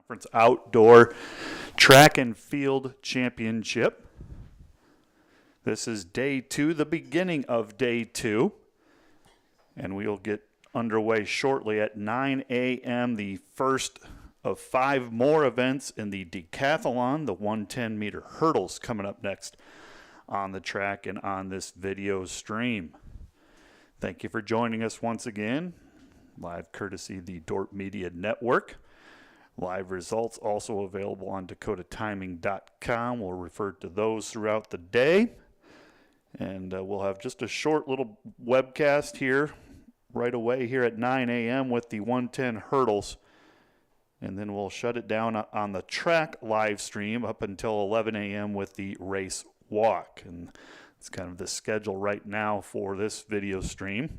Conference Outdoor Track and Field Championship. This is day 2, the beginning of day 2, and we'll get underway shortly at 9 a.m. The first of 5 more events in the Decathlon, the 110-meter hurdles, coming up next on the track and on this video stream. Thank you for joining us once again, live courtesy the Dort Media Network. Live results also available on dakotatiming.com. We'll refer to those throughout the day. And we'll have just a short little webcast here right away here at 9 a.m. with the 110 hurdles. And then we'll shut it down on the track live stream up until 11 a.m. with the race walk. And it's kind of the schedule right now for this video stream.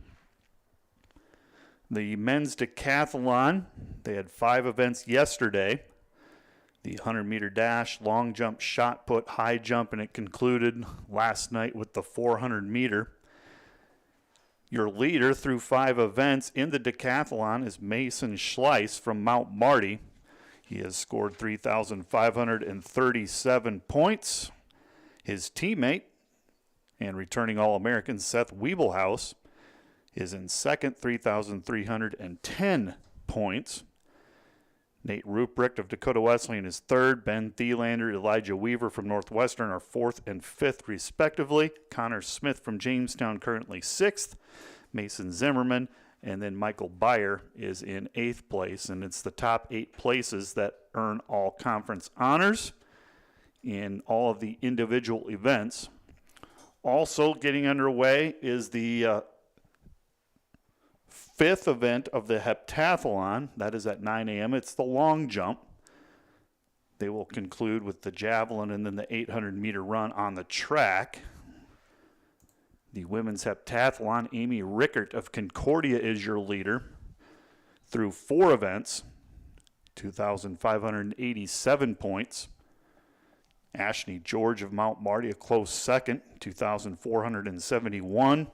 The men's decathlon, they had 5 events yesterday. The 100-meter dash, long jump, shot put, high jump, and it concluded last night with the 400-meter. Your leader through 5 events in the decathlon is Mason Schleiss from Mount Marty. He has scored 3,537 points. His teammate and returning All-American Seth Wiebelhaus is in second, 3,310 points. Nate Ruprecht of Dakota Wesleyan is third. Ben Thielander, Elijah Weaver from Northwestern are 4th and 5th, respectively. Connor Smith from Jamestown currently 6th. Mason Zimmerman, and then Michael Byer is in 8th place. And it's the top 8 places that earn all conference honors in all of the individual events. Also getting underway is the 5th event of the heptathlon. That is at 9 a.m. It's the long jump. They will conclude with the javelin and then the 800-meter run on the track. The women's heptathlon, Amy Rickert of Concordia is your leader through 4 events, 2,587 points. Ashley George of Mount Marty, a close second, 2,471.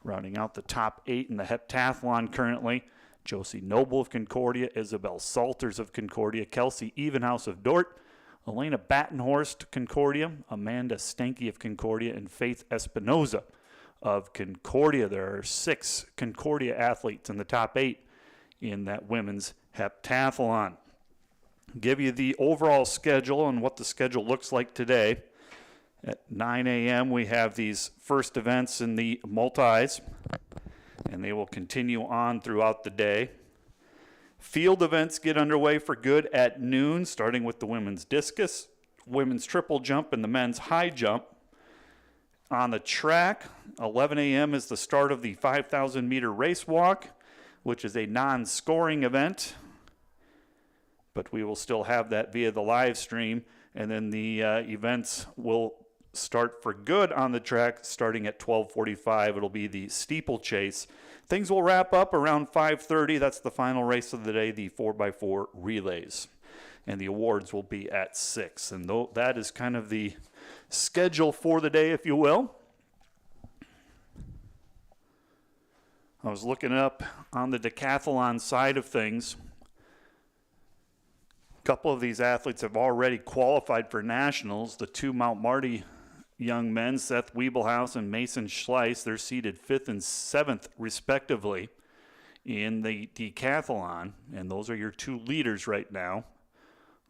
Rounding out the top 8 in the heptathlon currently, Josie Noble of Concordia, Isabel Salters of Concordia, Kelsey Evenhouse of Dort, Elena Battenhorst, Concordia, Amanda Stanky of Concordia, and Faith Espinoza of Concordia. There are 6 Concordia athletes in the top 8 in that women's heptathlon. Give you the overall schedule and what the schedule looks like today. At 9 a.m., we have these first events in the multis, and they will continue on throughout the day. Field events get underway for good at noon, starting with the women's discus, women's triple jump, and the men's high jump. On the track, 11 a.m. is the start of the 5,000-meter race walk, which is a non-scoring event, but we will still have that via the live stream, and then the events will start for good on the track starting at 12:45. It'll be the steeplechase. Things will wrap up around 5:30. That's the final race of the day, the 4x4 relays. And the awards will be at 6. And that is kind of the schedule for the day, if you will. I was looking up on the decathlon side of things. A couple of these athletes have already qualified for nationals. The 2 Mount Marty young men, Seth Wiebelhaus and Mason Schleiss, they're seated 5th and 7th, respectively, in the decathlon. And those are your 2 leaders right now.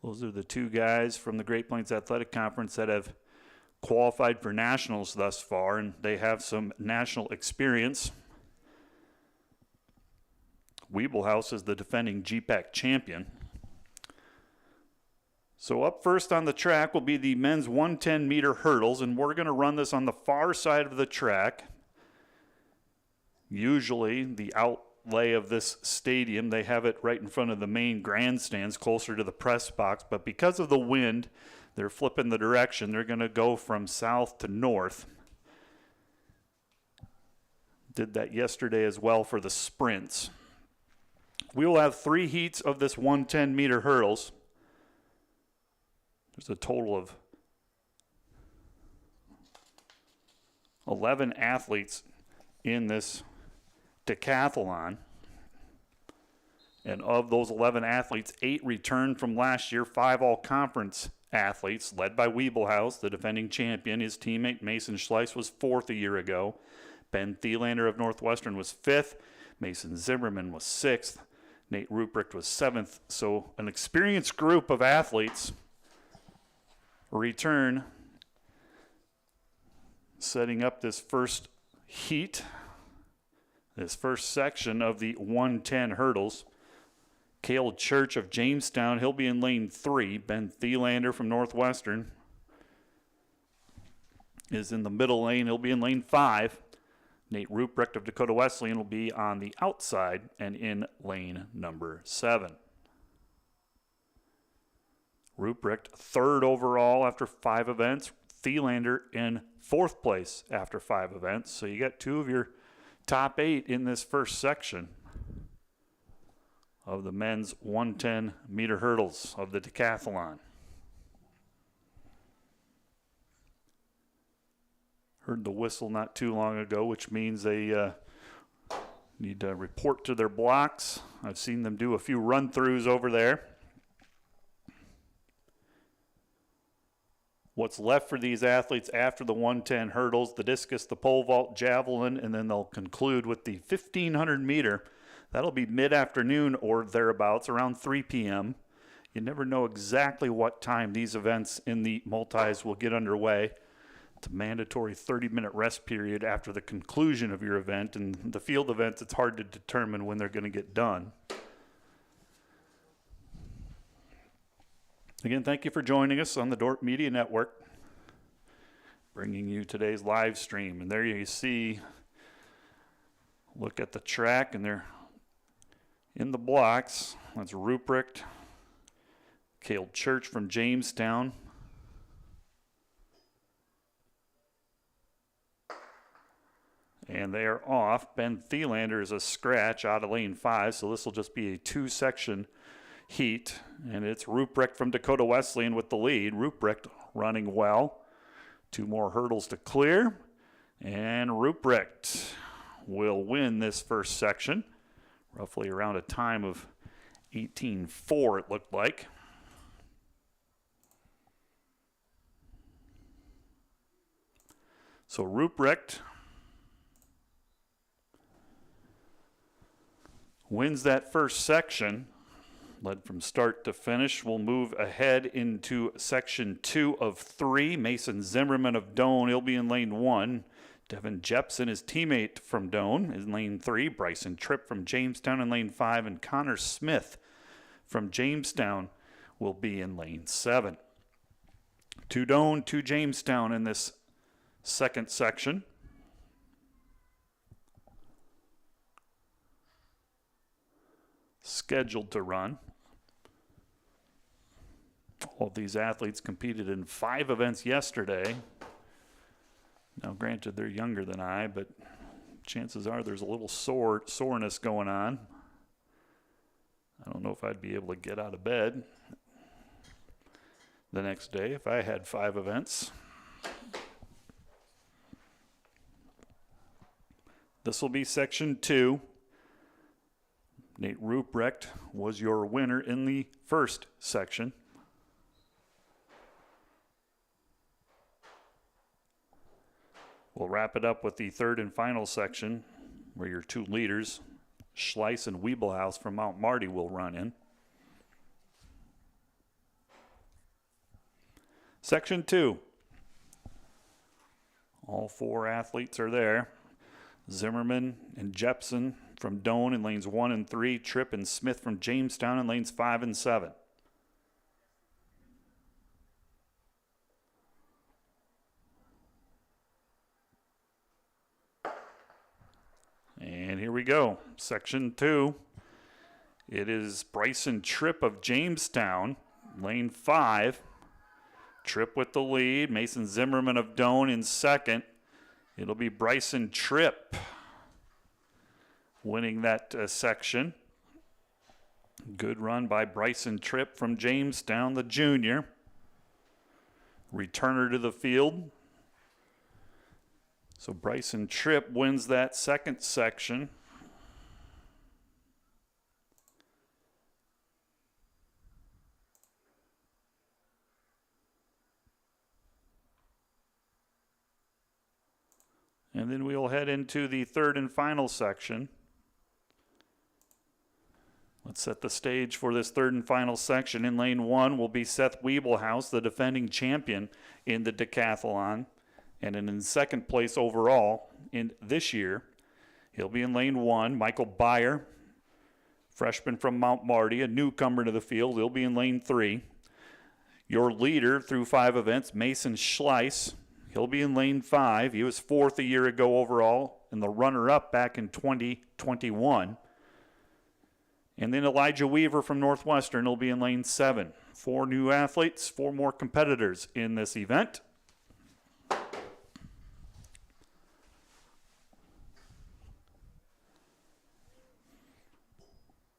Those are the 2 guys from the Great Plains Athletic Conference that have qualified for nationals thus far, and they have some national experience. Wiebelhaus is the defending GPAC champion. So up first on the track will be the men's 110-meter hurdles, and we're going to run this on the far side of the track. Usually the outlay of this stadium, they have it right in front of the main grandstands closer to the press box, but because of the wind, they're flipping the direction. They're going to go from south to north. Did that yesterday as well for the sprints. We will have 3 heats of this 110-meter hurdles. There's a total of 11 athletes in this decathlon. And of those 11 athletes, 8 returned from last year, 5 all-conference athletes, led by Wiebelhaus, the defending champion. His teammate Mason Schleiss was 4th a year ago. Ben Thielander of Northwestern was 5th. Mason Zimmerman was 6th. Nate Ruprecht was 7th. So an experienced group of athletes return, setting up this first heat, this first section of the 110 hurdles. Cale Church of Jamestown, he'll be in lane 3. Ben Thielander from Northwestern is in the middle lane. He'll be in lane 5. Nate Ruprecht of Dakota Wesleyan will be on the outside and in lane number 7. Ruprecht 3rd overall after 5 events. Thielander in 4th place after 5 events. So you got 2 of your top 8 in this first section of the men's 110-meter hurdles of the decathlon. Heard the whistle not too long ago, which means they need to report to their blocks. I've seen them do a few run-throughs over there. What's left for these athletes after the 110 hurdles, the discus, the pole vault, javelin, and then they'll conclude with the 1,500-meter. That'll be mid-afternoon or thereabouts, around 3 p.m. You never know exactly what time these events in the multis will get underway. It's a mandatory 30-minute rest period after the conclusion of your event, and the field events, it's hard to determine when they're going to get done. Again, thank you for joining us on the Dorp Media Network, bringing you today's live stream. And there you see, look at the track, and they're in the blocks. That's Ruprecht, Cale Church from Jamestown, and they are off. Ben Thielander is a scratch out of lane 5, so this will just be a 2-section heat, and it's Ruprecht from Dakota Wesleyan with the lead. Ruprecht running well. 2 more hurdles to clear, and Ruprecht will win this first section, roughly around a time of 18:04 it looked like. So Ruprecht wins that first section, led from start to finish. We'll move ahead into section 2 of 3. Mason Zimmerman of Doane, he'll be in lane 1. Devin Jepson, his teammate from Doane, is in lane 3. Bryson Tripp from Jamestown in lane 5. And Connor Smith from Jamestown will be in lane 7. 2 Doane, 2 Jamestown in this second section. Scheduled to run. All of these athletes competed in 5 events yesterday. Now, granted, they're younger than I, but chances are there's a little soreness going on. I don't know if I'd be able to get out of bed the next day if I had 5 events. This will be section 2. Nate Ruprecht was your winner in the first section. We'll wrap it up with the third and final section, where your 2 leaders, Schleiss and Wiebelhaus from Mount Marty, will run in. Section 2. All 4 athletes are there. Zimmerman and Jepson from Doane in lanes 1 and 3. Tripp and Smith from Jamestown in lanes 5 and 7. And here we go. Section 2. It is Bryson Tripp of Jamestown, lane 5. Tripp with the lead. Mason Zimmerman of Doane in second. It'll be Bryson Tripp winning that section. Good run by Bryson Tripp from Jamestown, the junior. Returner to the field. So Bryson Tripp wins that second section. And then we'll head into the third and final section. Let's set the stage for this third and final section. In lane 1 will be Seth Wiebelhaus, the defending champion in the decathlon. And in second place overall in this year, he'll be in lane 1. Michael Byer, freshman from Mount Marty, a newcomer to the field. He'll be in lane 3. Your leader through 5 events, Mason Schleiss, he'll be in lane 5. He was 4th a year ago overall and the runner-up back in 2021. And then Elijah Weaver from Northwestern will be in lane 7. 4 new athletes, 4 more competitors in this event.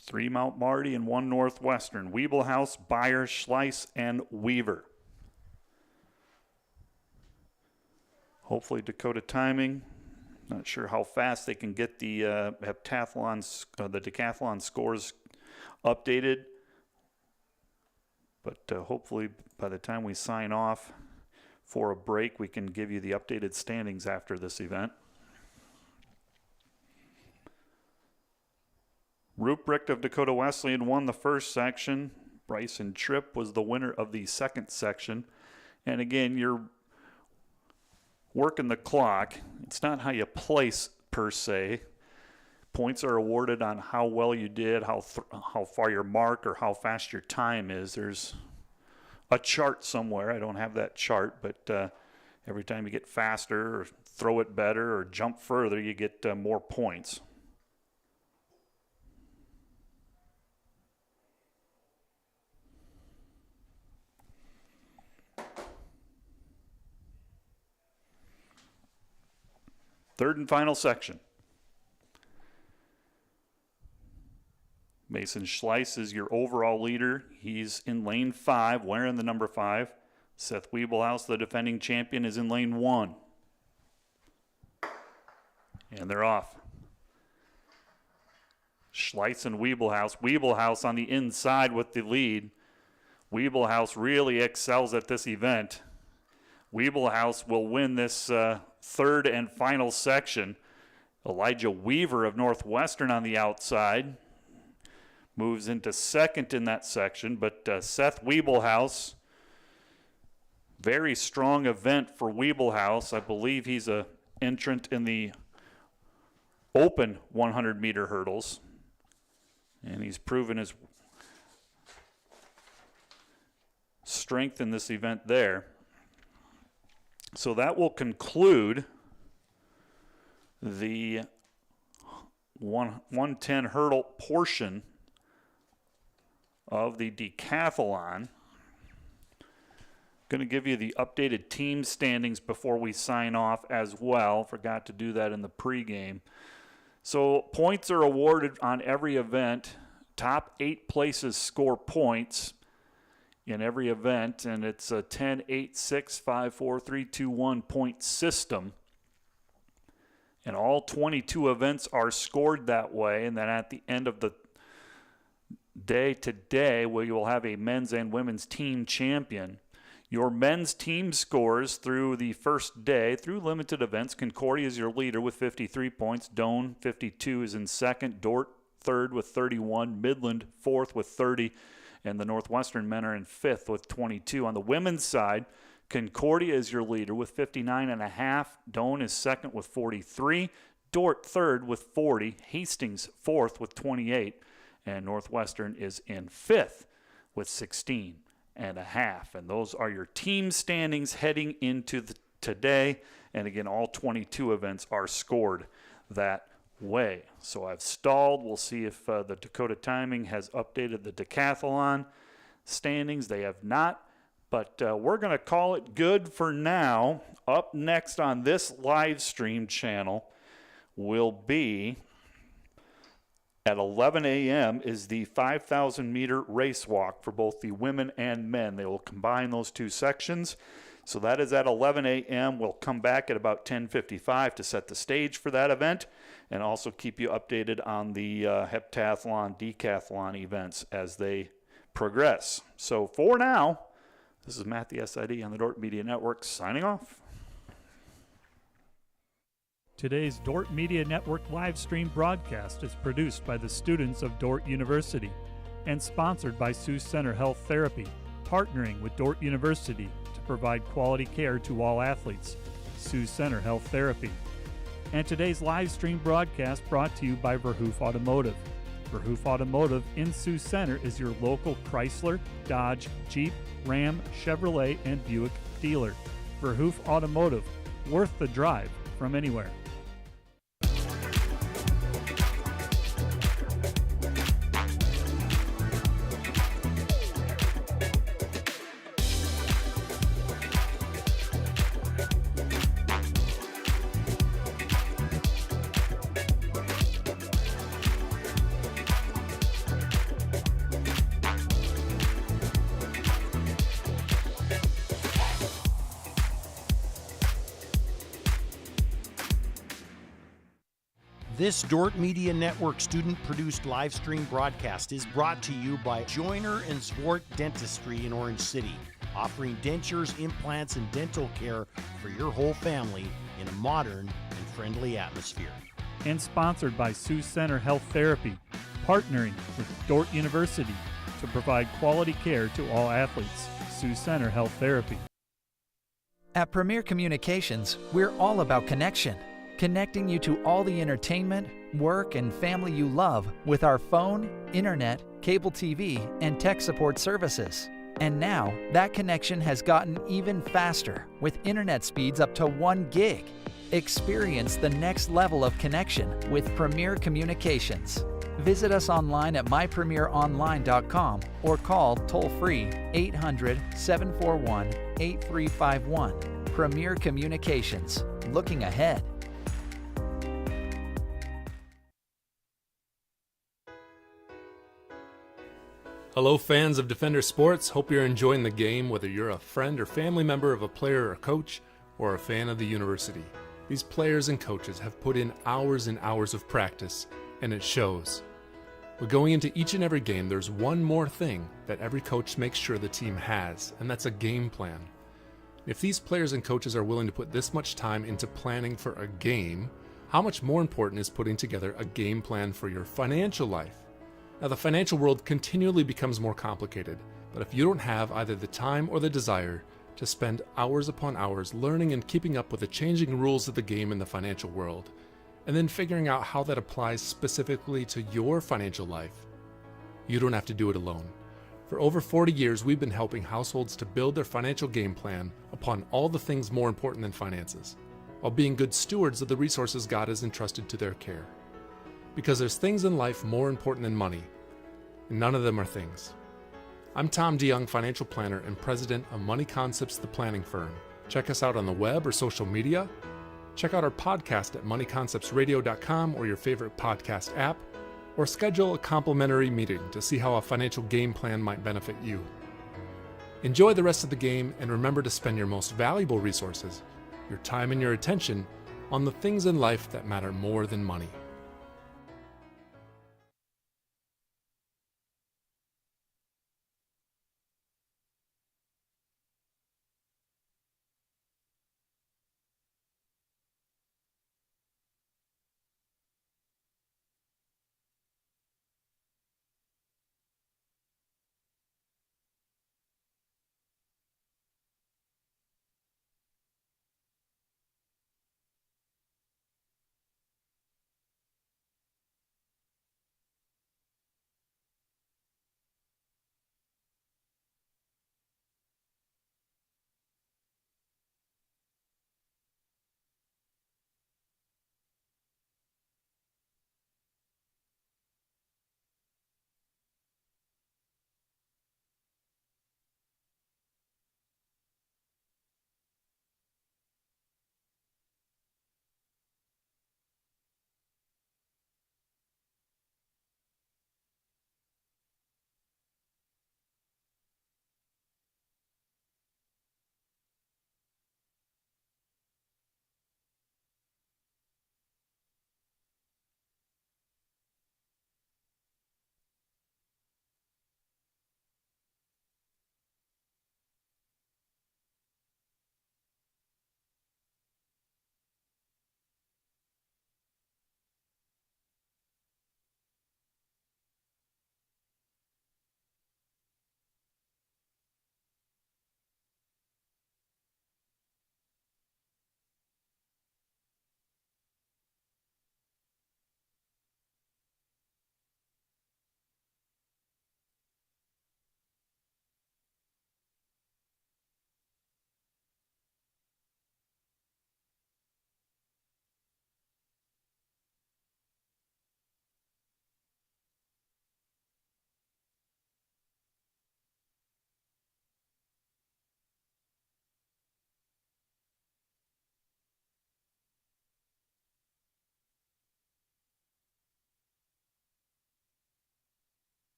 Three Mount Marty and 1 Northwestern. Wiebelhaus, Byer, Schleiss, and Weaver. Hopefully Dakota timing. Not sure how fast they can get the the decathlon scores updated. But hopefully by the time we sign off for a break, we can give you the updated standings after this event. Ruprecht of Dakota Wesleyan won the first section. Bryson Tripp was the winner of the second section. And again, you're working the clock. It's not how you place per se. Points are awarded on how well you did, how far your mark, or how fast your time is. There's a chart somewhere. I don't have that chart, but every time you get faster or throw it better or jump further, you get more points. Third and final section. Mason Schleiss is your overall leader. He's in lane 5, wearing the number 5. Seth Wiebelhaus, the defending champion, is in lane 1. And they're off. Schleiss and Wiebelhaus. Wiebelhaus on the inside with the lead. Wiebelhaus really excels at this event. Wiebelhaus will win this third and final section. Elijah Weaver of Northwestern on the outside moves into second in that section, but Seth Wiebelhaus, very strong event for Wiebelhaus. I believe he's an entrant in the open 100-meter hurdles, and he's proven his strength in this event there. So that will conclude the 110 hurdle portion of the decathlon. Going to give you the updated team standings before we sign off as well. Forgot to do that in the pregame. So points are awarded on every event. Top 8 places score points in every event, and it's a 10, 8, 6, 5, 4, 3, 2, 1 point system. And all 22 events are scored that way, and then at the end of the day today, where you will have a men's and women's team champion. Your men's team scores through the first day, through limited events. Concordia is your leader with 53 points. Doane, 52, is in second. Dordt, third with 31. Midland, fourth with 30. And the Northwestern men are in 5th with 22. On the women's side, Concordia is your leader with 59.5. Doane is second with 43. Dordt third with 40. Hastings fourth with 28. And Northwestern is in 5th with 16.5. And those are your team standings heading into today. And again, all 22 events are scored that way. So I've stalled. We'll see if the Dakota timing has updated the decathlon standings. They have not, but we're going to call it good for now. Up next on this live stream channel will be at 11 a.m. is the 5,000 meter race walk for both the women and men. They will combine those two sections. So that is at 11 a.m. We'll come back at about 10:55 to set the stage for that event and also keep you updated on the heptathlon, decathlon events as they progress. So for now, this is Matt the SID on the Dordt Media Network signing off. Today's Dort Media Network live stream broadcast is produced by the students of Dort University and sponsored by Sioux Center Health Therapy, partnering with Dort University to provide quality care to all athletes. Sioux Center Health Therapy. And today's live stream broadcast brought to you by Verhoof Automotive. Verhoof Automotive in Sioux Center is your local Chrysler, Dodge, Jeep, Ram, Chevrolet, and Buick dealer. Verhoof Automotive, worth the drive from anywhere. This Dort Media Network student-produced live stream broadcast is brought to you by Joyner & Zwart Dentistry in Orange City, offering dentures, implants, and dental care for your whole family in a modern and friendly atmosphere. And sponsored by Sioux Center Health Therapy, partnering with Dort University to provide quality care to all athletes. Sioux Center Health Therapy. At Premier Communications, we're all about connection. Connecting you to all the entertainment, work, and family you love with our phone, internet, cable TV, and tech support services. And now, that connection has gotten even faster with internet speeds up to 1 gig. Experience the next level of connection with Premier Communications. Visit us online at mypremieronline.com or call toll-free 800-741-8351. Premier Communications, looking ahead. Hello fans of Defender Sports, hope you're enjoying the game whether you're a friend or family member of a player or coach or a fan of the university. These players and coaches have put in hours and hours of practice and it shows. But going into each and every game, there's one more thing that every coach makes sure the team has, and that's a game plan. If these players and coaches are willing to put this much time into planning for a game, how much more important is putting together a game plan for your financial life? Now, the financial world continually becomes more complicated, but if you don't have either the time or the desire to spend hours upon hours learning and keeping up with the changing rules of the game in the financial world, and then figuring out how that applies specifically to your financial life, you don't have to do it alone. For over 40 years, we've been helping households to build their financial game plan upon all the things more important than finances, while being good stewards of the resources God has entrusted to their care. Because there's things in life more important than money, and none of them are things. I'm Tom DeYoung, financial planner and president of Money Concepts, the planning firm. Check us out on the web or social media. Check out our podcast at moneyconceptsradio.com or your favorite podcast app, or schedule a complimentary meeting to see how a financial game plan might benefit you. Enjoy the rest of the game and remember to spend your most valuable resources, your time and your attention, on the things in life that matter more than money.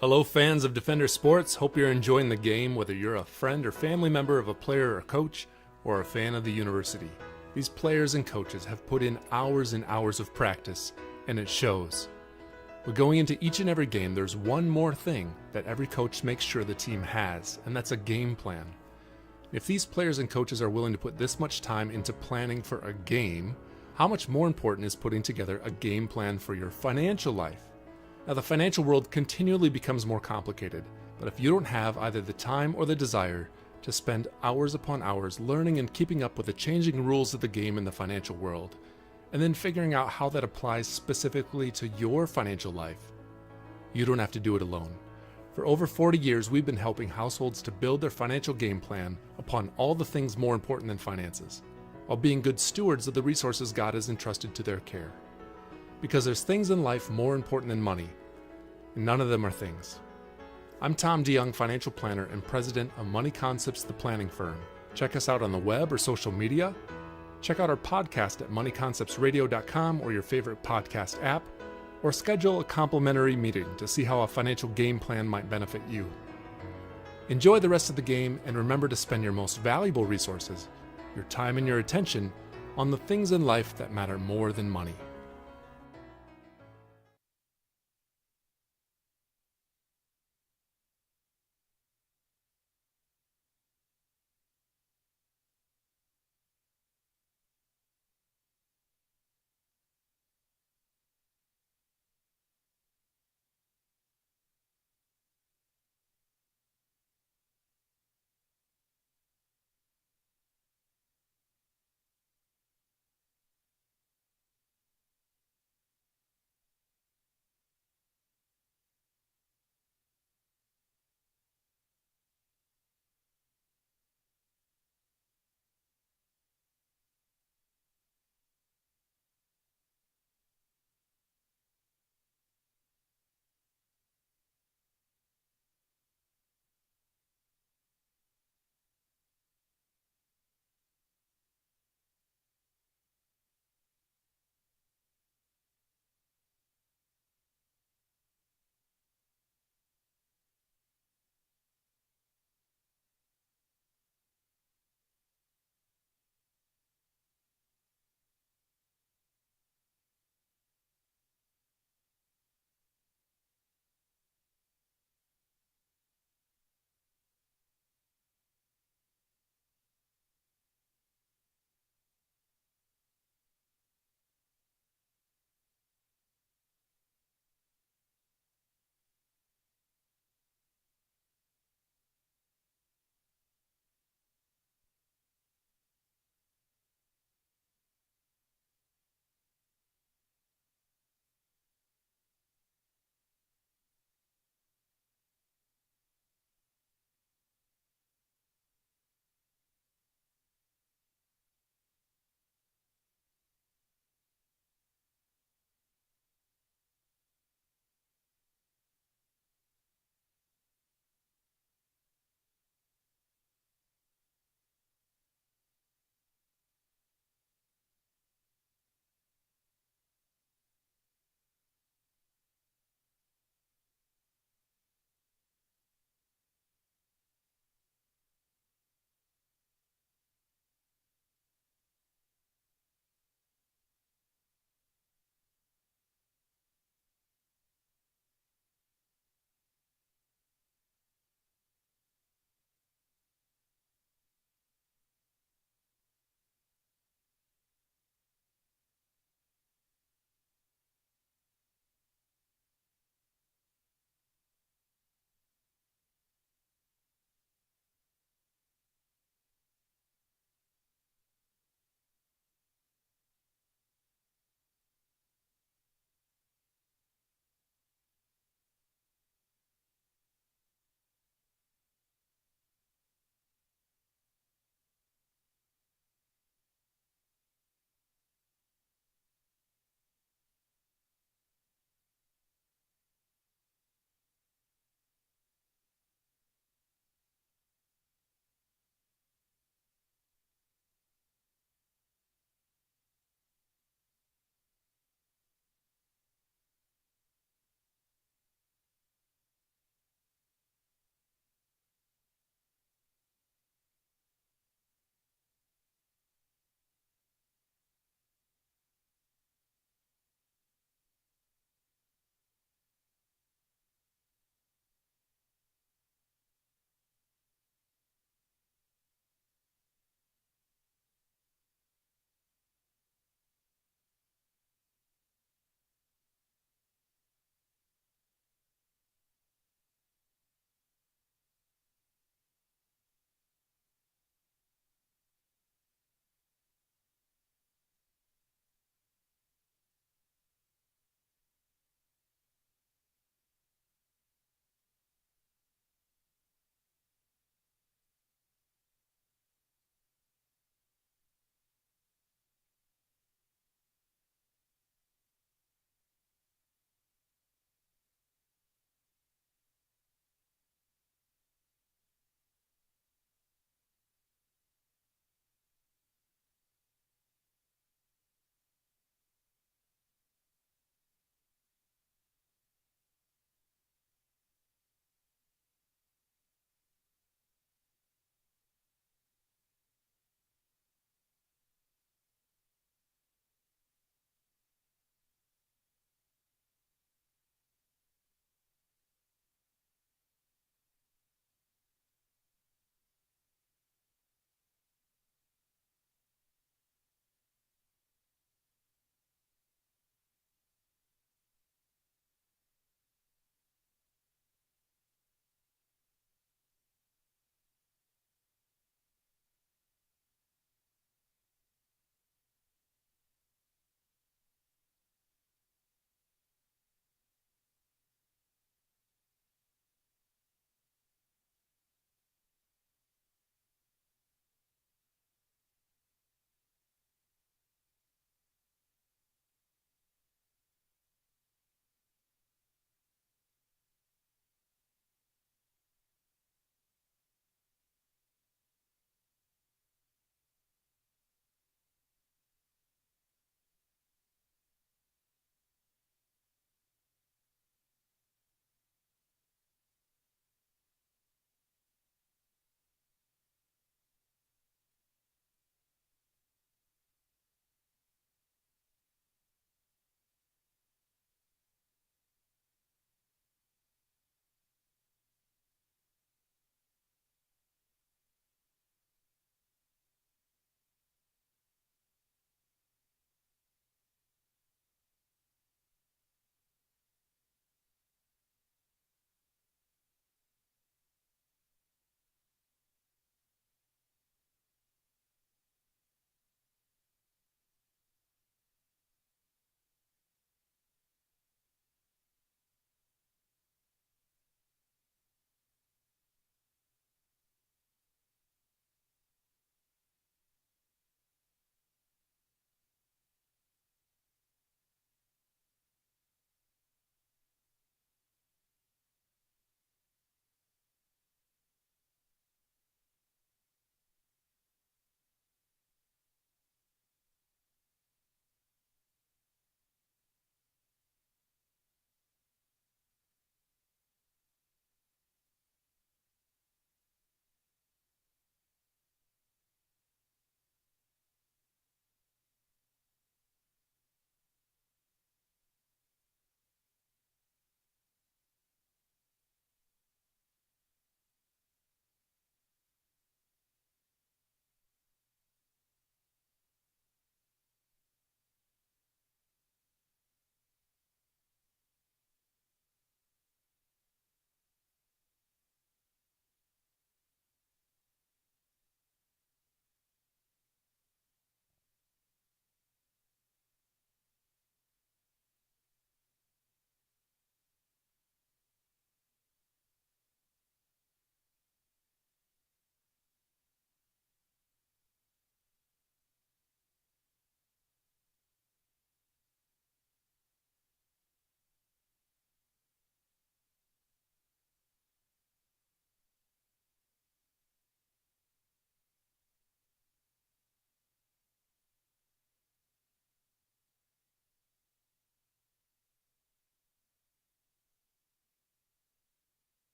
Hello, fans of Defender Sports. Hope you're enjoying the game, whether you're a friend or family member of a player or coach, or a fan of the university. These players and coaches have put in hours and hours of practice, and it shows. But going into each and every game, there's one more thing that every coach makes sure the team has, and that's a game plan. If these players and coaches are willing to put this much time into planning for a game, how much more important is putting together a game plan for your financial life? Now, the financial world continually becomes more complicated, but if you don't have either the time or the desire to spend hours upon hours learning and keeping up with the changing rules of the game in the financial world, and then figuring out how that applies specifically to your financial life, you don't have to do it alone. For over 40 years, we've been helping households to build their financial game plan upon all the things more important than finances, while being good stewards of the resources God has entrusted to their care. Because there's things in life more important than money, and none of them are things. I'm Tom DeYoung, financial planner and president of Money Concepts, the planning firm. Check us out on the web or social media. Check out our podcast at moneyconceptsradio.com or your favorite podcast app, or schedule a complimentary meeting to see how a financial game plan might benefit you. Enjoy the rest of the game, and remember to spend your most valuable resources, your time and your attention, on the things in life that matter more than money.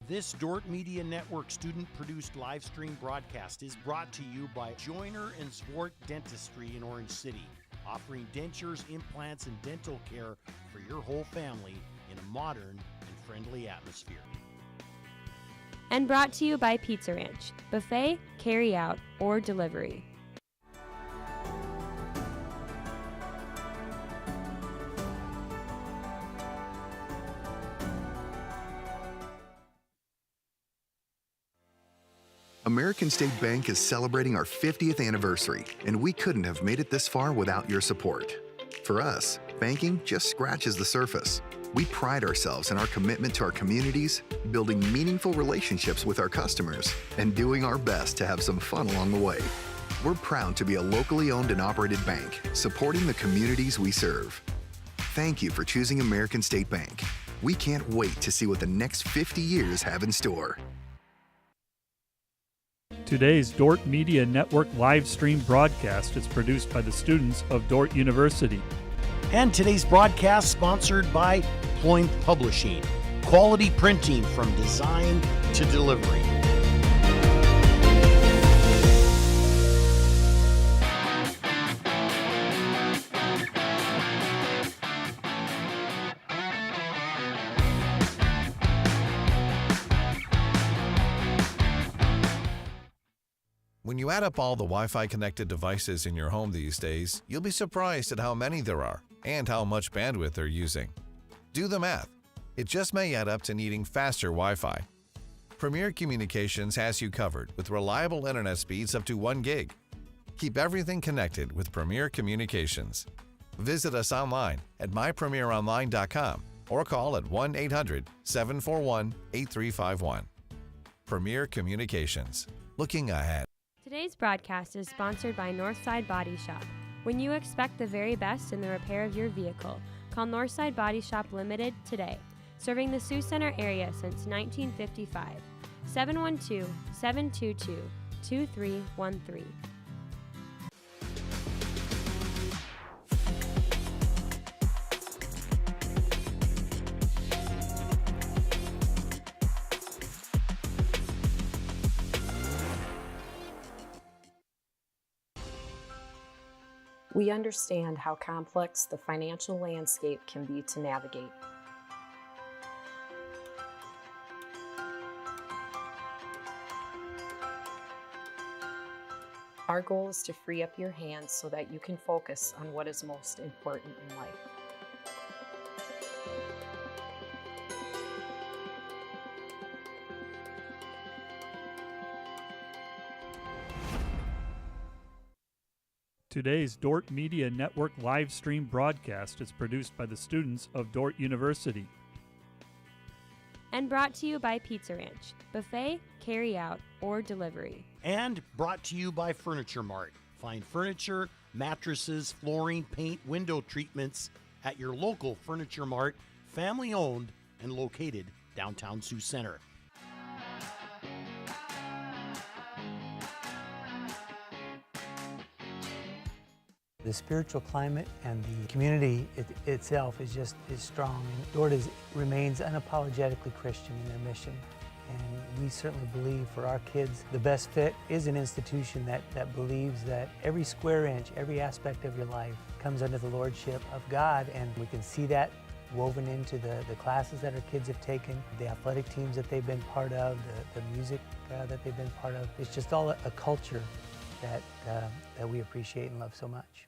This Dort Media Network student-produced live stream broadcast is brought to you by Joyner and Zwart Dentistry in Orange City, offering dentures, implants, and dental care for your whole family in a modern and friendly atmosphere. And brought to you by Pizza Ranch, buffet, carry-out, or delivery. American State Bank is celebrating our 50th anniversary, and we couldn't have made it this far without your support. For us, banking just scratches the surface. We pride ourselves in our commitment to our communities, building meaningful relationships with our customers, and doing our best to have some fun along the way. We're proud to be a locally owned and operated bank, supporting the communities we serve. Thank you for choosing American State Bank. We can't wait to see what the next 50 years have in store. Today's Dort Media Network live stream broadcast is produced by the students of Dort University. And today's broadcast sponsored by Ployne Publishing, quality printing from design to delivery. When you add up all the Wi-Fi connected devices in your home these days, you'll be surprised at how many there are and how much bandwidth they're using. Do the math. It just may add up to needing faster Wi-Fi. Premier Communications has you covered with reliable internet speeds up to 1 gig. Keep everything connected with Premier Communications. Visit us online at mypremieronline.com or call at 1-800-741-8351. Premier Communications. Looking ahead. Today's broadcast is sponsored by Northside Body Shop. When you expect the very best in the repair of your vehicle, call Northside Body Shop Limited today. Serving the Sioux Center area since 1955. 712-722-2313. We understand how complex the financial landscape can be to navigate. Our goal is to free up your hands so that you can focus on what is most important in life. Today's Dort Media Network live stream broadcast is produced by the students of Dort University. And brought to you by Pizza Ranch, buffet, carry-out, or delivery. And brought to you by Furniture Mart. Find furniture, mattresses, flooring, paint, window treatments at your local Furniture Mart, family-owned and located downtown Sioux Center. The spiritual climate and the community itself is strong. And Dort remains unapologetically Christian in their mission. And we certainly believe for our kids, the best fit is an institution that believes that every square inch, every aspect of your life comes under the lordship of God. And we can see that woven into the classes that our kids have taken, the athletic teams that they've been part of, the music that they've been part of. It's just all a culture that we appreciate and love so much.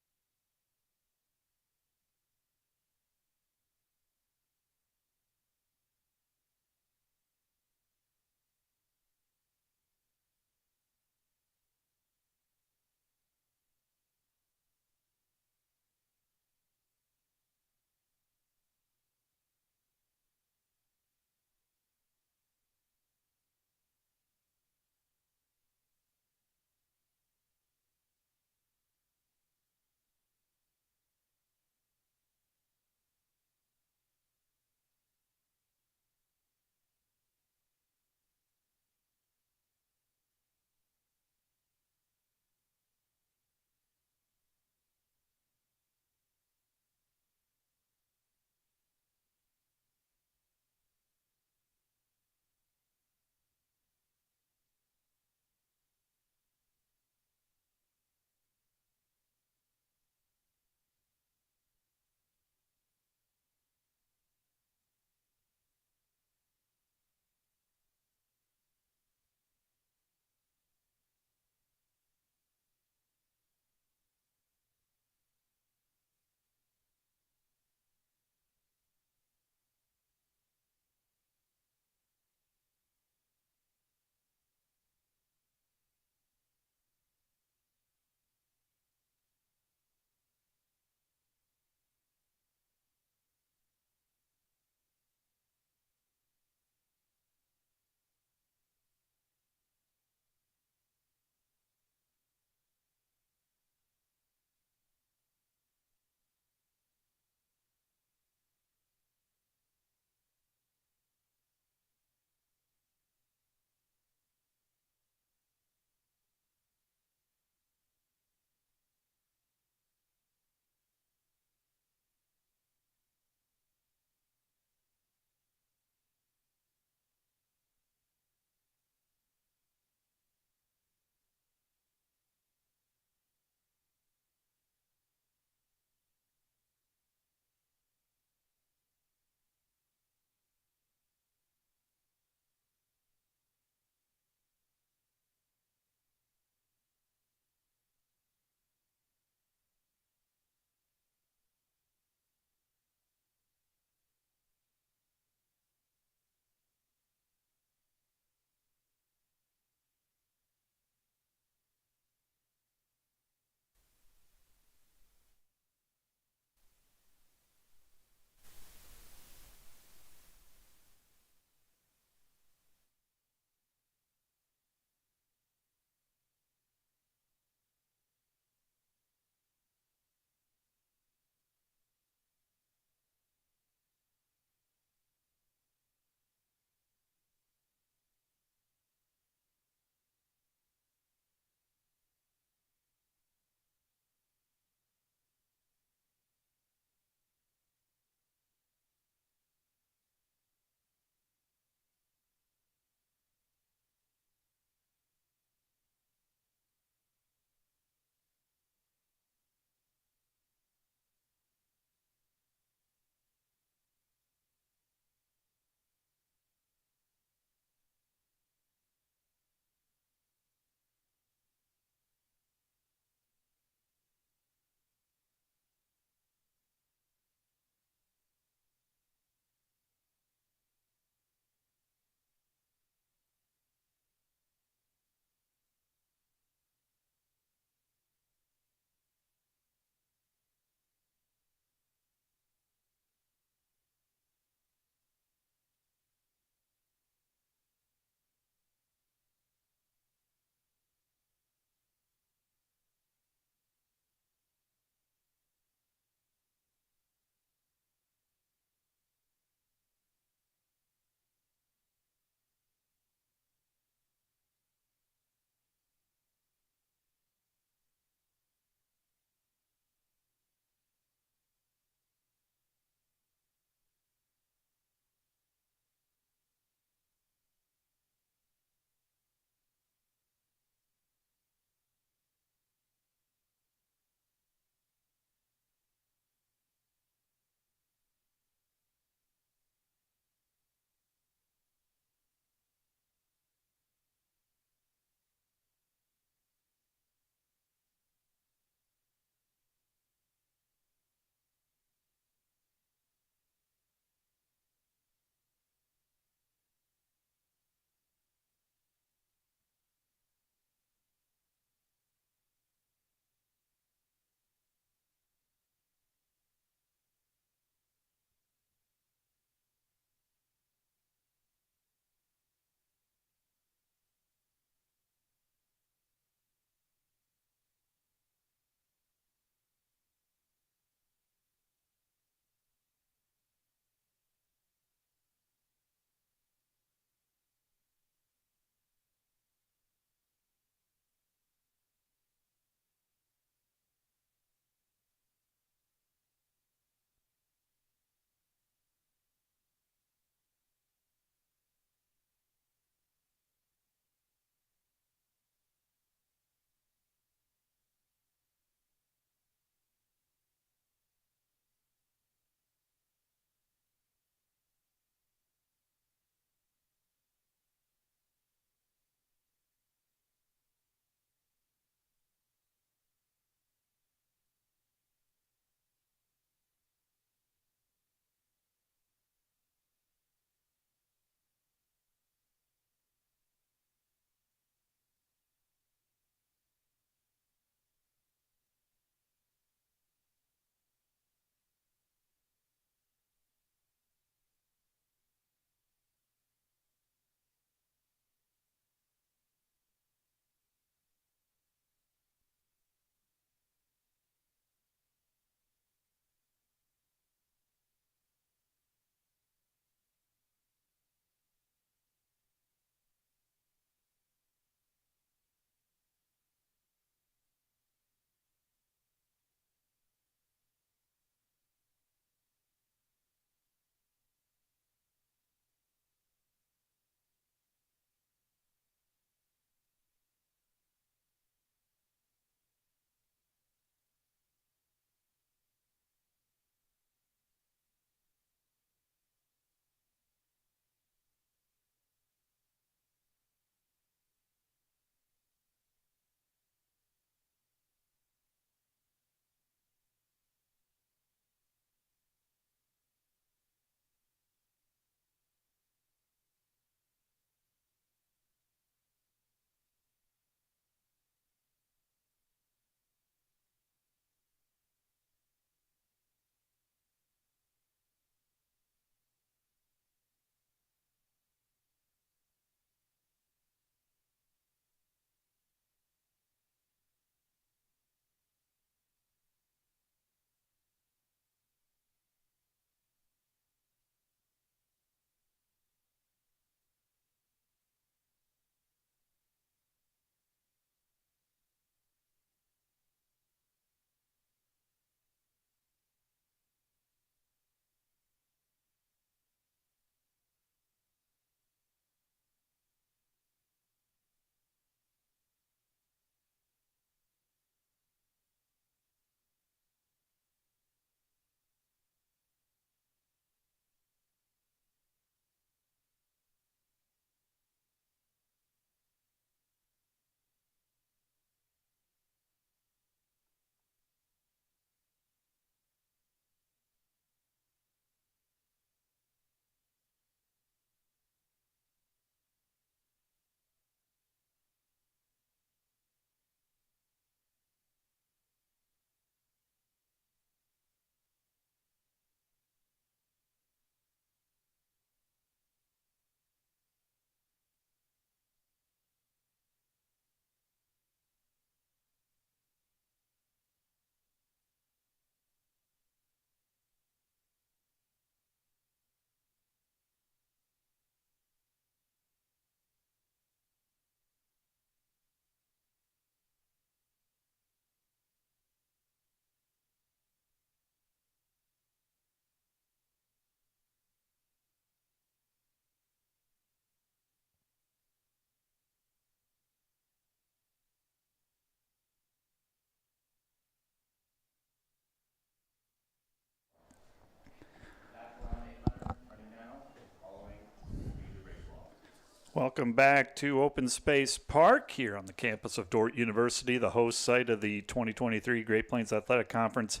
Welcome back to Open Space Park here on the campus of Dordt University, the host site of the 2023 Great Plains Athletic Conference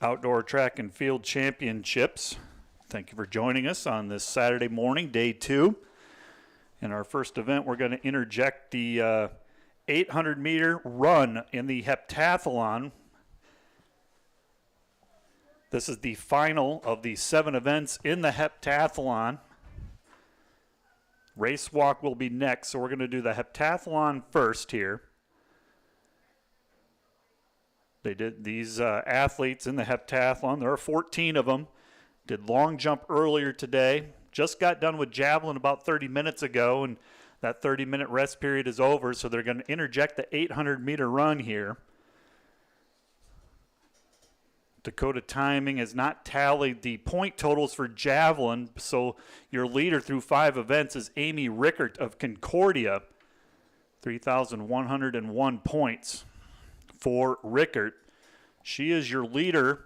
Outdoor Track and Field Championships. Thank you for joining us on this Saturday morning, day 2. In our first event, we're going to interject the 800-meter run in the heptathlon. This is the final of the 7 events in the heptathlon. Race walk will be next, so we're going to do the heptathlon first here. They did these athletes in the heptathlon. There are 14 of them. Did long jump earlier today. Just got done with javelin about 30 minutes ago, and that 30-minute rest period is over, so they're going to interject the 800-meter run here. Dakota Timing has not tallied the point totals for javelin, so your leader through 5 events is Amy Rickert of Concordia, 3,101 points for Rickert. She is your leader,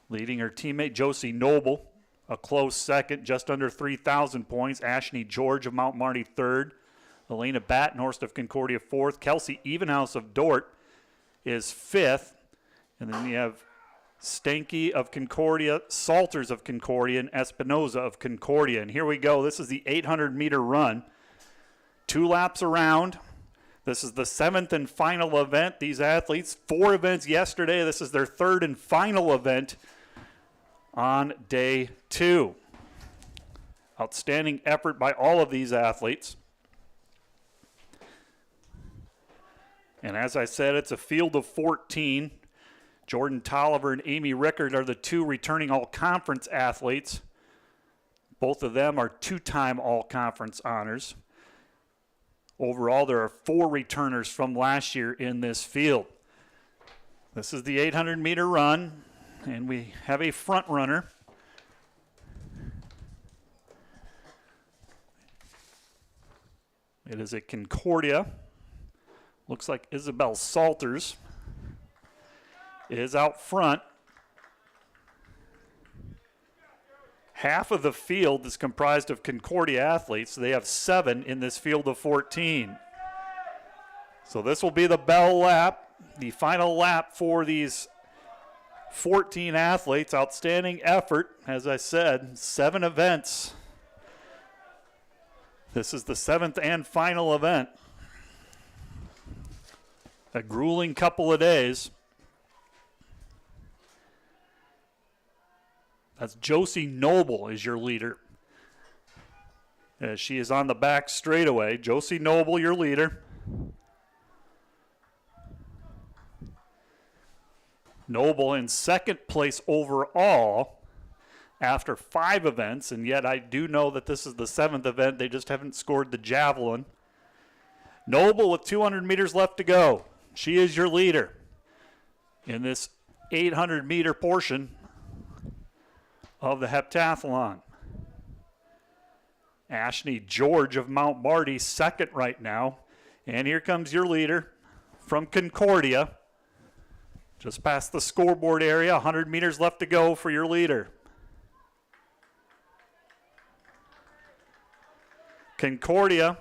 leading her teammate Josie Noble, a close second, just under 3,000 points. Ashley George of Mount Marty third, Elena Battenhorst of Concordia fourth, Kelsey Evenhouse of Dordt is fifth. And then you have Stanky of Concordia, Salters of Concordia, and Espinoza of Concordia. And here we go. This is the 800-meter run. 2 laps around. This is the 7th and final event. These athletes, 4 events yesterday. This is their 3rd and final event on day 2. Outstanding effort by all of these athletes. And as I said, it's a field of 14. Jordan Tolliver and Amy Rickert are the 2 returning all-conference athletes. Both of them are 2-time all-conference honors. Overall, there are 4 returners from last year in this field. This is the 800-meter run, and we have a front runner. It is a Concordia. Looks like Isabel Salters is out front. Half of the field is comprised of Concordia athletes. They have 7 in this field of 14. So this will be the bell lap, the final lap for these 14 athletes. Outstanding effort, as I said, 7 events. This is the 7th and final event. A grueling couple of days. That's Josie Noble is your leader. As she is on the back straightaway. Josie Noble, your leader. Noble in 2nd place overall after 5 events, and yet I do know that this is the 7th event. They just haven't scored the javelin. Noble with 200 meters left to go. She is your leader in this 800-meter portion of the heptathlon. Ashley George of Mount Marty, 2nd right now. And here comes your leader from Concordia. Just past the scoreboard area, 100 meters left to go for your leader. Concordia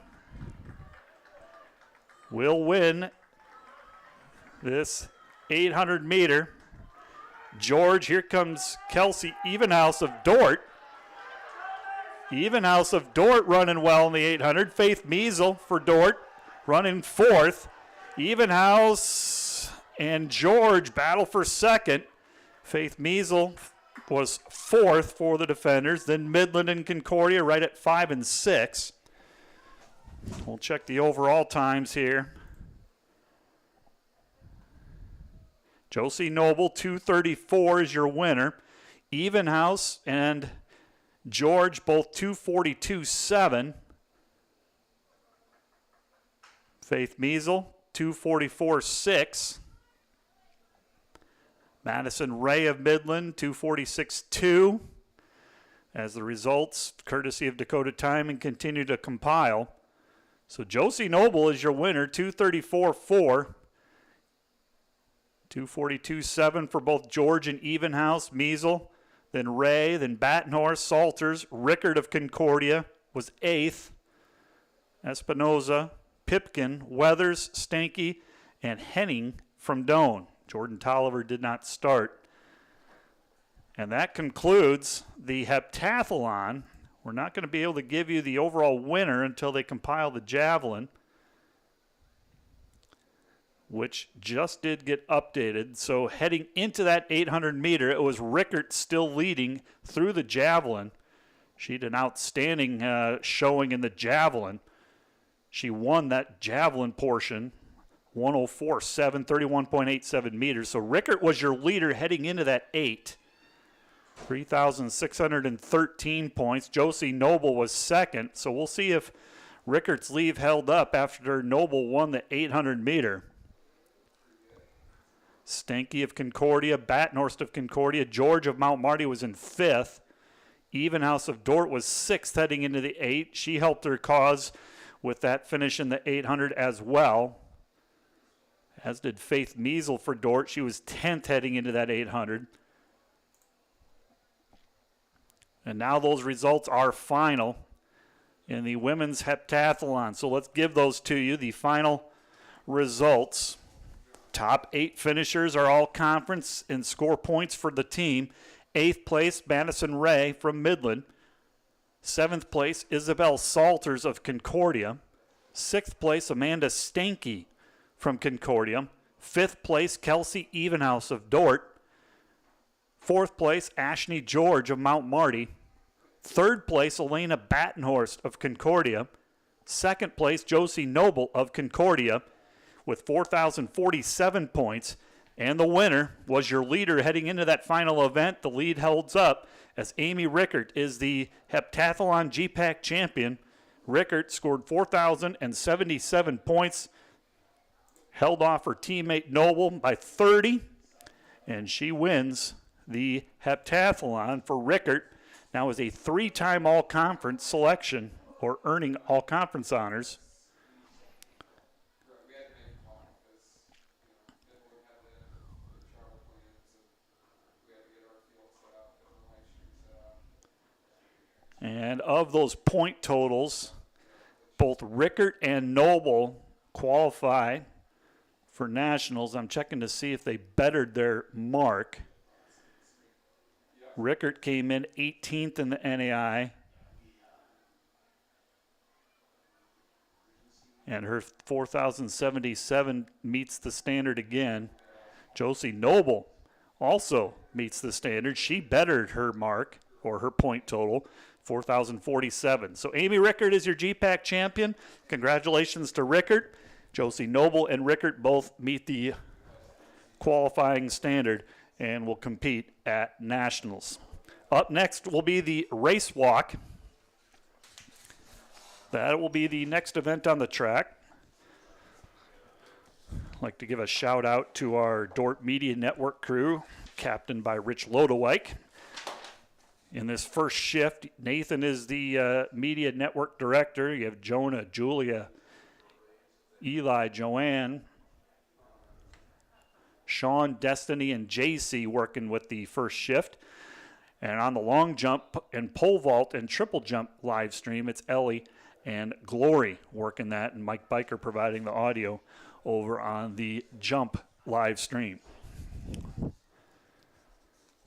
will win this 800-meter. George, here comes Kelsey Evenhouse of Dordt. Evenhouse of Dordt running well in the 800. Faith Measle for Dordt running 4th. Evenhouse and George battle for 2nd. Faith Measle was 4th for the defenders. Then Midland and Concordia right at 5 and 6. We'll check the overall times here. Josie Noble, 2:34 is your winner. Evenhouse and George, both 2:42.7. Faith Measle, 2:44.6. Madison Ray of Midland, 2:46.2. As the results, courtesy of Dakota Timing, continue to compile. So Josie Noble is your winner, 2:34.4. 2:42.7 for both George and Evenhouse, Measle, then Ray, then Battenhorst, Salters, Rickert of Concordia, was 8th. Espinoza, Pipkin, Weathers, Stanky, and Henning from Doane. Jordan Tolliver did not start. And that concludes the heptathlon. We're not going to be able to give you the overall winner until they compile the javelin, which just did get updated. So heading into that 800 meter, it was Rickert still leading through the javelin. She had an outstanding showing in the javelin. She won that javelin portion, 104.7, 31.87 meters. So Rickert was your leader heading into that 8. 3,613 points. Josie Noble was second. So we'll see if Rickert's lead held up after Noble won the 800 meter. Stanky of Concordia, Battenhorst of Concordia, George of Mount Marty was in 5th. Evenhouse of Dort was 6th heading into the 8. She helped her cause with that finish in the 800 as well, as did Faith Measle for Dort. She was 10th heading into that 800. And now those results are final in the women's heptathlon. So let's give those to you, the final results. Top 8 finishers are all conference and score points for the team. 8th place, Madison Ray from Midland. 7th place, Isabel Salters of Concordia. 6th place, Amanda Stanky from Concordia. 5th place, Kelsey Evenhouse of Dort. 4th place, Ashney George of Mount Marty. 3rd place, Elena Battenhorst of Concordia. 2nd place, Josie Noble of Concordia with 4,047 points. And the winner was your leader heading into that final event. The lead holds up as Amy Rickert is the heptathlon GPAC champion. Rickert scored 4,077 points, held off her teammate Noble by 30, and she wins the heptathlon. For Rickert, now is a 3-time all-conference selection, or earning all-conference honors. And of those point totals, both Rickert and Noble qualify for nationals. I'm checking to see if they bettered their mark. Rickert came in 18th in the NAI. And her 4,077 meets the standard again. Josie Noble also meets the standard. She bettered her mark, or her point total, 4,047. So Amy Rickert is your GPAC champion. Congratulations to Rickert. Josie Noble and Rickert both meet the qualifying standard and will compete at nationals. Up next will be the race walk. That will be the next event on the track. I'd like to give a shout out to our Dort Media Network crew, captained by Rich Lodewijk. In this first shift, Nathan is the media network director. You have Jonah, Julia, Eli, Joanne, Sean, Destiny, and JC working with the first shift. And on the long jump and pole vault and triple jump live stream, it's Ellie and Glory working that, and Mike Biker providing the audio over on the jump live stream.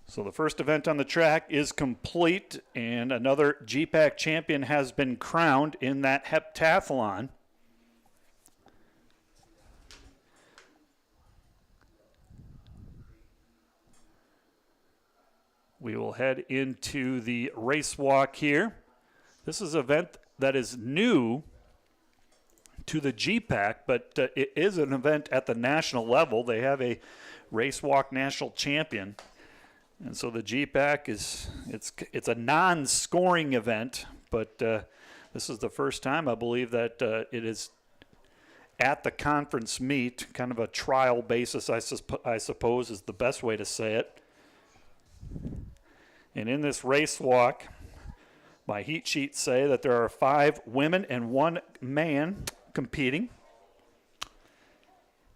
So the first event on the track is complete, and another GPAC champion has been crowned in that heptathlon. We will head into the race walk here. This is an event that is new to the GPAC, but it is an event at the national level. They have a race walk national champion. And so the GPAC it's a non-scoring event, but this is the first time I believe that it is at the conference meet, kind of a trial basis, I suppose is the best way to say it. And in this race walk, my heat sheets say that there are 5 women and 1 man competing.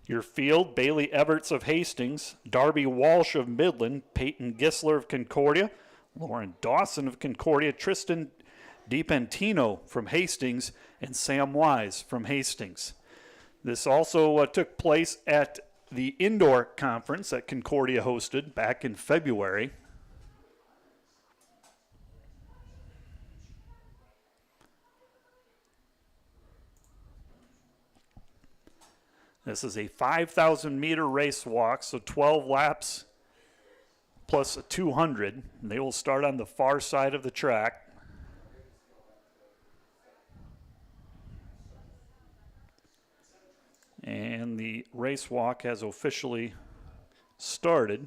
Your field, Bailey Everts of Hastings, Darby Walsh of Midland, Peyton Gisler of Concordia, Lauren Dawson of Concordia, Tristan DiPentino from Hastings, and Sam Wise from Hastings. This also took place at the indoor conference that Concordia hosted back in February. This is a 5,000-meter race walk, so 12 laps plus a 200. And they will start on the far side of the track. And the race walk has officially started.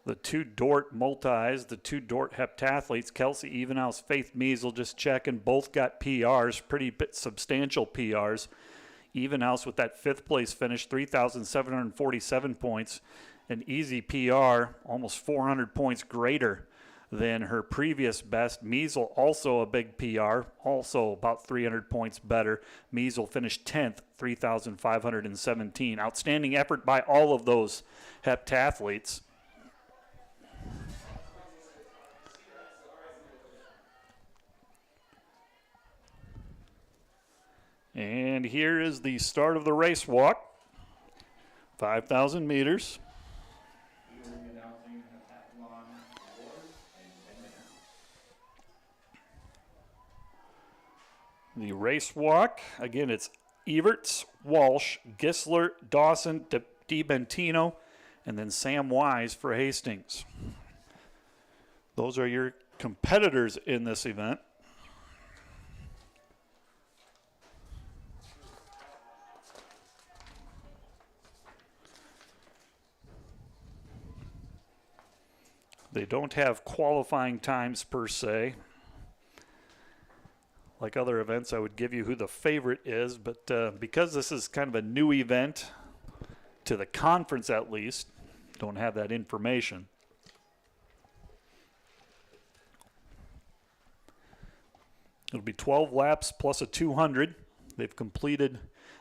The two Dort multis, the two Dort heptathletes, Kelsey Evenhouse, Faith Measle, just checking, both got PRs, pretty substantial PRs. Evenhouse with that 5th place finish, 3,747 points. An easy PR, almost 400 points greater than her previous best. Measle also a big PR, also about 300 points better. Measle finished 10th, 3,517. Outstanding effort by all of those heptathletes. And here is the start of the race walk. 5,000 meters. The race walk, again, it's Everts, Walsh, Gisler, Dawson, DiBentino, and then Sam Wise for Hastings. Those are your competitors in this event. They don't have qualifying times per se. Like other events, I would give you who the favorite is, but because this is kind of a new event, to the conference at least, don't have that information. It'll be 12 laps plus a 200. They've completed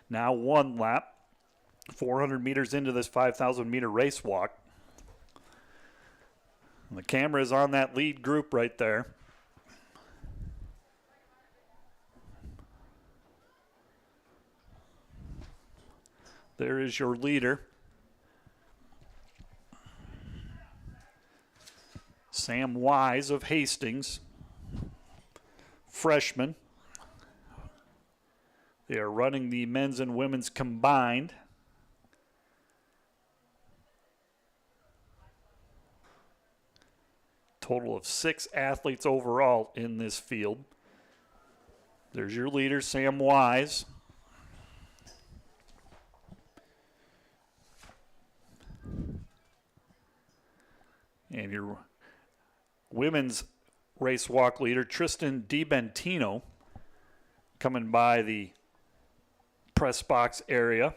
now 1 lap, 400 meters into this 5,000 meter race walk. And the camera is on that lead group right there. There is your leader. Sam Wise of Hastings, freshman. They are running the men's and women's combined. Total of 6 athletes overall in this field. There's your leader, Sam Wise. And your women's race walk leader, Tristan DiBentino, coming by the press box area.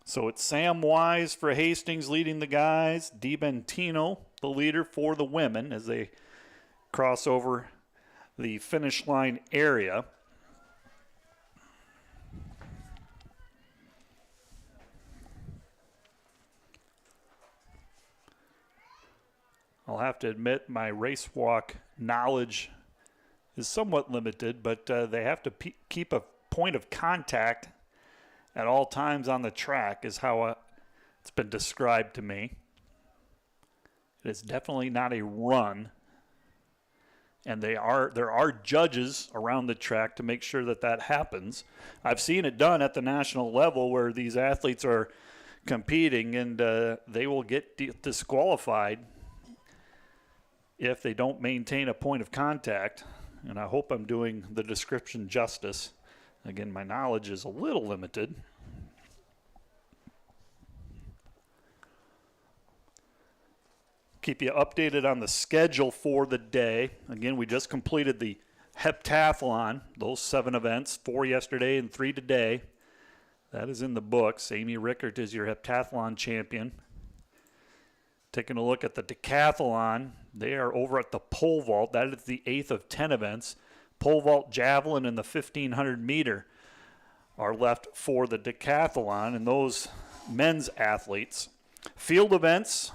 So it's Sam Wise for Hastings leading the guys, DiBentino, the leader for the women as they cross over the finish line area. I'll have to admit my race walk knowledge is somewhat limited, but they have to keep a point of contact at all times on the track is how it's been described to me. It is definitely not a run, and there are judges around the track to make sure that that happens. I've seen it done at the national level where these athletes are competing, and they will get disqualified if they don't maintain a point of contact. And I hope I'm doing the description justice. Again, my knowledge is a little limited. Keep you updated on the schedule for the day. Again, we just completed the heptathlon, those 7 events, 4 yesterday and 3 today. That is in the books. Amy Rickert is your heptathlon champion. Taking a look at the decathlon, they are over at the pole vault. That is the 8th of 10 events. pole vault, javelin, and the 1,500 meter are left for the decathlon and those men's athletes. Field events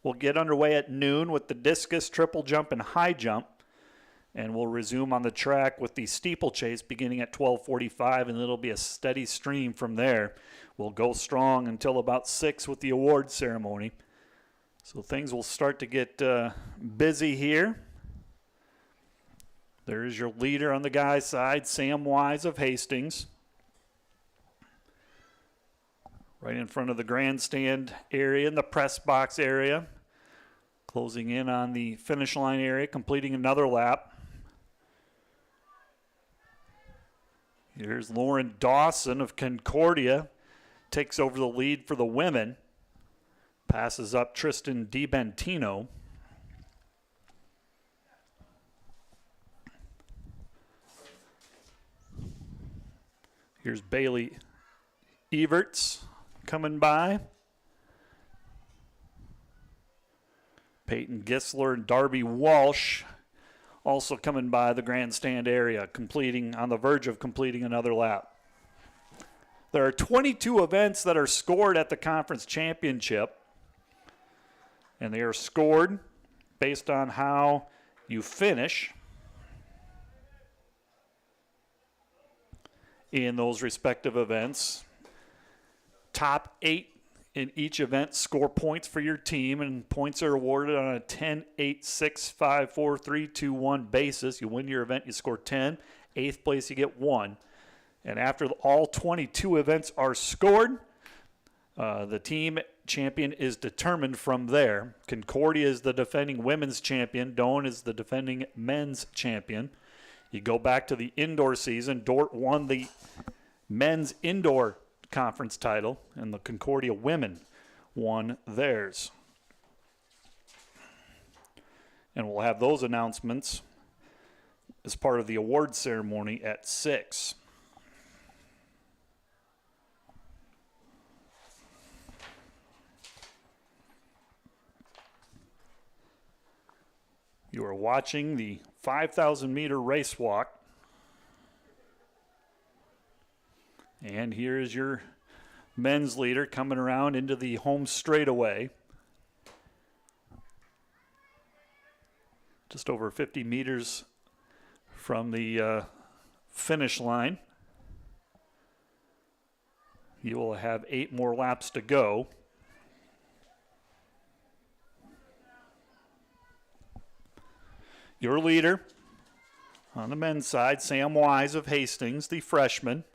will get underway at noon with the discus, triple jump, and high jump. And we'll resume on the track with the steeplechase beginning at 12:45, and it'll be a steady stream from there. We'll go strong until about 6 with the award ceremony. So things will start to get busy here. There's your leader on the guy's side, Sam Wise of Hastings. Right in front of the grandstand area and the press box area. Closing in on the finish line area, completing another lap. Here's Lauren Dawson of Concordia. Takes over the lead for the women. Passes up Tristan DiBentino. Here's Bailey Everts coming by. Peyton Gisler and Darby Walsh also coming by the grandstand area, on the verge of completing another lap. There are 22 events that are scored at the conference championship, and they are scored based on how you finish in those respective events. Top 8 in each event score points for your team, and points are awarded on a 10, 8, 6, 5, 4, 3, 2, 1 basis. You win your event, you score 10. 8th place, you get 1. And after all 22 events are scored, the team champion is determined from there. Concordia is the defending women's champion. Doane is the defending men's champion. You go back to the indoor season. Dort won the men's indoor conference title, and the Concordia women won theirs. And we'll have those announcements as part of the award ceremony at 6. You are watching the 5,000 meter race walk. And here is your men's leader coming around into the home straightaway. Just over 50 meters from the finish line. You will have 8 more laps to go. Your leader on the men's side, Sam Wise of Hastings, the freshman.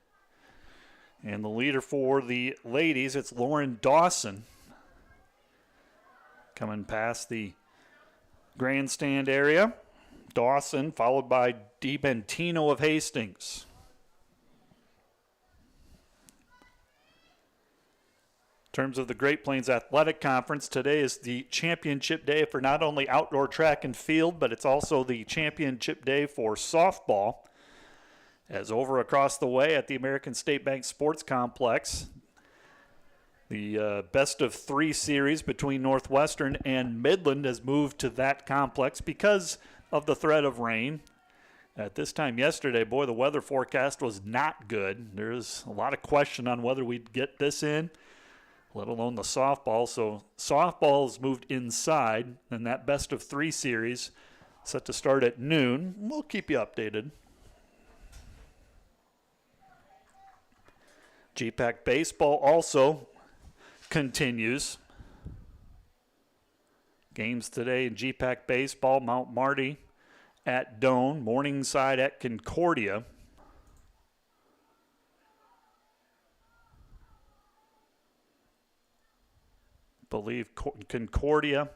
And the leader for the ladies, it's Lauren Dawson. Coming past the grandstand area. Dawson, followed by DiBentino of Hastings. In terms of the Great Plains Athletic Conference, today is the championship day for not only outdoor track and field, but it's also the championship day for softball. As over across the way at the American State Bank Sports Complex, the best of 3 series between Northwestern and Midland has moved to that complex because of the threat of rain. At this time yesterday, boy, the weather forecast was not good. There's a lot of question on whether we'd get this in, let alone the softball. So softball has moved inside, and that best of 3 series set to start at noon. We'll keep you updated. GPAC baseball also continues. Games today in GPAC baseball: Mount Marty at Doane, Morningside at Concordia. Believe Concordia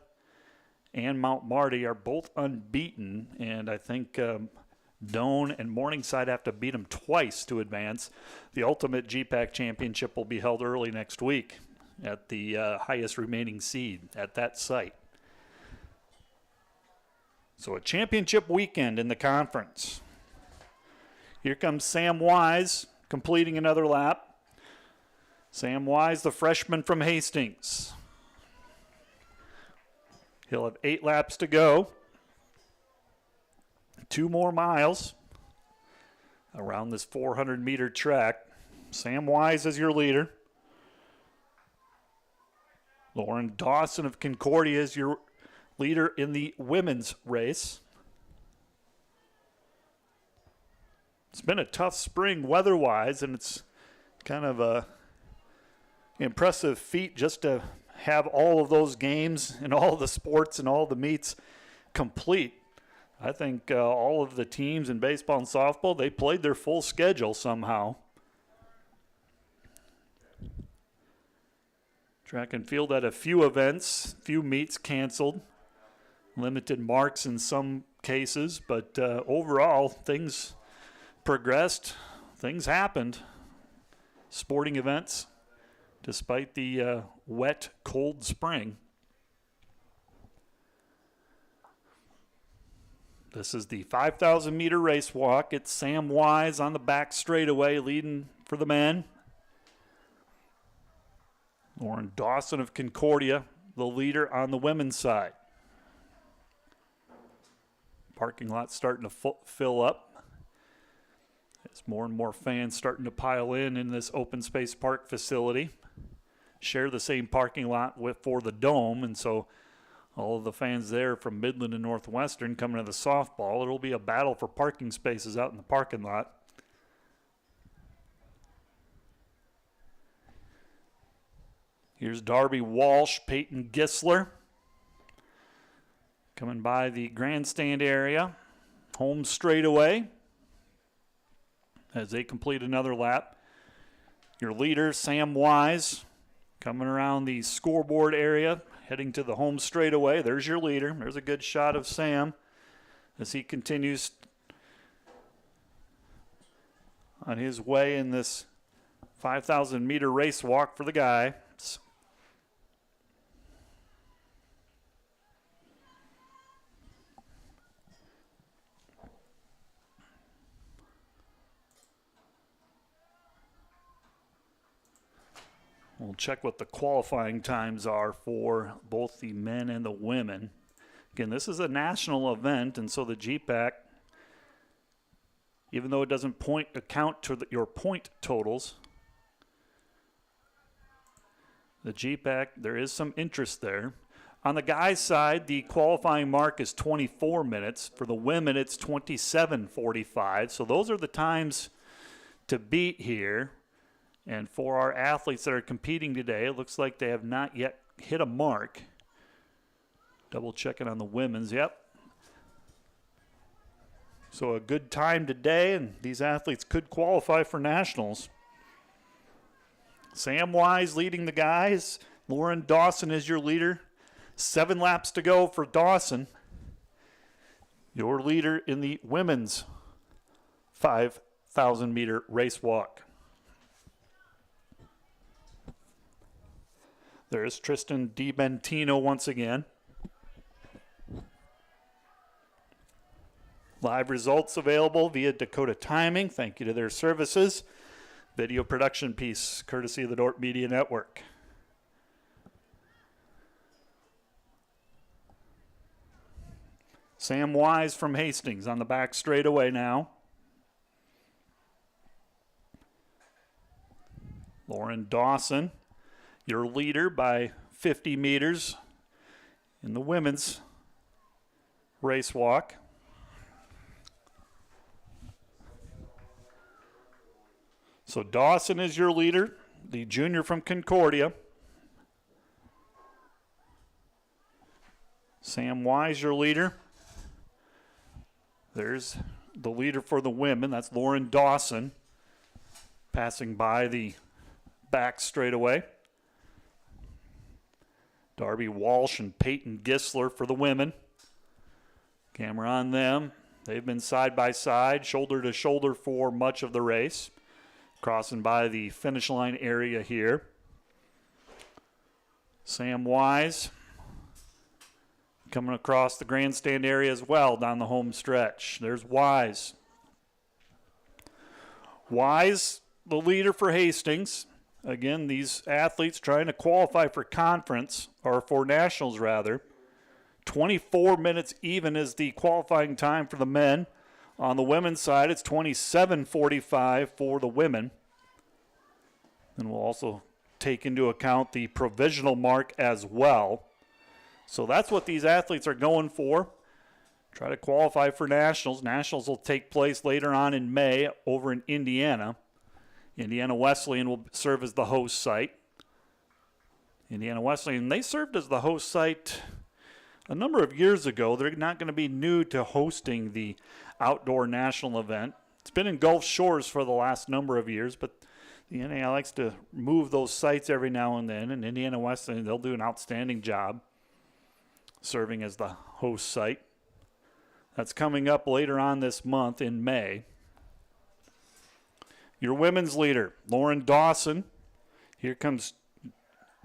and Mount Marty are both unbeaten, and I think Doane and Morningside have to beat them twice to advance. The ultimate GPAC championship will be held early next week at the highest remaining seed at that site. So a championship weekend in the conference. Here comes Sam Wise completing another lap. Sam Wise, the freshman from Hastings. He'll have 8 laps to go. 2 more miles around this 400-meter track. Sam Wise is your leader. Lauren Dawson of Concordia is your leader in the women's race. It's been a tough spring weather-wise, and it's kind of a impressive feat just to have all of those games and all the sports and all the meets complete. I think all of the teams in baseball and softball, they played their full schedule somehow. Track and field had a few events, few meets canceled, limited marks in some cases, but overall things progressed, things happened. Sporting events, despite the wet, cold spring. This is the 5,000-meter race walk. It's Sam Wise on the back straightaway leading for the men. Lauren Dawson of Concordia, the leader on the women's side. Parking lot starting to fill up. As more and more fans starting to pile in this open space park facility. Share the same parking lot for the Dome, and so all of the fans there from Midland and Northwestern coming to the softball. It'll be a battle for parking spaces out in the parking lot. Here's Darby Walsh, Peyton Gisler. Coming by the grandstand area. Home straightaway as they complete another lap. Your leader, Sam Wise, coming around the scoreboard area, heading to the home straightaway. There's your leader. There's a good shot of Sam as he continues on his way in this 5,000-meter race walk for the guy. We'll check what the qualifying times are for both the men and the women. Again, this is a national event, and so the GPAC, even though it doesn't account to your point totals, the GPAC, there is some interest there. On the guys' side, the qualifying mark is 24 minutes. For the women, it's 27:45. So those are the times to beat here. And for our athletes that are competing today, it looks like they have not yet hit a mark. Double checking on the women's. Yep. So a good time today, and these athletes could qualify for nationals. Sam Wise leading the guys. Lauren Dawson is your leader. 7 laps to go for Dawson. Your leader in the women's 5,000-meter race walk. There's Tristan DiBentino once again. Live results available via Dakota Timing. Thank you to their services. Video production piece, courtesy of the Dorp Media Network. Sam Wise from Hastings on the back straightaway now. Lauren Dawson, your leader by 50 meters in the women's race walk. So Dawson is your leader, the junior from Concordia. Sam Wise, your leader. There's the leader for the women. That's Lauren Dawson, passing by the back straightaway. Darby Walsh and Peyton Gisler for the women. Camera on them. They've been side by side, shoulder to shoulder for much of the race. Crossing by the finish line area here. Sam Wise coming across the grandstand area as well down the home stretch. There's Wise. Wise, the leader for Hastings. Again, these athletes trying to qualify for conference, or for nationals rather. 24 minutes even is the qualifying time for the men On the women's side, it's 27:45 for the women. And we'll also take into account the provisional mark as well. So that's what these athletes are going for. Try to qualify for nationals. Nationals will take place later on in May over in Indiana. Indiana Wesleyan will serve as the host site. Indiana Wesleyan, they served as the host site a number of years ago. They're not going to be new to hosting the outdoor national event. It's been in Gulf Shores for the last number of years, but the NAI likes to move those sites every now and then, and Indiana Wesleyan, they'll do an outstanding job serving as the host site. That's coming up later on this month in May. Your women's leader, Lauren Dawson. Here comes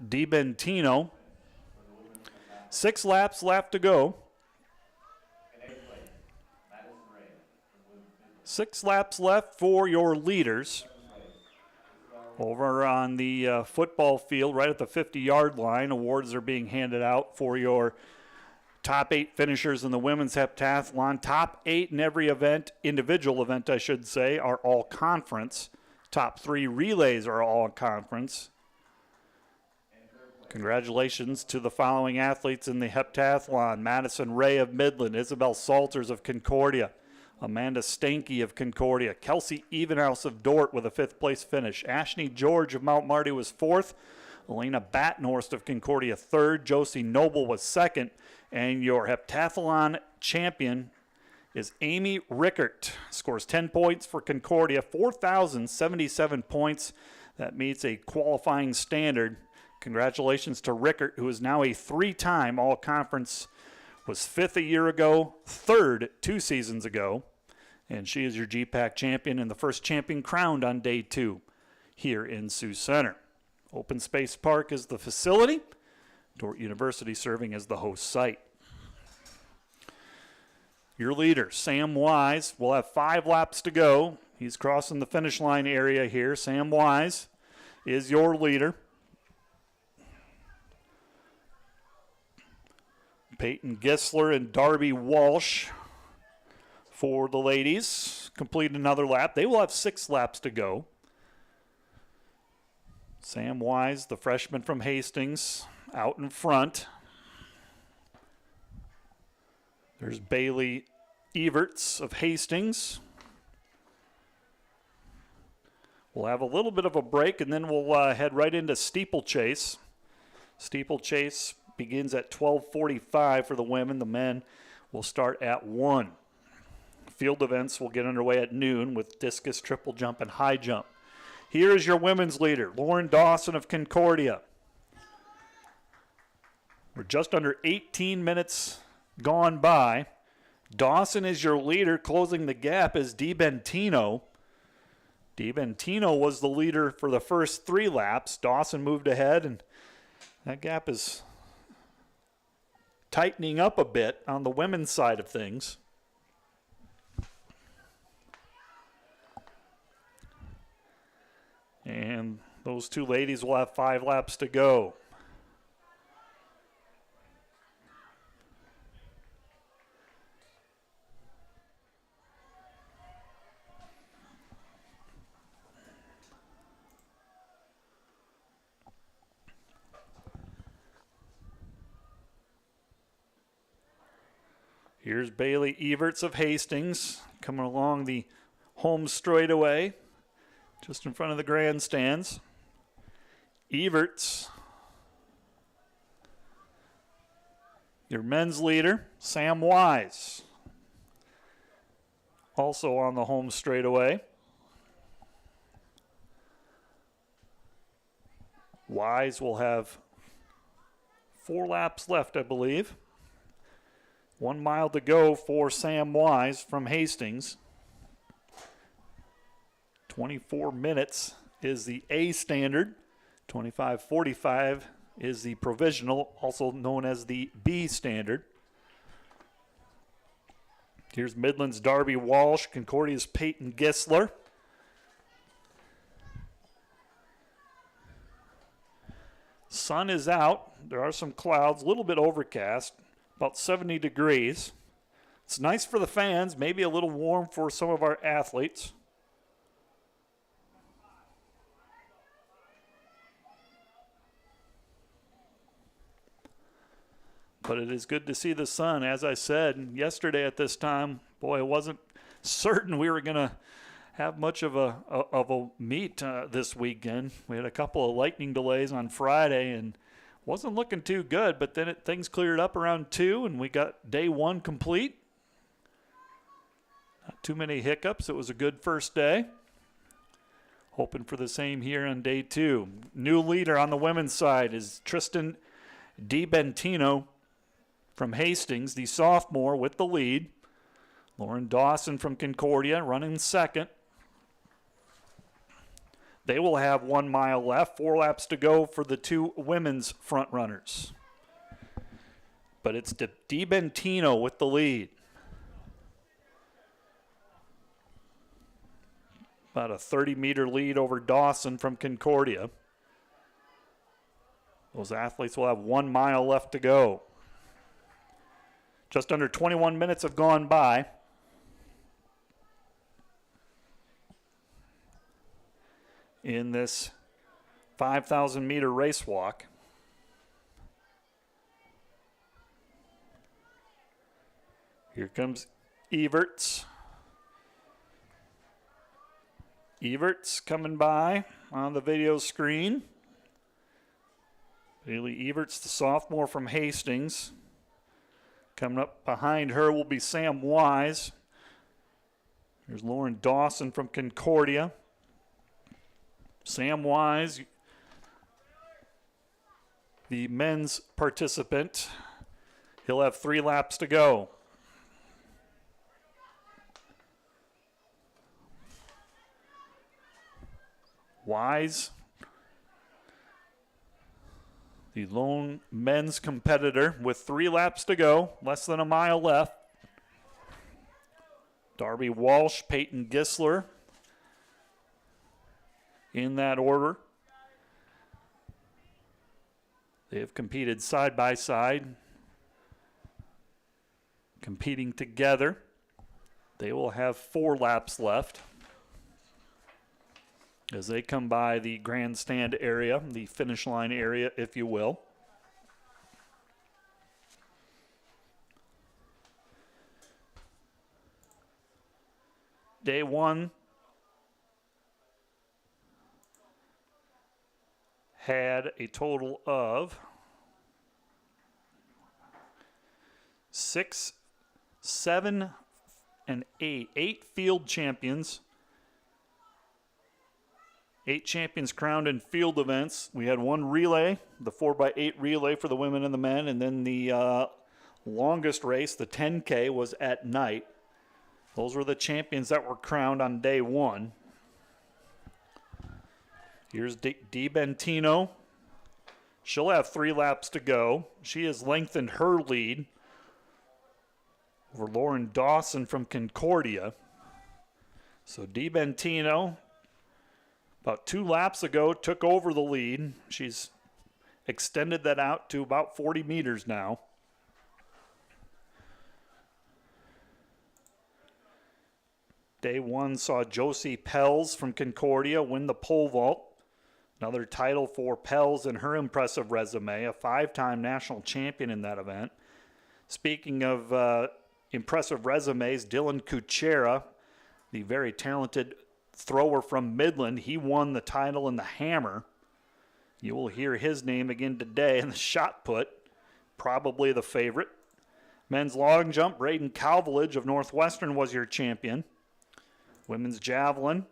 DiBentino. 6 laps left to go. 6 laps left for your leaders. Over on the football field, right at the 50-yard line, awards are being handed out for your top 8 finishers in the women's heptathlon. Top 8 in every event, individual event I should say, are all conference. Top 3 relays are all conference. Congratulations to the following athletes in the heptathlon. Madison Ray of Midland, Isabel Salters of Concordia, Amanda Stanky of Concordia, Kelsey Evenhouse of Dort with a 5th place finish. Ashney George of Mount Marty was 4th. Elena Battenhorst of Concordia 3rd. Josie Noble was 2nd. And your heptathlon champion is Amy Rickert. Scores 10 points for Concordia, 4,077 points. That meets a qualifying standard. Congratulations to Rickert, who is now a 3-time all-conference, was 5th a year ago, 3rd 2 seasons ago. And she is your GPAC champion and the first champion crowned on day 2 here in Sioux Center. Open Space Park is the facility. Dordt University serving as the host site. Your leader, Sam Wise, will have 5 laps to go. He's crossing the finish line area here. Sam Wise is your leader. Peyton Gisler and Darby Walsh for the ladies complete another lap. They will have 6 laps to go. Sam Wise, the freshman from Hastings, out in front. There's Bailey Everts of Hastings. We'll have a little bit of a break, and then we'll head right into steeplechase. Steeplechase begins at 12:45 for the women. The men will start at 1. Field events will get underway at noon with discus, triple jump, and high jump. Here is your women's leader, Lauren Dawson of Concordia. We're just under 18 minutes gone by. Dawson is your leader. Closing the gap is DiBentino. DiBentino was the leader for the first 3 laps. Dawson moved ahead, and that gap is tightening up a bit on the women's side of things. And those 2 ladies will have 5 laps to go. Here's Bailey Everts of Hastings coming along the home straightaway, just in front of the grandstands. Everts, your men's leader, Sam Wise, also on the home straightaway. Wise will have 4 laps left, I believe. 1 mile to go for Sam Wise from Hastings. 24 minutes is the A standard. 25:45 is the provisional, also known as the B standard. Here's Midland's Darby Walsh, Concordia's Peyton Gisler. Sun is out. There are some clouds, a little bit overcast. About 70 degrees. It's nice for the fans, maybe a little warm for some of our athletes. But it is good to see the sun. As I said yesterday at this time, boy, I wasn't certain we were going to have much of a meet this weekend. We had a couple of lightning delays on Friday and wasn't looking too good, but then things cleared up around 2 and we got day 1 complete. Not too many hiccups. It was a good first day. Hoping for the same here on day 2. New leader on the women's side is Tristan DiBentino from Hastings, the sophomore with the lead. Lauren Dawson from Concordia running second. They will have 1 mile left, 4 laps to go for the 2 women's front runners. But it's DiBentino with the lead. About a 30-meter lead over Dawson from Concordia. Those athletes will have 1 mile left to go. Just under 21 minutes have gone by. In this 5,000-meter race walk. Here comes Everts. Everts coming by on the video screen. Bailey Everts, the sophomore from Hastings. Coming up behind her will be Sam Wise. There's Lauren Dawson from Concordia. Sam Wise, the men's participant. He'll have 3 laps to go. Wise, the lone men's competitor with 3 laps to go, less than a mile left. Darby Walsh, Peyton Gisler, in that order. They have competed side by side, competing together. They will have 4 laps left as they come by the grandstand area, the finish line area, if you will. Day 1 had a total of 6, 7, and 8. 8 field champions. 8 champions crowned in field events. We had 1 relay, the 4x8 relay for the women and the men, and then the longest race, the 10K, was at night. Those were the champions that were crowned on day 1. Here's DiBentino. She'll have 3 laps to go. She has lengthened her lead over Lauren Dawson from Concordia. So DiBentino, about 2 laps ago, took over the lead. She's extended that out to about 40 meters now. Day 1 saw Josie Pels from Concordia win the pole vault. Another title for Pels in her impressive resume, a 5-time national champion in that event. Speaking of impressive resumes, Dylan Kuchera, the very talented thrower from Midland, he won the title in the hammer. You will hear his name again today in the shot put, probably the favorite. Men's long jump, Braden Calvelage of Northwestern was your champion. Women's javelin,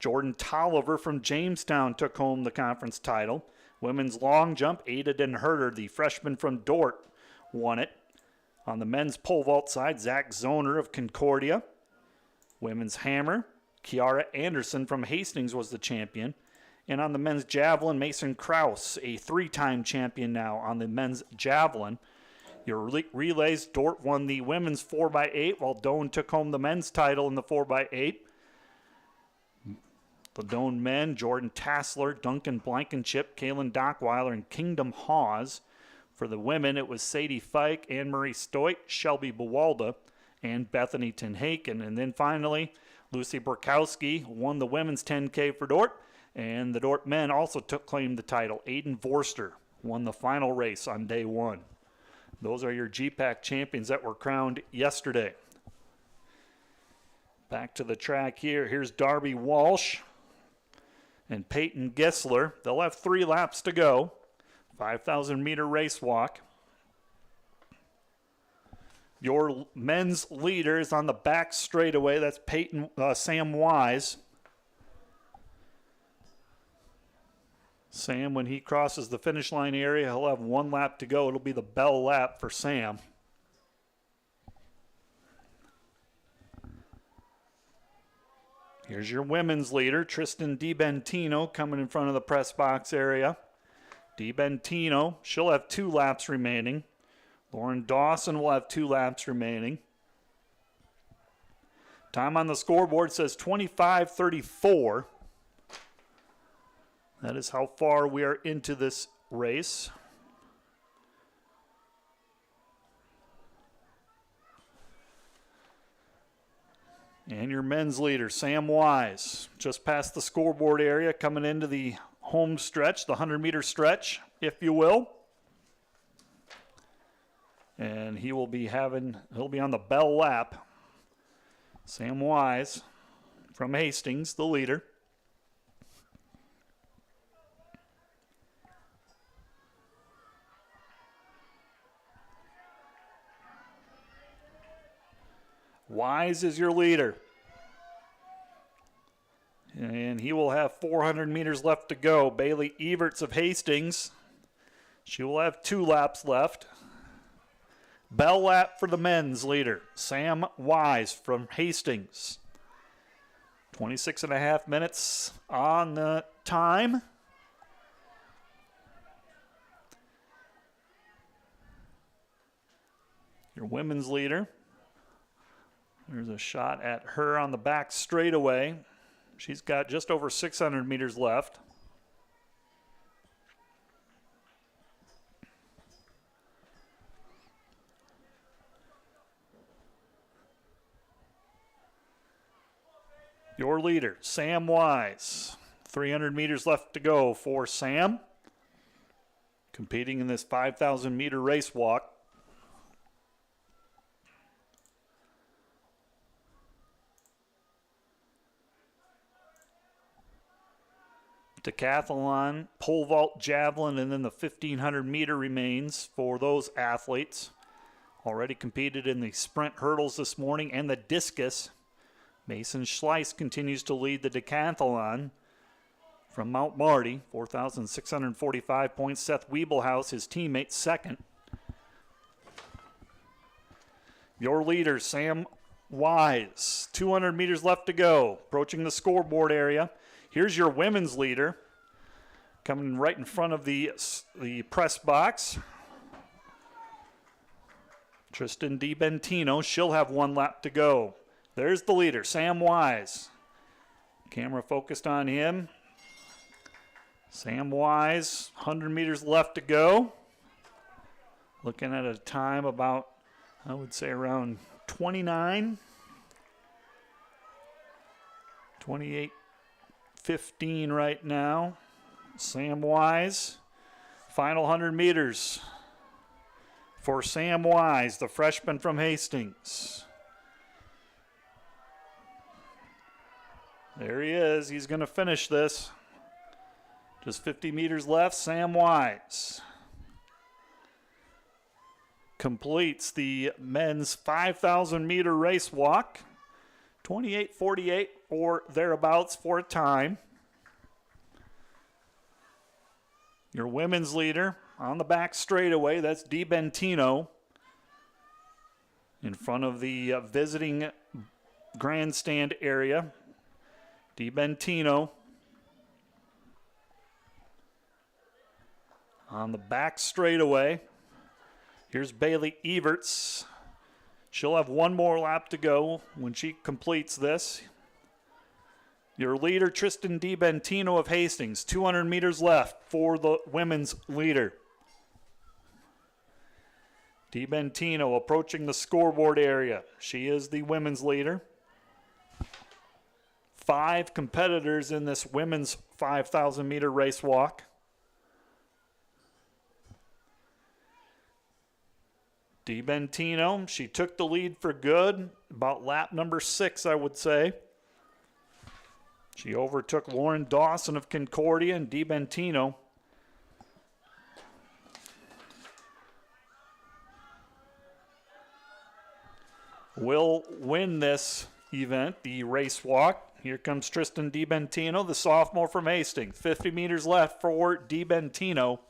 Jordan Tolliver from Jamestown took home the conference title. Women's long jump, Ada Den Herder, the freshman from Dort, won it. On the men's pole vault side, Zach Zoner of Concordia. Women's hammer, Kiara Anderson from Hastings was the champion. And on the men's javelin, Mason Krause, a 3-time champion now on the men's javelin. Your relays, Dort won the women's 4x8, while Doane took home the men's title in the 4x8. The Doane men, Jordan Tassler, Duncan Blankenship, Kaylin Dockweiler, and Kingdom Hawes. For the women, it was Sadie Fike, Anne-Marie Stoit, Shelby Bawalda, and Bethany Tenhaken. And then finally, Lucy Burkowski won the women's 10K for Dort, and the Dort men also claimed the title. Aiden Vorster won the final race on day one. Those are your GPAC champions that were crowned yesterday. Back to the track here. Here's Darby Walsh and Peyton Gissler. They'll have 3 laps to go. 5,000-meter race walk. Your men's leader is on the back straightaway. That's Sam Wise. Sam, when he crosses the finish line area, he'll have 1 lap to go. It'll be the bell lap for Sam. Here's your women's leader, Tristan DiBentino, coming in front of the press box area. DiBentino, she'll have 2 laps remaining. Lauren Dawson will have 2 laps remaining. Time on the scoreboard says 25:34. That is how far we are into this race. And your men's leader, Sam Wise, just past the scoreboard area, coming into the home stretch, the 100-meter stretch, if you will. And he'll be on the bell lap. Sam Wise from Hastings, the leader. Wise is your leader. And he will have 400 meters left to go. Bailey Everts of Hastings, she will have 2 laps left. Bell lap for the men's leader, Sam Wise from Hastings. 26.5 minutes on the time. Your women's leader. There's a shot at her on the back straightaway. She's got just over 600 meters left. Your leader, Sam Wise. 300 meters left to go for Sam. Competing in this 5,000-meter race walk. Decathlon, pole vault, javelin, and then the 1,500 meter remains for those athletes. Already competed in the sprint hurdles this morning and the discus. Mason Schleiss continues to lead the decathlon from Mount Marty, 4,645 points. Seth Wiebelhaus, his teammate, second. Your leader, Sam Wise. 200 meters left to go. Approaching the scoreboard area. Here's your women's leader, coming right in front of the press box. Tristan DiBentino, she'll have 1 lap to go. There's the leader, Sam Wise. Camera focused on him. Sam Wise, 100 meters left to go. Looking at a time about, I would say around 28:15 right now. Sam Wise, final 100 meters for Sam Wise, the freshman from Hastings. There he is. He's going to finish this. Just 50 meters left. Sam Wise completes the men's 5,000-meter race walk. 28:48 or thereabouts for a time. Your women's leader on the back straightaway, that's DiBentino. In front of the visiting grandstand area. DiBentino on the back straightaway. Here's Bailey Everts. She'll have 1 more lap to go when she completes this. Your leader, Tristan DiBentino of Hastings. 200 meters left for the women's leader. DiBentino approaching the scoreboard area. She is the women's leader. 5 competitors in this women's 5,000 meter race walk. DiBentino, she took the lead for good, about lap number 6, I would say. She overtook Lauren Dawson of Concordia, and DiBentino will win this event, the race walk. Here comes Tristan DiBentino, the sophomore from Hastings. 50 meters left for DiBentino.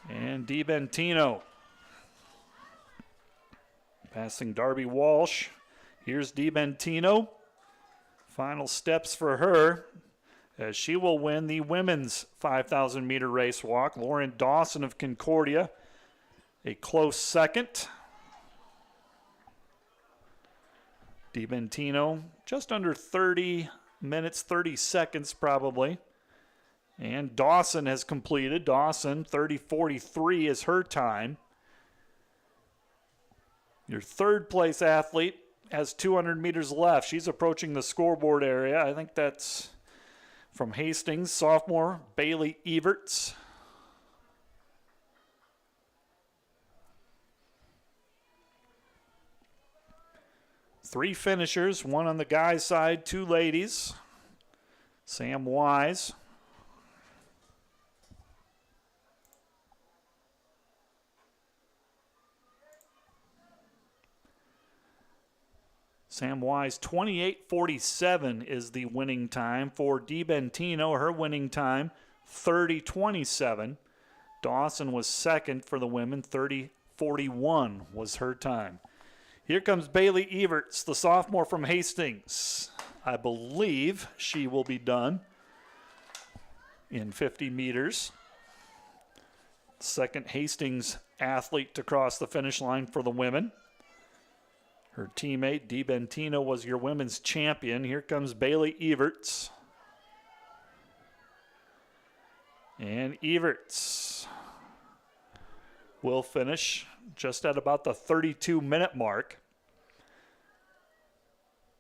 And DiBentino passing Darby Walsh. Here's DiBentino. Final steps for her as she will win the women's 5,000 meter race walk. Lauren Dawson of Concordia, a close second. DiBentino just under 30 minutes, 30 seconds probably. And Dawson has completed. Dawson, 30:43 is her time. Your third place athlete has 200 meters left. She's approaching the scoreboard area. I think that's from Hastings, sophomore Bailey Everts. Three finishers, one on the guys' side, 2 ladies. Sam Wise. Sam Wise, 28:47 is the winning time for DiBentino. Her winning time, 30:27. Dawson was second for the women, 30:41 was her time. Here comes Bailey Everts, the sophomore from Hastings. I believe she will be done in 50 meters. Second Hastings athlete to cross the finish line for the women. Her teammate, DiBentino, was your women's champion. Here comes Bailey Everts. And Everts will finish just at about the 32-minute mark.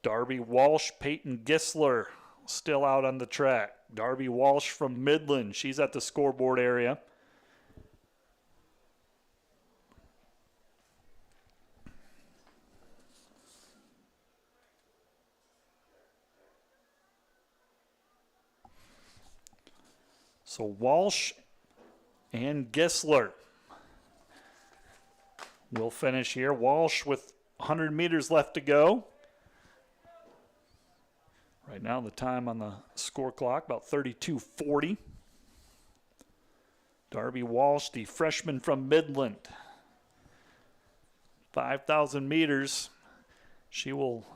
Darby Walsh, Peyton Gisler still out on the track. Darby Walsh from Midland, she's at the scoreboard area. So Walsh and Gisler will finish here. Walsh with 100 meters left to go. Right now the time on the score clock, about 32:40. Darby Walsh, the freshman from Midland. 5,000 meters she will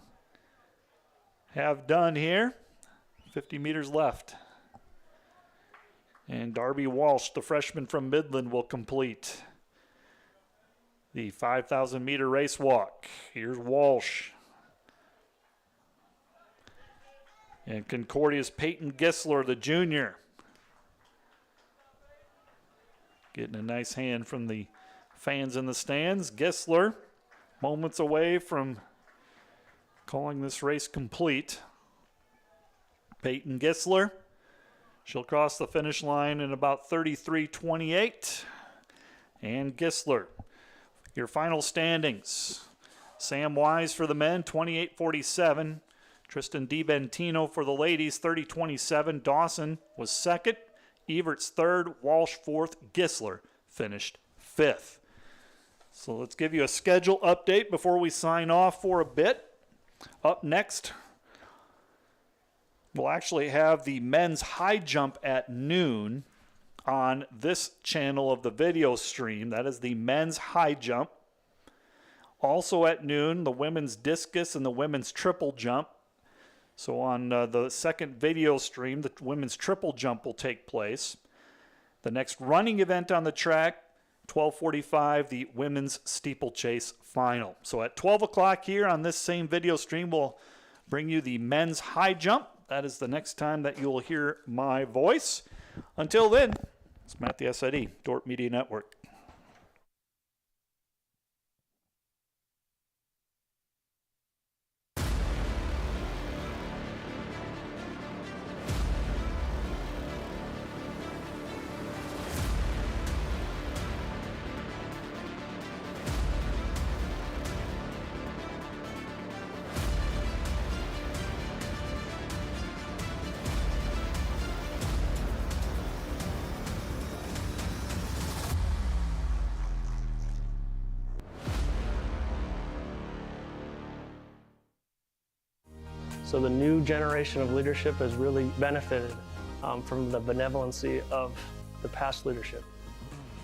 have done here. 50 meters left. And Darby Walsh, the freshman from Midland, will complete the 5,000 meter race walk. Here's Walsh. And Concordia's Peyton Gisler, the junior. Getting a nice hand from the fans in the stands. Gisler, moments away from calling this race complete. Peyton Gisler, she'll cross the finish line in about 33:28. And Gisler, your final standings. Sam Wise for the men, 28:47. Tristan DiBentino for the ladies, 30:27. Dawson was second. Everts third. Walsh fourth. Gisler finished fifth. So let's give you a schedule update before we sign off for a bit. Up next, we'll actually have the men's high jump at noon on this channel of the video stream. That is the men's high jump. Also at noon, the women's discus and the women's triple jump. So on the second video stream, the women's triple jump will take place. The next running event on the track, 12:45, the women's steeplechase final. So at 12 o'clock here on this same video stream, we'll bring you the men's high jump. That is the next time that you will hear my voice. Until then, It's Matt the SID, Dort Media Network. So the new generation of leadership has really benefited from the benevolency of the past leadership.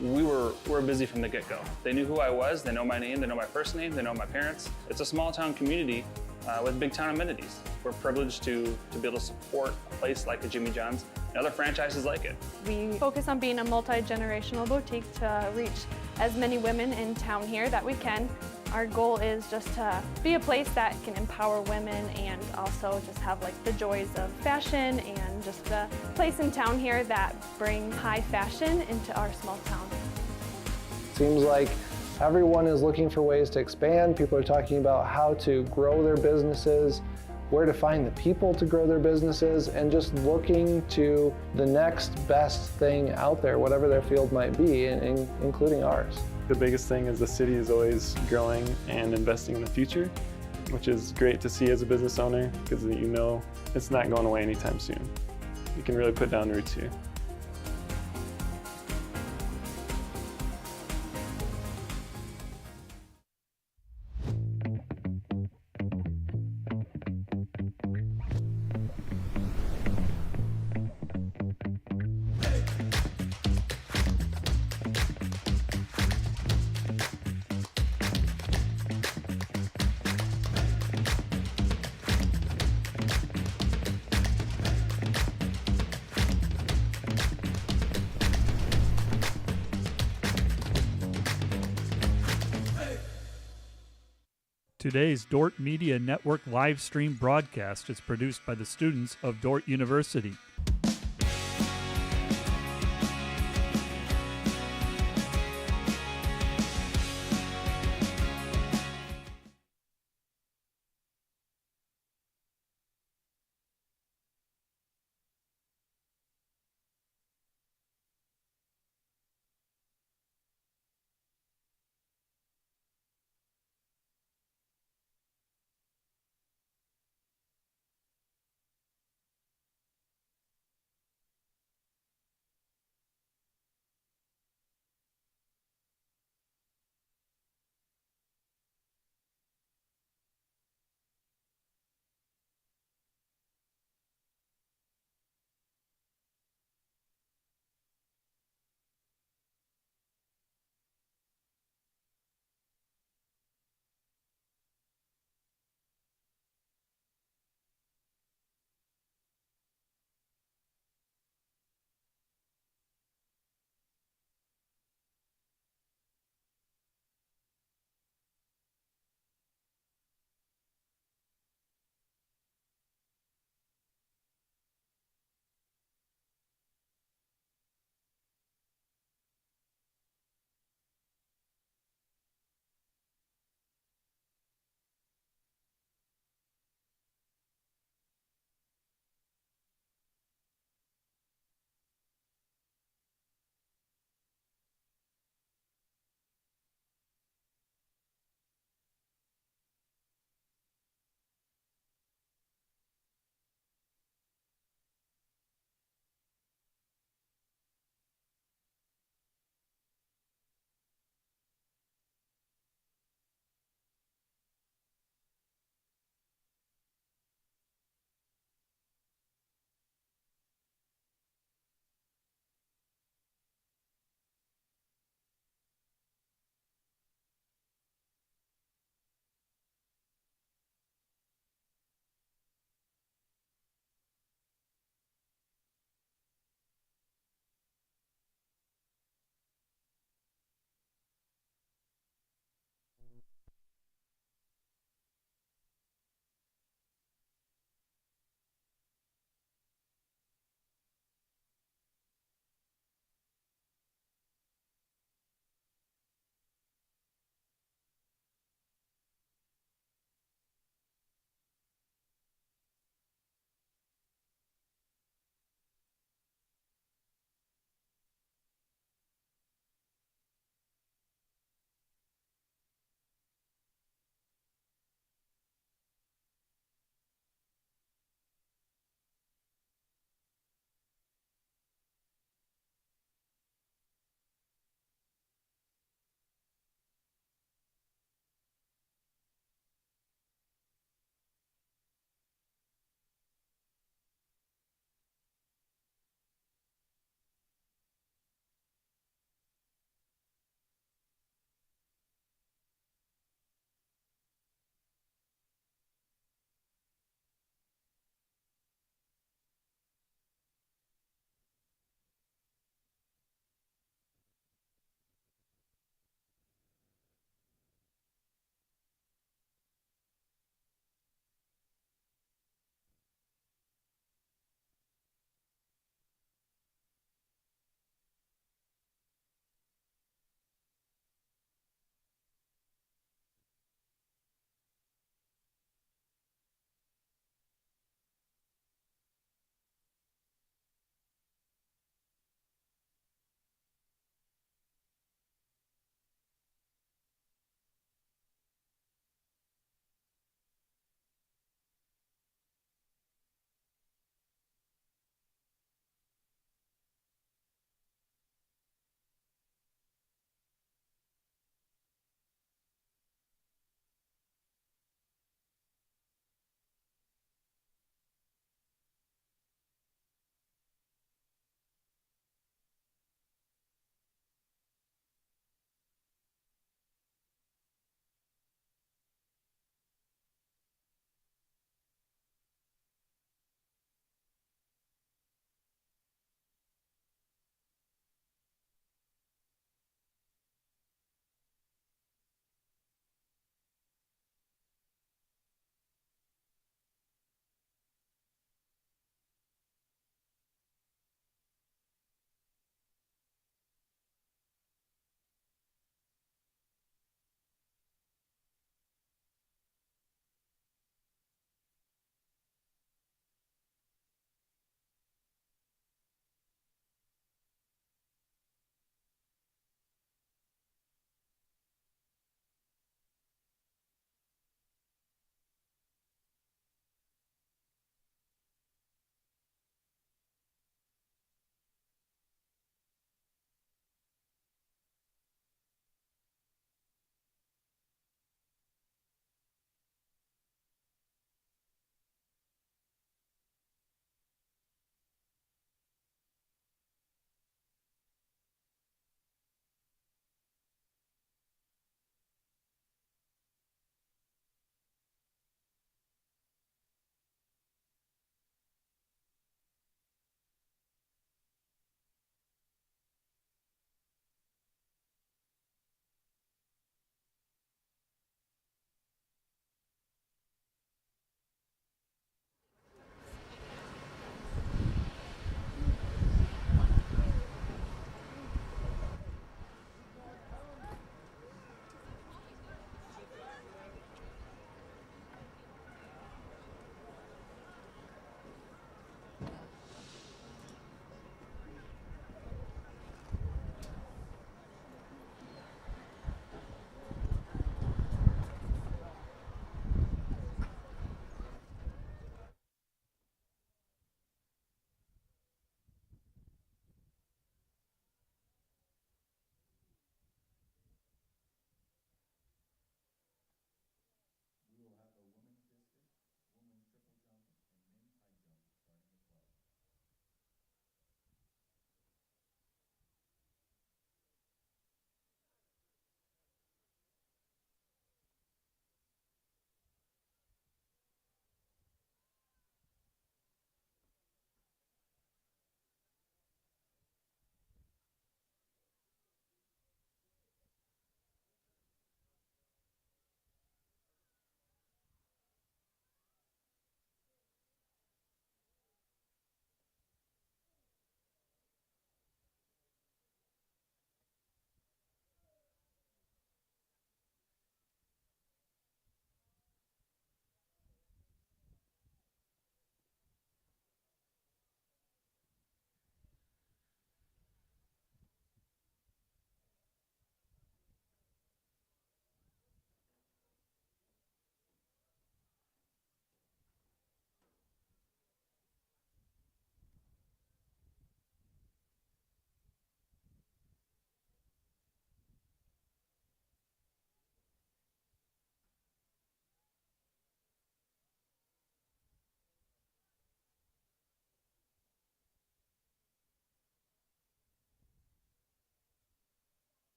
We're busy from the get-go. They knew who I was, they know my name, they know my first name, they know my parents. It's a small town community with big town amenities. We're privileged to be able to support a place like a Jimmy John's and other franchises like it. We focus on being a multi-generational boutique to reach as many women in town here that we can. Our goal is just to be a place that can empower women and also just have like the joys of fashion and just a place in town here that brings high fashion into our small town. Seems like everyone is looking for ways to expand. People are talking about how to grow their businesses, where to find the people to grow their businesses, and just looking to the next best thing out there, whatever their field might be, including ours. The biggest thing is the city is always growing and investing in the future, which is great to see as a business owner because you know it's not going away anytime soon. You can really put down roots here. Today's Dort Media Network live stream broadcast is produced by the students of Dort University.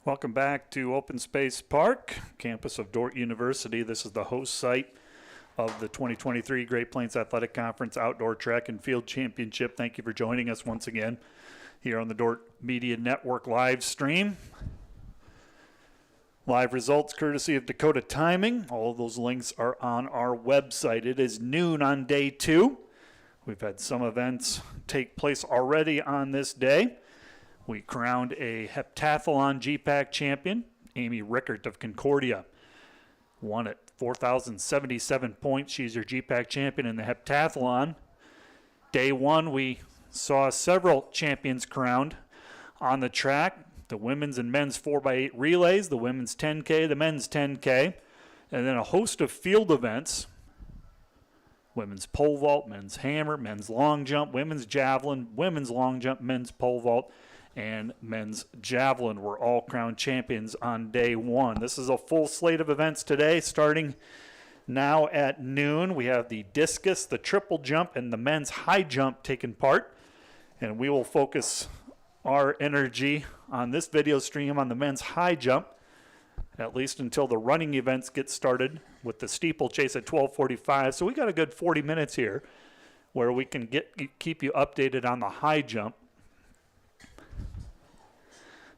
Welcome back to Open Space Park, campus of Dordt University. This is the host site of the 2023 Great Plains Athletic Conference Outdoor Track and Field Championship. Thank you for joining us once again here on the Dordt Media Network live stream. Live results courtesy of Dakota Timing. All of those links are on our website. It is noon on day 2. We've had some events take place already on this day. We crowned a heptathlon GPAC champion, Amy Rickert of Concordia. Won at 4,077 points. She's your GPAC champion in the heptathlon. Day 1, we saw several champions crowned on the track. The women's and men's 4x8 relays, the women's 10K, the men's 10K, and then a host of field events. Women's pole vault, men's hammer, men's long jump, women's javelin, women's long jump, men's pole vault, and men's javelin were all crowned champions on day 1. This is a full slate of events today, starting now at noon. We have the discus, the triple jump, and the men's high jump taking part. And we will focus our energy on this video stream on the men's high jump, at least until the running events get started with the steeplechase at 12:45. So we got a good 40 minutes here where we can keep you updated on the high jump.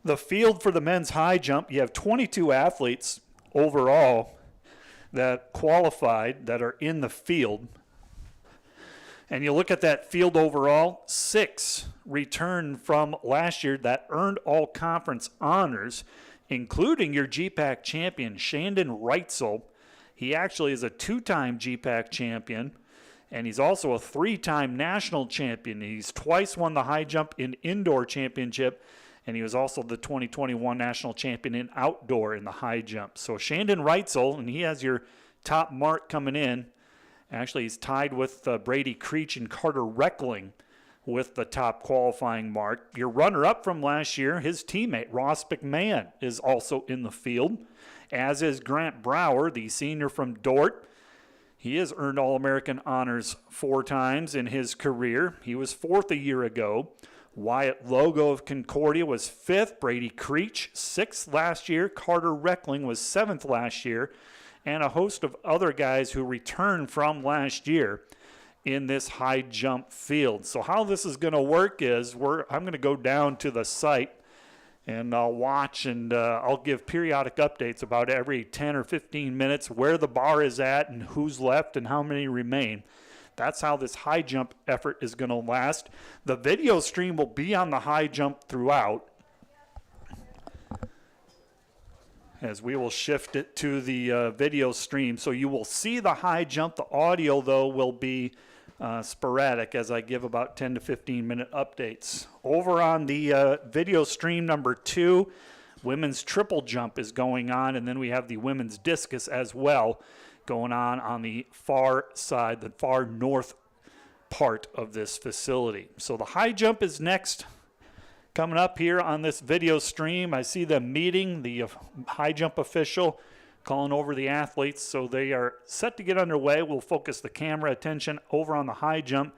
The field for the men's high jump, you have 22 athletes overall that qualified that are in the field. And you look at that field overall, 6 returned from last year that earned all conference honors, including your GPAC champion, Shandon Reitzel. He actually is a 2-time GPAC champion, and he's also a 3-time national champion. He's twice won the high jump in indoor championship, and he was also the 2021 national champion in outdoor in the high jump. So Shandon Reitzel, and he has your top mark coming in. Actually, he's tied with Brady Creech and Carter Reckling with the top qualifying mark. Your runner-up from last year, his teammate, Ross McMahon, is also in the field, as is Grant Brower, the senior from Dordt. He has earned All-American honors 4 times in his career. He was 4th a year ago. Wyatt Logo of Concordia was 5th. Brady Creech, 6th last year. Carter Reckling was 7th last year. And a host of other guys who returned from last year in this high jump field. So how this is going to work is I'm going to go down to the site and I'll watch and I'll give periodic updates about every 10 or 15 minutes where the bar is at and who's left and how many remain. That's how this high jump effort is going to last. The video stream will be on the high jump throughout, as we will shift it to the video stream. So you will see the high jump. The audio, though, will be sporadic as I give about 10 to 15 minute updates. Over on the video stream number 2, women's triple jump is going on, and then we have the women's discus as well going on the far side, the far north part of this facility. So the high jump is next. Coming up here on this video stream, I see them meeting, the high jump official calling over the athletes. So they are set to get underway. We'll focus the camera attention over on the high jump.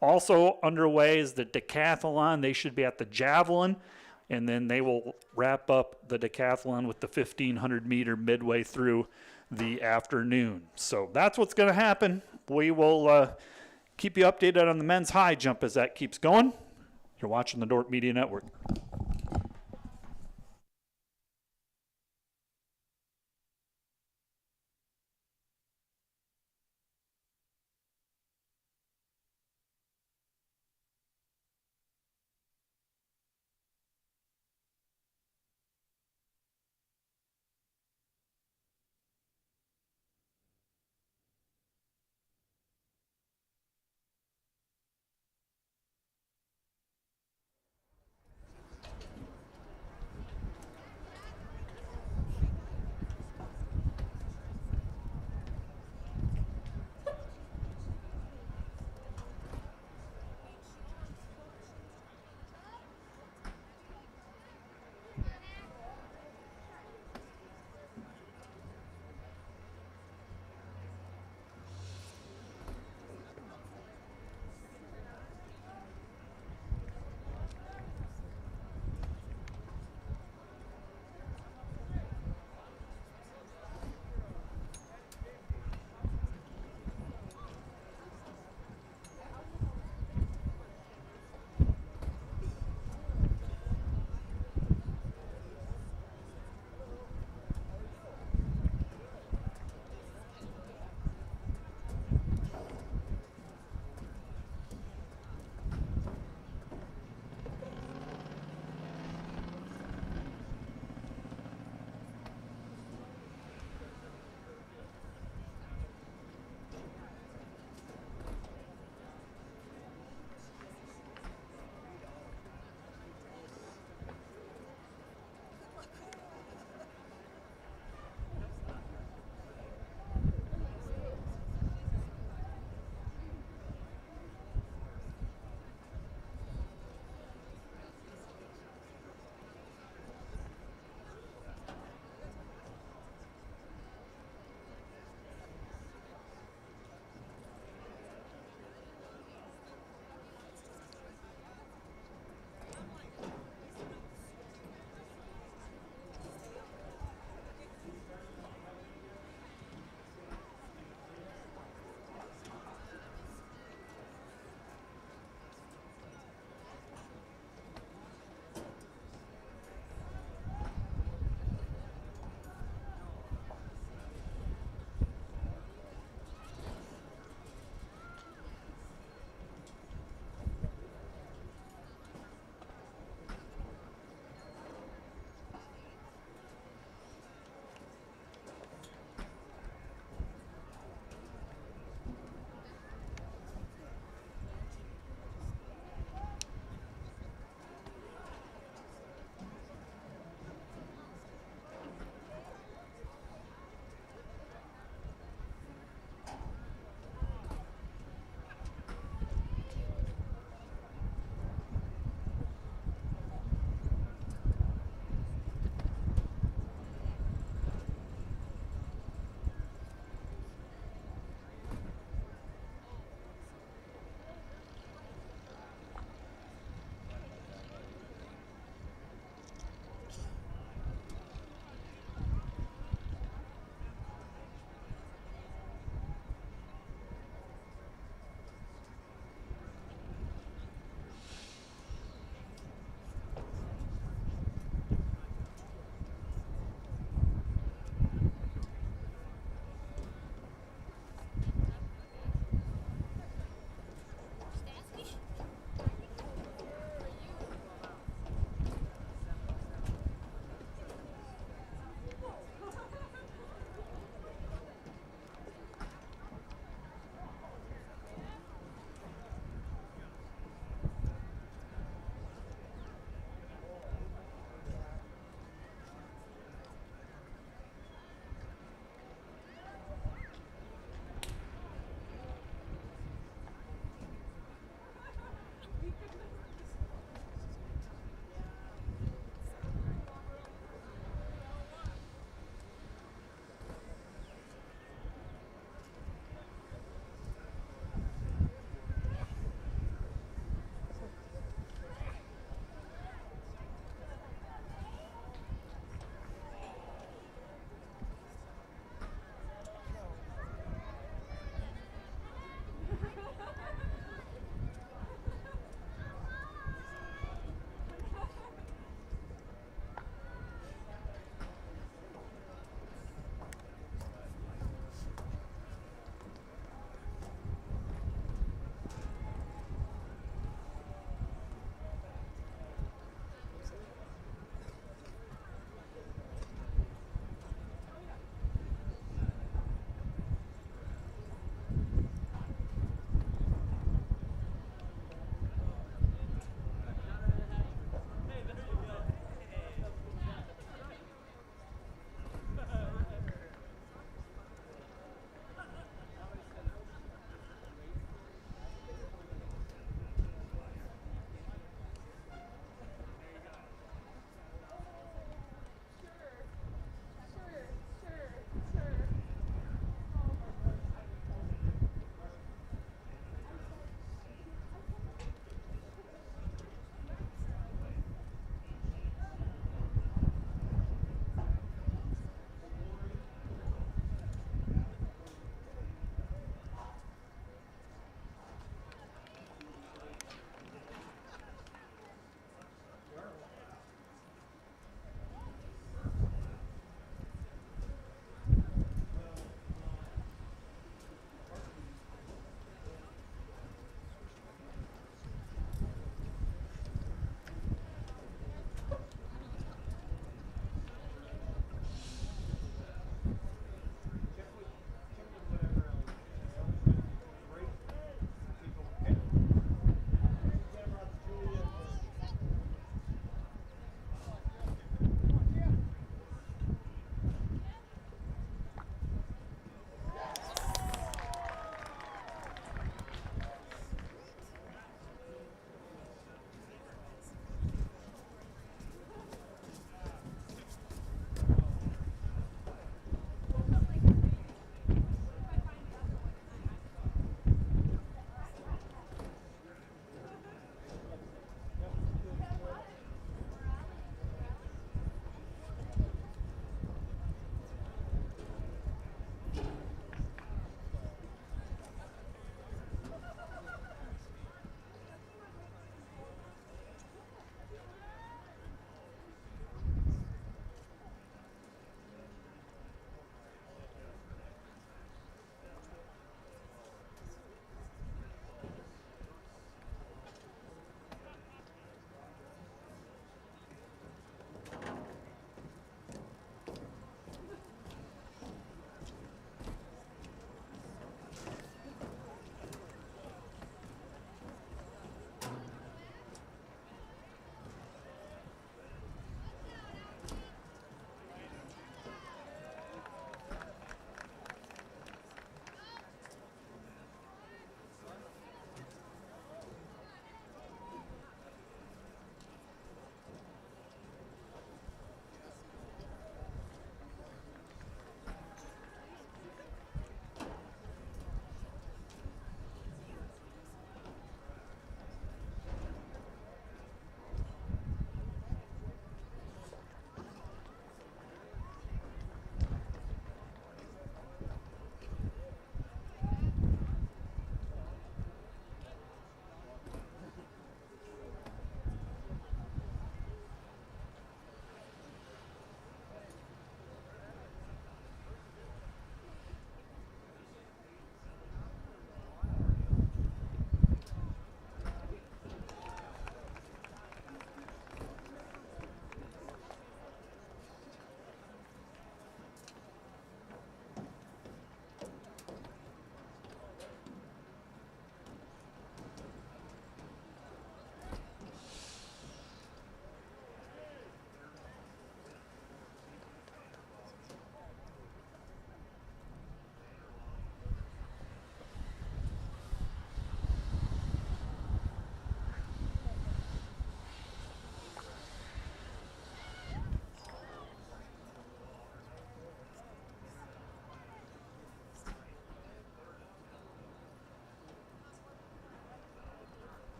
Also underway is the decathlon. They should be at the javelin, and then they will wrap up the decathlon with the 1,500 meter midway through the afternoon. So that's what's going to happen. We will keep you updated on the men's high jump as that keeps going. You're watching the Dordt Media Network.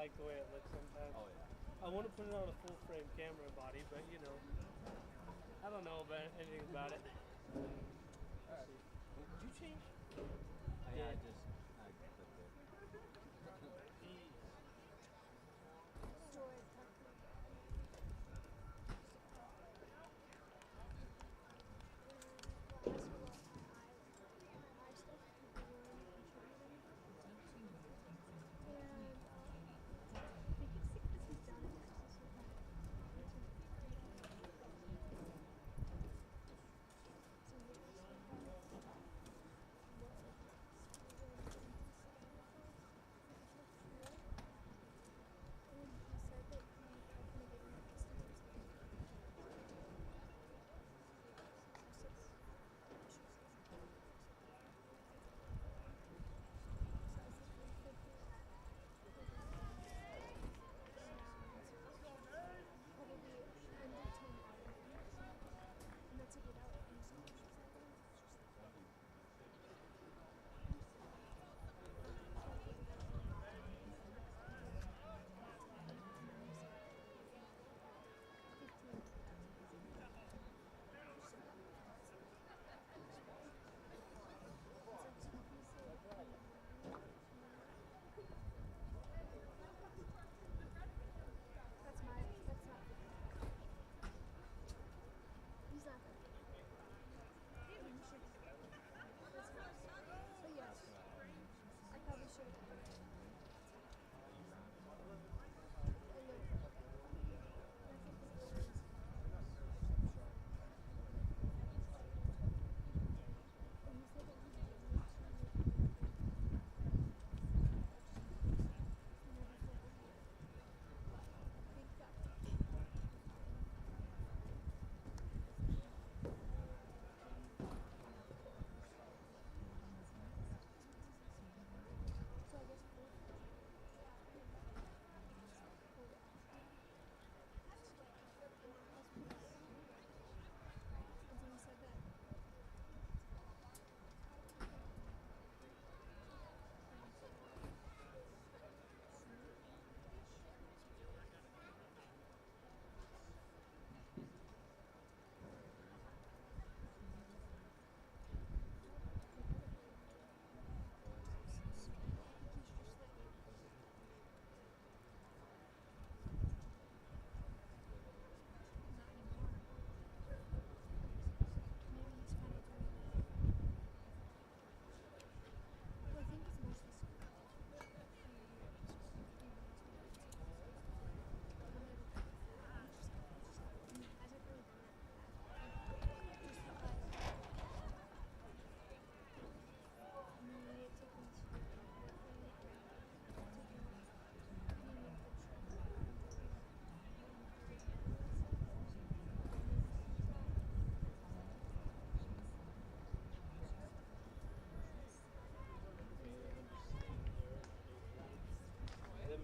like the way it looks sometimes. Oh yeah. I want to put it on a full frame camera body, but you know, I don't know about anything about it. Alright. Did you change? Yeah, I clicked it.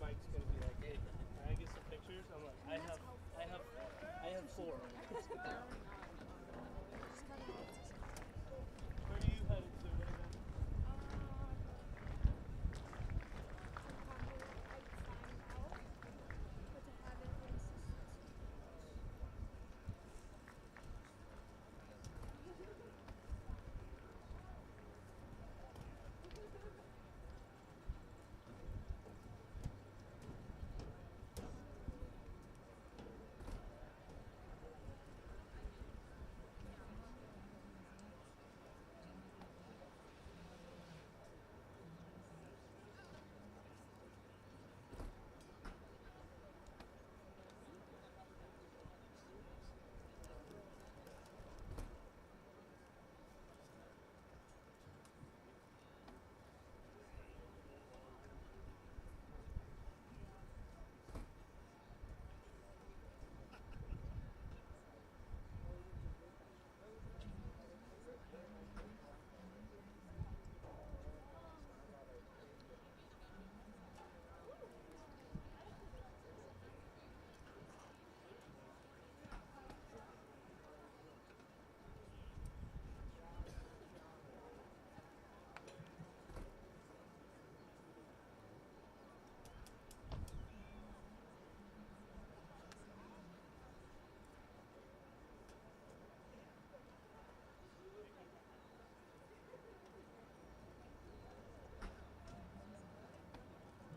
Mike's gonna be like, hey, can I get some pictures? I'm like, I have 4. Where are you headed to?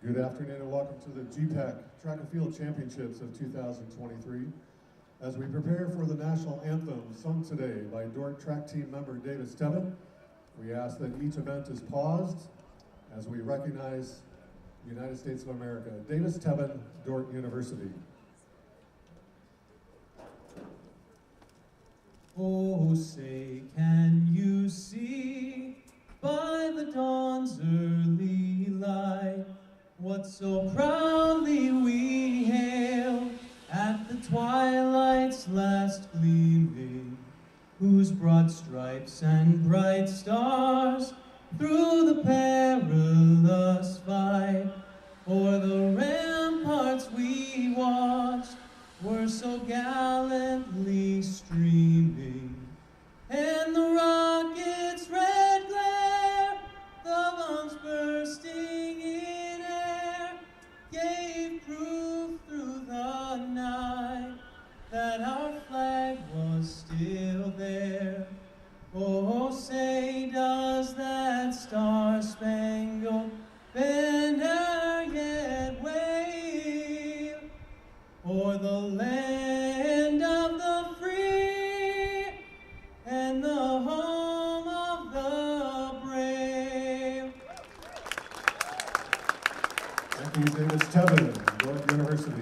Good afternoon and welcome to the GPAC Track and Field Championships of 2023. As we prepare for the national anthem sung today by Dordt track team member Davis Tevin, we ask that each event is paused as we recognize the United States of America. Davis Tevin, Dordt University. Oh, say, can you see by the dawn's early light what so proudly we hailed at the twilight's last gleaming, whose broad stripes and bright stars through the perilous fight o'er the ramparts we watched were so gallantly streaming, and the rocket's red glare, the bombs bursting in air, gave proof through the night that our flag was still there. Oh, say, does that star-spangled banner yet wave o'er the land of the free and the home of the brave? Thank you, Davis Tevin, Dordt University.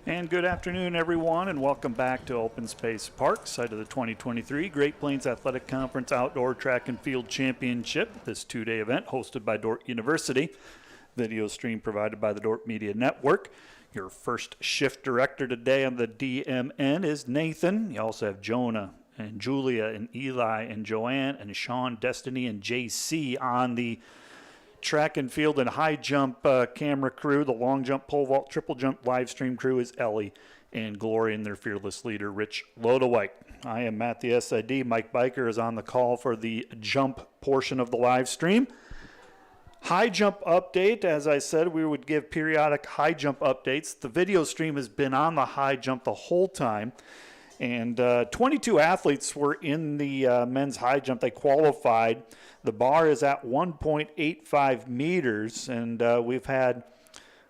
And good afternoon, everyone, and welcome back to Open Space Park, site of the 2023 Great Plains Athletic Conference Outdoor Track and Field Championship. This two-day event hosted by Dordt University. Video stream provided by the Dordt Media Network. Your first shift director today on the DMN is Nathan. You also have Jonah and Julia and Eli and Joanne and Sean, Destiny, and JC on the track and field and high jump camera crew. The long jump, pole vault, triple jump live stream crew is Ellie and Glory and their fearless leader, Rich Lodewijk. I am Matt the SID. Mike Biker is on the call for the jump portion of the live stream. High jump update. As I said, we would give periodic high jump updates. The video stream has been on the high jump the whole time. And 22 athletes were in the men's high jump. They qualified. The bar is at 1.85 meters, and we've had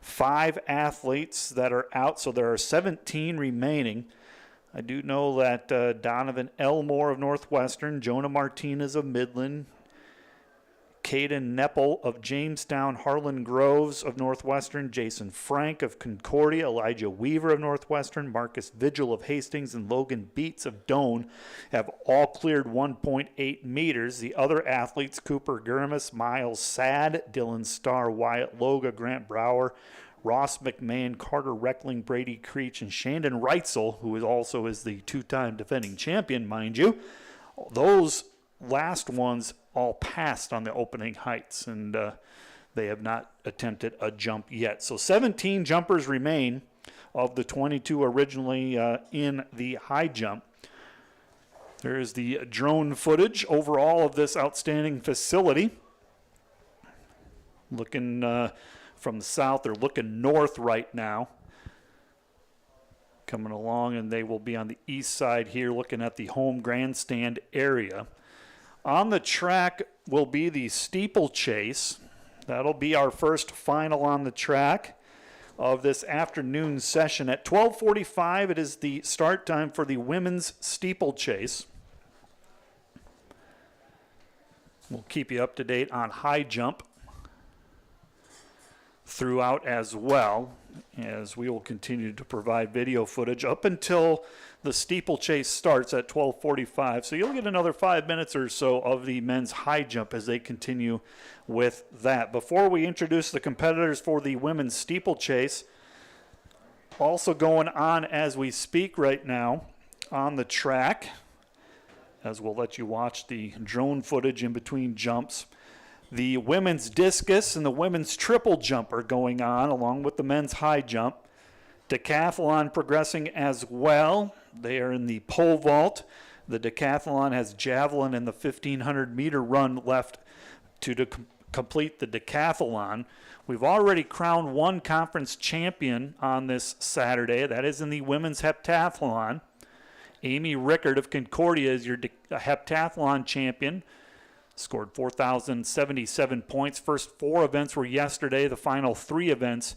5 athletes that are out, so there are 17 remaining. I do know that Donovan Elmore of Northwestern, Jonah Martinez of Midland, Caden Neppel of Jamestown, Harlan Groves of Northwestern, Jason Frank of Concordia, Elijah Weaver of Northwestern, Marcus Vigil of Hastings, and Logan Beats of Doane have all cleared 1.8 meters. The other athletes, Cooper Gurmis, Miles Sad, Dylan Starr, Wyatt Loga, Grant Brower, Ross McMahon, Carter Reckling, Brady Creech, and Shandon Reitzel, who is also is the two-time defending champion, mind you. Those last ones all passed on the opening heights, and They have not attempted a jump yet. So 17 jumpers remain of the 22 originally in the high jump. There is the drone footage overall of this outstanding facility. Looking from the south, they're looking north right now. Coming along, and they will be on the east side here looking at the home grandstand area. On the track will be the steeplechase. That'll be our first final on the track of this afternoon session. At 12:45, it is the start time for the women's steeplechase. We'll keep you up to date on high jump throughout as well, as we will continue to provide video footage up until the steeplechase starts at 12:45. So you'll get another 5 minutes or so of the men's high jump as they continue with that. Before we introduce the competitors for the women's steeplechase, also going on as we speak right now on the track, as we'll let you watch the drone footage in between jumps, the women's discus and the women's triple jump are going on, along with the men's high jump. Decathlon progressing as well. They are in the pole vault. The decathlon has javelin and the 1,500-meter run left to complete the decathlon. We've already crowned one conference champion on this Saturday. That is in the women's heptathlon. Amy Rickard of Concordia is your heptathlon champion. Scored 4,077 points. First 4 events were yesterday. The final 3 events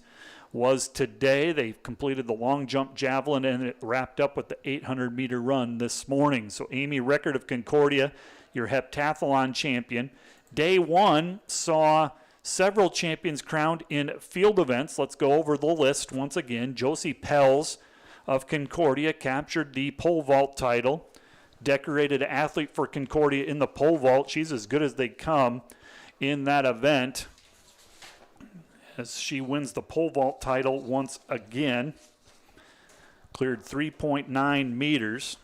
was today. They completed the long jump javelin, and it wrapped up with the 800-meter run this morning. So Amy Rickard of Concordia, your heptathlon champion. Day 1 saw several champions crowned in field events. Let's go over the list once again. Josie Pels of Concordia captured the pole vault title. Decorated athlete for Concordia in the pole vault. She's as good as they come in that event, as she wins the pole vault title once again. Cleared 3.9 meters.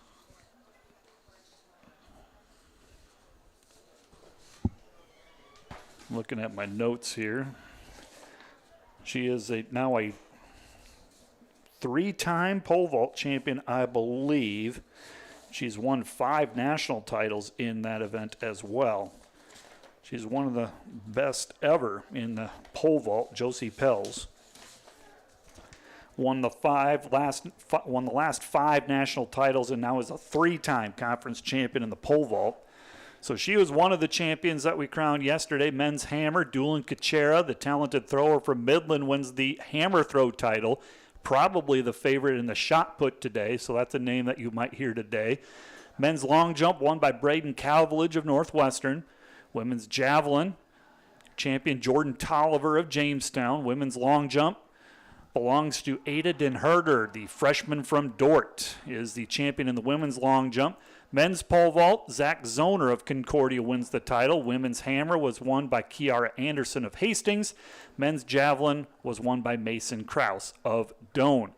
Looking at my notes here. She is now a 3-time pole vault champion, I believe. She's won 5 national titles in that event as well. She's one of the best ever in the pole vault, Josie Pels. Won the last 5 national titles, and now is a 3-time conference champion in the pole vault. So she was one of the champions that we crowned yesterday. Men's hammer, Doolin Kachera, the talented thrower from Midland, wins the hammer throw title. Probably the favorite in the shot put today, so that's a name that you might hear today. Men's long jump won by Braden Calvillage of Northwestern. Women's javelin, champion Jordan Tolliver of Jamestown. Women's long jump belongs to Ada Den Herder, the freshman from Dort, is the champion in the women's long jump. Men's pole vault, Zach Zoner of Concordia wins the title. Women's hammer was won by Kiara Anderson of Hastings. Men's javelin was won by Mason Krause of Doane.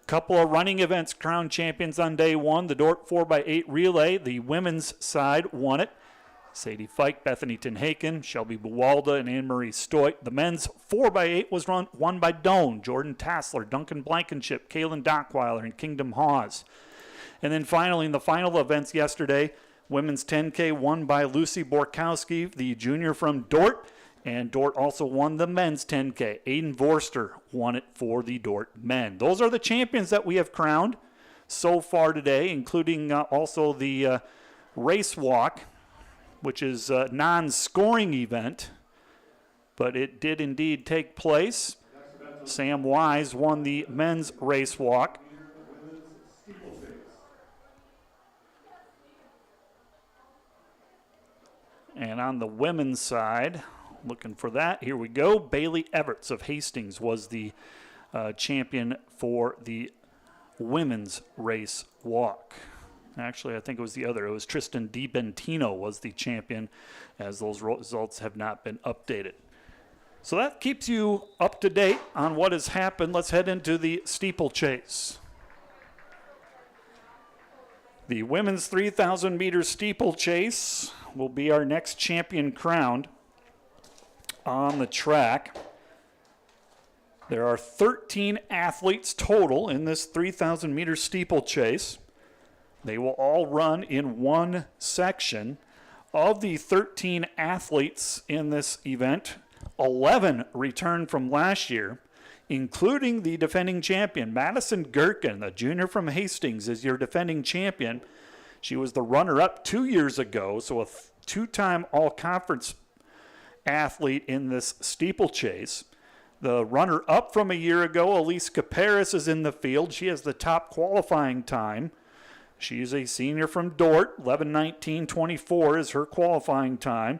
Couple of running events crowned champions on day 1. The Dort 4x8 relay, the women's side won it. Sadie Fike, Bethany Tenhaken, Shelby Buwalda, and Anne-Marie Stoit. The men's 4x8 was won by Doane, Jordan Tassler, Duncan Blankenship, Kaylin Dockweiler, and Kingdom Hawes. And then finally, in the final events yesterday, women's 10K won by Lucy Borkowski, the junior from Dort, and Dort also won the men's 10K. Aiden Vorster won it for the Dort men. Those are the champions that we have crowned so far today, including also the race walk, which is a non-scoring event, but it did indeed take place. Sam Wise won the men's race walk. And on the women's side, looking for that, here we go. Bailey Everts of Hastings was the champion for the women's race walk. Actually, I think it was the other. It was Tristan DiBentino was the champion, as those results have not been updated. So that keeps you up to date on what has happened. Let's head into the steeplechase. The women's 3,000-meter steeplechase will be our next champion crowned. on the track. There are 13 athletes total in this 3,000 meter steeplechase. They will all run in one section. Of the 13 athletes in this event, 11 returned from last year, including the defending champion, Madison Gherkin, the junior from Hastings, is your defending champion. She was the runner-up 2 years ago, so a two-time all-conference athlete in this steeplechase. The runner-up from a year ago, Elise Caparis, is in the field. She has the top qualifying time. She's a senior from Dort. 11:19:24 is her qualifying time.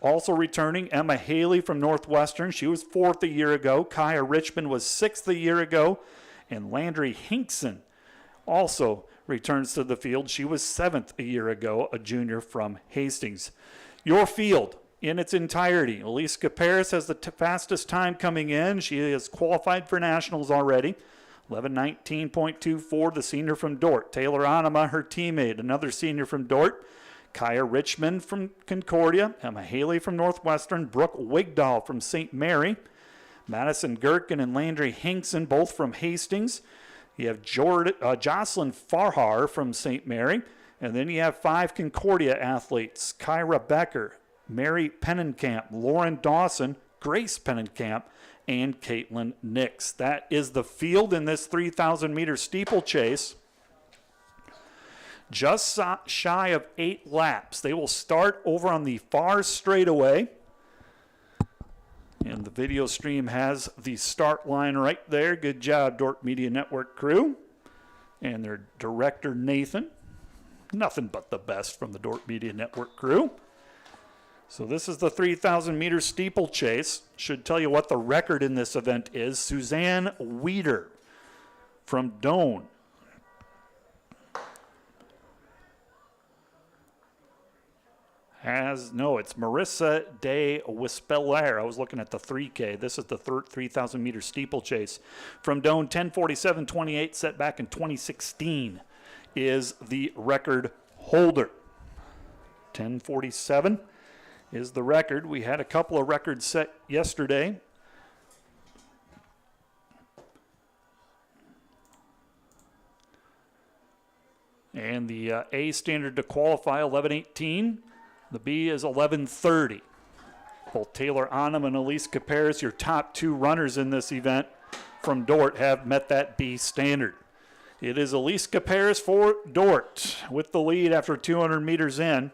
Also returning, Emma Haley from Northwestern. She was 4th a year ago. Kaya Richmond was 6th a year ago. And Landry Hinkson also returns to the field. She was 7th a year ago, a junior from Hastings. Your field in its entirety. Elise Caparis has the fastest time coming in. She is qualified for nationals already. 11:19:24, the senior from Dort. Taylor Anima, her teammate, another senior from Dort. Kaya Richmond from Concordia. Emma Haley from Northwestern. Brooke Wigdahl from St. Mary. Madison Gherkin and Landry Hinkson, both from Hastings. You have Jocelyn Farhar from St. Mary. And then you have 5 Concordia athletes. Kyra Becker, Mary Pennenkamp, Lauren Dawson, Grace Pennenkamp, and Caitlin Nix. That is the field in this 3,000 meter steeplechase. Just shy of 8 laps. They will start over on the far straightaway. And the video stream has the start line right there. Good job, Dordt Media Network crew. And their director, Nathan. Nothing but the best from the Dordt Media Network crew. So this is the 3,000 meter steeplechase. Should tell you what the record in this event is. Suzanne Weeder from Doane. It's Marissa de Wispeler. I was looking at the 3K. This is the 3,000 meter steeplechase. From Doane, 10:47:28, set back in 2016, is the record holder. 10:47 is the record. We had a couple of records set yesterday. And the A standard to qualify, 11:18. The B is 11:30. Both Taylor Onum and Elise Caparis, your top 2 runners in this event from Dort, have met that B standard. It is Elise Caparis for Dort with the lead after 200 meters in.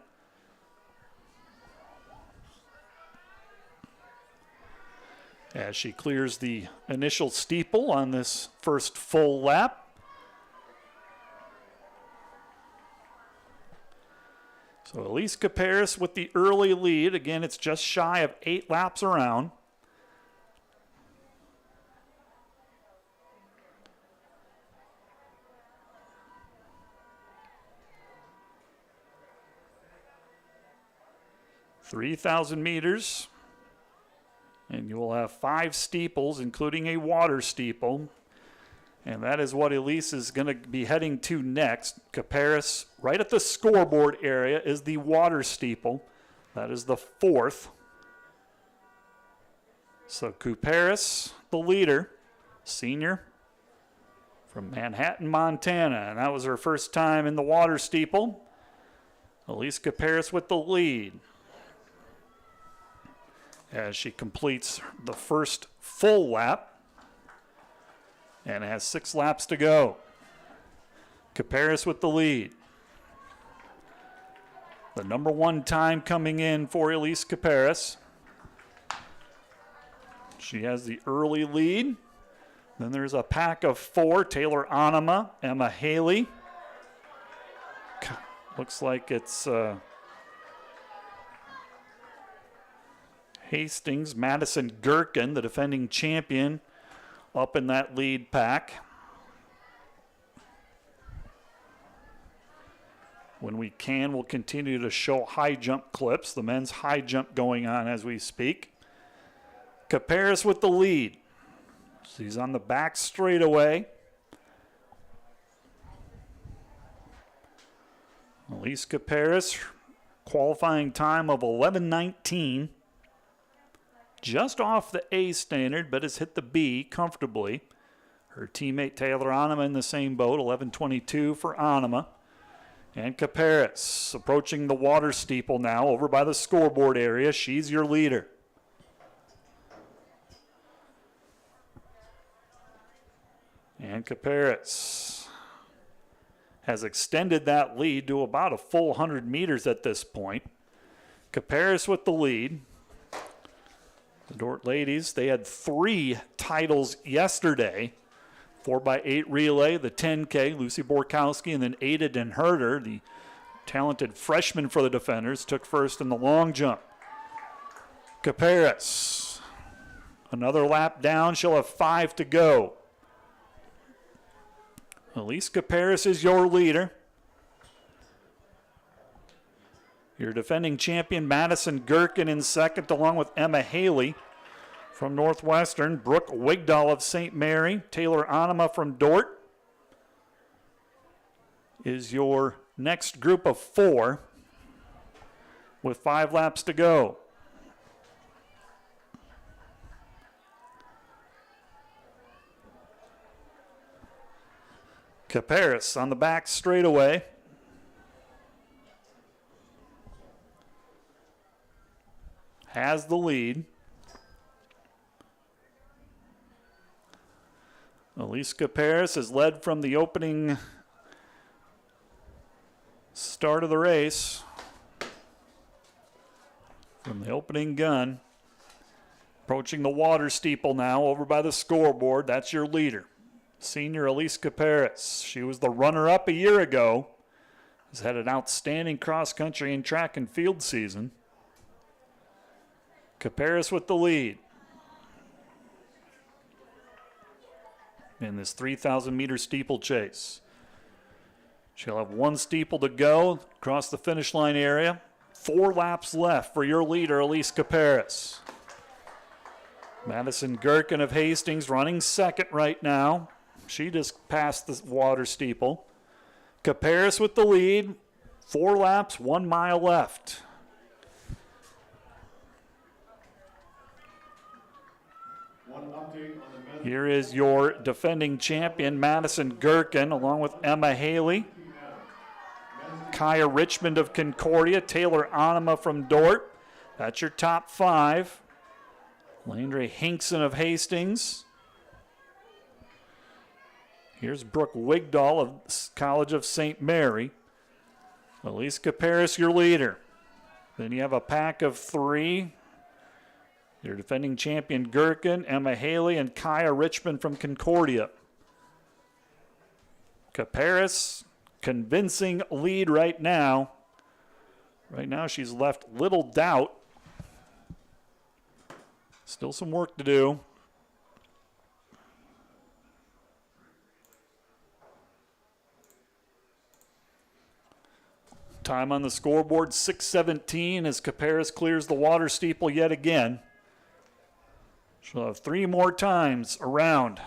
As she clears the initial steeple on this first full lap. So Elise Caparis with the early lead. Again, it's just shy of 8 laps around. (3,000 meters). And you will have 5 steeples, including a water steeple. And that is what Elise is going to be heading to next. Caparis, right at the scoreboard area, is the water steeple. That is the 4th. So Caparis, the leader, senior from Manhattan, Montana. And that was her first time in the water steeple. Elise Caparis with the lead as she completes the first full lap and has 6 laps to go. Caparis with the lead. The number 1 time coming in for Elise Caparis. She has the early lead. Then there's a pack of 4. Taylor Onuma, Emma Haley. Looks like it's Hastings, Madison Gherkin, the defending champion, up in that lead pack. When we can, we'll continue to show high jump clips. The men's high jump going on as we speak. Caparis with the lead. She's on the back straightaway. Elise Caparis, qualifying time of 11:19. just off the A standard, but has hit the B comfortably. Her teammate Taylor Anima in the same boat, 11:22 for Anima. And Caparis approaching the water steeple now over by the scoreboard area. She's your leader. And Caparis has extended that lead to about a full 100 meters at this point. Caparis with the lead. The Dort ladies, they had 3 titles yesterday. 4x8 relay, the 10K, Lucy Borkowski, and then Ada Den Herder, the talented freshman for the Defenders, took first in the long jump. Caparis, another lap down. She'll have 5 to go. Elise Caparis is your leader. Your defending champion, Madison Gherkin, in second, along with Emma Haley from Northwestern, Brooke Wigdahl of St. Mary, Taylor Anima from Dort is your next group of 4 with 5 laps to go. Caparis on the back straightaway. Has the lead. Elise Caparis has led from the opening start of the race. From the opening gun. Approaching the water steeple now over by the scoreboard. That's your leader. Senior Elise Caparis. She was the runner-up a year ago. Has had an outstanding cross-country and track and field season. Caparis with the lead. In this 3,000-meter steeplechase. She'll have 1 steeple to go across the finish line area. 4 laps left for your leader, Elise Caparis. Madison Gherkin of Hastings running second right now. She just passed the water steeple. Caparis with the lead. 4 laps, 1 mile left. Here is your defending champion, Madison Gherkin, along with Emma Haley, Kaya Richmond of Concordia, Taylor Anima from Dort. That's your top 5. Landry Hinkson of Hastings. Here's Brooke Wigdahl of College of St. Mary. Elise Caparis, your leader. Then you have a pack of 3. Your defending champion Gherkin, Emma Haley, and Kaya Richmond from Concordia. Caparis, convincing lead right now. Right now she's left little doubt. Still some work to do. Time on the scoreboard, 6:17 as Caparis clears the water steeple yet again. She'll have 3 more times around.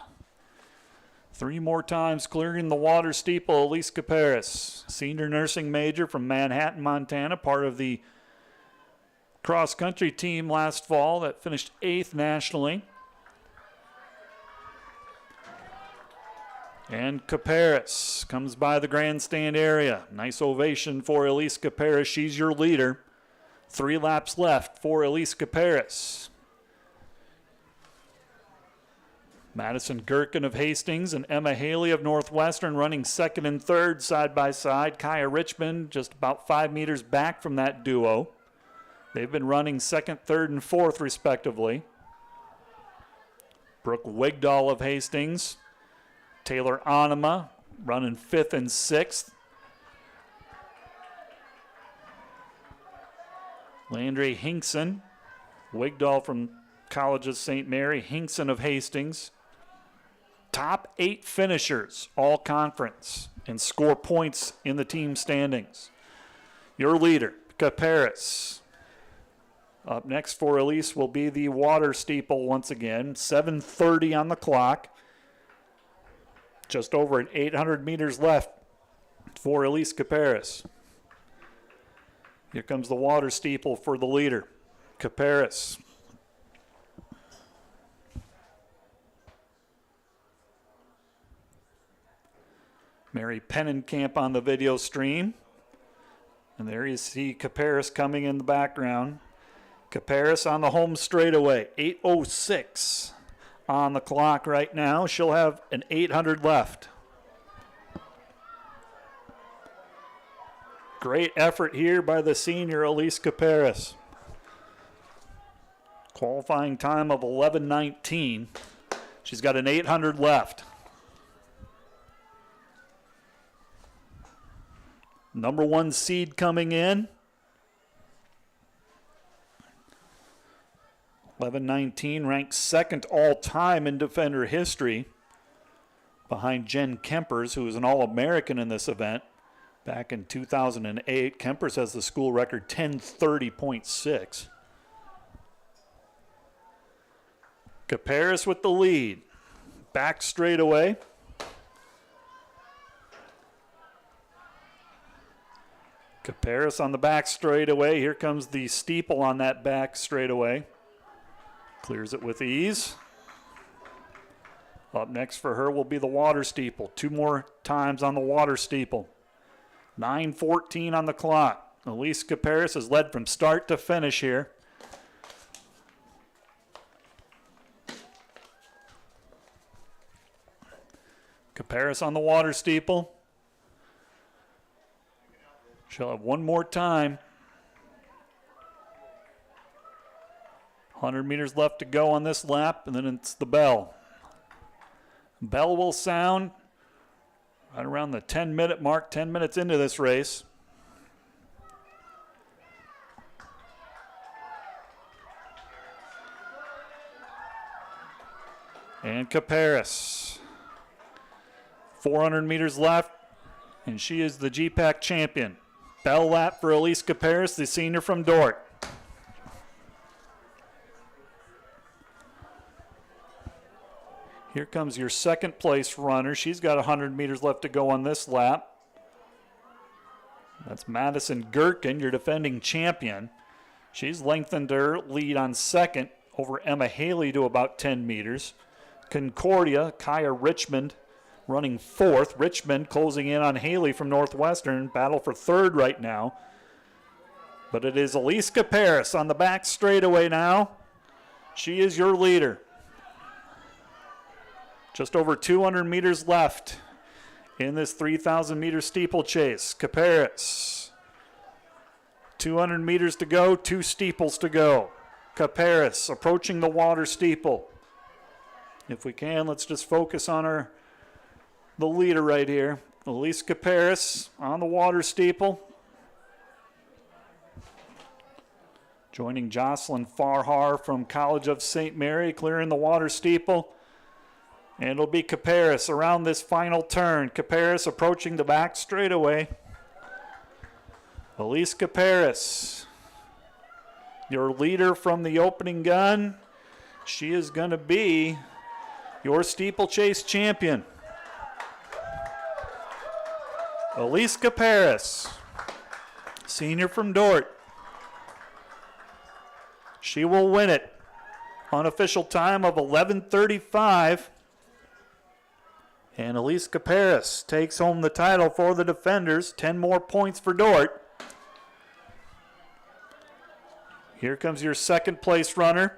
3 more times clearing the water steeple. Elise Caparis, senior nursing major from Manhattan, Montana, part of the cross-country team last fall that finished 8th nationally. And Caparis comes by the grandstand area. Nice ovation for Elise Caparis. She's your leader. 3 laps left for Elise Caparis. Madison Gherkin of Hastings and Emma Haley of Northwestern running second and third side by side. Kaya Richmond just about 5 meters back from that duo. They've been running second, third, and fourth respectively. Brooke Wigdahl of Hastings. Taylor Anima running 5th and 6th. Landry Hinkson. Wigdahl from College of St. Mary. Hinkson of Hastings. Top 8 finishers, all conference, and score points in the team standings. Your leader, Caparis. Up next for Elise will be the water steeple once again. 7:30 on the clock. Just over 800 meters left for Elise Caparis. Here comes the water steeple for the leader, Caparis. Mary Pennenkamp on the video stream. And there you see Caparis coming in the background. Caparis on the home straightaway, 8:06 on the clock right now. She'll have an 800 left. Great effort here by the senior Elise Caparis. Qualifying time of 11:19. She's got an 800 left. Number 1 seed coming in. 11:19, ranked second all-time in Defender history, behind Jen Kempers, who was an All-American in this event back in 2008. Kempers has the school record 10:30.6. Caparis with the lead. Back straightaway. Caparis on the back straightaway. Here comes the steeple on that back straightaway. Clears it with ease. Up next for her will be the water steeple. 2 more times on the water steeple. 9:14 on the clock. Elise Caparis has led from start to finish here. Caparis on the water steeple. She'll have 1 more time. 100 meters left to go on this lap, and then it's the bell. Bell will sound right around the 10-minute mark, 10 minutes into this race. And Caparis. 400 meters left, and she is the GPAC champion. Bell lap for Elise Caparis, the senior from Dort. Here comes your second place runner. She's got 100 meters left to go on this lap. That's Madison Gherkin, your defending champion. She's lengthened her lead on second over Emma Haley to about 10 meters. Concordia, Kaya Richmond, running fourth. Richmond closing in on Haley from Northwestern. Battle for third right now. But it is Elise Caparis on the back straightaway now. She is your leader. Just over 200 meters left in this 3,000 meter steeplechase. Caparis. 200 meters to go, 2 steeples to go. Caparis approaching the water steeple. If we can, let's just focus on the leader right here. Elise Caparis on the water steeple. Joining Jocelyn Farhar from College of St. Mary, clearing the water steeple. And it'll be Caparis around this final turn. Caparis approaching the back straightaway. Elise Caparis, your leader from the opening gun. She is going to be your steeplechase champion. Elise Caparis, senior from Dort. She will win it. Unofficial time of 11:35. And Elise Caparis takes home the title for the defenders. 10 more points for Dort. Here comes your second place runner,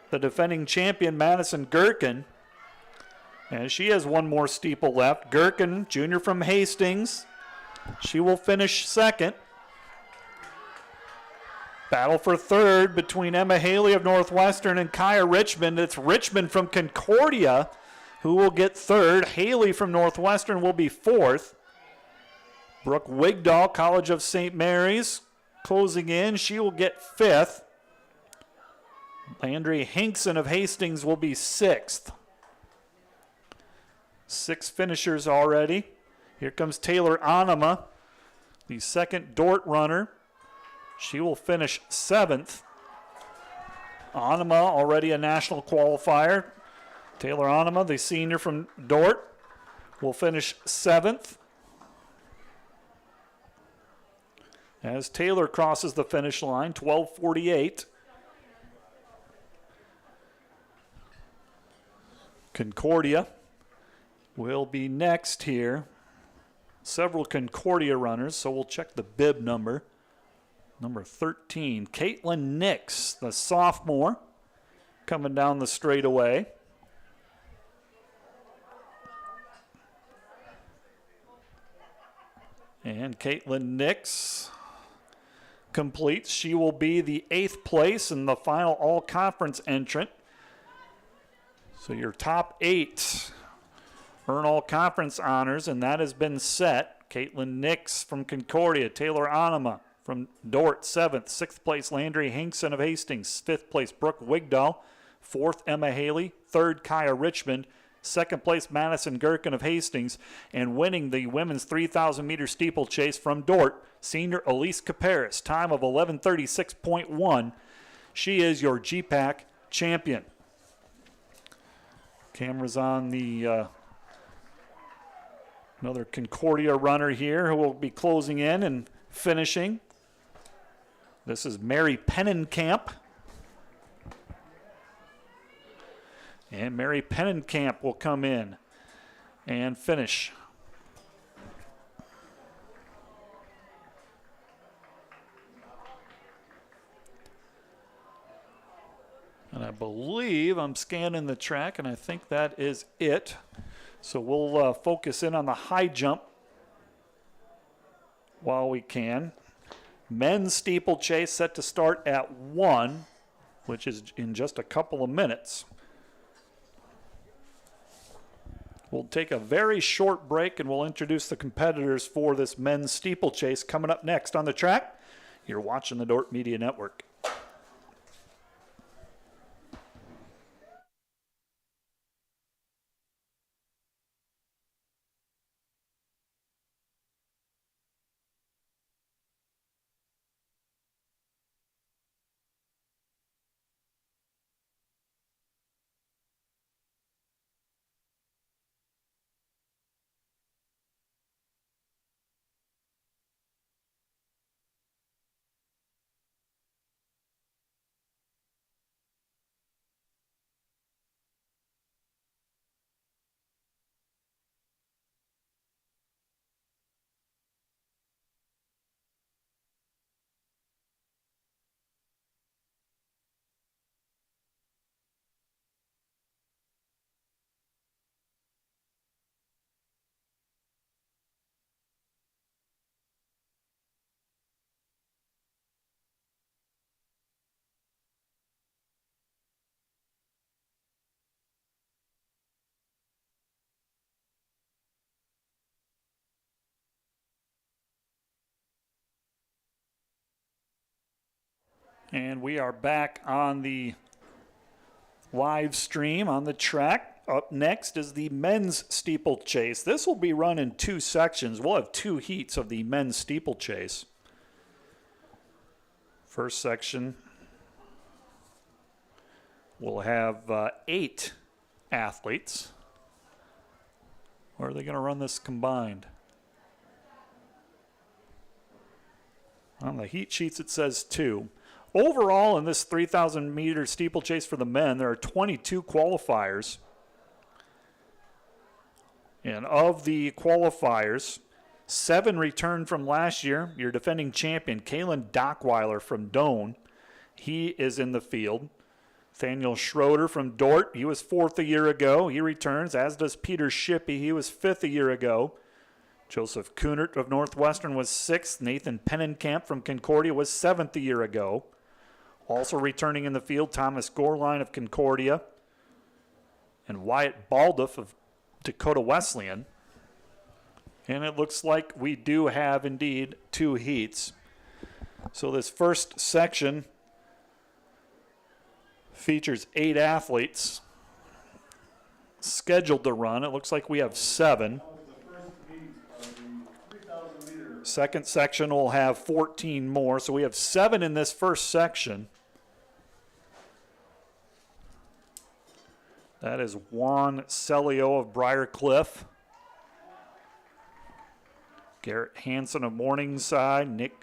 the defending champion Madison Gherkin. And she has 1 more steeple left. Gherkin, junior from Hastings. She will finish second. Battle for third between Emma Haley of Northwestern and Kaya Richmond. It's Richmond from Concordia who will get third. Haley from Northwestern will be fourth. Brooke Wigdahl, College of St. Mary's, closing in. She will get fifth. Landry Hinkson of Hastings will be sixth. 6 finishers already. Here comes Taylor Anima, the second Dort runner. She will finish 7th. Anima, already a national qualifier. Taylor Anima, the senior from Dort, will finish 7th. As Taylor crosses the finish line, 12:48. Concordia will be next here. several Concordia runners, so we'll check the bib number. Number 13, Caitlin Nix, the sophomore, coming down the straightaway. And Caitlin Nix completes. She will be the 8th place in the final all-conference entrant. So your top 8 earn all-conference honors, and that has been set. Caitlin Nix from Concordia, Taylor Onema from Dort, 7th. 6th place, Landry Hinkson of Hastings. 5th place, Brooke Wigdahl. 4th, Emma Haley. 3rd, Kaya Richmond. 2nd place, Madison Gherkin of Hastings. And winning the women's 3,000-meter steeplechase from Dort, senior Elise Caparis. Time of 11:36.1. She is your GPAC champion. Cameras on the another Concordia runner here who will be closing in and finishing. This is Mary Pennenkamp. And Mary Pennenkamp will come in and finish. And I believe I'm scanning the track, and I think that is it. So we'll focus in on the high jump while we can. Men's steeplechase set to start at 1, which is in just a couple of minutes. We'll take a very short break, and we'll introduce the competitors for this men's steeplechase coming up next on the track. You're watching the Dort Media Network. And we are back on the live stream on the track. Up next is the men's steeplechase. This will be run in 2 sections. We'll have 2 heats of the men's steeplechase. First section, we'll have 8 athletes. Or are they going to run this combined? On the heat sheets, it says 2. Overall, in this 3,000-meter steeplechase for the men, there are 22 qualifiers. And of the qualifiers, 7 returned from last year. Your defending champion, Kalen Dockweiler from Doane, he is in the field. Nathaniel Schroeder from Dort, he was 4th a year ago. He returns, as does Peter Shippey. He was 5th a year ago. Joseph Kunert of Northwestern was 6th. Nathan Pennenkamp from Concordia was 7th a year ago. Also returning in the field, Thomas Gorline of Concordia and Wyatt Balduff of Dakota Wesleyan. And it looks like we do have indeed 2 heats. So this first section features 8 athletes scheduled to run. It looks like we have 7. Second section will have 14 more. So we have 7 in this first section. That is Juan Celio of Briar Cliff. Garrett Hansen of Morningside. Nick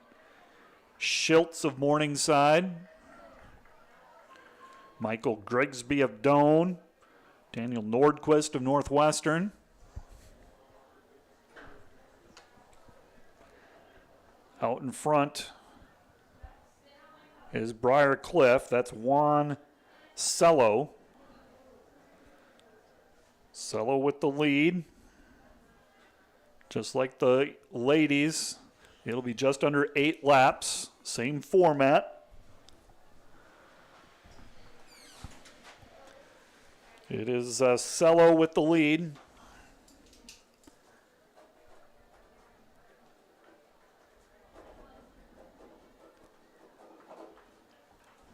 Schiltz of Morningside. Michael Grigsby of Doane. Daniel Nordquist of Northwestern. Out in front is Briar Cliff. That's Juan Cello. Cello with the lead. Just like the ladies, it'll be just under 8 laps. Same format. It is Cello with the lead.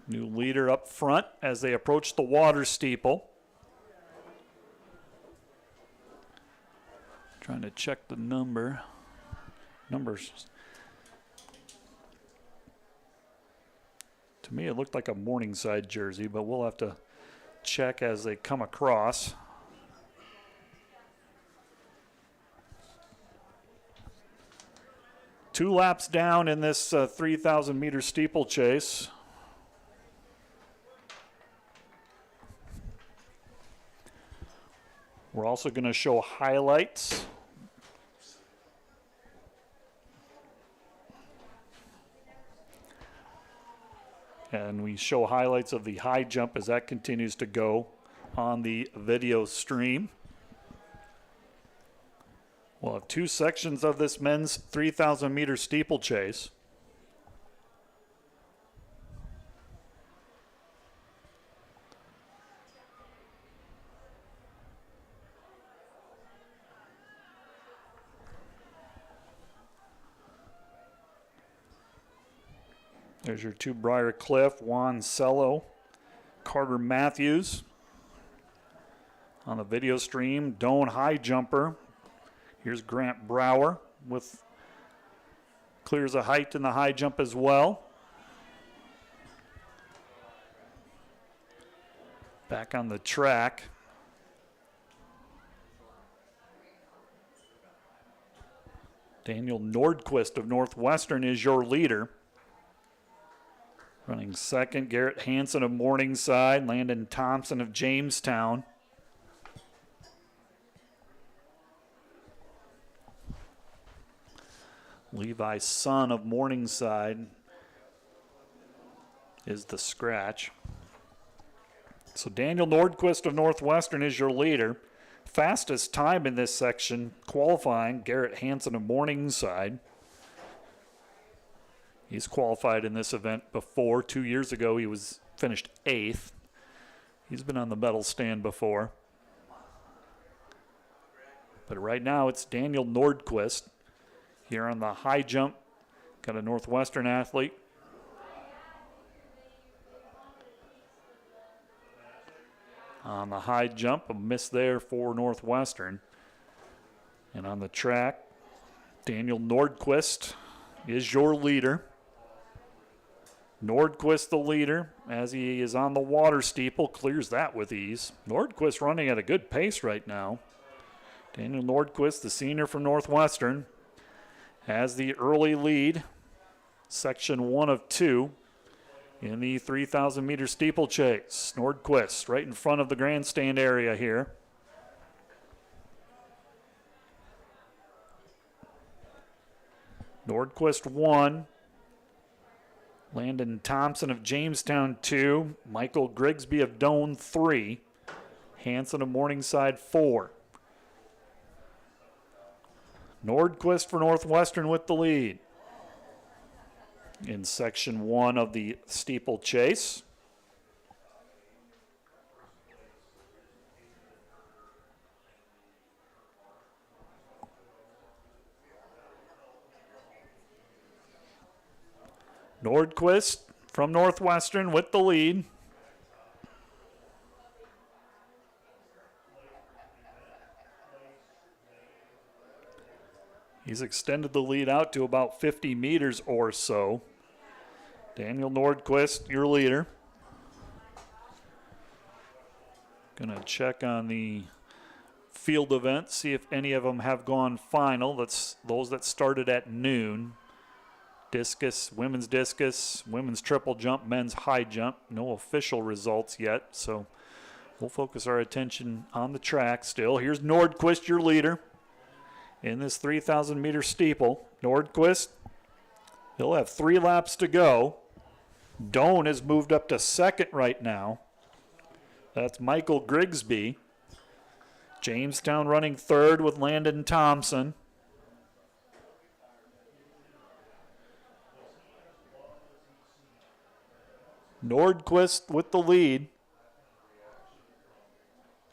New leader up front as they approach the water steeple. Trying to check the numbers. To me, it looked like a Morningside jersey, but we'll have to check as they come across. Two laps down in this 3,000 meter steeplechase. We're also going to show highlights. And we show highlights of the high jump as that continues to go on the video stream. We'll have 2 sections of this men's 3,000 meter steeplechase. There's your 2 Briar Cliff, Juan Cello, Carter Matthews. On the video stream, Doan high jumper. Here's Grant Brower with clears a height in the high jump as well. Back on the track. Daniel Nordquist of Northwestern is your leader. Running second, Garrett Hansen of Morningside, Landon Thompson of Jamestown. Levi Sun of Morningside is the scratch. So Daniel Nordquist of Northwestern is your leader. Fastest time in this section qualifying, Garrett Hansen of Morningside. He's qualified in this event before. 2 years ago, he was finished 8th. He's been on the medal stand before. But right now, it's Daniel Nordquist. Here on the high jump, got a Northwestern athlete. On the high jump, a miss there for Northwestern. And on the track, Daniel Nordquist is your leader. Nordquist the leader as he is on the water steeple, clears that with ease. Nordquist running at a good pace right now. Daniel Nordquist, the senior from Northwestern, has the early lead. Section 1 of 2 in the 3,000 meter steeplechase. Nordquist right in front of the grandstand area here. Nordquist 1. Landon Thompson of Jamestown 2. Michael Grigsby of Doan 3. Hansen of Morningside 4. Nordquist for Northwestern with the lead. In section 1 of the steeplechase. Nordquist from Northwestern with the lead. He's extended the lead out to about 50 meters or so. Daniel Nordquist, your leader. Gonna check on the field events, see if any of them have gone final. That's those that started at noon. Discus, women's triple jump, men's high jump. No official results yet, so we'll focus our attention on the track still. Here's Nordquist, your leader, in this 3,000 meter steeple. Nordquist He'll have 3 laps to go. Doan has moved up to second right now. That's Michael Grigsby. Jamestown running third with Landon Thompson. Nordquist with the lead.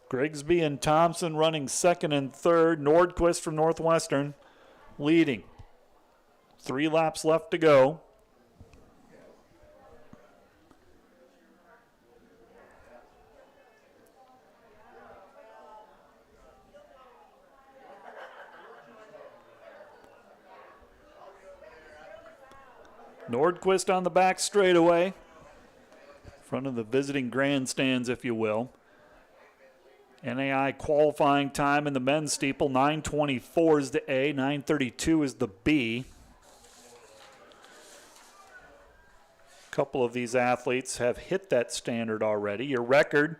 Grigsby and Thompson running second and third. Nordquist from Northwestern leading. 3 laps left to go. Nordquist on the back straightaway. Front of the visiting grandstands, if you will. NAI qualifying time in the men's steeple, 9:24 is the A, 9:32 is the B. A couple of these athletes have hit that standard already. Your record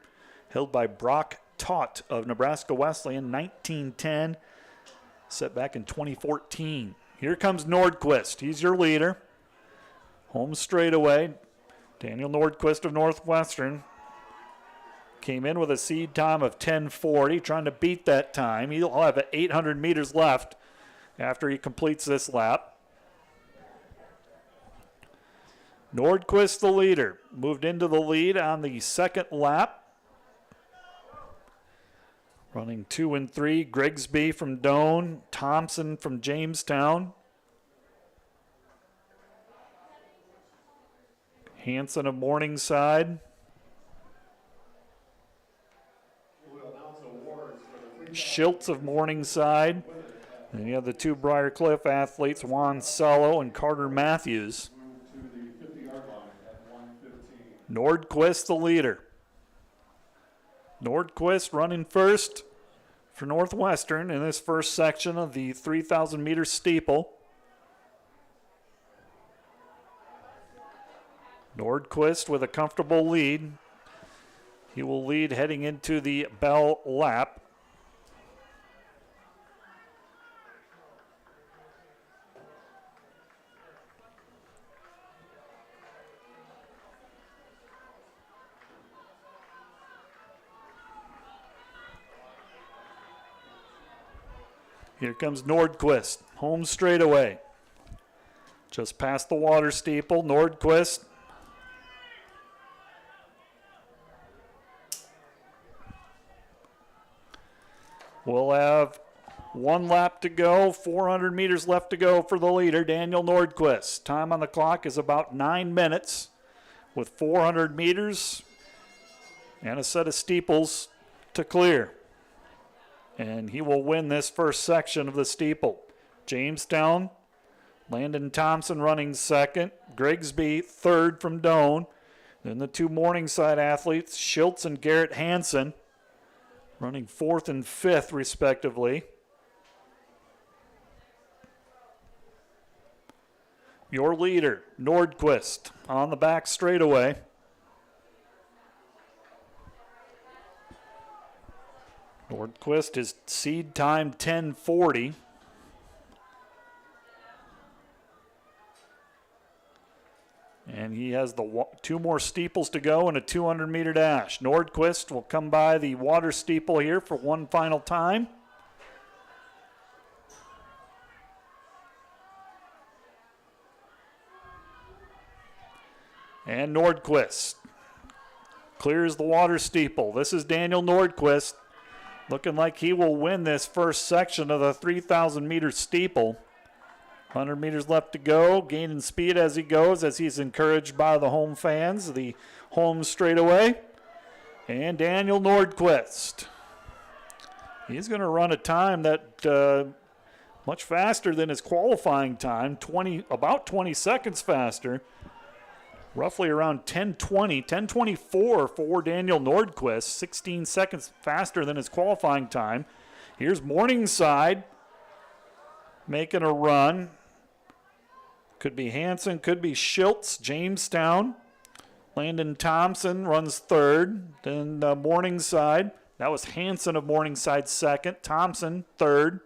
held by Brock Taut of Nebraska Wesleyan, 1910, set back in 2014. Here comes Nordquist. He's your leader. Home straightaway. Daniel Nordquist of Northwestern came in with a seed time of 10:40, trying to beat that time. He'll have 800 meters left after he completes this lap. Nordquist, the leader, moved into the lead on the second lap. Running 2 and 3, Grigsby from Doan, Thompson from Jamestown. Hanson of Morningside. Schiltz of Morningside. And you have the 2 Briarcliff athletes, Juan Sello and Carter Matthews. Nordquist, the leader. Nordquist running first for Northwestern in this first section of the 3,000 meter steeple. Nordquist with a comfortable lead. He will lead heading into the bell lap. Here comes Nordquist, home straightaway. Just past the water steeple, Nordquist. We'll have 1 lap to go, 400 meters left to go for the leader, Daniel Nordquist. Time on the clock is about 9 minutes with 400 meters and a set of steeples to clear. And he will win this first section of the steeple. Jamestown, Landon Thompson running second, Grigsby third from Doan. Then the 2 Morningside athletes, Schiltz and Garrett Hansen, running 4th and 5th respectively. Your leader, Nordquist, on the back straightaway. Nordquist is seed time 10:40. And he has the 2 more steeples to go and a 200-meter dash. Nordquist will come by the water steeple here for one final time. And Nordquist clears the water steeple. This is Daniel Nordquist, looking like he will win this first section of the 3,000-meter steeple. 100 meters left to go, gaining speed as he goes, as he's encouraged by the home fans, the home straightaway. And Daniel Nordquist. He's going to run a time that much faster than his qualifying time, about 20 seconds faster. Roughly around 10:24 for Daniel Nordquist, 16 seconds faster than his qualifying time. Here's Morningside making a run. Could be Hanson, could be Schiltz, Jamestown. Landon Thompson runs third. Then Morningside. That was Hanson of Morningside second. Thompson third.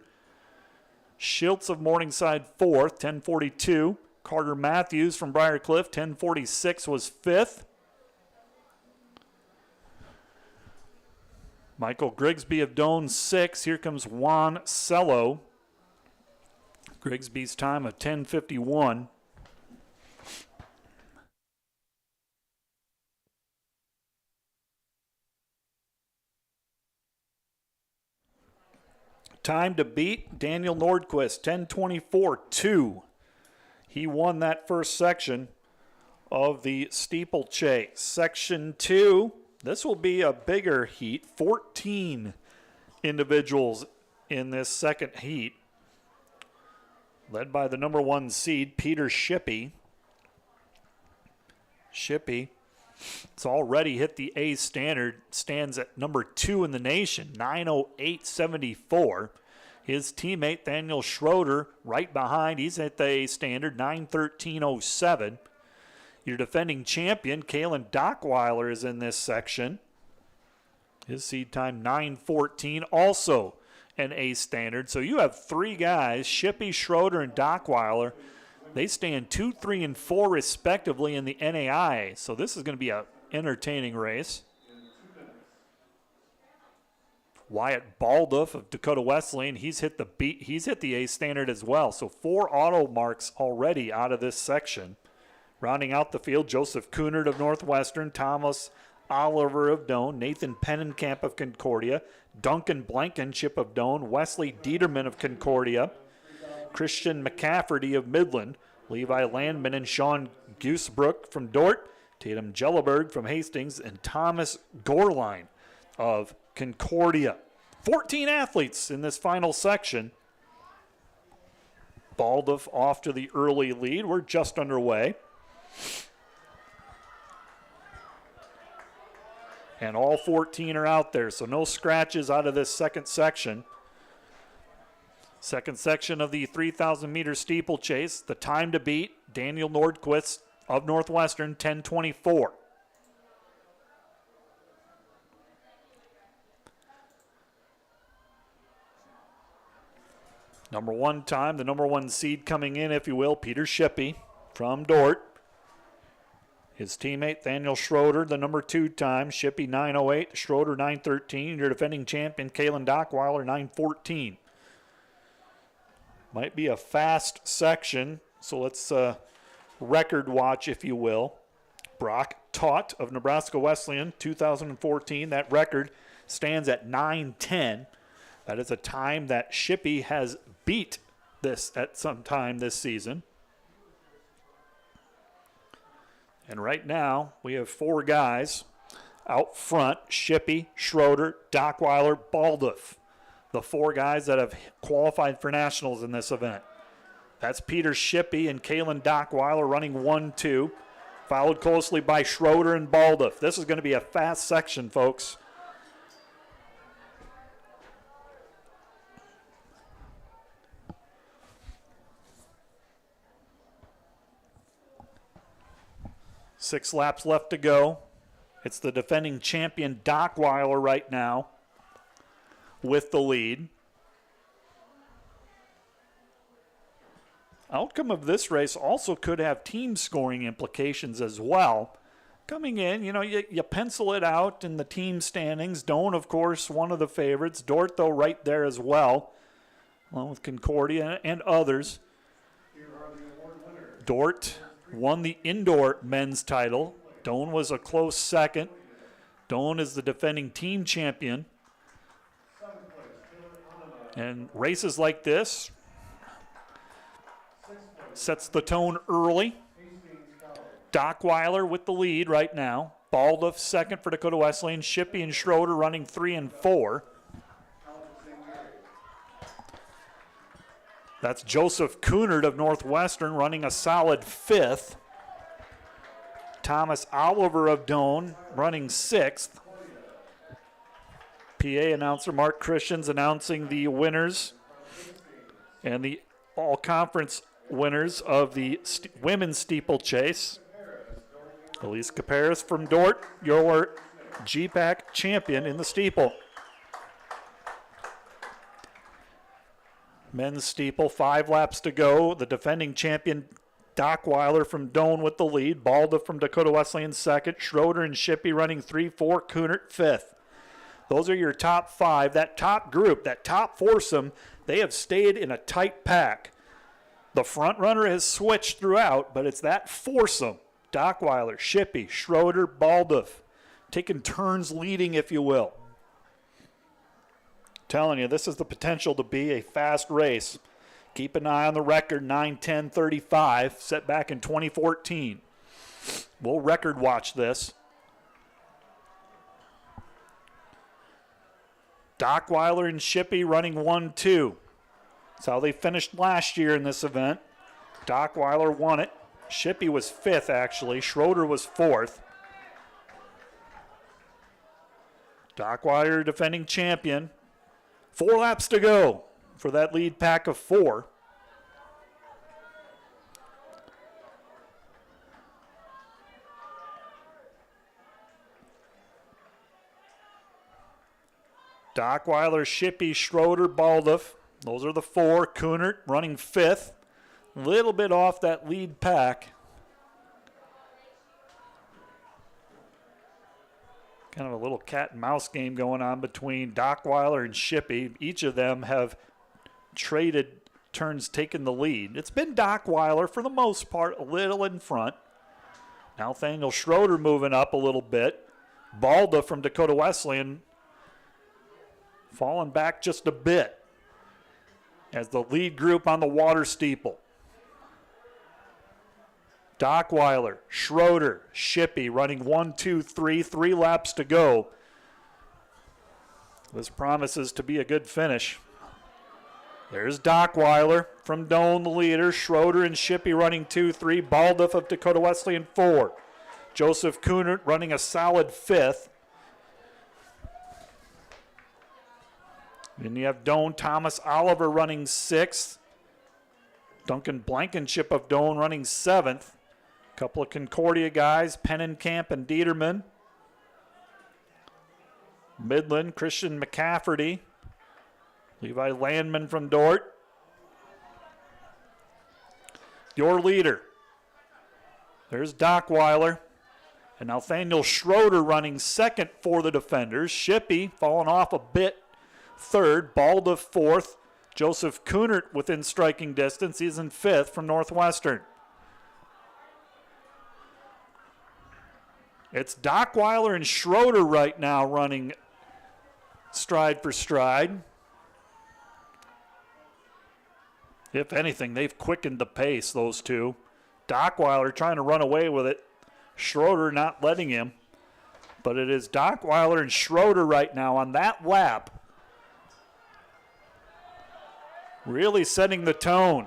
Schiltz of Morningside fourth, 10:42. Carter Matthews from Briarcliff, 10:46 was 5th. Michael Grigsby of Doane, 6th. Here comes Juan Cello. Grigsby's time of 10:51. Time to beat, Daniel Nordquist, 10:24.2. He won that first section of the steeplechase. Section 2, this will be a bigger heat. 14 individuals in this second heat, led by the number 1 seed, Peter Shippey. Shippey, it's already hit the A standard, stands at number 2 in the nation, 9:08.74. His teammate, Daniel Schroeder, right behind. He's at the A standard, 9:13.07. Your defending champion, Kalen Dockweiler, is in this section. His seed time, 9:14, also an A standard. So you have 3 guys, Shippey, Schroeder, and Dockweiler. They stand 2, 3, and 4 respectively in the NAIA. So this is going to be an entertaining race. Wyatt Balduff of Dakota Wesleyan, he's hit the A standard as well. So 4 auto marks already out of this section. Rounding out the field, Joseph Kunert of Northwestern, Thomas Oliver of Doane, Nathan Pennenkamp of Concordia, Duncan Blankenship of Doane, Wesley Dieterman of Concordia, Christian McCafferty of Midland, Levi Landman and Sean Goosebrook from Dort, Tatum Jelleberg from Hastings, and Thomas Gorline of Concordia. 14 athletes in this final section. Balduff off to the early lead. We're just underway. And all 14 are out there, so no scratches out of this second section. Second section of the 3,000-meter steeplechase. The time to beat, Daniel Nordquist of Northwestern, 10:24. Number 1 time, the number 1 seed coming in, if you will, Peter Shippey from Dort. His teammate, Daniel Schroeder, the number 2 time, Shippey 9:08, Schroeder 9:13. Your defending champion, Kalen Dockweiler, 9:14. Might be a fast section, so let's record watch, if you will. Brock Taut of Nebraska Wesleyan, 2014. That record stands at 9:10. That is a time that Shippey has beat this at some time this season. And right now, we have 4 guys out front: Shippey, Schroeder, Dockweiler, Balduff. The 4 guys that have qualified for nationals in this event. That's Peter Shippey and Kalen Dockweiler running 1-2, followed closely by Schroeder and Balduff. This is going to be a fast section, folks. Six laps left to go. It's the defending champion Dockweiler right now with the lead. Outcome of this race also could have team scoring implications as well. Coming in, you pencil it out in the team standings. Doane, of course, one of the favorites. Dort, though, right there as well, along with Concordia and others. Dort won the indoor men's title. Doane was a close second. Doane is the defending team champion. And races like this sets the tone early. Dockweiler with the lead right now. Balduff second for Dakota Wesleyan. Shippey and Schroeder running 3 and 4. That's Joseph Kunert of Northwestern running a solid 5th. Thomas Oliver of Doane running 6th. PA announcer Mark Christians announcing the winners and the all-conference winners of the women's steeplechase. Elise Caparis from Dort, your GPAC champion in the steeple. Men's steeple, 5 laps to go. The defending champion Dockweiler from Doane with the lead. Balda from Dakota Wesleyan second. Schroeder and Shippey running 3-4. Kunert fifth. Those are your top five. That top group, that top foursome, they have stayed in a tight pack. The front runner has switched throughout, but it's that foursome. Dockweiler, Shippey, Schroeder, Balda, taking turns leading, if you will. Telling you, this is the potential to be a fast race. Keep an eye on the record, 9:10:35, set back in 2014. We'll record watch this. Dockweiler and Shippey running 1-2. That's how they finished last year in this event. Dockweiler won it. Shippey was fifth, actually. Schroeder was fourth. Dockweiler defending champion. 4 laps to go for that lead pack of 4. Dockweiler, Shippey, Schroeder, Balda. Those are the 4. Kunert running 5th. Little bit off that lead pack. Kind of a little cat and mouse game going on between Dockweiler and Shippey. Each of them have traded turns, taken the lead. It's been Dockweiler for the most part, a little in front. Now Nathaniel Schroeder moving up a little bit. Balda from Dakota Wesleyan falling back just a bit as the lead group on the water steeple. Dockweiler, Schroeder, Shippey running 1-2-3, 3 laps to go. This promises to be a good finish. There's Dockweiler from Doane, the leader. Schroeder and Shippey running 2-3. Balda of Dakota Wesleyan 4. Joseph Kunert running a solid 5th. Then you have Doane Thomas Oliver running 6th. Duncan Blankenship of Doane running 7th. Couple of Concordia guys, Pennenkamp and Dieterman. Midland, Christian McCafferty. Levi Landman from Dort. Your leader. There's Dockweiler. And Nathaniel Schroeder running 2nd for the defenders. Shippey falling off a bit, 3rd. Balda 4th. Joseph Kunert within striking distance. He's in 5th from Northwestern. It's Dockweiler and Schroeder right now running stride for stride. If anything, they've quickened the pace, those two. Dockweiler trying to run away with it. Schroeder not letting him. But it is Dockweiler and Schroeder right now on that lap. Really setting the tone.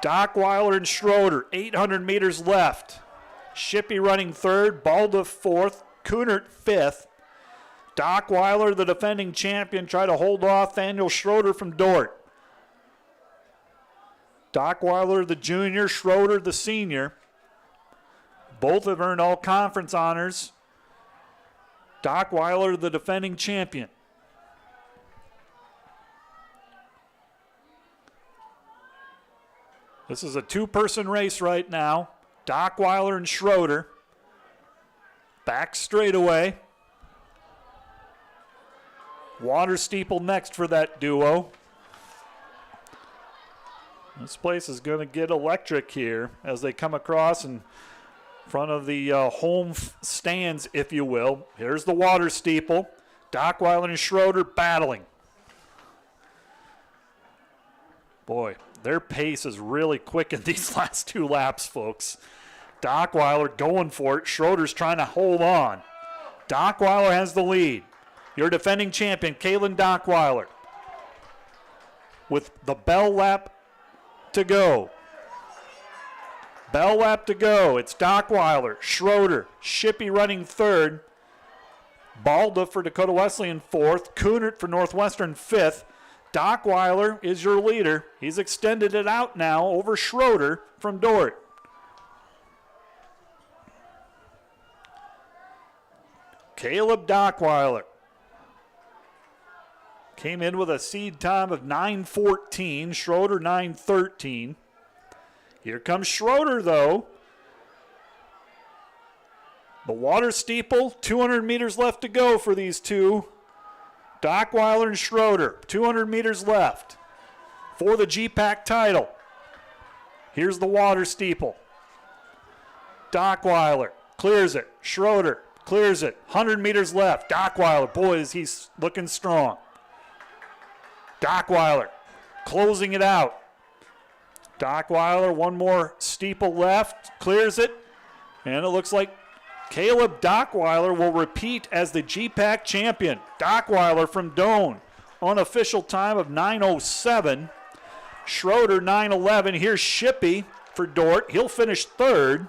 Dockweiler and Schroeder, 800 meters left. Shippey running 3rd, Balda 4th, Kunert 5th. Dockweiler, the defending champion, try to hold off Nathaniel Schroeder from Dort. Dockweiler, the junior, Schroeder, the senior. Both have earned all conference honors. Dockweiler, the defending champion. This is a 2-person race right now. Dockweiler and Schroeder. Back straightaway. Water steeple next for that duo. This place is going to get electric here as they come across in front of the home stands, if you will. Here's the water steeple. Dockweiler and Schroeder battling. Boy, their pace is really quick in these last 2 laps, folks. Dockweiler going for it. Schroeder's trying to hold on. Dockweiler has the lead. Your defending champion, Kalen Dockweiler, with the bell lap to go. Bell lap to go. It's Dockweiler, Schroeder, Shippey running 3rd. Balda for Dakota Wesleyan 4th. Kunert for Northwestern 5th. Dockweiler is your leader. He's extended it out now over Schroeder from Dort. Caleb Dockweiler Came in with a seed time of 9:14. Schroeder 9:13. Here comes Schroeder, though. The water steeple, 200 meters left to go for these two. Dockweiler and Schroeder, 200 meters left for the GPAC title. Here's the water steeple. Dockweiler clears it. Schroeder clears it. 100 meters left. Dockweiler, boy, is he looking strong. Dockweiler closing it out. Dockweiler, one more steeple left, clears it. And it looks like Caleb Dockweiler will repeat as the GPAC champion. Dockweiler from Doane, unofficial time of 9:07. Schroeder 9:11. Here's Shippey for Dordt. He'll finish third.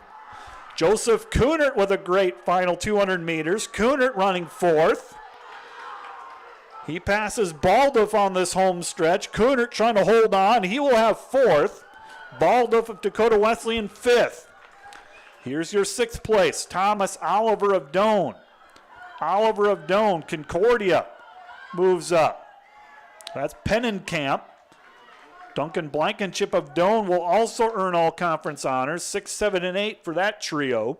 Joseph Kunert with a great final 200 meters. Kunert running fourth. He passes Balduff on this home stretch. Kunert trying to hold on. He will have fourth. Balduff of Dakota Wesleyan fifth. Here's your sixth place, Thomas Oliver of Doane. Oliver of Doane, Concordia moves up. That's Pennenkamp. Duncan Blankenship of Doane will also earn all conference honors, 6, 7, and 8 for that trio.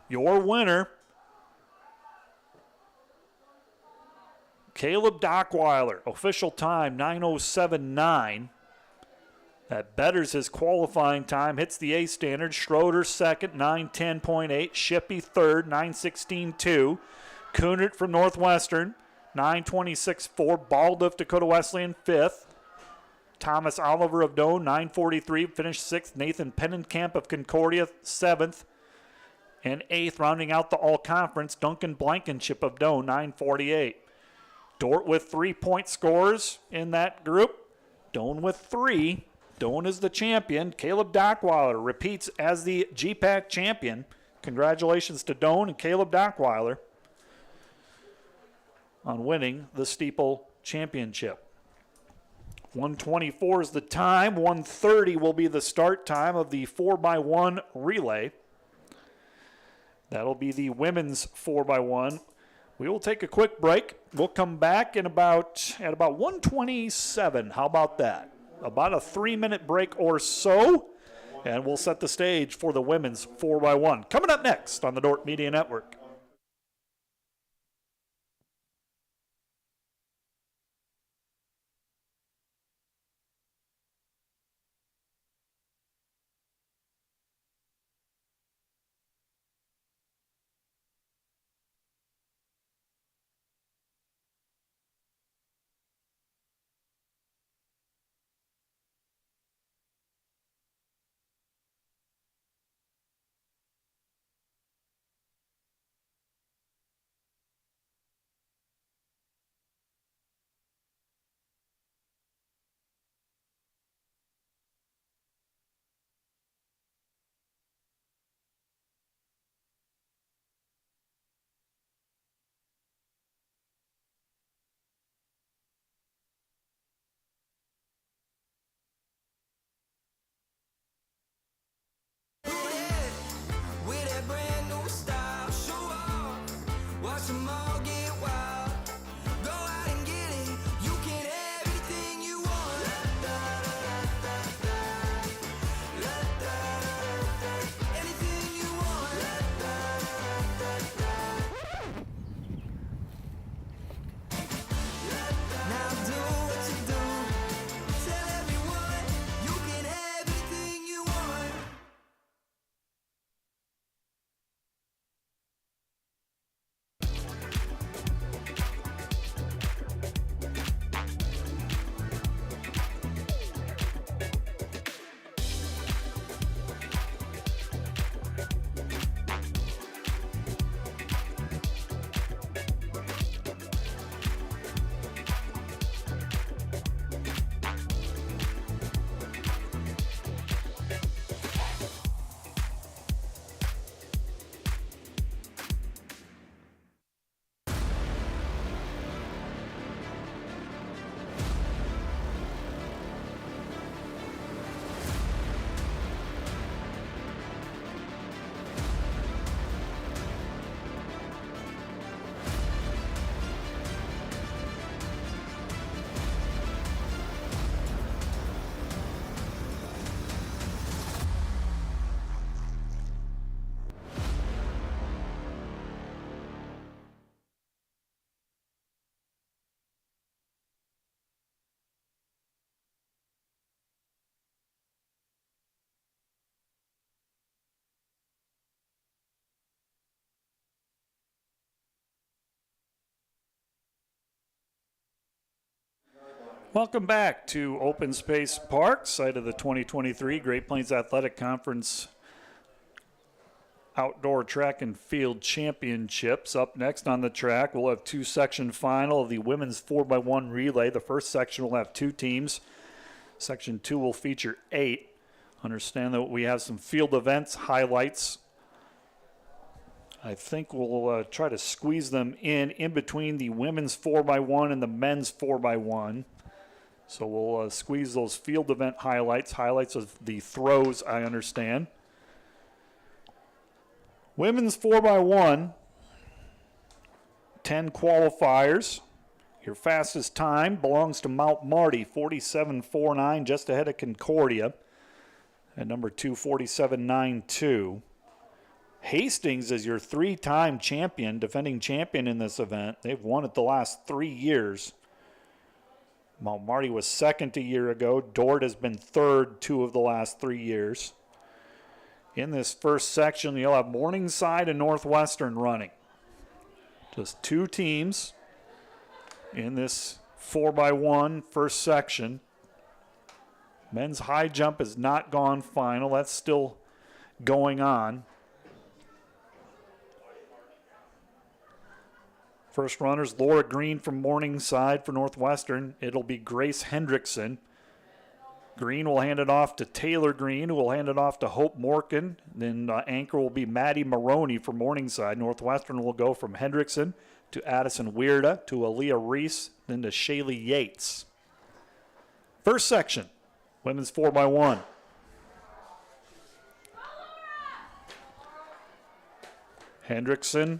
Your winner, Caleb Dockweiler, official time 9:07.9. That betters his qualifying time, hits the A standard. Schroeder second, 9:10.8. Shippey third, 9:16.2. Kunert from Northwestern, 9:26.4. Balduff, Dakota Wesleyan fifth. Thomas Oliver of Doane, 9:43, finished sixth. Nathan Pennenkamp of Concordia, seventh. And eighth, rounding out the all-conference, Duncan Blankenship of Doane, 9:48. Dordt with 3-point scores in that group. Doane with 3. Doane is the champion. Caleb Dockweiler repeats as the GPAC champion. Congratulations to Doane and Caleb Dockweiler on winning the steeple championship. 1:24 is the time. 1:30 will be the start time of the 4x1 relay. That'll be the women's 4x1. We will take a quick break. We'll come back at about 1:27. How about that? About a 3-minute break or so, and we'll set the stage for the women's 4x1. Coming up next on the Dordt Media Network. Welcome back to Open Space Park, site of the 2023 Great Plains Athletic Conference Outdoor Track and Field Championships. Up next on the track, we'll have two-section final of the women's 4x1 relay. The first section will have 2 teams. Section 2 will feature 8. Understand that we have some field events, highlights. I think we'll try to squeeze them in between the women's 4x1 and the men's 4x1. So we'll squeeze those field event highlights of the throws, I understand. Women's 4x1, 10 qualifiers. Your fastest time belongs to Mount Marty, 47.49, just ahead of Concordia. At number 2, 47.92. Hastings is your 3-time champion, defending champion in this event. They've won it the last 3 years. Mount Marty was second a year ago. Dort has been third 2 of the last 3 years. In this first section, you'll have Morningside and Northwestern running. Just 2 teams in this 4x1 first section. Men's high jump has not gone final. That's still going on. First runners, Laura Green from Morningside for Northwestern. It'll be Grace Hendrickson. Green will hand it off to Taylor Green, who will hand it off to Hope Morgan. Then anchor will be Maddie Maroney for Morningside. Northwestern will go from Hendrickson to Addison Weirda to Aaliyah Reese, then to Shaylee Yates. First section, women's 4x1. Hendrickson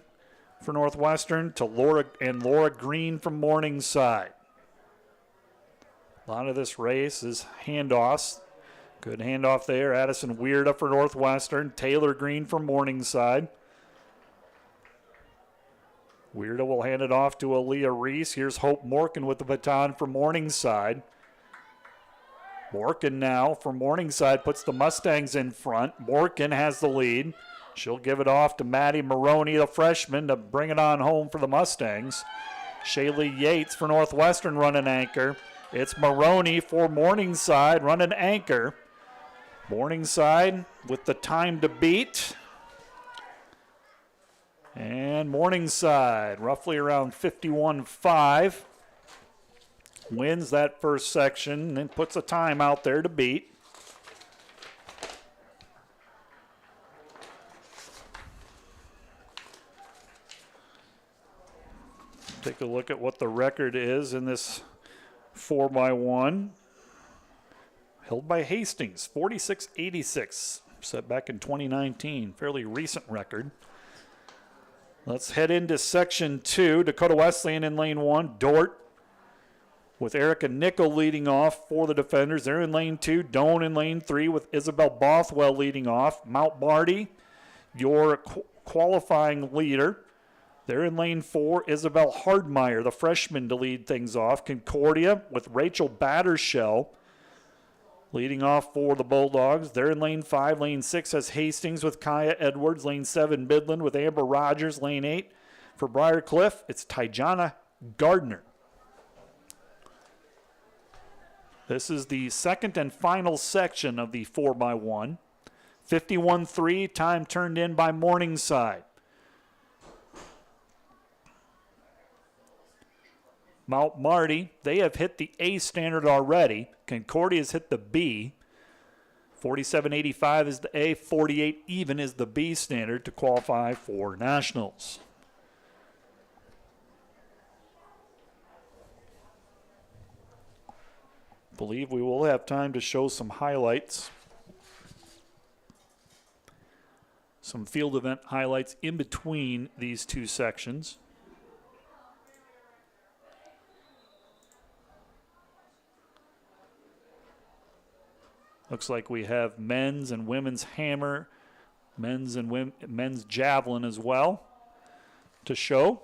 for Northwestern to Laura Green from Morningside. A lot of this race is handoffs. Good handoff there. Addison Weirda for Northwestern. Taylor Green from Morningside. Weirda will hand it off to Aaliyah Reese. Here's Hope Morgan with the baton for Morningside. Morgan now for Morningside puts the Mustangs in front. Morgan has the lead. She'll give it off to Maddie Maroney, the freshman, to bring it on home for the Mustangs. Shaylee Yates for Northwestern running anchor. It's Maroney for Morningside running anchor. Morningside with the time to beat. And Morningside, roughly around 51.5, wins that first section and then puts a time out there to beat. Take a look at what the record is in this 4x1. Held by Hastings, 46.86, set back in 2019. Fairly recent record. Let's head into section 2. Dakota Wesleyan in lane 1. Dort with Erica Nickel leading off for the defenders. They're in lane 2. Doan in lane 3 with Isabel Bothwell leading off. Mount Marty, your qualifying leader. They're in lane 4, Isabel Hardmeyer, the freshman, to lead things off. Concordia with Rachel Battershell leading off for the Bulldogs. They're in lane 5. Lane 6 has Hastings with Kaya Edwards. Lane 7, Midland with Amber Rogers. Lane 8 for Briarcliff, it's Tyjana Gardner. This is the second and final section of the 4x1. 51.3, time turned in by Morningside. Mount Marty, they have hit the A standard already. Concordia's hit the B. 47.85 is the A, 48 even is the B standard to qualify for nationals. Believe we will have time to show some highlights. Some field event highlights in between these two sections. Looks like we have men's and women's hammer, men's javelin as well to show.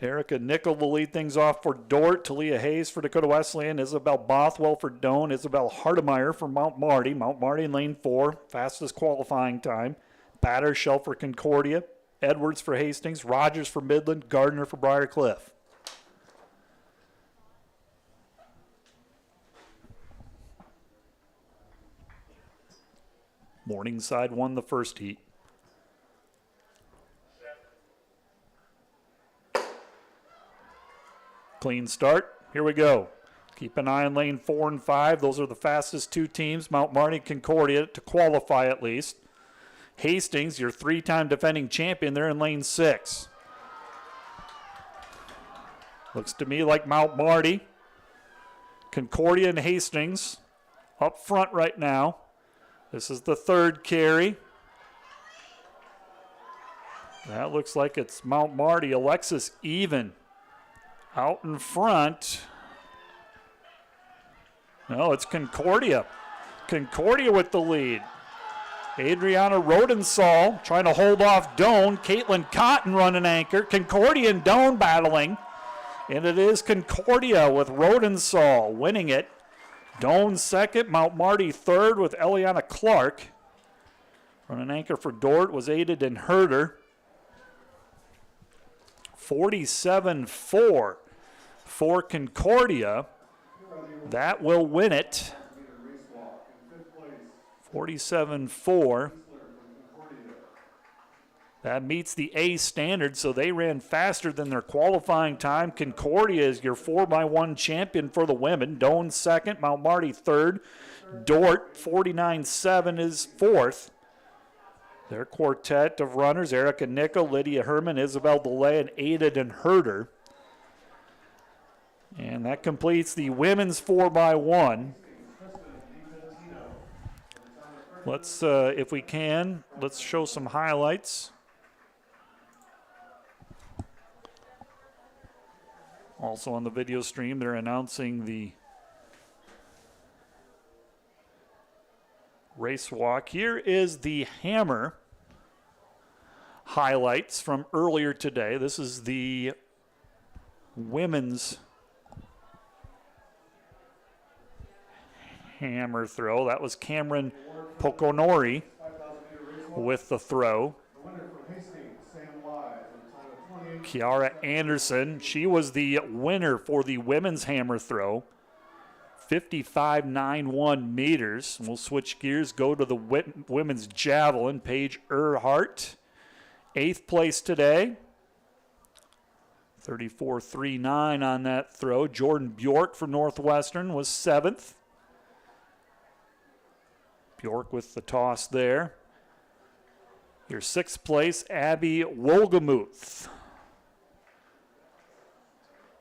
Erica Nickel will lead things off for Dort. Talia Hayes for Dakota Wesleyan. Isabel Bothwell for Doan. Isabel Hardemeyer for Mount Marty. Mount Marty in lane 4, fastest qualifying time. Battershell for Concordia. Edwards for Hastings. Rogers for Midland. Gardner for Briarcliff. Morningside won the first heat. Clean start. Here we go. Keep an eye on lane 4 and 5. Those are the fastest two teams, Mount Marty and Concordia, to qualify at least. Hastings, your 3-time defending champion, they're in lane 6. Looks to me like Mount Marty. Concordia and Hastings up front right now. This is the third carry. That looks like it's Mount Marty. Alexis even out in front. No, it's Concordia. Concordia with the lead. Adriana Rodensall trying to hold off Doan. Caitlin Cotton running anchor. Concordia and Doan battling. And it is Concordia with Rodensall winning it. Doan second, Mount Marty third with Eliana Clark. Running anchor for Dort was aided in Herder. 47-4 for Concordia. That will win it. 47-4. That meets the A standard, so they ran faster than their qualifying time. Concordia is your 4x1 champion for the women. Doan second, Mount Marty third. Dort, 49-7, is fourth. Their quartet of runners, Erica Nickel, Lydia Herman, Isabel DeLay, and Ada and Herder. And that completes the women's 4x1. Let's, if we can, let's show some highlights. Also on the video stream, they're announcing the race walk. Here is the hammer highlights from earlier today. This is the women's hammer throw. That was Cameron Poconori with the throw. Kiara Anderson, she was the winner for the women's hammer throw. 55.91 meters. We'll switch gears, go to the women's javelin. Paige Earhart, 8th place today. 34.39 on that throw. Jordan Bjork from Northwestern was 7th. Bjork with the toss there. Your 6th place, Abby Wolgamuth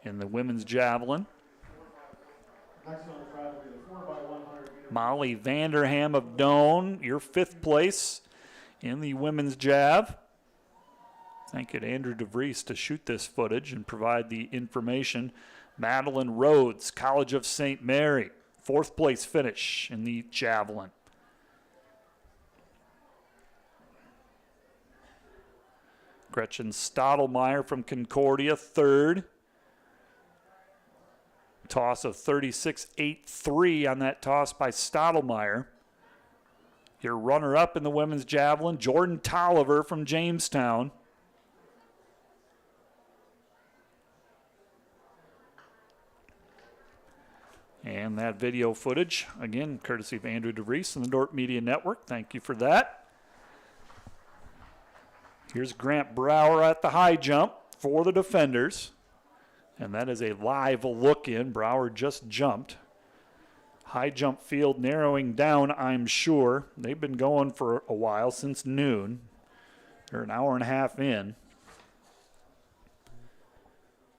in the women's javelin. Molly Vanderham of Doan, your 5th place in the women's jav. Thank you to Andrew DeVries to shoot this footage and provide the information. Madeline Rhodes, College of St. Mary, 4th place finish in the javelin. Gretchen Stottlemyre from Concordia, 3rd. Toss of 36.83 on that toss by Stottlemyre. Your runner-up in the women's javelin, Jordan Tolliver from Jamestown. And that video footage, again, courtesy of Andrew DeVries and the Dorp Media Network. Thank you for that. Here's Grant Brower at the high jump for the defenders. And that is a live look-in. Brower just jumped. High jump field narrowing down, I'm sure. They've been going for a while, since noon. They're an hour and a half in.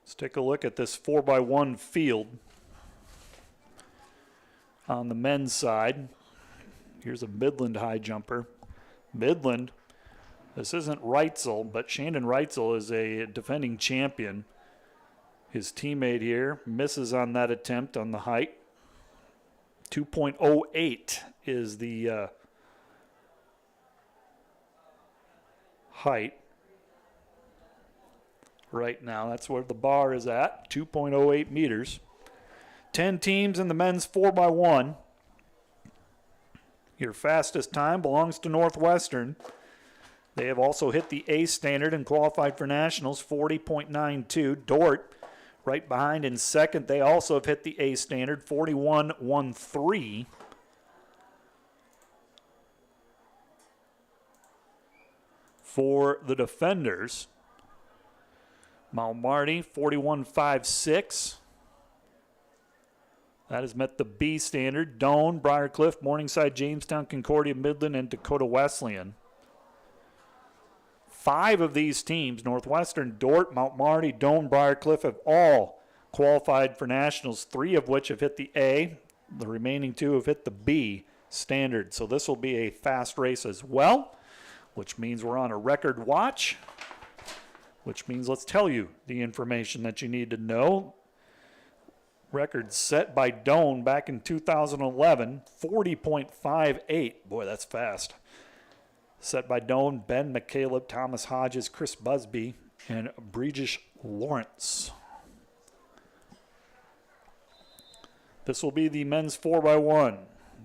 Let's take a look at this 4x1 field. On the men's side, here's a Midland high jumper. Midland, this isn't Reitzel, but Shandon Reitzel is a defending champion. His teammate here misses on that attempt on the height. 2.08 is the height right now. That's where the bar is at, 2.08 meters. 10 teams in the men's 4x1. Your fastest time belongs to Northwestern. They have also hit the A standard and qualified for nationals, 40.92. Dort right behind in second. They also have hit the A standard, 41.13. For the defenders, Mount Marty, 41.56. That has met the B standard. Doane, Briarcliff, Morningside, Jamestown, Concordia, Midland, and Dakota Wesleyan. 5 of these teams, Northwestern, Dordt, Mount Marty, Doane, Briarcliff, have all qualified for nationals, 3 of which have hit the A. The remaining 2 have hit the B standard. So this will be a fast race as well, which means we're on a record watch, which means let's tell you the information that you need to know. Record set by Doane back in 2011, 40.58. Boy, that's fast. Set by Doane, Ben McCaleb, Thomas Hodges, Chris Busby, and Bregish Lawrence. This will be the men's 4x1.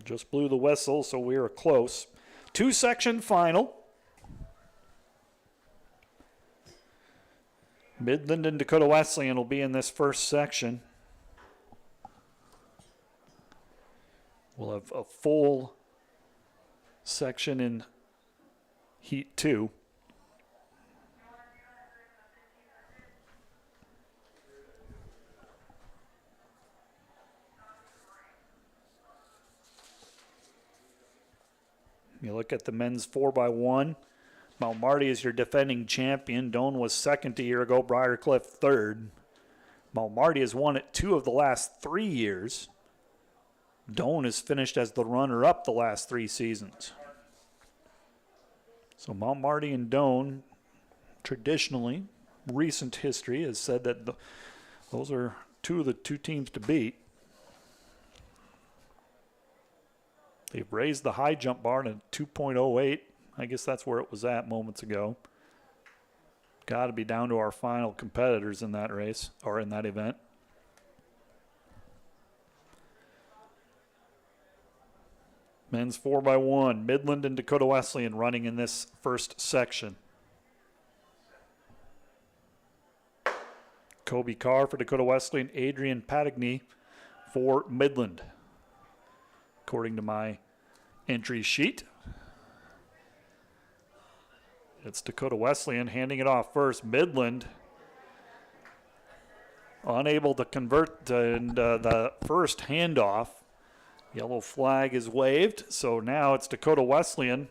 Just blew the whistle, so we are close. 2-section final. Midland and Dakota Wesleyan will be in this first section. We'll have a full section in Heat 2. You look at the men's 4x1. Mount Marty is your defending champion. Doane was second a year ago. Briarcliff third. Mount Marty has won it 2 of the last 3 years. Doane has finished as the runner-up the last 3 seasons. So Mount Marty and Doane, traditionally, recent history has said that those are 2 of the 2 teams to beat. They've raised the high jump bar to 2.08. I guess that's where it was at moments ago. Got to be down to our final competitors in that race, or in that event. Men's 4x1, Midland and Dakota Wesleyan running in this first section. Kobe Carr for Dakota Wesleyan, Adrian Patagny for Midland, according to my entry sheet. It's Dakota Wesleyan handing it off first. Midland unable to convert, and the first handoff. Yellow flag is waved, so now it's Dakota Wesleyan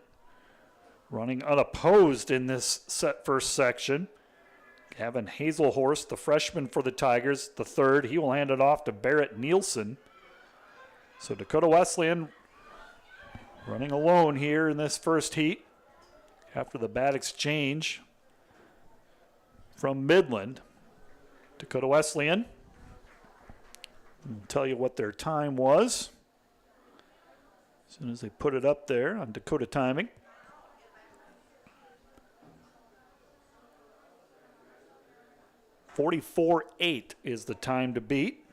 running unopposed in this first section. Gavin Hazelhorst, the freshman for the Tigers, the third. He will hand it off to Barrett Nielsen. So Dakota Wesleyan running alone here in this first heat after the bad exchange from Midland. Dakota Wesleyan, I'll tell you what their time was as soon as they put it up there on Dakota timing. .44.8 is the time to beat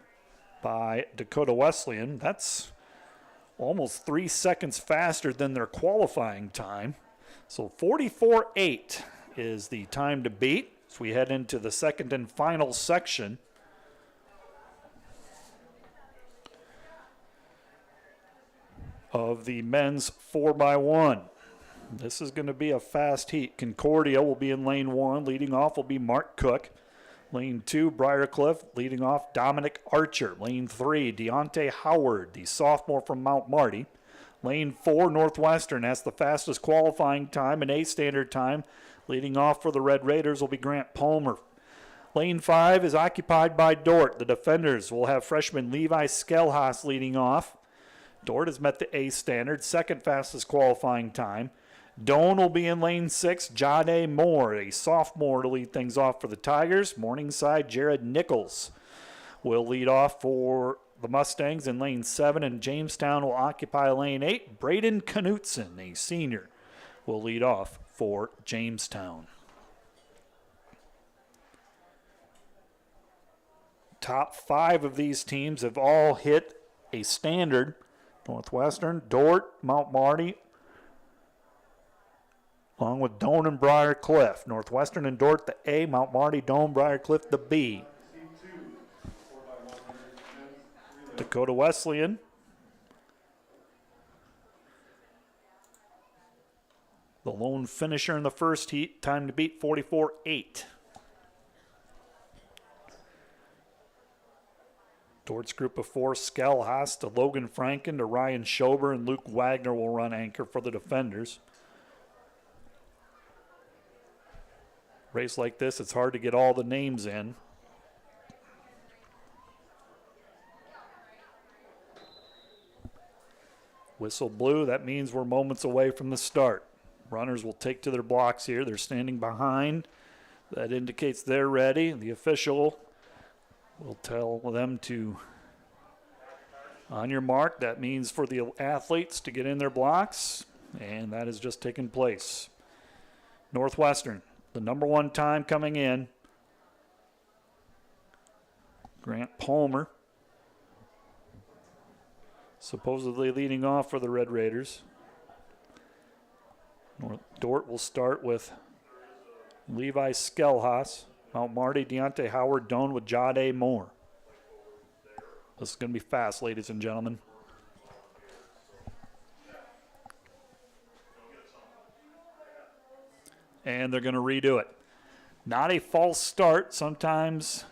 by Dakota Wesleyan. That's almost 3 seconds faster than their qualifying time. So 44.8 is the time to beat as we head into the second and final section. Of the men's 4x1. This is going to be a fast heat. Concordia will be in lane 1. Leading off will be Mark Cook. Lane 2, Briarcliff. Leading off, Dominic Archer. Lane 3, Deontay Howard, the sophomore from Mount Marty. Lane 4, Northwestern has the fastest qualifying time, an A standard time. Leading off for the Red Raiders will be Grant Palmer. Lane 5 is occupied by Dordt. The defenders will have freshman Levi Skelhaas leading off. Dordt has met the A standard, second fastest qualifying time. Doane will be in lane 6. Jade Moore, a sophomore, to lead things off for the Tigers. Morningside, Jared Nichols will lead off for the Mustangs in lane 7, and Jamestown will occupy lane 8. Braden Knutson, a senior, will lead off for Jamestown. Top 5 of these teams have all hit a standard. Northwestern, Dordt, Mount Marty, along with Doane and Briarcliff. Northwestern and Dordt, the A. Mount Marty, Doane, Briarcliff, the B. Dakota Wesleyan The lone finisher in the first heat, time to beat 44-8. Dort's group of four, Skell-Haas to Logan Franken to Ryan Schober, and Luke Wagner will run anchor for the defenders. Race like this, it's hard to get all the names in. Whistle blew, that means we're moments away from the start. Runners will take to their blocks here. They're standing behind. That indicates they're ready. The official will tell them to, on your mark. That means for the athletes to get in their blocks, and that has just taken place. Northwestern, the number one time coming in. Grant Palmer, supposedly leading off for the Red Raiders. Dort will start with Levi Skell-Haas, Mount Marty, Deontay Howard, Doan with Jade Moore. This is going to be fast, ladies and gentlemen. And they're going to redo it. Not a false start. Sometimes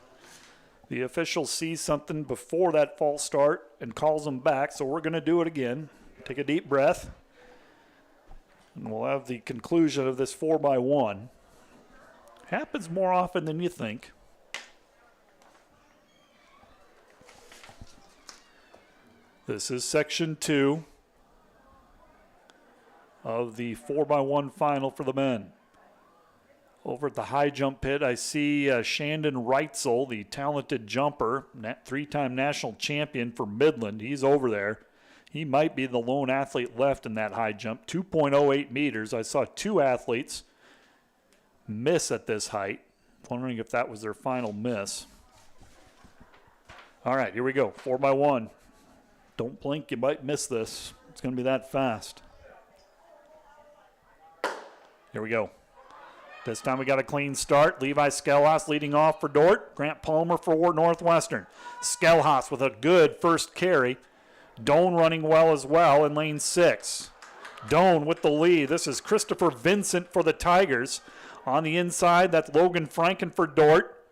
the official sees something before that false start and calls them back, so we're going to do it again. Take a deep breath. And we'll have the conclusion of this 4x1. Happens more often than you think. This is section 2 of the 4x1 final for the men. Over at the high jump pit, I see Shandon Reitzel, the talented jumper, three-time national champion for Midland. He's over there. He might be the lone athlete left in that high jump, 2.08 meters. I saw two athletes miss at this height. Wondering if that was their final miss. All right, here we go, 4x1. Don't blink, you might miss this. It's going to be that fast. Here we go. This time we got a clean start. Levi Skell-Haas leading off for Dort. Grant Palmer for Northwestern. Skell-Haas with a good first carry. Doan running well as well in lane 6. Doan with the lead. This is Christopher Vincent for the Tigers. On the inside, that's Logan Franken for Dort.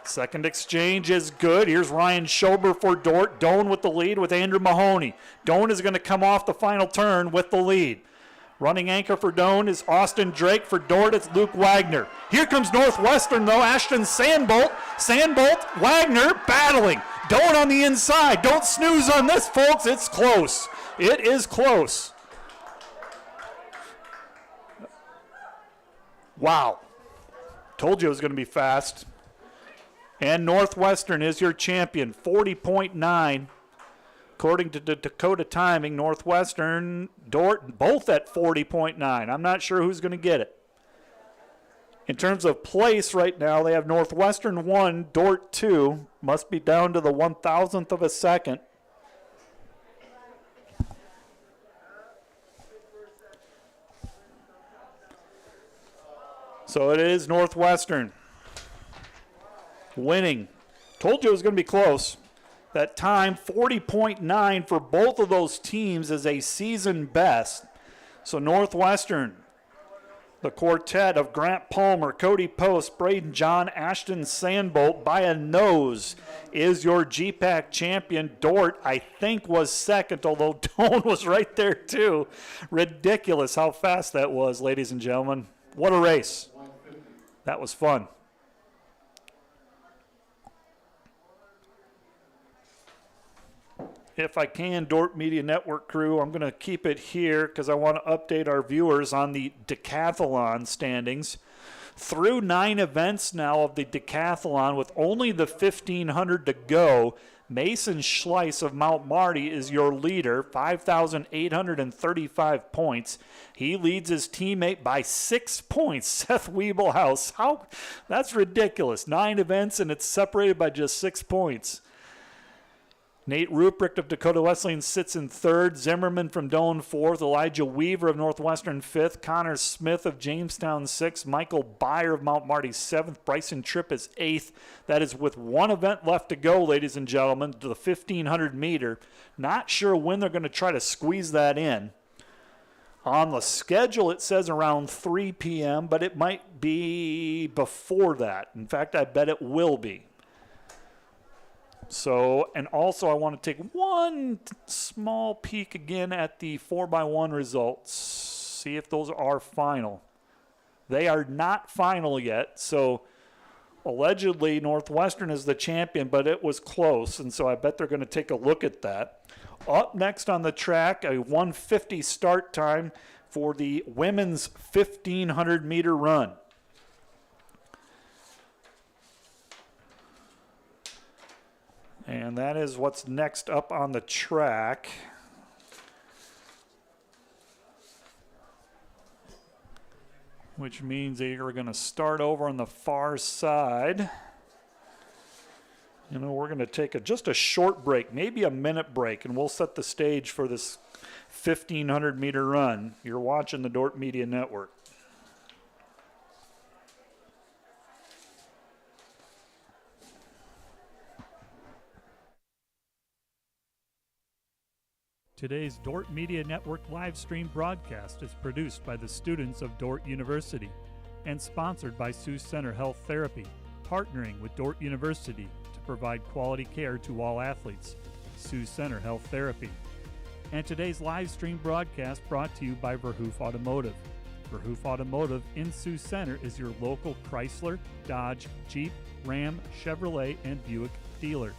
Second exchange is good. Here's Ryan Schober for Dort. Doan with the lead with Andrew Mahoney. Doan is going to come off the final turn with the lead. Running anchor for Doan is Austin Drake. For Dort, it's Luke Wagner. Here comes Northwestern, though. Ashton Sandbolt. Sandbolt, Wagner battling. Doan on the inside. Don't snooze on this, folks. It's close. It is close. Wow. Told you it was going to be fast. And Northwestern is your champion, 40.9. According to the Dakota Timing, Northwestern, Dort, both at 40.9. I'm not sure who's going to get it. In terms of place right now, they have Northwestern 1, Dort 2. Must be down to the 1,000th of a second. So it is Northwestern winning. Told you it was going to be close. That time, 40.9 for both of those teams, is a season best. So Northwestern, the quartet of Grant Palmer, Cody Post, Braden John, Ashton Sandbolt, by a nose, is your GPAC champion. Dort, I think, was second, although Doan was right there too. Ridiculous how fast that was, ladies and gentlemen. What a race. That was fun. If I can, Dort Media Network crew, I'm going to keep it here because I want to update our viewers on the Decathlon standings. Through 9 events now of the Decathlon, with only the 1,500 to go, Mason Schleiss of Mount Marty is your leader, 5,835 points. He leads his teammate by 6 points, Seth Wiebelhaus. That's ridiculous. 9 events and it's separated by just 6 points. Nate Ruprecht of Dakota Wesleyan sits in 3rd. Zimmerman from Doan 4th. Elijah Weaver of Northwestern 5th. Connor Smith of Jamestown 6th. Michael Byer of Mount Marty 7th. Bryson Tripp is 8th. That is with 1 event left to go, ladies and gentlemen, to the 1,500 meter. Not sure when they're going to try to squeeze that in. On the schedule, it says around 3 p.m., but it might be before that. In fact, I bet it will be. So, and also I want to take one small peek again at the 4x1 results. See if those are final. They are not final yet, so allegedly Northwestern is the champion, but it was close, and so I bet they're going to take a look at that. Up next on the track, a 1:50 start time for the women's 1,500-meter run. And that is what's next up on the track. Which means they are going to start over on the far side. You know, we're going to take just a short break, maybe a minute break, and we'll set the stage for this 1,500-meter run. You're watching the Dordt Media Network. Today's Dordt Media Network live stream broadcast is produced by the students of Dordt University and sponsored by Sioux Center Health Therapy, partnering with Dordt University to provide quality care to all athletes. Sioux Center Health Therapy. And today's live stream broadcast brought to you by Verhoof Automotive. Verhoof Automotive in Sioux Center is your local Chrysler, Dodge, Jeep, Ram, Chevrolet, and Buick dealer.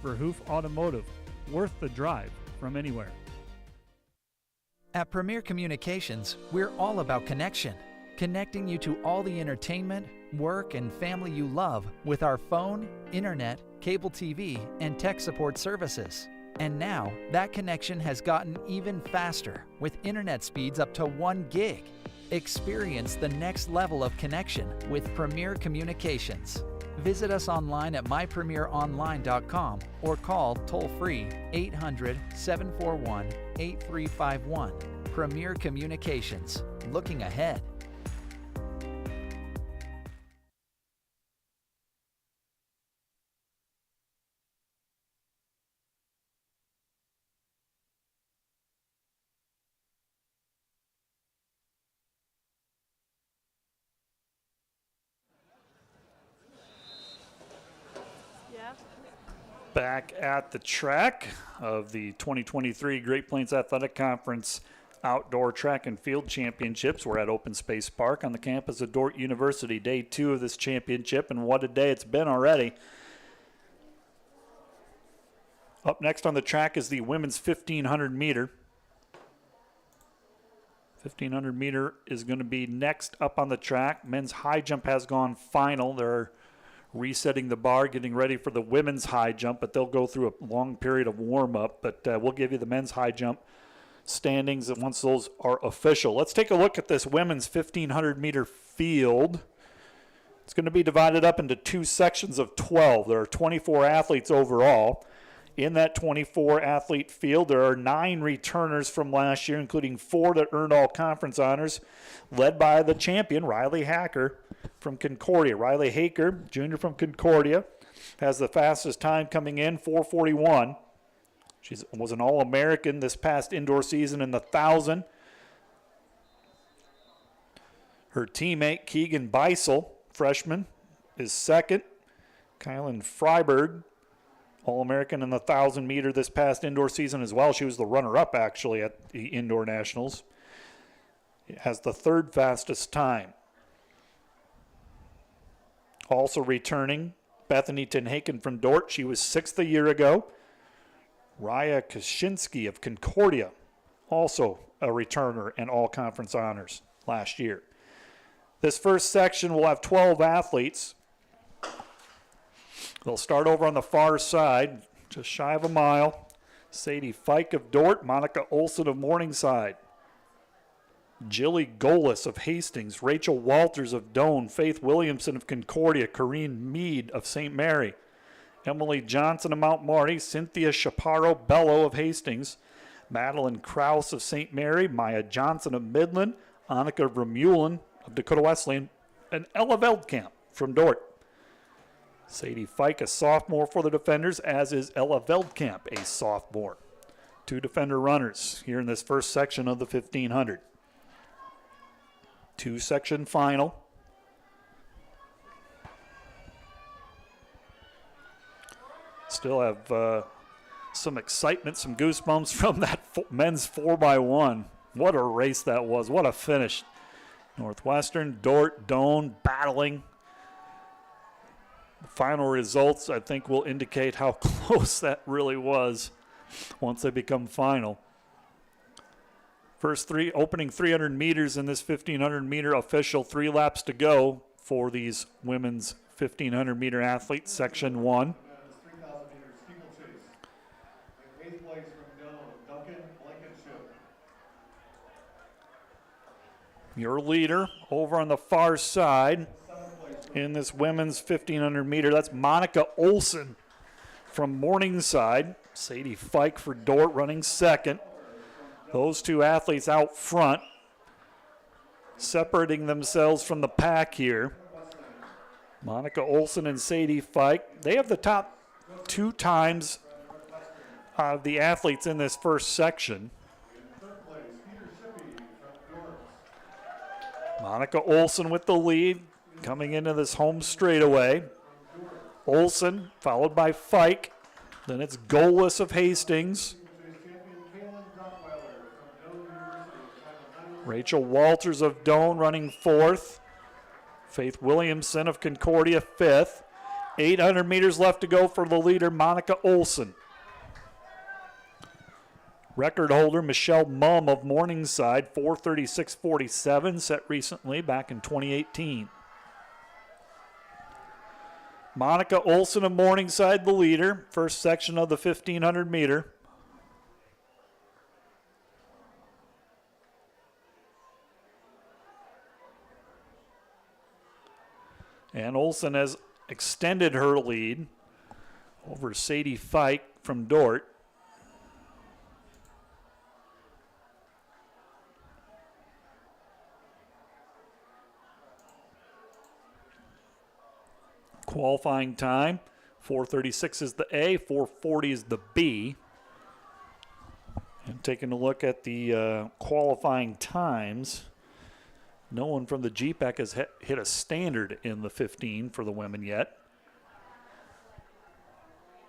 Verhoof Automotive, worth the drive from anywhere. At Premier Communications, we're all about connection. Connecting you to all the entertainment, work, and family you love with our phone, internet, cable TV, and tech support services. And now, that connection has gotten even faster with internet speeds up to 1 gig. Experience the next level of connection with Premier Communications. Visit us online at mypremieronline.com or call toll-free 800-741-8351. Premier Communications. Looking ahead. Back at the track of the 2023 Great Plains Athletic Conference Outdoor Track and Field Championships. We're at Open Space Park on the campus of Dordt University, day 2 of this championship, and what a day it's been already. Up next on the track is the women's 1,500 meter. 1,500 meter is going to be next up on the track. Men's high jump has gone final. They're resetting the bar, getting ready for the women's high jump, but they'll go through a long period of warm-up. But we'll give you the men's high jump standings once those are official. Let's take a look at this women's 1,500 meter field. It's going to be divided up into 2 sections of 12. There are 24 athletes overall. In that 24 athlete field, there are 9 returners from last year, including 4 that earned all conference honors, led by the champion, Riley Hacker from Concordia. Riley Haker, junior from Concordia, has the fastest time coming in, 4:41. She was an All-American this past indoor season in the 1,000. Her teammate, Keegan Beisel, freshman, is second. Kylan Freiberg, All-American in the 1,000 meter this past indoor season as well. She was the runner-up, actually, at the Indoor Nationals. It has the 3rd fastest time. Also returning, Bethany Tenhaken from Dordt. She was 6th a year ago. Raya Kaczynski of Concordia, also a returner and all-conference honors last year. This first section will have 12 athletes. They'll start over on the far side, just shy of a mile. Sadie Fike of Dordt, Monica Olson of Morningside, Jilly Golis of Hastings, Rachel Walters of Doane, Faith Williamson of Concordia, Corrine Mead of St. Mary, Emily Johnson of Mount Marty, Cynthia Chaparro Bello of Hastings, Madeline Krause of St. Mary, Maya Johnson of Midland, Annika Vermeulen of Dakota Wesleyan, and Ella Veldkamp from Dordt. Sadie Fike, a sophomore for the defenders, as is Ella Veldkamp, a sophomore. 2 defender runners here in this first section of the 1,500. Two-section final. Still have some excitement, some goosebumps from that men's 4x1. What a race that was. What a finish. Northwestern, Dordt, Doane battling. The final results, I think, will indicate how close that really was once they become final. First opening 300 meters in this 1,500-meter official. 3 laps to go for these women's 1,500-meter athletes, Section 1. Your leader over on the far side in this women's 1,500 meter, that's Monica Olson from Morningside. Sadie Fike for Dordt running second. Those two athletes out front, separating themselves from the pack here. Monica Olson and Sadie Fike, they have the top 2 times of the athletes in this first section. Monica Olson with the lead coming into this home straightaway. Olson followed by Fike. Then it's Goalless of Hastings. Rachel Walters of Doane running 4th. Faith Williamson of Concordia 5th. 800 meters left to go for the leader, Monica Olson. Record holder Michelle Mumm of Morningside, 4:36.47, set recently back in 2018. Monica Olson of Morningside, the leader, first section of the 1,500 meter. And Olson has extended her lead over Sadie Fike from Dordt. Qualifying time, 4:36 is the A, 4:40 is the B. And taking a look at the qualifying times, no one from the GPAC has hit a standard in the 15 for the women yet.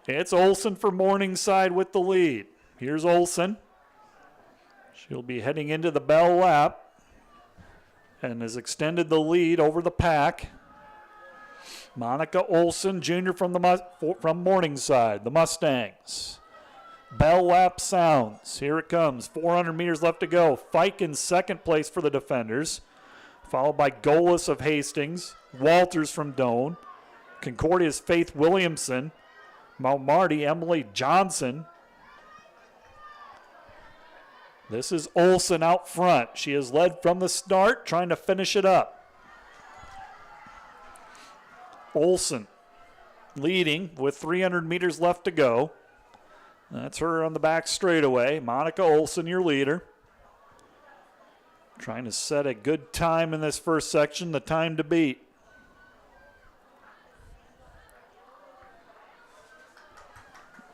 It's Olson for Morningside with the lead. Here's Olson. She'll be heading into the bell lap and has extended the lead over the pack. Monica Olson, junior from Morningside, the Mustangs. Bell lap sounds. Here it comes. 400 meters left to go. Fike in second place for the defenders, followed by Goalless of Hastings, Walters from Doane, Concordia's Faith Williamson, Mount Marty, Emily Johnson. This is Olson out front. She has led from the start, trying to finish it up. Olson leading with 300 meters left to go. That's her on the back straightaway. Monica Olson, your leader. Trying to set a good time in this first section, the time to beat.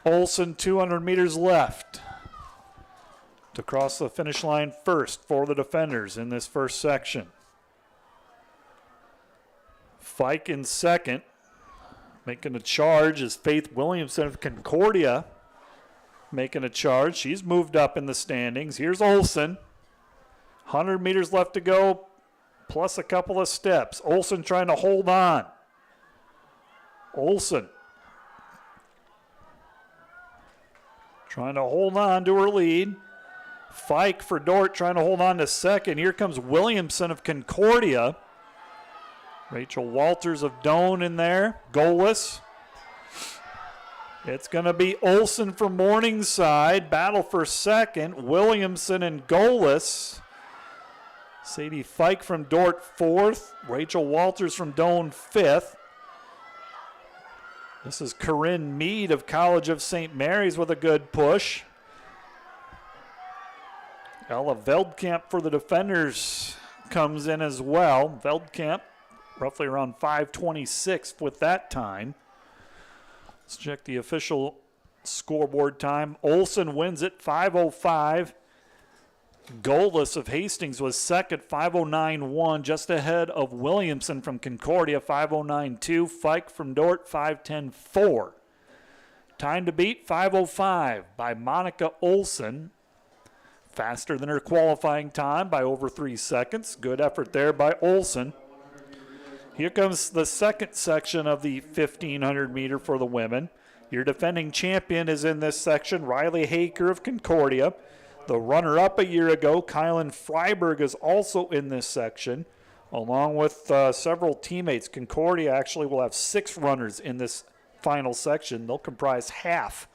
Olson, 200 meters left to cross the finish line first for the defenders in this first section. Fike in second. Making a charge is Faith Williamson of Concordia. Making a charge. She's moved up in the standings. Here's Olson. 100 meters left to go, plus a couple of steps. Olson trying to hold on. Olson trying to hold on to her lead. Fike for Dordt trying to hold on to second. Here comes Williamson of Concordia. Rachel Walters of Doane in there. Goalless. It's going to be Olson from Morningside. Battle for second. Williamson and Goalless. Sadie Fike from Dordt 4th. Rachel Walters from Doane 5th. This is Corinne Mead of College of St. Mary's with a good push. Ella Veldkamp for the defenders comes in as well. Veldkamp roughly around 5:26 with that time. Let's check the official scoreboard time. Olson wins it 5:05. Goalless of Hastings was second, 5:09.1, just ahead of Williamson from Concordia, 5:09.2. Fike from Dort, 5:10.4. Time to beat, 5:05 by Monica Olson. Faster than her qualifying time by over 3 seconds. Good effort there by Olson. Here comes the second section of the 1,500 meter for the women. Your defending champion is in this section, Riley Haker of Concordia. The runner-up a year ago, Kylan Freiberg, is also in this section, along with several teammates. Concordia actually will have 6 runners in this final section. They'll comprise half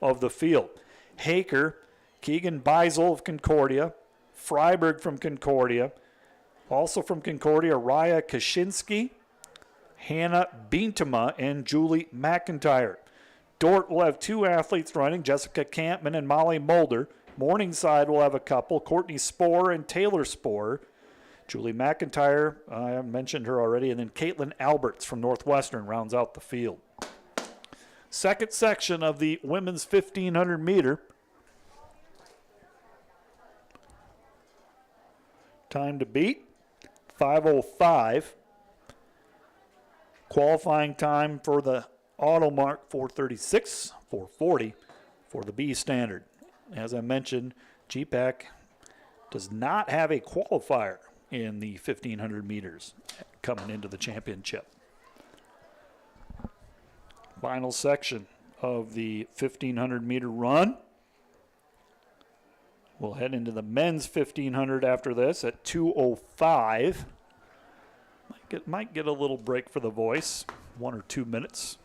of the field. Haker, Keegan Beisel of Concordia, Freiberg from Concordia, also from Concordia, Raya Kaczynski, Hannah Beentema, and Julie McIntyre. Dort will have 2 athletes running, Jessica Campman and Molly Mulder. Morningside will have a couple, Courtney Spohr and Taylor Spohr. Julie McIntyre, I mentioned her already, and then Caitlin Alberts from Northwestern rounds out the field. Second section of the women's 1,500 meter. Time to beat, 5:05. Qualifying time for the auto mark, 4:36, 4:40 for the B standard. As I mentioned, GPAC does not have a qualifier in the 1,500 meters coming into the championship. Final section of the 1,500 meter run. We'll head into the men's 1,500 after this at 2:05. Might get a little break for the voice, 1 or 2 minutes.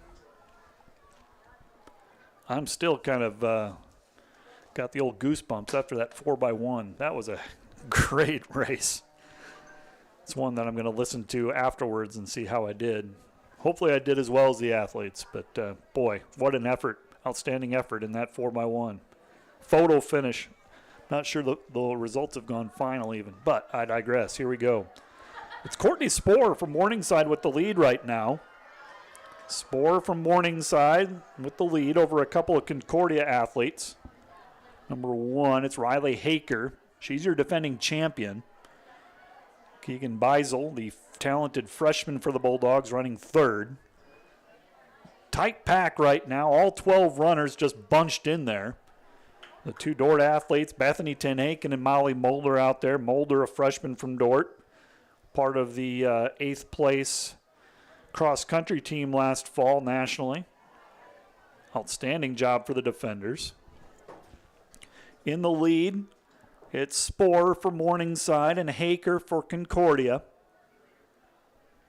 I'm still kind of got the old goosebumps after that 4x1. That was a great race. It's one that I'm going to listen to afterwards and see how I did. Hopefully I did as well as the athletes, but boy, what an effort. Outstanding effort in that 4x1. Photo finish. Not sure the results have gone final even, but I digress. Here we go. It's Courtney Spohr from Morningside with the lead right now. Spohr from Morningside with the lead over a couple of Concordia athletes. Number 1, it's Riley Haker. She's your defending champion. Keegan Beisel, the talented freshman for the Bulldogs, running 3rd. Tight pack right now. All 12 runners just bunched in there. The 2 Dort athletes, Bethany Tenhaken and Molly Mulder out there. Mulder, a freshman from Dort, part of the 8th place cross-country team last fall nationally. Outstanding job for the defenders. In the lead, it's Spohr for Morningside and Haker for Concordia.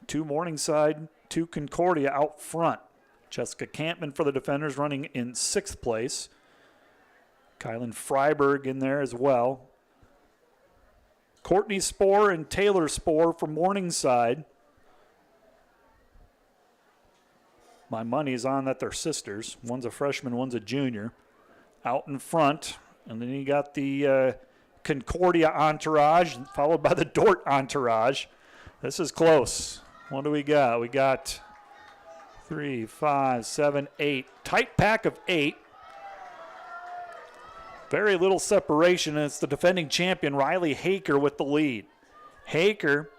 2 Morningside, 2 Concordia out front. Jessica Campman for the defenders running in 6th place. Kylan Freiberg in there as well. Courtney Spohr and Taylor Spohr for Morningside. My money's on that they're sisters. One's a freshman, one's a junior. Out in front. And then you got the Concordia entourage, followed by the Dort entourage. This is close. What do we got? We got 3, 5, 7, 8. Tight pack of 8. Very little separation, and it's the defending champion, Riley Haker, with the lead. Haker,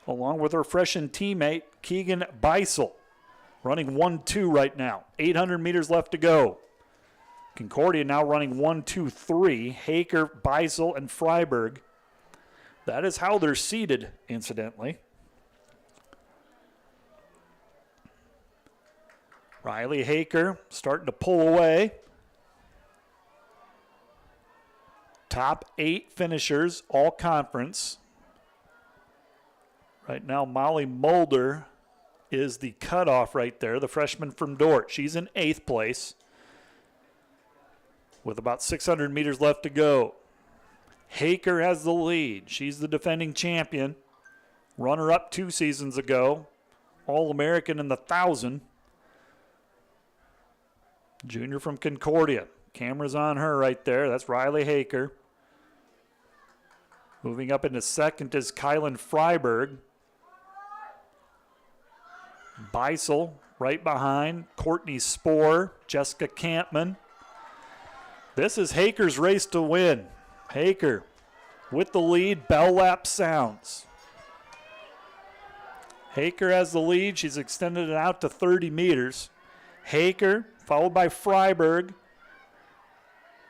along with her freshman teammate, Keegan Beisel, running 1-2 right now. 800 meters left to go. Concordia now running 1-2-3. Haker, Beisel, and Freiberg. That is how they're seated, incidentally. Riley Haker starting to pull away. Top 8 finishers, all conference. Right now, Molly Mulder is the cutoff right there, the freshman from Dort. She's in 8th place with about 600 meters left to go. Haker has the lead. She's the defending champion. Runner-up 2 seasons ago. All-American in the 1,000. Junior from Concordia. Camera's on her right there. That's Riley Haker. Moving up into 2nd is Kylan Freiberg. Beisel right behind. Courtney Spohr, Jessica Campman. This is Haker's race to win. Haker with the lead. Bell lap sounds. Haker has the lead. She's extended it out to 30 meters. Haker, followed by Freiberg.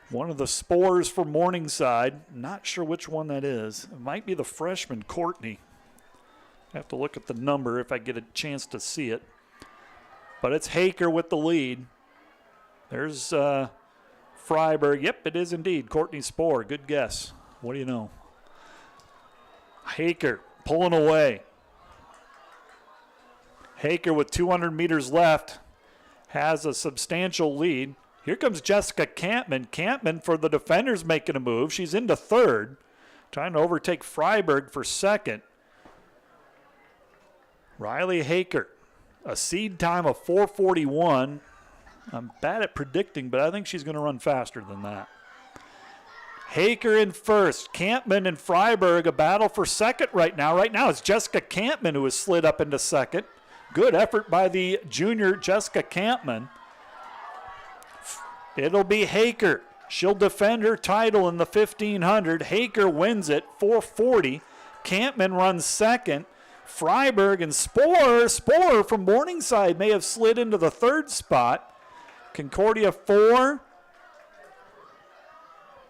One of the spores for Morningside. Not sure which one that is. It might be the freshman, Courtney. I have to look at the number if I get a chance to see it. But it's Haker with the lead. There's Freiberg. Yep, it is indeed. Courtney Spore. Good guess. What do you know? Haker pulling away. Haker with 200 meters left has a substantial lead. Here comes Jessica Campman. Campman for the defenders making a move. She's into third, trying to overtake Freiberg for second. Riley Haker, a seed time of 4:41. I'm bad at predicting, but I think she's going to run faster than that. Haker in first. Campman and Freiberg a battle for second right now. Right now it's Jessica Campman who has slid up into second. Good effort by the junior Jessica Campman. It'll be Haker. She'll defend her title in the 1500. Haker wins it, 4:40. Campman runs second. Freiberg and Spore from Morningside may have slid into the third spot. Concordia 4.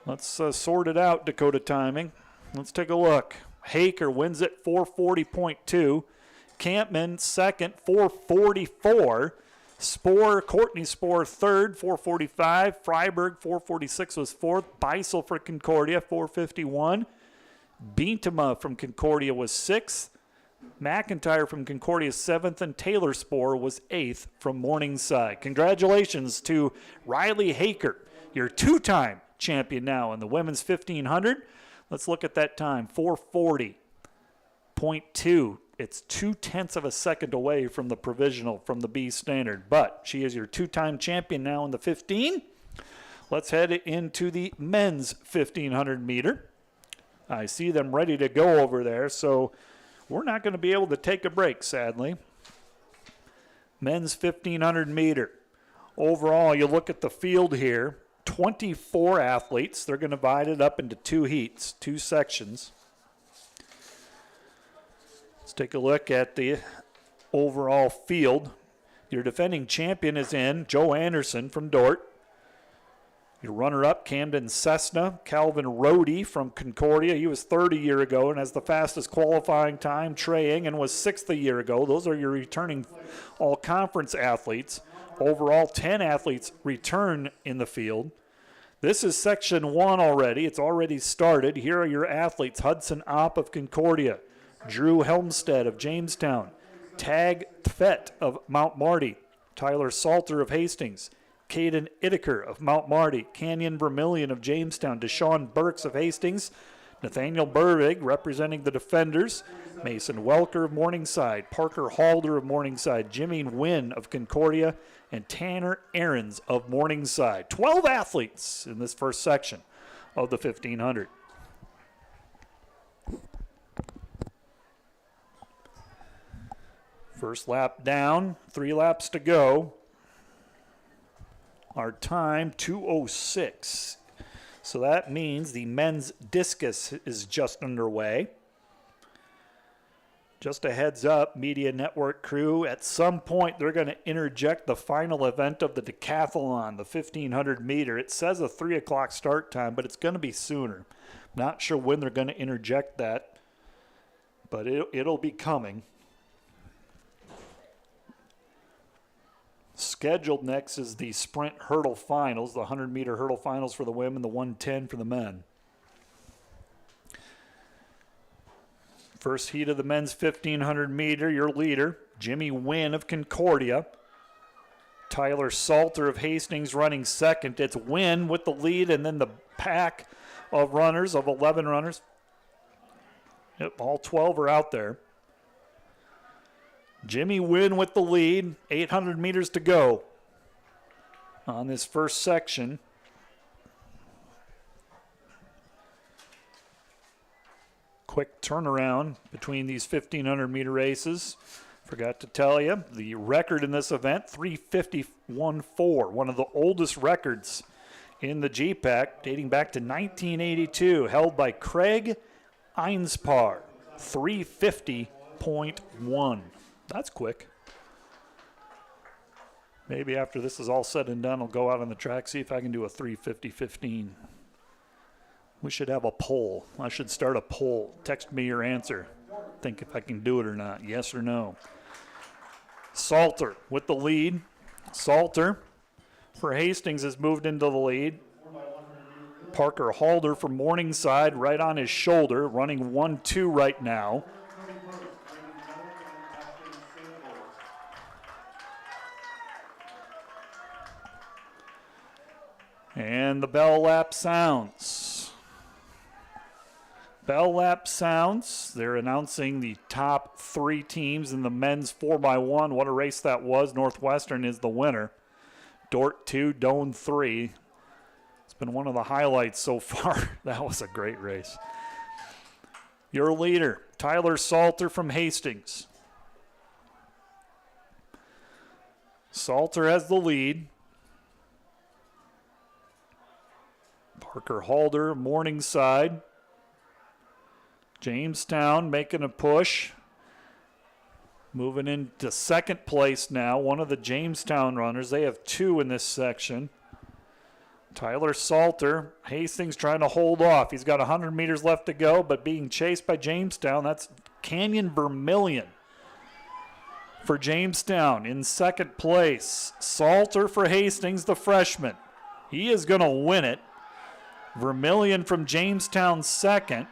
Let's sort it out, Dakota timing. Let's take a look. Haker wins it 4:40.2. Campman second, 4:44. Courtney Spore third, 4:45. Freiberg, 4:46 was fourth. Beisel for Concordia, 4:51. Beentema from Concordia was sixth. McIntyre from Concordia seventh, and Taylor Spore was eighth from Morningside. Congratulations to Riley Haker, your two-time champion now in the women's 1500. Let's look at that time, 4:40.2. It's 0.2 of a second away from the provisional from the B standard, but she is your two-time champion now in the 15. Let's head into the men's 1500 meter. I see them ready to go over there, so we're not going to be able to take a break, sadly. Men's 1500 meter. Overall, you look at the field here, 24 athletes. They're going to divide it up into two heats, two sections. Let's take a look at the overall field. Your defending champion is in, Joe Anderson from Dort. Your runner-up, Camden Cessna. Calvin Rohde from Concordia. He was third a year ago and has the fastest qualifying time. Trey Engen was sixth a year ago. Those are your returning all-conference athletes. Overall, 10 athletes return in the field. This is Section 1 already. It's already started. Here are your athletes. Hudson Opp of Concordia. Drew Helmstead of Jamestown. Tag Tfet of Mount Marty. Tyler Salter of Hastings. Caden Itaker of Mount Marty, Canyon Vermillion of Jamestown, Deshaun Burks of Hastings, Nathaniel Burvig representing the defenders, Mason Welker of Morningside, Parker Halder of Morningside, Jimmy Wynn of Concordia, and Tanner Ahrens of Morningside. 12 athletes in this first section of the 1500. First lap down, 3 laps to go. Our time, 2:06. So that means the men's discus is just underway. Just a heads up, Media Network crew, at some point they're going to interject the final event of the decathlon, the 1500 meter. It says a 3 o'clock start time, but it's going to be sooner. Not sure when they're going to interject that, but it'll be coming. Scheduled next is the sprint hurdle finals, the 100-meter hurdle finals for the women, the 110 for the men. First heat of the men's 1500 meter, your leader, Jimmy Wynn of Concordia. Tyler Salter of Hastings running second. It's Wynn with the lead, and then the pack of runners, of 11 runners. Yep, all 12 are out there. Jimmy Wynn with the lead, 800 meters to go on this first section. Quick turnaround between these 1500 meter races. Forgot to tell you, the record in this event, 3:51.4, one of the oldest records in the GPAC dating back to 1982, held by Craig Einspar, 350.1. That's quick. Maybe after this is all said and done, I'll go out on the track, see if I can do a 350.15. We should have a poll. I should start a poll. Text me your answer. Think if I can do it or not, yes or no. Salter with the lead. Salter for Hastings has moved into the lead. Parker Halder from Morningside right on his shoulder, running 1-2 right now. And the bell lap sounds. Bell lap sounds. They're announcing the top 3 teams in the men's 4x1. What a race that was. Northwestern is the winner. Dort 2, Doane 3. It's been one of the highlights so far. That was a great race. Your leader, Tyler Salter from Hastings. Salter has the lead. Parker Halder, Morningside. Jamestown making a push. Moving into second place now. One of the Jamestown runners. They have 2 in this section. Tyler Salter, Hastings trying to hold off. He's got 100 meters left to go, but being chased by Jamestown. That's Canyon Vermillion for Jamestown in second place. Salter for Hastings, the freshman. He is going to win it. Vermillion from Jamestown second.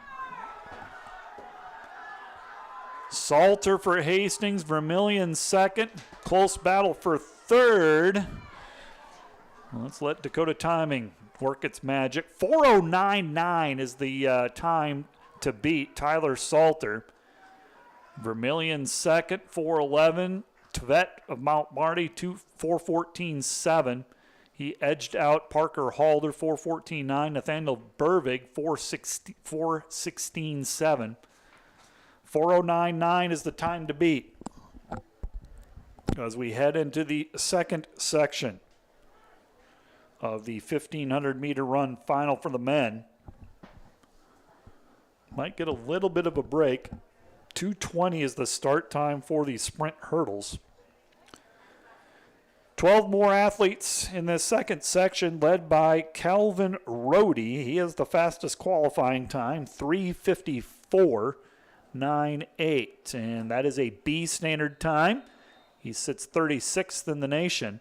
Salter for Hastings, Vermillion second. Close battle for third. Let's let Dakota Timing work its magic. 4:09.9 is the time to beat Tyler Salter. Vermillion second, 4:11. Tvet of Mount Marty, 4:14.7. He edged out Parker Halder, 4:14.9. Nathaniel Burvig, 4:16.7. 4:09.9 is the time to beat as we head into the second section of the 1,500-meter run final for the men. Might get a little bit of a break. 2:20 is the start time for the sprint hurdles. 12 more athletes in this second section, led by Calvin Rohde. He has the fastest qualifying time, 3:54.98, and that is a B standard time. He sits 36th in the nation,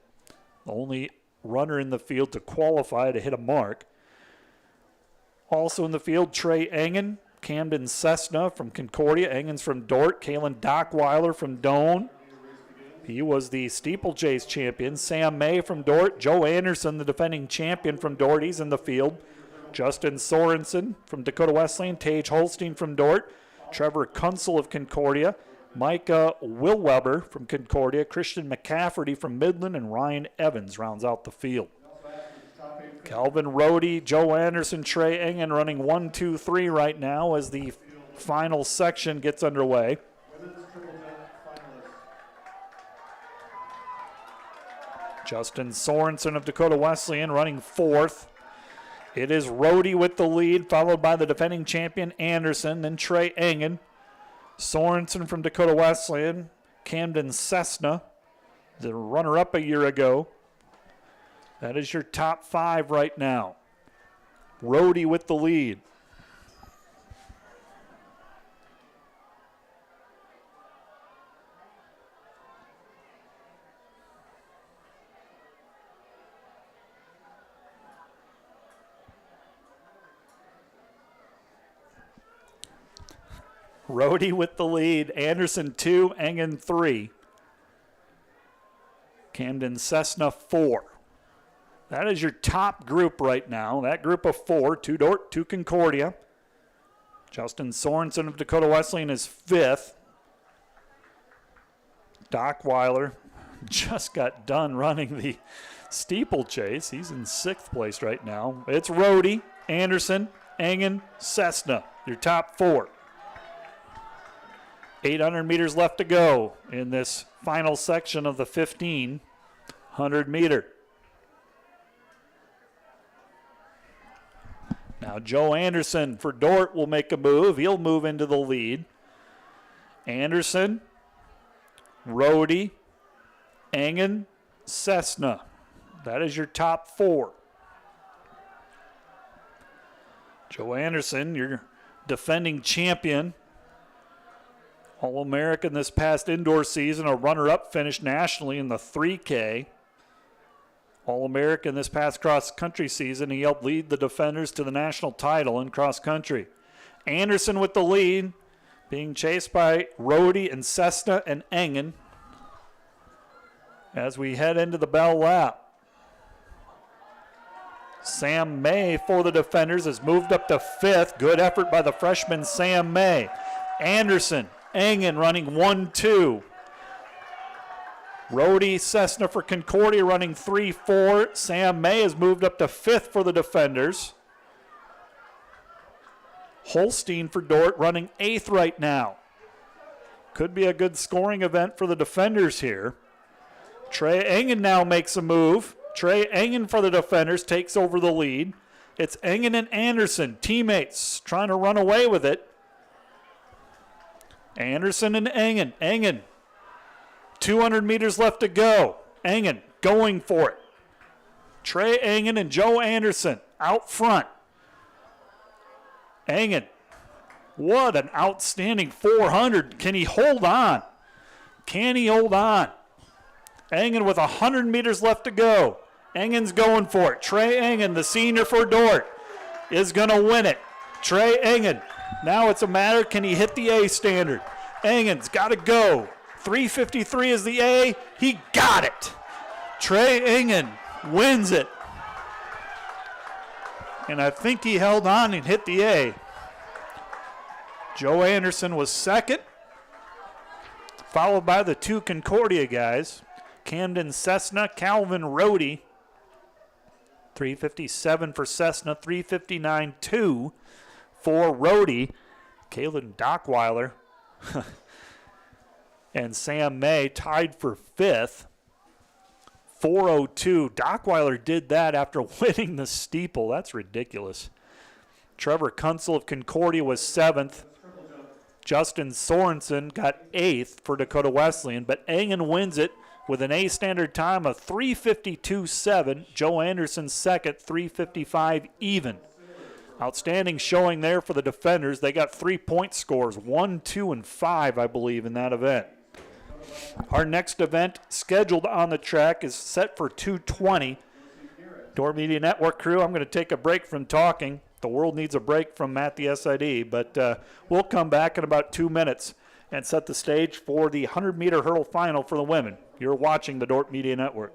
the only runner in the field to qualify to hit a mark. Also in the field, Trey Engen, Camden Cessna from Concordia, Engen's from Dort, Kalen Dockweiler from Doane. He was the steeplechase champion. Sam May from Dort, Joe Anderson, the defending champion from Dort, he's in the field. Justin Sorensen from Dakota Wesleyan, Tage Holstein from Dort, Trevor Kunsel of Concordia, Micah Wilweber from Concordia, Christian McCafferty from Midland, and Ryan Evans rounds out the field. Calvin Rohde, Joe Anderson, Trey Engen running 1, 2, 3 right now as the final section gets underway. Justin Sorensen of Dakota Wesleyan running 4th. It is Rohde with the lead, followed by the defending champion Anderson, then Trey Engen. Sorensen from Dakota Wesleyan, Camden Cessna, the runner-up a year ago. That is your top 5 right now. Rohde with the lead. Rohde with the lead. Anderson 2, Engen 3. Camden Cessna 4. That is your top group right now. That group of 4, 2 Dort, 2 Concordia. Justin Sorensen of Dakota Wesleyan is 5th. Dockweiler just got done running the steeplechase. He's in 6th place right now. It's Rohde, Anderson, Engen, Cessna, your top 4. 800 meters left to go in this final section of the 1,500 meter. Now Joe Anderson for Dort will make a move. He'll move into the lead. Anderson, Rhodey, Engen, Cessna. That is your top four. Joe Anderson, your defending champion, All-American this past indoor season, a runner-up finish nationally in the 3K. All-American this past cross-country season. He helped lead the defenders to the national title in cross-country. Anderson with the lead, being chased by Rhodey and Cessna and Engen as we head into the bell lap. Sam May for the defenders has moved up to 5th. Good effort by the freshman Sam May. Anderson, Engen running 1-2. Rhodey, Cessna for Concordia running 3-4. Sam May has moved up to 5th for the defenders. Holstein for Dort running 8th right now. Could be a good scoring event for the defenders here. Trey Engen now makes a move. Trey Engen for the defenders takes over the lead. It's Engen and Anderson, teammates, trying to run away with it. Anderson and Engen. Engen, 200 meters left to go. Engen going for it. Trey Engen and Joe Anderson out front. Engen, what an outstanding 400. Can he hold on? Can he hold on? Engen with 100 meters left to go. Engen's going for it. Trey Engen, the senior for Dort, is going to win it. Trey Engen. Now it's a matter, can he hit the A standard? Engen's got to go. 3:53 is the A. He got it. Trey Engen wins it. And I think he held on and hit the A. Joe Anderson was second, followed by the two Concordia guys. Camden Cessna, Calvin Rhodey. 3:57 for Cessna, 3:59.2 for Rhodey. Kalen Dockweiler and Sam May tied for 5th. 4:02. Dockweiler did that after winning the steeple. That's ridiculous. Trevor Kunsel of Concordia was 7th. Justin Sorensen got 8th for Dakota Wesleyan, but Engen wins it with an A standard time of 3:52.7. Joe Anderson second, 3:55 even. Outstanding showing there for the defenders. They got 3-point scores, 1, 2, and 5, I believe, in that event. Our next event scheduled on the track is set for 2:20. Dort Media Network crew, I'm going to take a break from talking. The world needs a break from Matt the SID, but we'll come back in about 2 minutes and set the stage for the 100-meter hurdle final for the women. You're watching the Dort Media Network.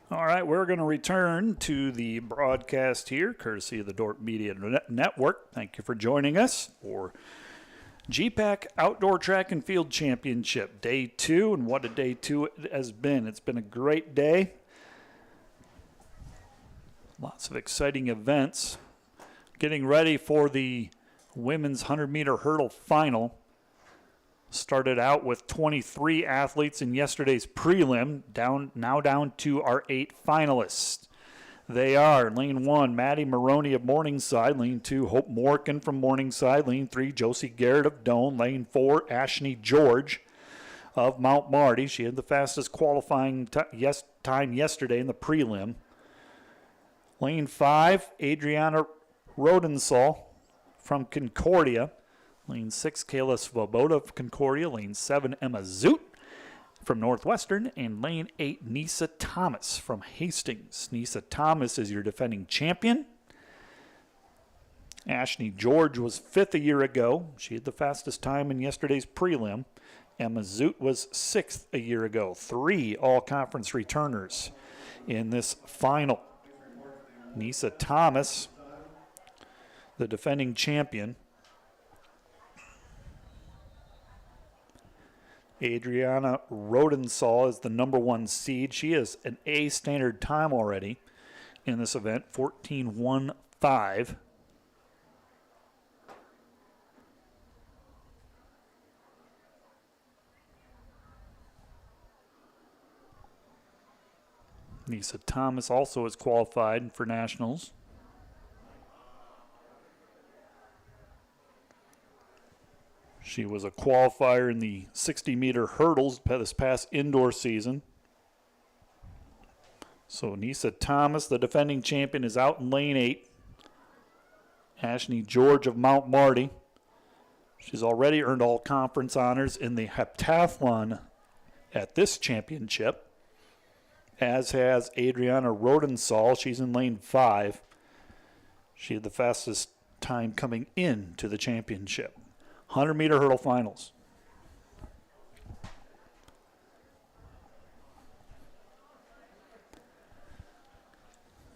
All right, we're going to return to the broadcast here, courtesy of the Dorp Media Network. Thank you for joining us for GPAC Outdoor Track and Field Championship, Day 2, and what a Day 2 it has been. It's been a great day. Lots of exciting events. Getting ready for the women's 100-meter hurdle final. Started out with 23 athletes in yesterday's prelim, now down to our 8 finalists. They are Lane 1, Maddie Maroney of Morningside. Lane 2, Hope Morgan from Morningside. Lane 3, Josie Garrett of Doane. Lane 4, Ashley George of Mount Marty. She had the fastest qualifying time yesterday in the prelim. Lane 5, Adriana Rodensall from Concordia. Lane 6, Kayla Svoboda of Concordia. Lane 7, Emma Zoot from Northwestern. And Lane 8, Nisa Thomas from Hastings. Nisa Thomas is your defending champion. Ashley George was 5th a year ago. She had the fastest time in yesterday's prelim. Emma Zoot was 6th a year ago. 3 all-conference returners in this final. Nisa Thomas, the defending champion. Adriana Rodensall is the number 1 seed. She has an A standard time already in this event, 14:15. Nisa Thomas also is qualified for nationals. She was a qualifier in the 60-meter hurdles this past indoor season. So Nisa Thomas, the defending champion, is out in lane 8. Ashley George of Mount Marty. She's already earned all conference honors in the heptathlon at this championship, as has Adriana Rodensall. She's in lane 5. She had the fastest time coming into the championship. 100-meter hurdle finals.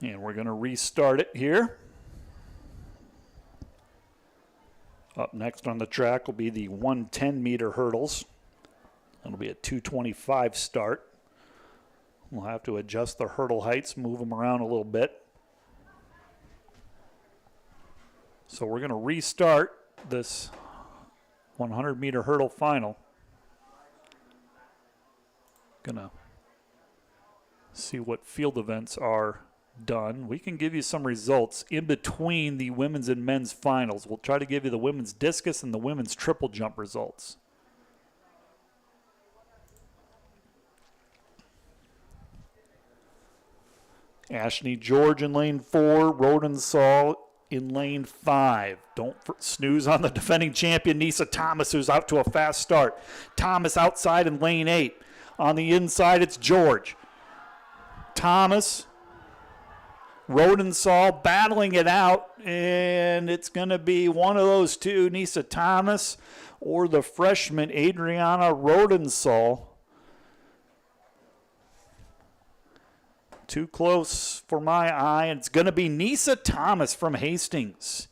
And we're going to restart it here. Up next on the track will be the 110-meter hurdles. It'll be a 2:25 start. We'll have to adjust the hurdle heights, move them around a little bit. So we're going to restart this 100-meter hurdle final. Gonna see what field events are done. We can give you some results in between the women's and men's finals. We'll try to give you the women's discus and the women's triple jump results. Ashley George in lane 4, Rodensall in lane 5. Don't snooze on the defending champion, Nisa Thomas, who's out to a fast start. Thomas outside in lane 8. On the inside, it's George. Thomas, Rodensall battling it out, and it's going to be one of those two, Nisa Thomas or the freshman Adriana Rodensall. Too close for my eye. It's going to be Nisa Thomas from Hastings.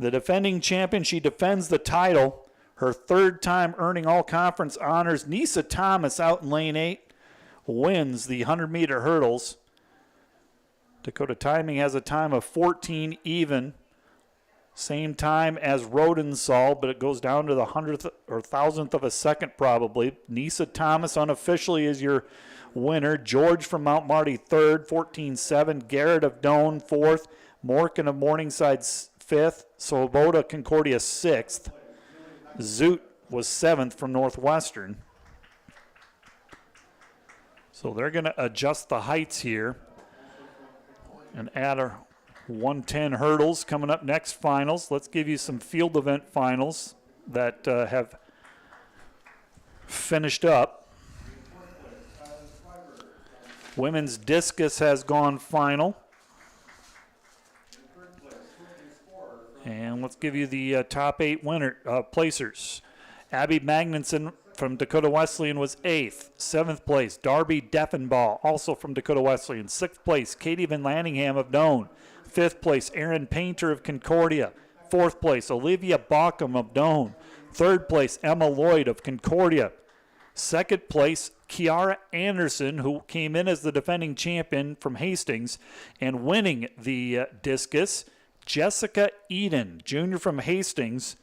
The defending champion, she defends the title. Her 3rd time earning all conference honors. Nisa Thomas out in lane 8 wins the 100-meter hurdles. Dakota Timing has a time of 14 even. Same time as Rodensall, but it goes down to the 100th or 1000th of a second probably. Nisa Thomas unofficially is your winner. George from Mount Marty 3rd, 14:7. Garrett of Doane 4th. Morgan of Morningside 5th. Svoboda Concordia 6th. Zoot was 7th from Northwestern. So they're going to adjust the heights here and add our 110 hurdles coming up next finals. Let's give you some field event finals that have finished up. Women's discus has gone final. And let's give you the top 8 placers. Abby Magnuson from Dakota Wesleyan was 8th. 7th place, Darby Deffenbaugh, also from Dakota Wesleyan. 6th place, Katie Van Lanningham of Doane. 5th place, Aaron Painter of Concordia. 4th place, Olivia Bauckham of Doane. 3rd place, Emma Lloyd of Concordia. 2nd place, Kiara Anderson, who came in as the defending champion from Hastings. And winning the discus, Jessica Eden, junior from Hastings.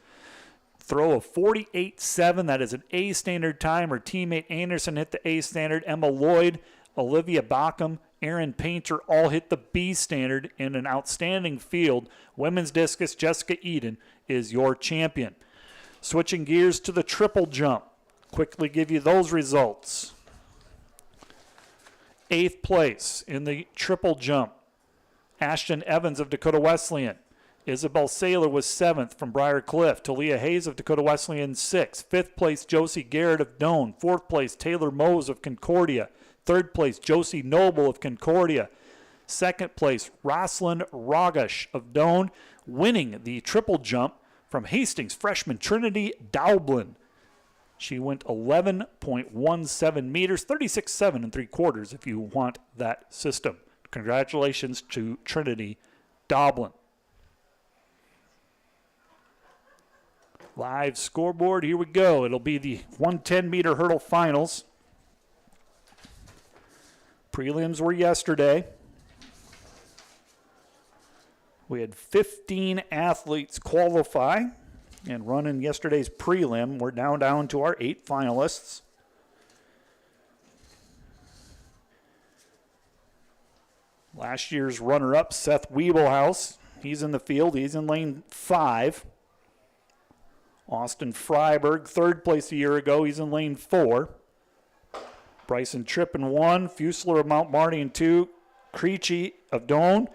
Throw of 48.7. That is an A standard time. Her teammate Anderson hit the A standard. Emma Lloyd, Olivia Bauckham, Aaron Painter all hit the B standard in an outstanding field. Women's discus, Jessica Eden is your champion. Switching gears to the triple jump. Quickly give you those results. 8th place in the triple jump, Ashton Evans of Dakota Wesleyan. Isabel Saylor was 7th from Briar Cliff. Talia Hayes of Dakota Wesleyan 6th. 5th place, Josie Garrett of Doane. 4th place, Taylor Mose of Concordia. 3rd place, Josie Noble of Concordia. 2nd place, Roslyn Rogash of Doane. Winning the triple jump from Hastings, freshman Trinity Dowblin. She went 11.17 meters, 36.7 3/4 if you want that system. Congratulations to Trinity Dowblin. Live scoreboard, here we go. It'll be the 110-meter hurdle finals. Prelims were yesterday. We had 15 athletes qualify and run in yesterday's prelim. We're now down to our 8 finalists. Last year's runner-up, Seth Wiebelhaus. He's in the field. He's in lane 5. Austin Freiberg, 3rd place a year ago. He's in lane 4. Bryson Tripp in 1. Fusler of Mount Marty in 2. Creechy of Doane.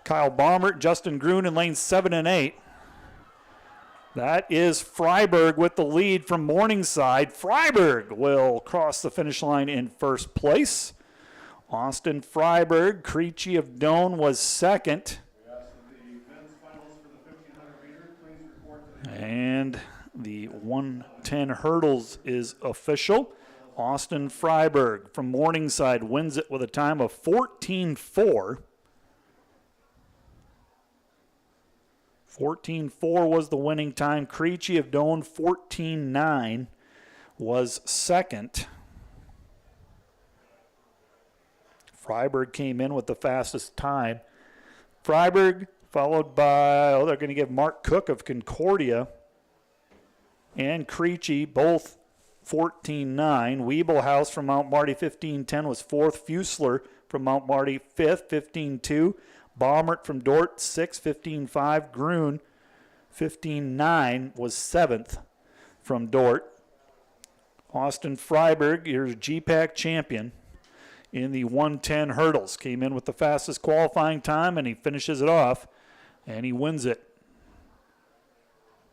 Kyle Baumert, Justin Grun in lanes 7 and 8. That is Freiberg with the lead from Morningside. Freiberg will cross the finish line in 1st place. Austin Freiberg, Creechy of Doane was 2nd. And the 110 hurdles is official. Austin Freiberg from Morningside wins it with a time of 14.4. 14.4 was the winning time. Creechy of Doane, 14.9 was 2nd. Freiberg came in with the fastest time. Freiberg followed by, they're going to give Mark Cook of Concordia and Creechy both 14.9. Wiebelhaus from Mount Marty, 15.10 was 4th. Fusler from Mount Marty, 5th, 15.2. Baumert from Dort, 6th, 15.5. Grun, 15.9 was 7th from Dort. Austin Freiberg, your GPAC champion in the 110 hurdles. Came in with the fastest qualifying time, and he finishes it off, and he wins it.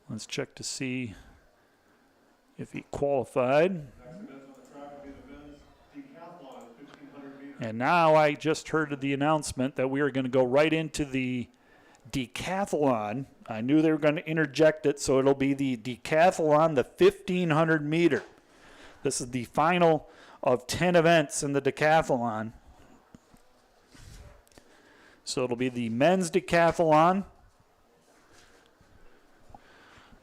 Let's check to see if he qualified. And now I just heard the announcement that we are going to go right into the decathlon. I knew they were going to interject it, so it'll be the decathlon, the 1,500 meter. This is the final of 10 events in the decathlon. So it'll be the men's decathlon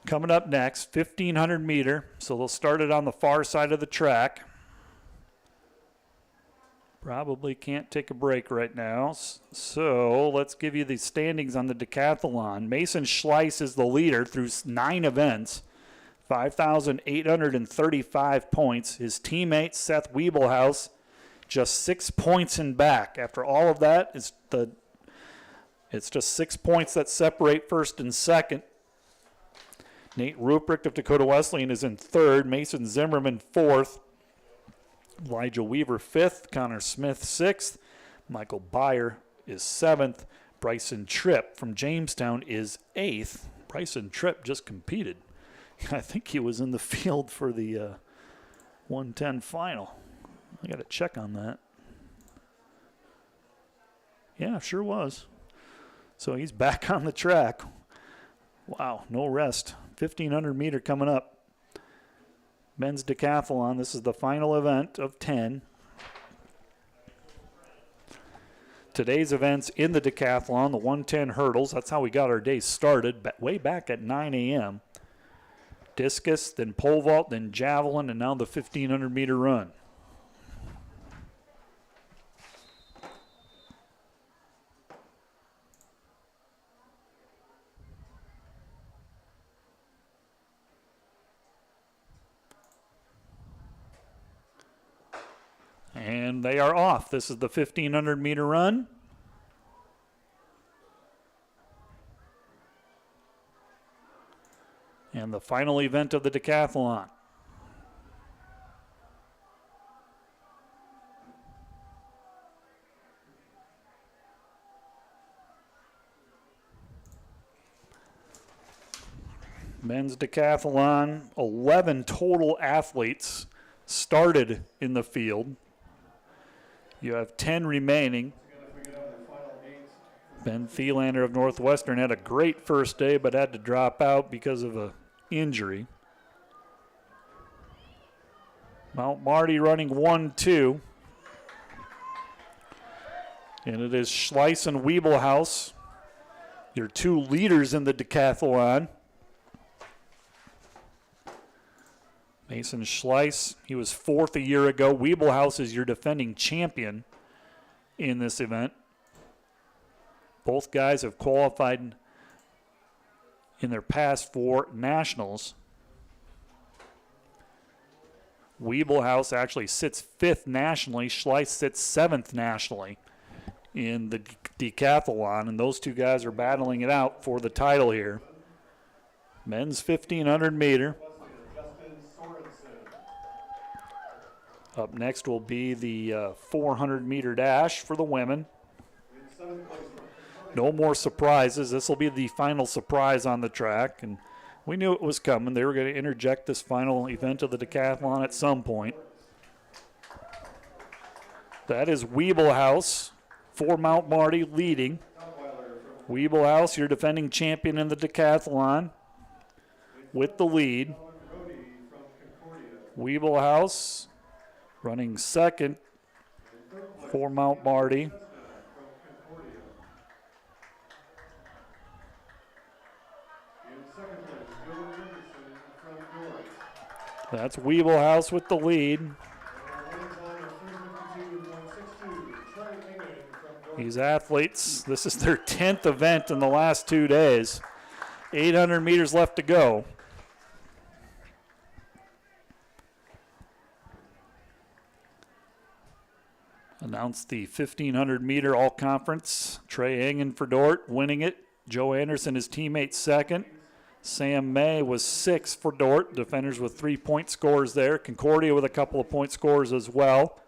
coming up next, 1,500 meter. So they'll start it on the far side of the track. Probably can't take a break right now. So let's give you the standings on the decathlon. Mason Schleiss is the leader through 9 events. 5,835 points. His teammate, Seth Wiebelhaus, just 6 points in back. After all of that, it's just 6 points that separate first and second. Nate Ruprecht of Dakota Wesleyan is in 3rd. Mason Zimmerman, 4th. Elijah Weaver, 5th. Connor Smith, 6th. Michael Byer is 7th. Bryson Tripp from Jamestown is 8th. Bryson Tripp just competed. I think he was in the field for the 110 final. I got to check on that. Yeah, sure was. So he's back on the track. Wow, no rest. 1,500 meter coming up. men's decathlon. This is the final event of 10. Today's events in the decathlon, the 110 hurdles. That's how we got our day started, way back at 9 a.m. Discus, then pole vault, then javelin, and now the 1,500-meter run. And they are off. This is the 1,500-meter run. And the final event of the decathlon. Men's decathlon, 11 total athletes started in the field. You have 10 remaining. Ben Thielander of Northwestern had a great first day, but had to drop out because of an injury. Mount Marty running 1-2. And it is Schleiss and Wiebelhaus, your two leaders in the decathlon. Mason Schleiss, he was fourth a year ago. Wiebelhaus is your defending champion in this event. Both guys have qualified in their past for nationals. Wiebelhaus actually sits fifth nationally. Schleiss sits seventh nationally in the decathlon, and those two guys are battling it out for the title here. Men's 1,500 meter. Up next will be the 400 meter dash for the women. No more surprises. This will be the final surprise on the track, and we knew it was coming. They were going to interject this final event of the decathlon at some point. That is Wiebelhaus for Mount Marty leading. Wiebelhaus, your defending champion in the decathlon, with the lead. Wiebelhaus running second for Mount Marty. That's Wiebelhaus with the lead. These athletes, this is their 10th event in the last 2 days. 800 meters left to go. Announced the 1,500 meter all conference. Trey Engen for Dort winning it. Joe Anderson, his teammate, second. Sam May was sixth for Dort. Defenders with 3-point scores there. Concordia with a couple of point scores as well.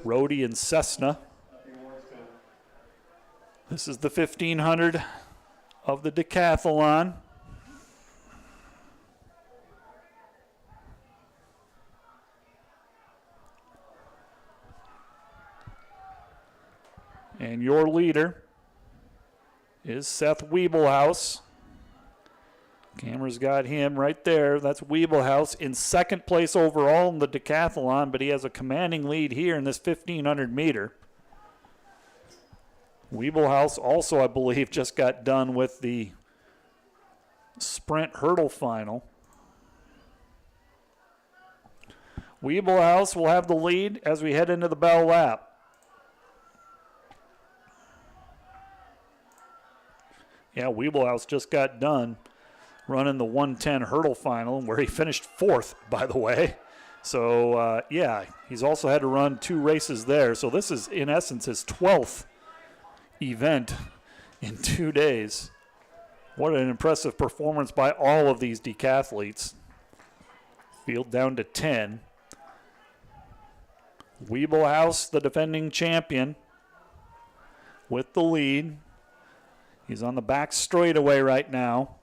Rhodey and Cessna. This is the 1,500 of the decathlon. And your leader is Seth Wiebelhaus. Camera's got him right there. That's Wiebelhaus in second place overall in the decathlon, but he has a commanding lead here in this 1,500 meter. Wiebelhaus also, I believe, just got done with the sprint hurdle final. Wiebelhaus will have the lead as we head into the bell lap. Yeah, Wiebelhaus just got done running the 110 hurdle final, where he finished fourth, by the way. So, yeah, he's also had to run 2 races there. So this is, in essence, his 12th event in 2 days. What an impressive performance by all of these decathletes. Field down to 10. Wiebelhaus, the defending champion, with the lead. He's on the back straightaway right now.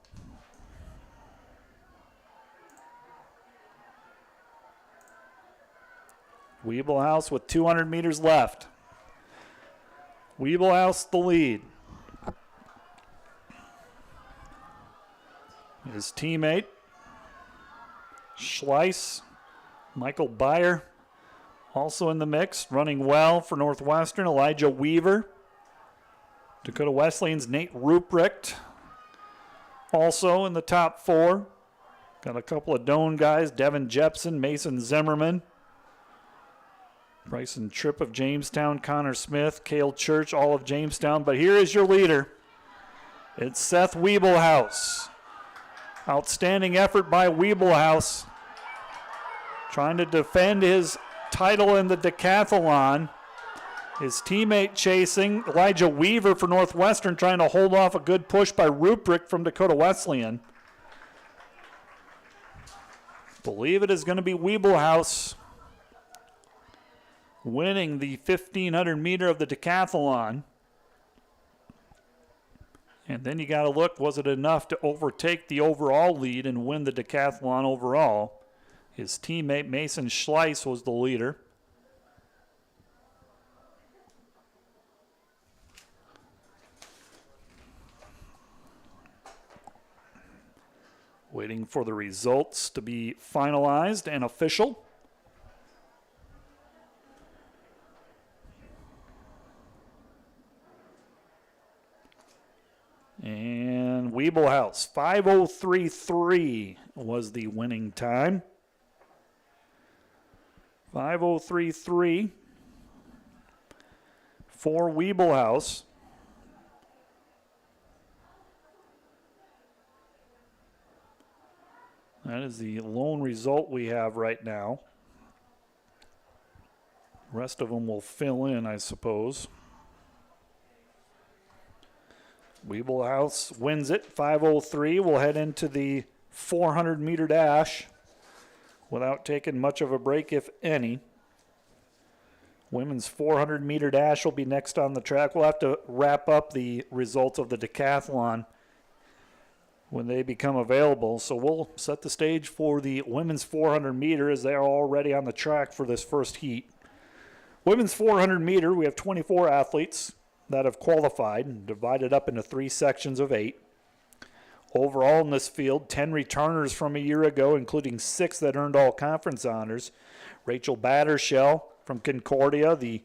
Wiebelhaus with 200 meters left. Wiebelhaus the lead. His teammate, Schleiss, Michael Byer also in the mix, running well for Northwestern. Elijah Weaver. Dakota Wesleyan's Nate Ruprecht also in the top 4. Got a couple of Doane guys, Devin Jepson, Mason Zimmerman, Bryson Tripp of Jamestown, Connor Smith, Cale Church, all of Jamestown. But here is your leader. It's Seth Wiebelhaus. Outstanding effort by Wiebelhaus, trying to defend his title in the decathlon. His teammate chasing, Elijah Weaver for Northwestern, trying to hold off a good push by Ruprecht from Dakota Wesleyan. Believe it is going to be Wiebelhaus winning the 1,500 meter of the decathlon. And then you got to look, was it enough to overtake the overall lead and win the decathlon overall? His teammate Mason Schleiss was the leader. Waiting for the results to be finalized and official. And Wiebelhaus, 5:03.3 was the winning time. 5:03.3 for Wiebelhaus. That is the lone result we have right now. The rest of them will fill in, I suppose. Wiebelhaus wins it, 5:03. We'll head into the 400-meter dash without taking much of a break, if any. Women's 400-meter dash will be next on the track. We'll have to wrap up the results of the decathlon when they become available. So we'll set the stage for the women's 400 meter as they are already on the track for this first heat. Women's 400 meter, we have 24 athletes that have qualified and divided up into 3 sections of 8. Overall in this field, 10 returners from a year ago, including 6 that earned all conference honors. Rachel Battershell from Concordia, the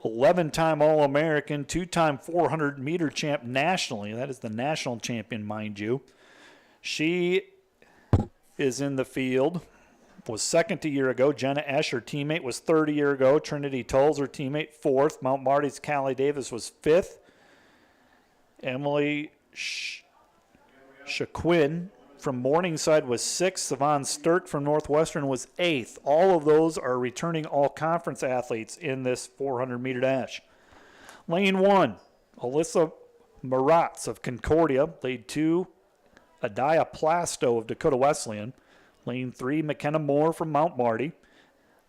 11-time All-American, 2-time 400-meter champ nationally. That is the national champion, mind you. She is in the field. Was second a year ago. Jenna Esch, her teammate, was third a year ago. Trinity Tolles, her teammate, fourth. Mount Marty's Callie Davis was fifth. Emily Shaquin from Morningside was sixth. Savon Sturk from Northwestern was eighth. All of those are returning all-conference athletes in this 400-meter dash. Lane 1, Alyssa Maratz of Concordia. Lane 2, Adaya Plasto of Dakota Wesleyan. Lane 3, McKenna Moore from Mount Marty.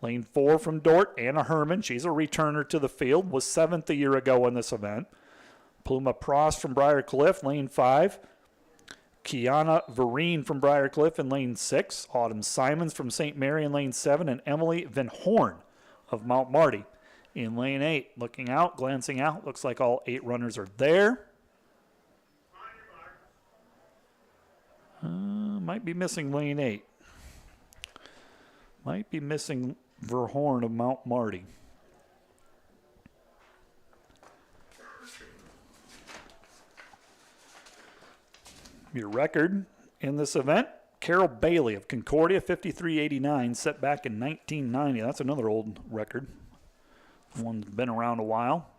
Lane 4 from Dort, Anna Herman. She's a returner to the field. Was seventh a year ago in this event. Pluma Prost from Briar Cliff, lane 5. Kiana Vereen from Briar Cliff in lane 6. Autumn Simons from St. Mary in lane 7. And Emily Van Horn of Mount Marty in lane 8. Looking out, glancing out. Looks like all 8 runners are there. Might be missing lane 8. Might be missing Verhorn of Mount Marty. Your record in this event, Carol Bailey of Concordia, 53.89, set back in 1990. That's another old record. One's been around a while.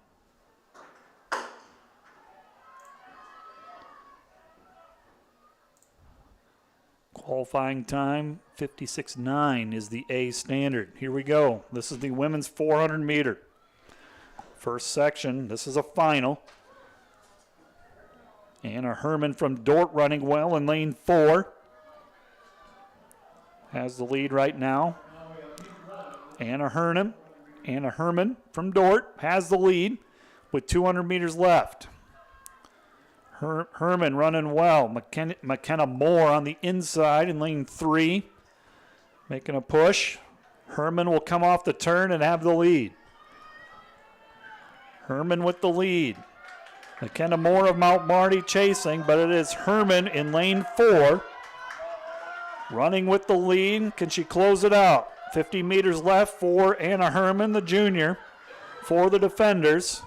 Qualifying time, 56.9 is the A standard. Here we go. This is the women's 400 meter. First section. This is a final. Anna Herman from Dort running well in lane 4. Has the lead right now. Anna Herman from Dort has the lead with 200 meters left. Herman running well. McKenna Moore on the inside in lane 3. Making a push. Herman will come off the turn and have the lead. Herman with the lead. McKenna Moore of Mount Marty chasing, but it is Herman in lane 4. running with the lead. Can she close it out? 50 meters left for Anna Herman, the junior, for the defenders.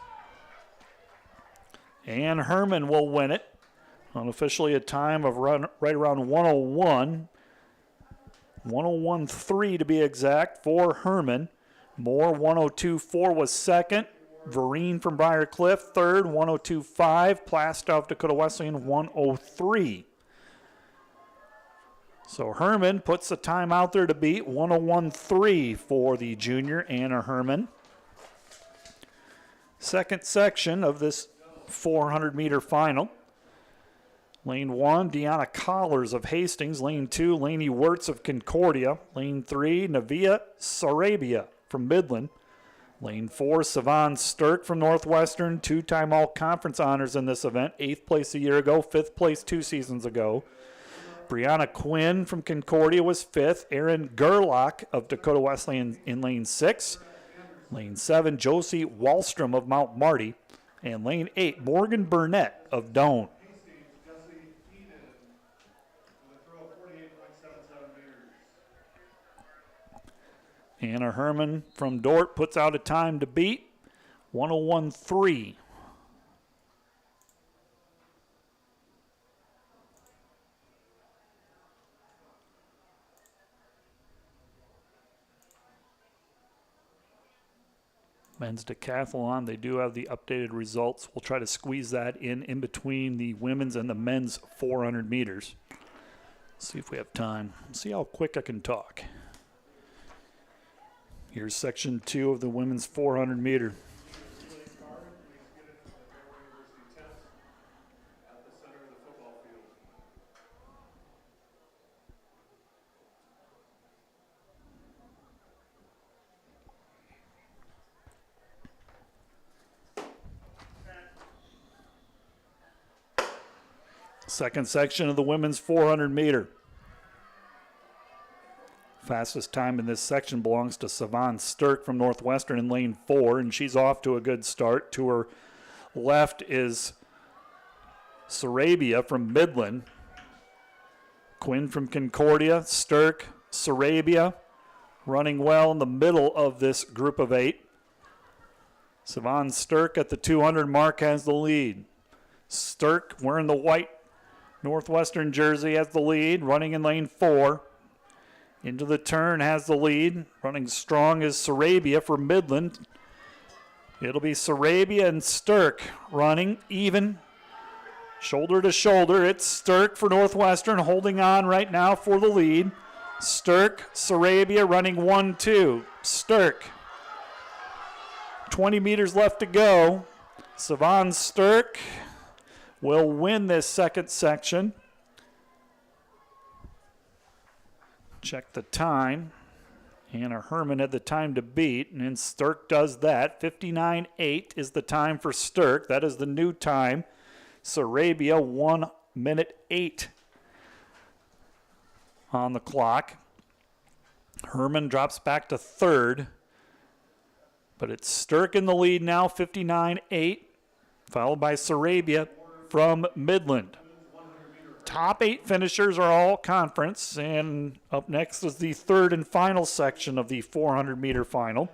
Ann Herman will win it. Unofficially a time of right around 101. 101.3 to be exact for Herman. Moore 102.4 was second. Vereen from Briar Cliff third, 102.5. Plastow, Dakota Wesleyan 103. So Herman puts the time out there to beat, 101.3 for the junior Anna Herman. Second section of this 400-meter final. Lane 1, Deanna Collars of Hastings. Lane 2, Lainey Wirtz of Concordia. Lane 3, Navia Sarabia from Midland. Lane 4, Savan Sturk from Northwestern. Two-time all-conference honors in this event. 8th place a year ago, 5th place 2 seasons ago. Brianna Quinn from Concordia was 5th. Erin Gerlach of Dakota Wesleyan in lane 6. Lane 7, Josie Wallstrom of Mount Marty. And lane 8, Morgan Burnett of Doane. Anna Herman from Dordt puts out a time to beat, 101.3. Men's decathlon, they do have the updated results. We'll try to squeeze that in between the women's and the men's 400 meters. See if we have time. See how quick I can talk. Here's section 2 of the women's 400 meter. Second section of the women's 400 meter. Fastest time in this section belongs to Savan Sturk from Northwestern in lane 4, and she's off to a good start. To her left is Sarabia from Midland. Quinn from Concordia, Sturk, Sarabia running well in the middle of this group of 8. Savan Sturk at the 200 mark has the lead. Sturk wearing the white Northwestern jersey has the lead, running in lane 4. Into the turn has the lead. Running strong is Sarabia for Midland. It'll be Sarabia and Sturk running even. Shoulder to shoulder. It's Sturk for Northwestern holding on right now for the lead. Sturk, Sarabia running 1-2. Sturk. 20 meters left to go. Savan Sturk will win this second section. Check the time. Anna Herman had the time to beat, and then Sturk does that. 59.8 is the time for Sturk. That is the new time. Sarabia, 1 minute 8 on the clock. Herman drops back to third, but it's Sturk in the lead now, 59.8, followed by Sarabia from Midland. Top 8 finishers are all conference, and up next is the third and final section of the 400-meter final.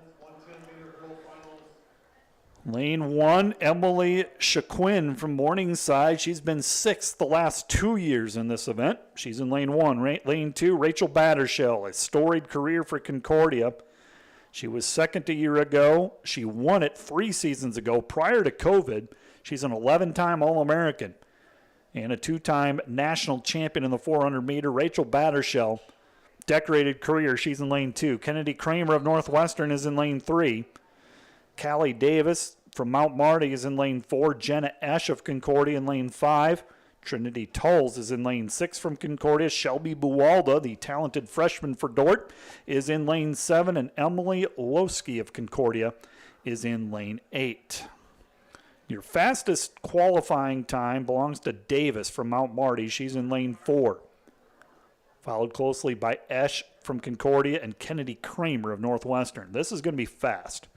Lane 1, Emily Shaquin from Morningside. She's been 6th the last 2 years in this event. She's in lane 1. Lane 2, Rachel Battershell, a storied career for Concordia. She was 2nd a year ago. She won it 3 seasons ago prior to COVID. She's an 11-time All-American and a 2-time national champion in the 400-meter. Rachel Battershell, decorated career. She's in lane 2. Kennedy Kramer of Northwestern is in lane 3. Callie Davis from Mount Marty is in lane 4. Jenna Esch of Concordia in lane 5. Trinity Tulls is in lane 6 from Concordia. Shelby Buwalda, the talented freshman for Dordt, is in lane 7. And Emily Lowski of Concordia is in lane 8. Your fastest qualifying time belongs to Davis from Mount Marty. She's in lane 4. Followed closely by Esch from Concordia and Kennedy Kramer of Northwestern. This is going to be fast.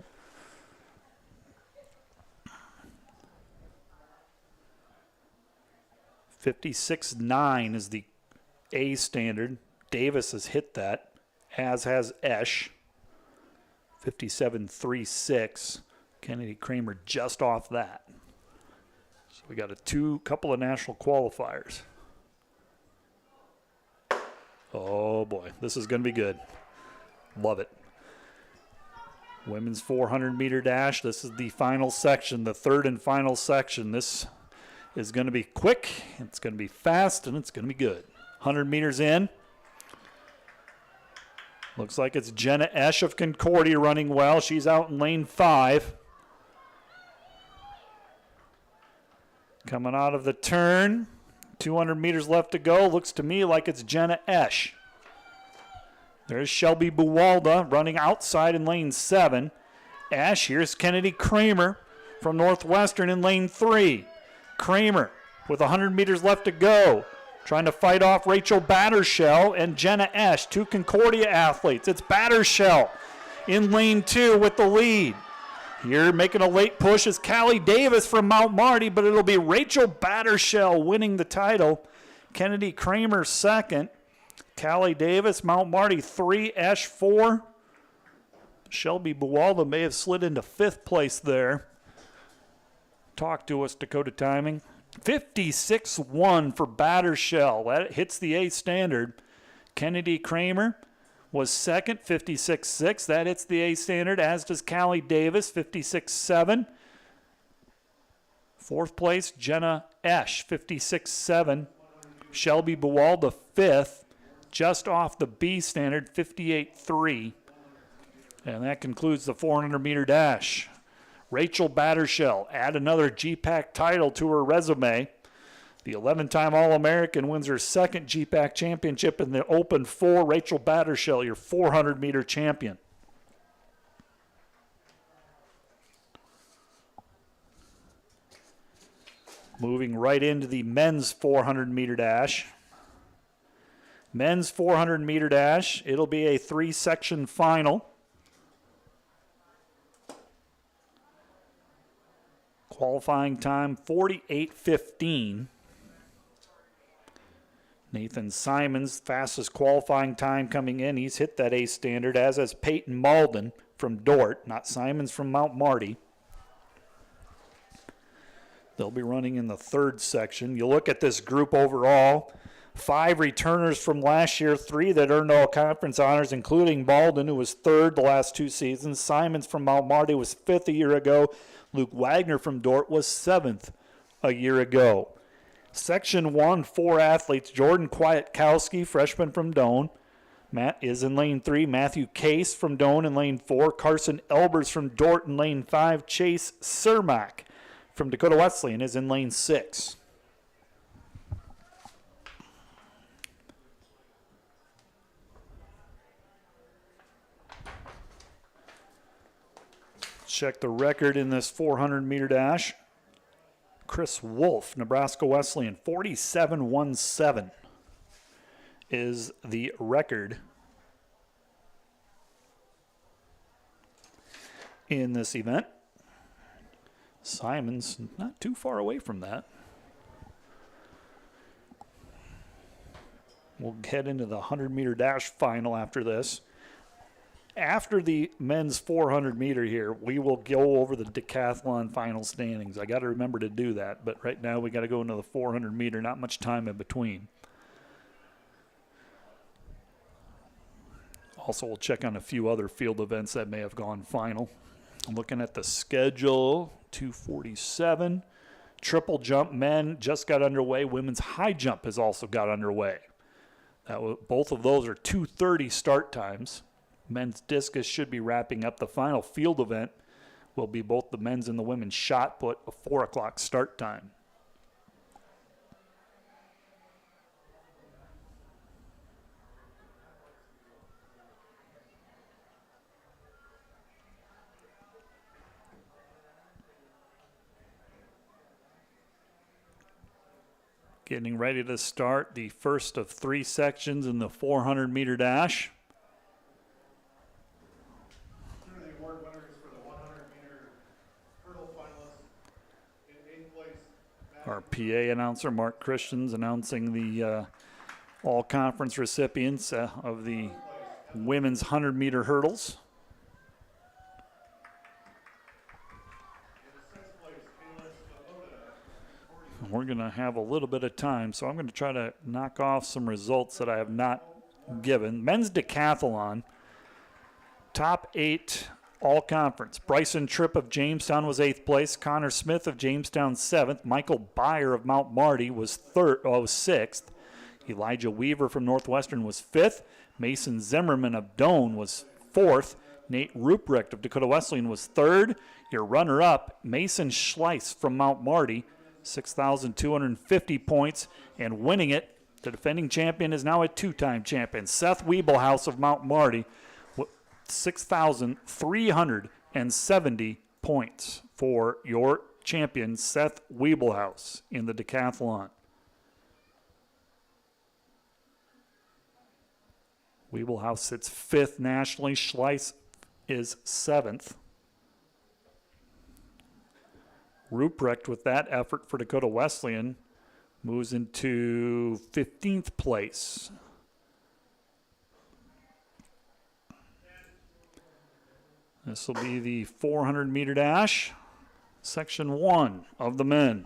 .56.9 is the A standard. Davis has hit that, as has Esch. 57.36. Kennedy Kramer just off that. So we got a couple of national qualifiers. Oh boy, this is going to be good. Love it. Women's 400-meter dash. This is the final section, the third and final section. This is going to be quick, it's going to be fast, and it's going to be good. 100 meters in. Looks like it's Jenna Esch of Concordia running well. She's out in lane 5. Coming out of the turn. 200 meters left to go. Looks to me like it's Jenna Esch. There's Shelby Buwalda running outside in lane 7. Esch, here's Kennedy Kramer from Northwestern in lane 3. Kramer with 100 meters left to go. Trying to fight off Rachel Battershell and Jenna Esch, 2 Concordia athletes. It's Battershell in lane 2 with the lead. Here making a late push is Callie Davis from Mount Marty, but it'll be Rachel Battershell winning the title. Kennedy Kramer second. Callie Davis, Mount Marty 3, Esch 4. Shelby Buwalda may have slid into 5th place there. Talk to us, Dakota Timing. 56.1 for Battershell. That hits the A standard. Kennedy Kramer was second, 56.6. That hits the A standard, as does Callie Davis, 56.7. 4th place, Jenna Esch, 56.7. Shelby Buwalda, 5th, just off the B standard, 58.3. And that concludes the 400-meter dash. Rachel Battershell, add another GPAC title to her resume. The 11-time All-American wins her second GPAC championship in the Open 4. Rachel Battershell, your 400-meter champion. Moving right into the men's 400-meter dash. Men's 400-meter dash, it'll be a 3-section final. Qualifying time, 48:15. Nathan Simons, fastest qualifying time coming in. He's hit that A standard, as has Peyton Malden from Dort, not Simons from Mount Marty. They'll be running in the 3rd section. You look at this group overall, 5 returners from last year, 3 that earned all conference honors, including Malden, who was 3rd the last 2 seasons. Simons from Mount Marty was 5th a year ago. Luke Wagner from Dort was 7th a year ago. Section 1, 4 athletes. Jordan Kwiatkowski, freshman from Doane. Matt is in lane 3. Matthew Case from Doane in lane 4. Carson Elbers from Dort in lane 5. Chase Cermak from Dakota Wesleyan is in lane 6. Check the record in this 400-meter dash. Chris Wolf, Nebraska Wesleyan, 47.17 is the record in this event. Simons not too far away from that. We'll head into the 100-meter dash final after this. After the men's 400-meter here, we will go over the decathlon final standings. I got to remember to do that, but right now we got to go into the 400-meter, not much time in between. Also, we'll check on a few other field events that may have gone final. I'm looking at the schedule, 247. Triple jump men just got underway. Women's high jump has also got underway. Both of those are 2:30 start times. Men's discus should be wrapping up. The final field event will be both the men's and the women's shot put, a 4 o'clock start time. Getting ready to start the first of 3 sections in the 400-meter dash. Our PA announcer, Mark Christians, announcing the all conference recipients of the women's 100-meter hurdles. We're going to have a little bit of time, so I'm going to try to knock off some results that I have not given. Men's decathlon, top 8 all conference. Bryson Tripp of Jamestown was 8th place. Connor Smith of Jamestown 7th. Michael Byer of Mount Marty was 6th. Elijah Weaver from Northwestern was 5th. Mason Zimmerman of Doane was 4th. Nate Ruprecht of Dakota Wesleyan was 3rd. Your runner-up, Mason Schleiss from Mount Marty, 6,250 points. And winning it, the defending champion is now a 2-time champion. Seth Wiebelhaus of Mount Marty, 6,370 points for your champion, Seth Wiebelhaus, in the decathlon. Wiebelhaus sits 5th nationally. Schleiss is 7th. Ruprecht, with that effort for Dakota Wesleyan, moves into 15th place. This will be the 400-meter dash, section 1 of the men.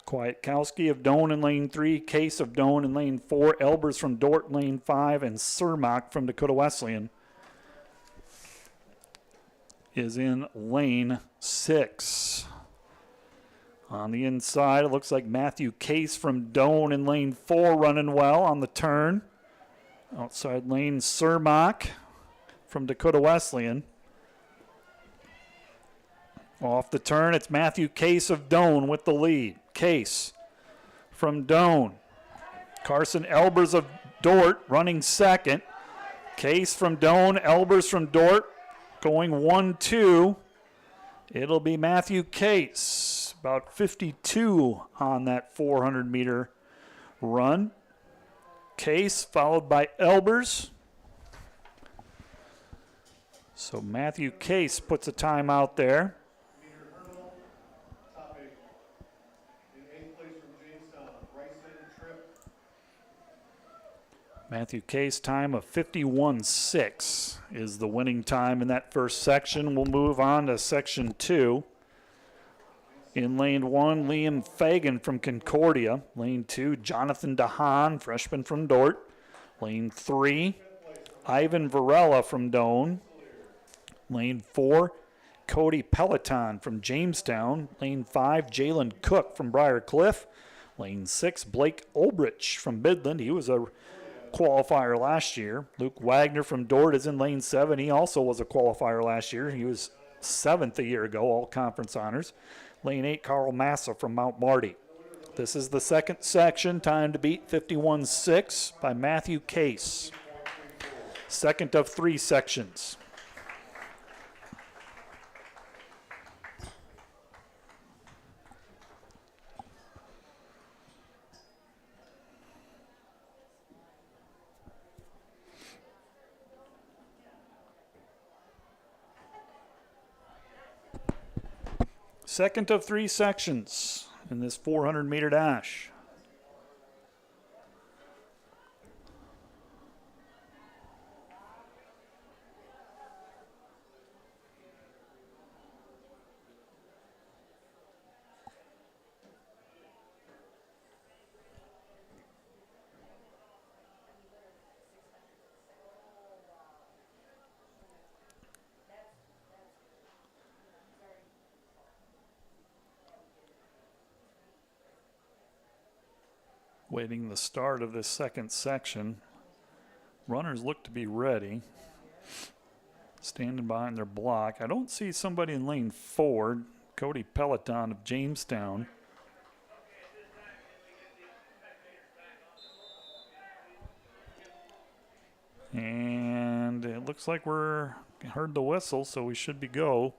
Kwiatkowski of Doane in lane 3, Case of Doane in lane 4, Elbers from Dort in lane 5, and Cermak from Dakota Wesleyan is in lane 6. On the inside, it looks like Matthew Case from Doane in lane 4 running well on the turn. Outside lane, Cermak from Dakota Wesleyan. Off the turn, it's Matthew Case of Doane with the lead. Case from Doane. Carson Elbers of Dort running second. Case from Doane, Elbers from Dort going 1-2. It'll be Matthew Case, about 52 on that 400-meter run. Case followed by Elbers. So Matthew Case puts a time out there. Matthew Case time of 51.6 is the winning time in that first section. We'll move on to section 2. In lane 1, Liam Fagan from Concordia. Lane 2, Jonathan DeHaan, freshman from Dort. Lane 3, Ivan Varela from Doane. Lane 4, Cody Peloton from Jamestown. Lane 5, Jalen Cook from Briar Cliff. Lane 6, Blake Olbrich from Midland. He was a qualifier last year. Luke Wagner from Dort is in lane 7. He also was a qualifier last year. He was 7th a year ago, all conference honors. Lane 8, Carl Massa from Mount Marty. This is the second section. Time to beat 51.6 by Matthew Case. Second of 3 sections. Second of 3 sections in this 400-meter dash. Waiting the start of this second section. Runners look to be ready. Standing behind their block. I don't see somebody in lane 4. Cody Peloton of Jamestown. And it looks like we're heard the whistle, so we should be go.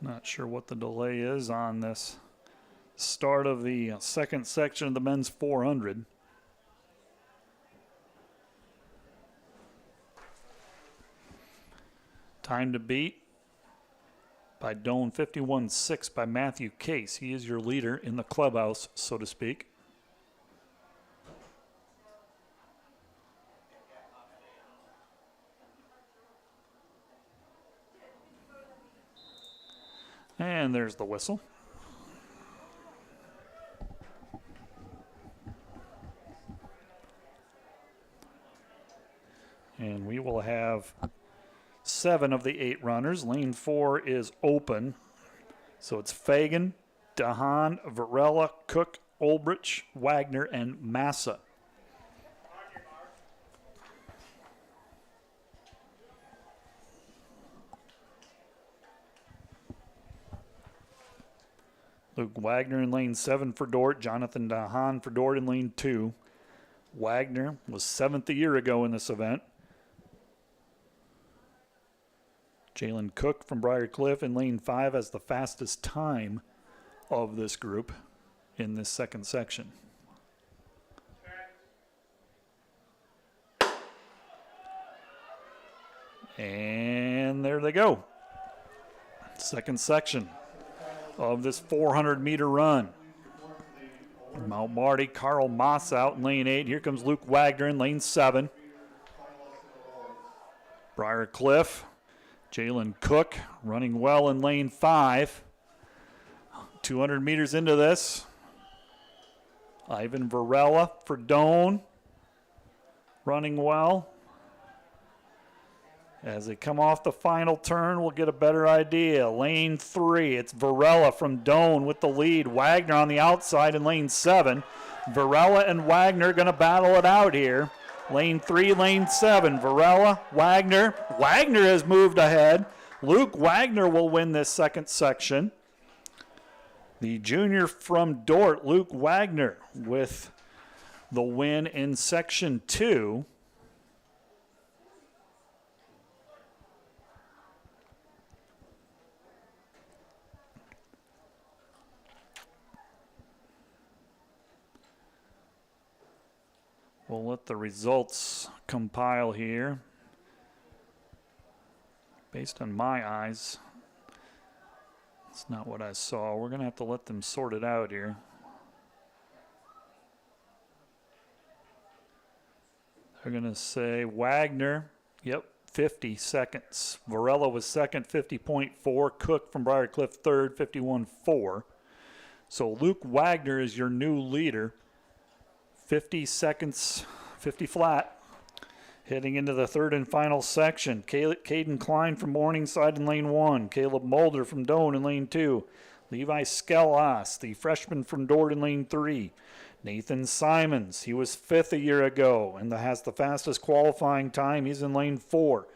Not sure what the delay is on this start of the second section of the men's 400. Time to beat by Doan, 51.6 by Matthew Case. He is your leader in the clubhouse, so to speak. And there's the whistle. And we will have 7 of the 8 runners. Lane 4 is open. So it's Fagan, DeHaan, Varela, Cook, Olbrich, Wagner, and Massa. Luke Wagner in lane 7 for Dort. Jonathan DeHaan for Dort in lane 2. Wagner was 7th a year ago in this event. Jalen Cook from Briarcliff in lane 5 has the fastest time of this group in this second section. And there they go. Second section of this 400-meter run. Mount Marty, Carl Moss out in lane 8. Here comes Luke Wagner in lane 7. Briarcliff, Jalen Cook running well in lane 5. 200 meters into this. Ivan Varela for Doan, running well. As they come off the final turn, we'll get a better idea. Lane 3, it's Varela from Doan with the lead. Wagner on the outside in lane 7. Varela and Wagner going to battle it out here. Lane 3, lane 7. Varela, Wagner. Wagner has moved ahead. Luke Wagner will win this second section. The junior from Dort, Luke Wagner, with the win in section 2. We'll let the results compile here. Based on my eyes, it's not what I saw. We're going to have to let them sort it out here. They're going to say Wagner, yep, 50 seconds. Varela was second, 50.4. Cook from Briarcliff third, 51.4. So Luke Wagner is your new leader. 50 seconds, 50 flat. Heading into the third and final section. Caden Klein from Morningside in lane 1. Caleb Mulder from Doan in lane 2. Levi Skelas, the freshman from Dort in lane 3. Nathan Simons, he was 5th a year ago and has the fastest qualifying time. He's in lane 4.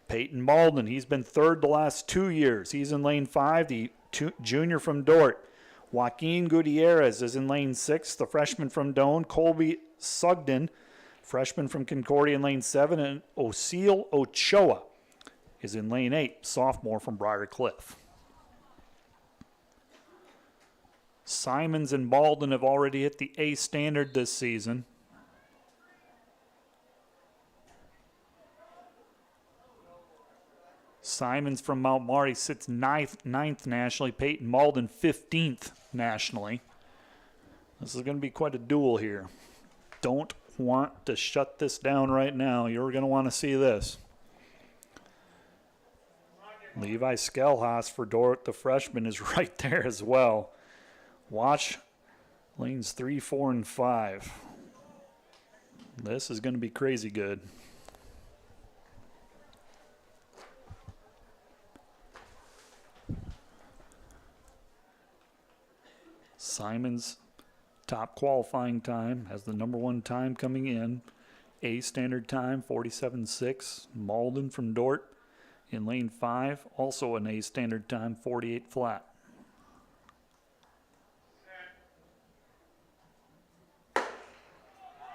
Peyton Malden, he's been 3rd the last 2 years. He's in lane 5, the junior from Dort. Joaquin Gutierrez is in lane 6, the freshman from Doan. Colby Sugden, freshman from Concordia in lane 7. And Osil Ochoa is in lane 8, sophomore from Briarcliff. Simons and Malden have already hit the A standard this season. Simons from Mount Marty sits ninth nationally. Peyton Malden 15th nationally. This is going to be quite a duel here. Don't want to shut this down right now. You're going to want to see this. Levi Skelhaas for Dort, the freshman, is right there as well. Watch lanes 3, 4, and 5. This is going to be crazy good. Simons, top qualifying time, has the number 1 time coming in. A standard time, 47.6. Malden from Dort in lane 5, also an A standard time, 48 flat.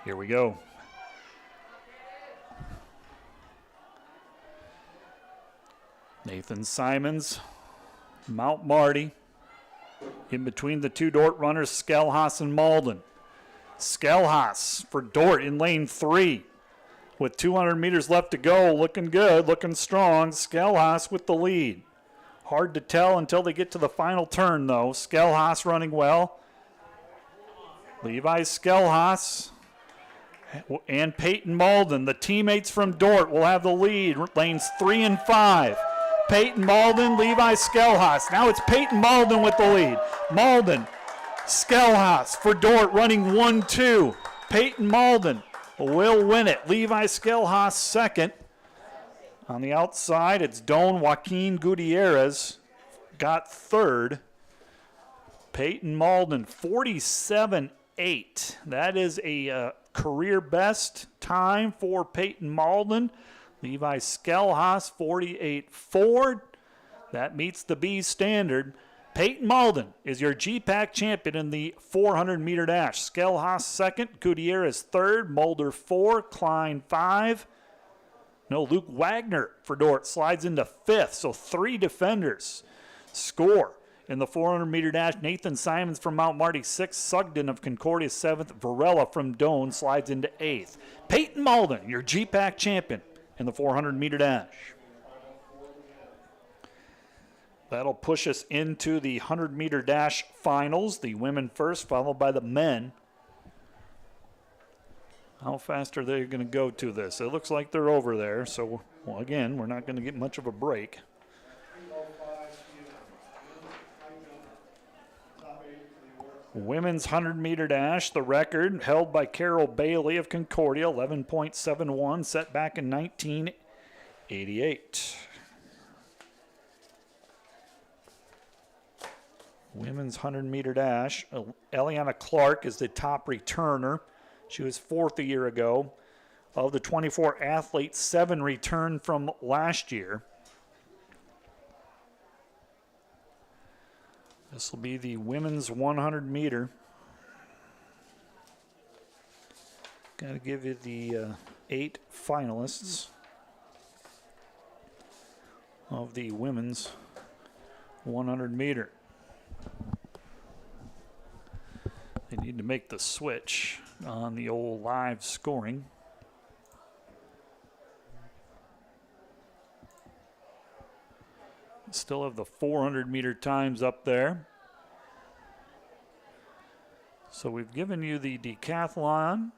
Here we go. Nathan Simons, Mount Marty. In between the two Dort runners, Skelhaas and Malden. Skelhaas for Dort in lane 3. With 200 meters left to go, looking good, looking strong. Skelhaas with the lead. Hard to tell until they get to the final turn, though. Skelhaas running well. Levi Skelhaas and Peyton Malden, the teammates from Dort, will have the lead. Lanes 3 and 5. Peyton Malden, Levi Skelhaas. Now it's Peyton Malden with the lead. Malden, Skelhaas for Dort running 1-2. Peyton Malden will win it. Levi Skelhaas second. On the outside, it's Don Joaquin Gutierrez got third. Peyton Malden, 47.8. That is a career best time for Peyton Malden. Levi Skelhaas, 48.4. That meets the B standard. Peyton Malden is your GPAC champion in the 400-meter dash. Skelhaas second, Gutierrez third, Mulder 4, Klein 5. No, Luke Wagner for Dort slides into 5th, so 3 defenders score. In the 400-meter dash, Nathan Simons from Mount Marty 6th, Sugden of Concordia 7th, Varela from Doane slides into 8th. Peyton Malden, your GPAC champion in the 400-meter dash. That'll push us into the 100-meter dash finals. The women first, followed by the men. How fast are they going to go to this? It looks like they're over there. So, well, again, we're not going to get much of a break. Women's 100-meter dash, the record held by Carol Bailey of Concordia, 11.71, set back in 1988. Women's 100-meter dash, Eliana Clark is the top returner. She was 4th a year ago. Of the 24 athletes, 7 returned from last year. This will be the women's 100-meter. Got to give you the 8 finalists of the women's 100-meter. They need to make the switch on the old live scoring. Still have the 400-meter times up there. So we've given you the decathlon.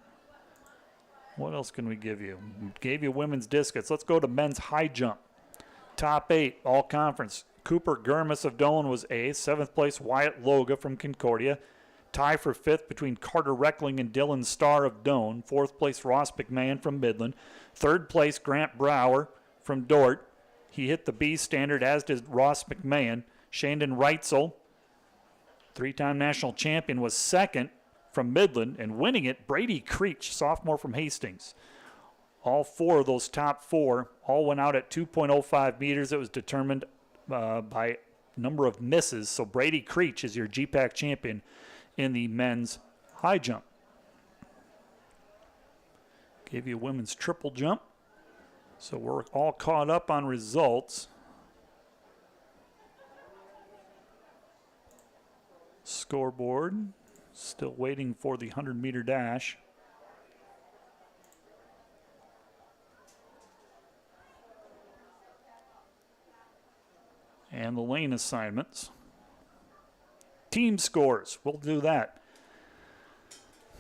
What else can we give you? We gave you women's discus. Let's go to men's high jump. Top 8, all conference. Cooper Gurmis of Doane was 8th. 7th place, Wyatt Loga from Concordia. Tie for 5th between Carter Reckling and Dylan Starr of Doane. 4th place, Ross McMahon from Midland. 3rd place, Grant Brower from Dort. He hit the B standard, as did Ross McMahon. Shandon Reitzel, 3-time national champion, was 2nd from Midland, and winning it, Brady Creech, sophomore from Hastings. All 4 of those top 4 all went out at 2.05 meters. It was determined by number of misses. So Brady Creech is your GPAC champion in the men's high jump. Gave you a women's triple jump. So we're all caught up on results. Scoreboard, still waiting for the 100-meter dash. And the lane assignments. Team scores, we'll do that.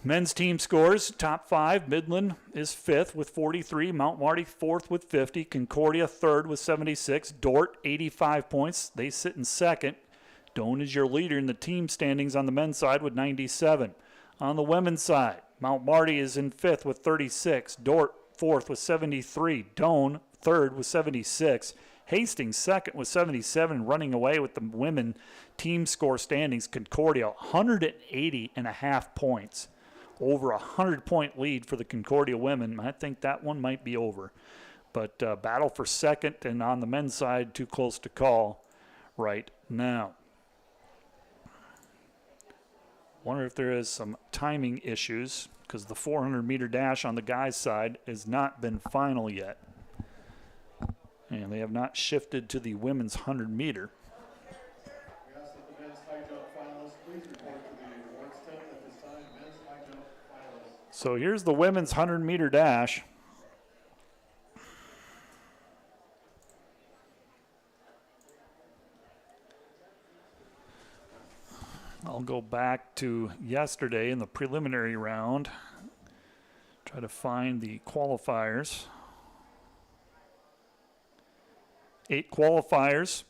Men's team scores, top 5. Midland is 5th with 43. Mount Marty 4th with 50. Concordia 3rd with 76. Dort 85 points. They sit in 2nd. Doane is your leader in the team standings on the men's side with 97. On the women's side, Mount Marty is in 5th with 36. Dort 4th with 73. Doane 3rd with 76. Hastings 2nd with 77, running away with the women team score standings. Concordia 180.5 points. Over a 100-point lead for the Concordia women. I think that one might be over. But battle for 2nd, and on the men's side, too close to call right now. Wonder if there is some timing issues, because the 400-meter dash on the guys' side has not been final yet. And they have not shifted to the women's 100-meter. We ask that the men's high jump finalists So here's the women's 100-meter dash. I'll go back to yesterday in the preliminary round. Try to find the qualifiers. 8 qualifiers.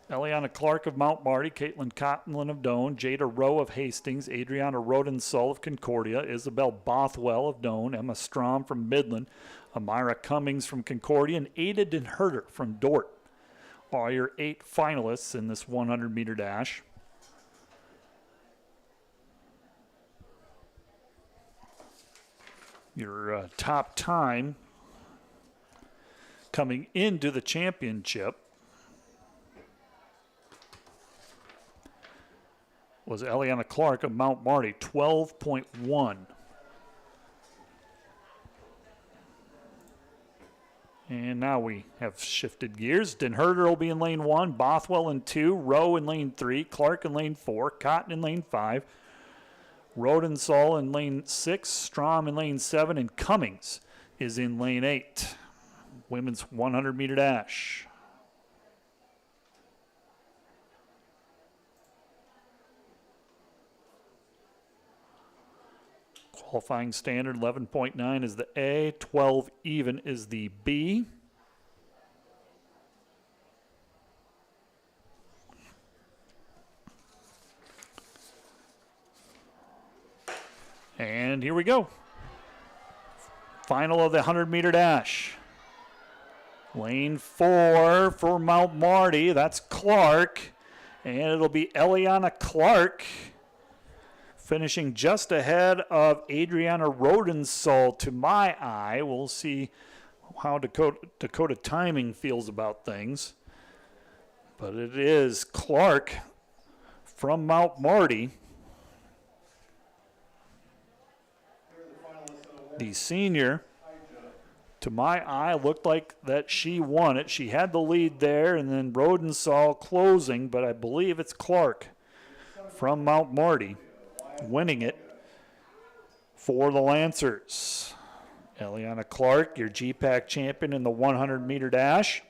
Eliana Clark of Mount Marty, Caitlin Cottonlin of Doane, Jada Rowe of Hastings, Adriana Rodensall of Concordia, Isabel Bothwell of Doane, Emma Strom from Midland, Amira Cummings from Concordia, and Ada Den Herder from Dort are your 8 finalists in this 100-meter dash. Your top time coming into the championship was Eliana Clark of Mount Marty, 12.1. And now we have shifted gears. Den Herder will be in lane 1, Bothwell in 2, Rowe in lane 3, Clark in lane 4, Cotton in lane 5, Rodensall in lane 6, Strom in lane 7, and Cummings is in lane 8. Women's 100-meter dash. Qualifying standard 11.9 is the A, 12 even is the B. And here we go. Final of the 100-meter dash. Lane 4 for Mount Marty. That's Clark. And it'll be Eliana Clark finishing just ahead of Adriana Rodensall to my eye. We'll see how Dakota Timing feels about things. But it is Clark from Mount Marty. The senior, to my eye, looked like that she won it. She had the lead there, and then Rodensall closing, but I believe it's Clark from Mount Marty winning it for the Lancers. Eliana Clark, your GPAC champion in the 100-meter dash.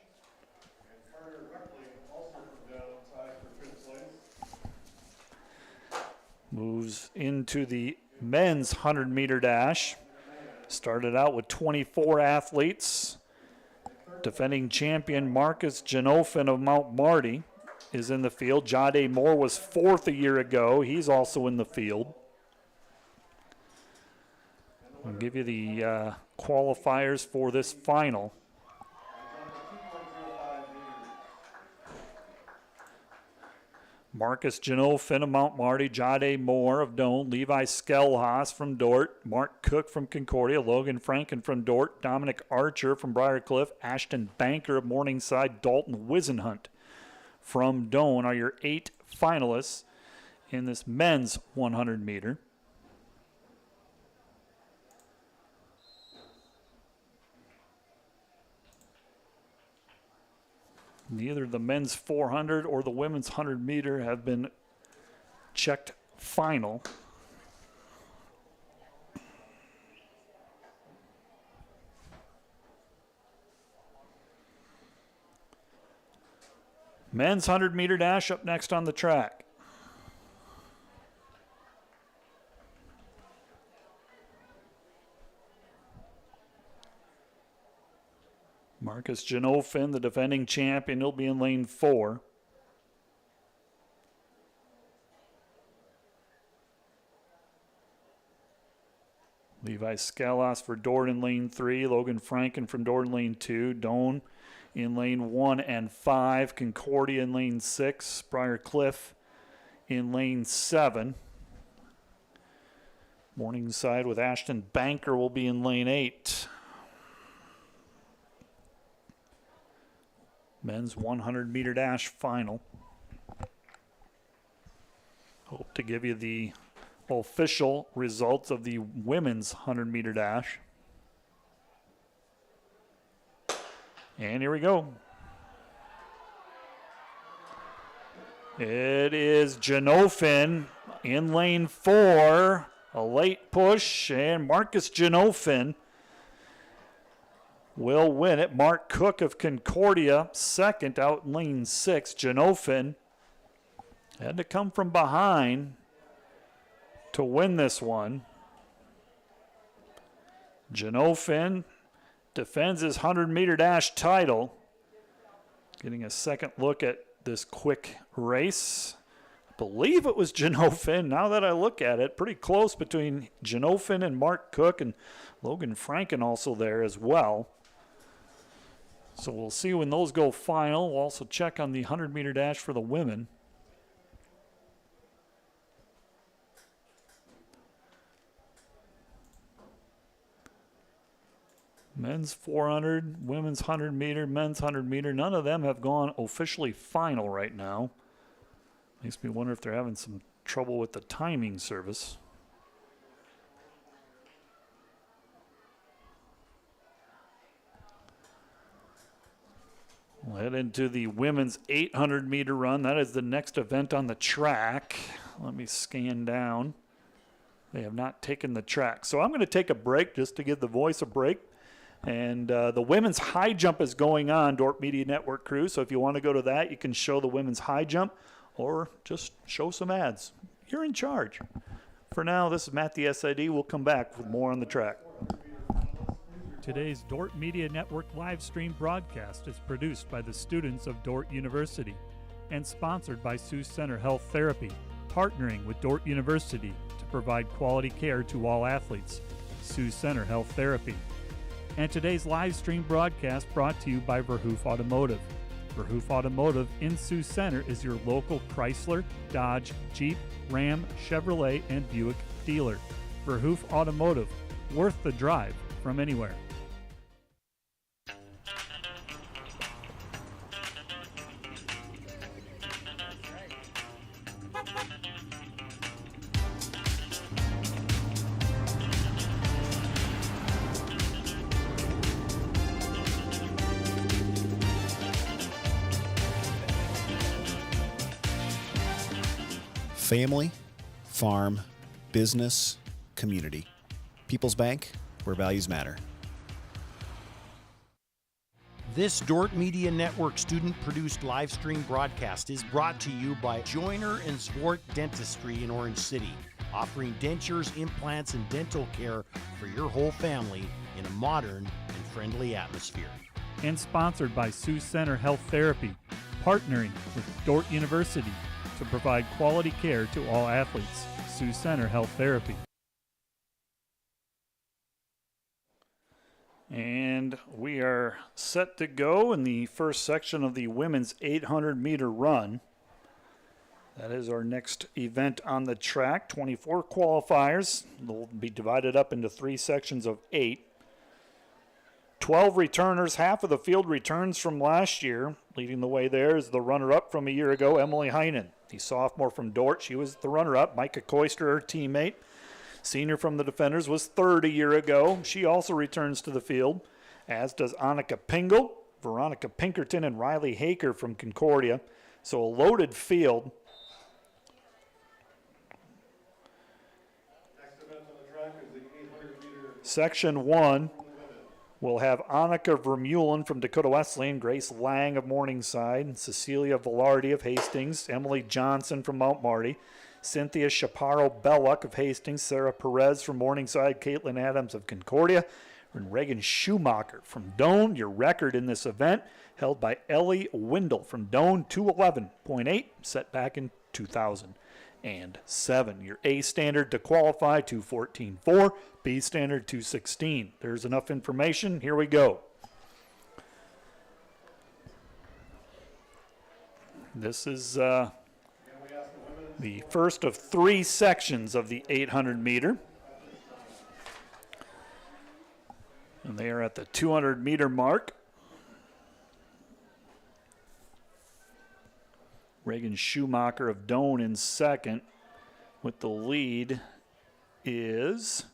Moves into the men's 100-meter dash. Started out with 24 athletes. Defending champion Marcus Genofin of Mount Marty is in the field. Jade Moore was 4th a year ago. He's also in the field. I'll give you the qualifiers for this final. Marcus Genofin of Mount Marty, Jade Moore of Doane, Levi Skelhaas from Dort, Mark Cook from Concordia, Logan Franken from Dort, Dominic Archer from Briarcliff, Ashton Banker of Morningside, Dalton Wisenhunt from Doane are your 8 finalists in this men's 100-meter. Neither the men's 400 or the women's 100-meter have been checked final. Men's 100-meter dash up next on the track. Marcus Genofin, the defending champion, will be in lane 4. Levi Skelhaas for Dort in lane 3. Logan Franken from Dort in lane 2. Doane in lane 1 and 5. Concordia in lane 6. Briarcliff in lane 7. Morningside with Ashton Banker will be in lane 8. Men's 100-meter dash final. Hope to give you the official results of the women's 100-meter dash. And here we go. It is Genofin in lane 4 A late push, and Marcus Genofin will win it. Mark Cook of Concordia, second out in lane 6. Genofin had to come from behind to win this one. Genofin defends his 100-meter dash title. Getting a second look at this quick race. I believe it was Genofin. Now that I look at it, pretty close between Genofin and Mark Cook, and Logan Franken also there as well. So we'll see when those go final. We'll also check on the 100-meter dash for the women. Men's 400, women's 100 meter, men's 100 meter. None of them have gone officially final right now. Makes me wonder if they're having some trouble with the timing service. We'll head into the women's 800 meter run. That is the next event on the track. Let me scan down. They have not taken the track. So I'm going to take a break just to give the voice a break. And the women's high jump is going on, Dorp Media Network crew. So if you want to go to that, you can show the women's high jump or just show some ads. You're in charge. For now, this is Matt the SID. We'll come back with more on the track. Today's Dorp Media Network live stream broadcast is produced by the students of Dorp University and sponsored by Sioux Center Health Therapy, partnering with Dorp University to provide quality care to all athletes. Sioux Center Health Therapy. And today's live stream broadcast brought to you by Verhoof Automotive. Verhoof Automotive in Sioux Center is your local Chrysler, Dodge, Jeep, Ram, Chevrolet, and Buick dealer. Verhoof Automotive, worth the drive from anywhere. Family, farm, business, community. People's Bank, where values matter. This Dorp Media Network student-produced live stream broadcast is brought to you by Joyner and Zwart Dentistry in Orange City, offering dentures, implants, and dental care for your whole family in a modern and friendly atmosphere. And sponsored by Sioux Center Health Therapy, partnering with Dorp University to provide quality care to all athletes. Sioux Center Health Therapy. And we are set to go in the first section of the women's 800-meter run. That is our next event on the track. 24 qualifiers. They'll be divided up into 3 sections of 8. 12 returners. Half of the field returns from last year. Leading the way there is the runner-up from a year ago, Emily Heinen. The sophomore from Dort, she was the runner-up. Micah Koister, her teammate. Senior from the Defenders, was third a year ago. She also returns to the field, as does Annika Pingle, Veronica Pinkerton, and Riley Haker from Concordia. So a loaded field. Next event on the track is the 800-meter. Section 1 will have Annika Vermeulen from Dakota Wesleyan, Grace Lang of Morningside, Cecilia Velarde of Hastings, Emily Johnson from Mount Marty, Cynthia Chaparro-Belluck of Hastings, Sarah Perez from Morningside, Caitlin Adams of Concordia, and Reagan Schumacher from Doane. Your record in this event held by Ellie Windle from Doane, 211.8, set back in 2007. Your A standard to qualify, 214.4, B standard, 216. There's enough information. Here we go. This is the first of 3 sections of the 800-meter. And they are at the 200-meter mark. Reagan Schumacher of Doane in second. With the lead is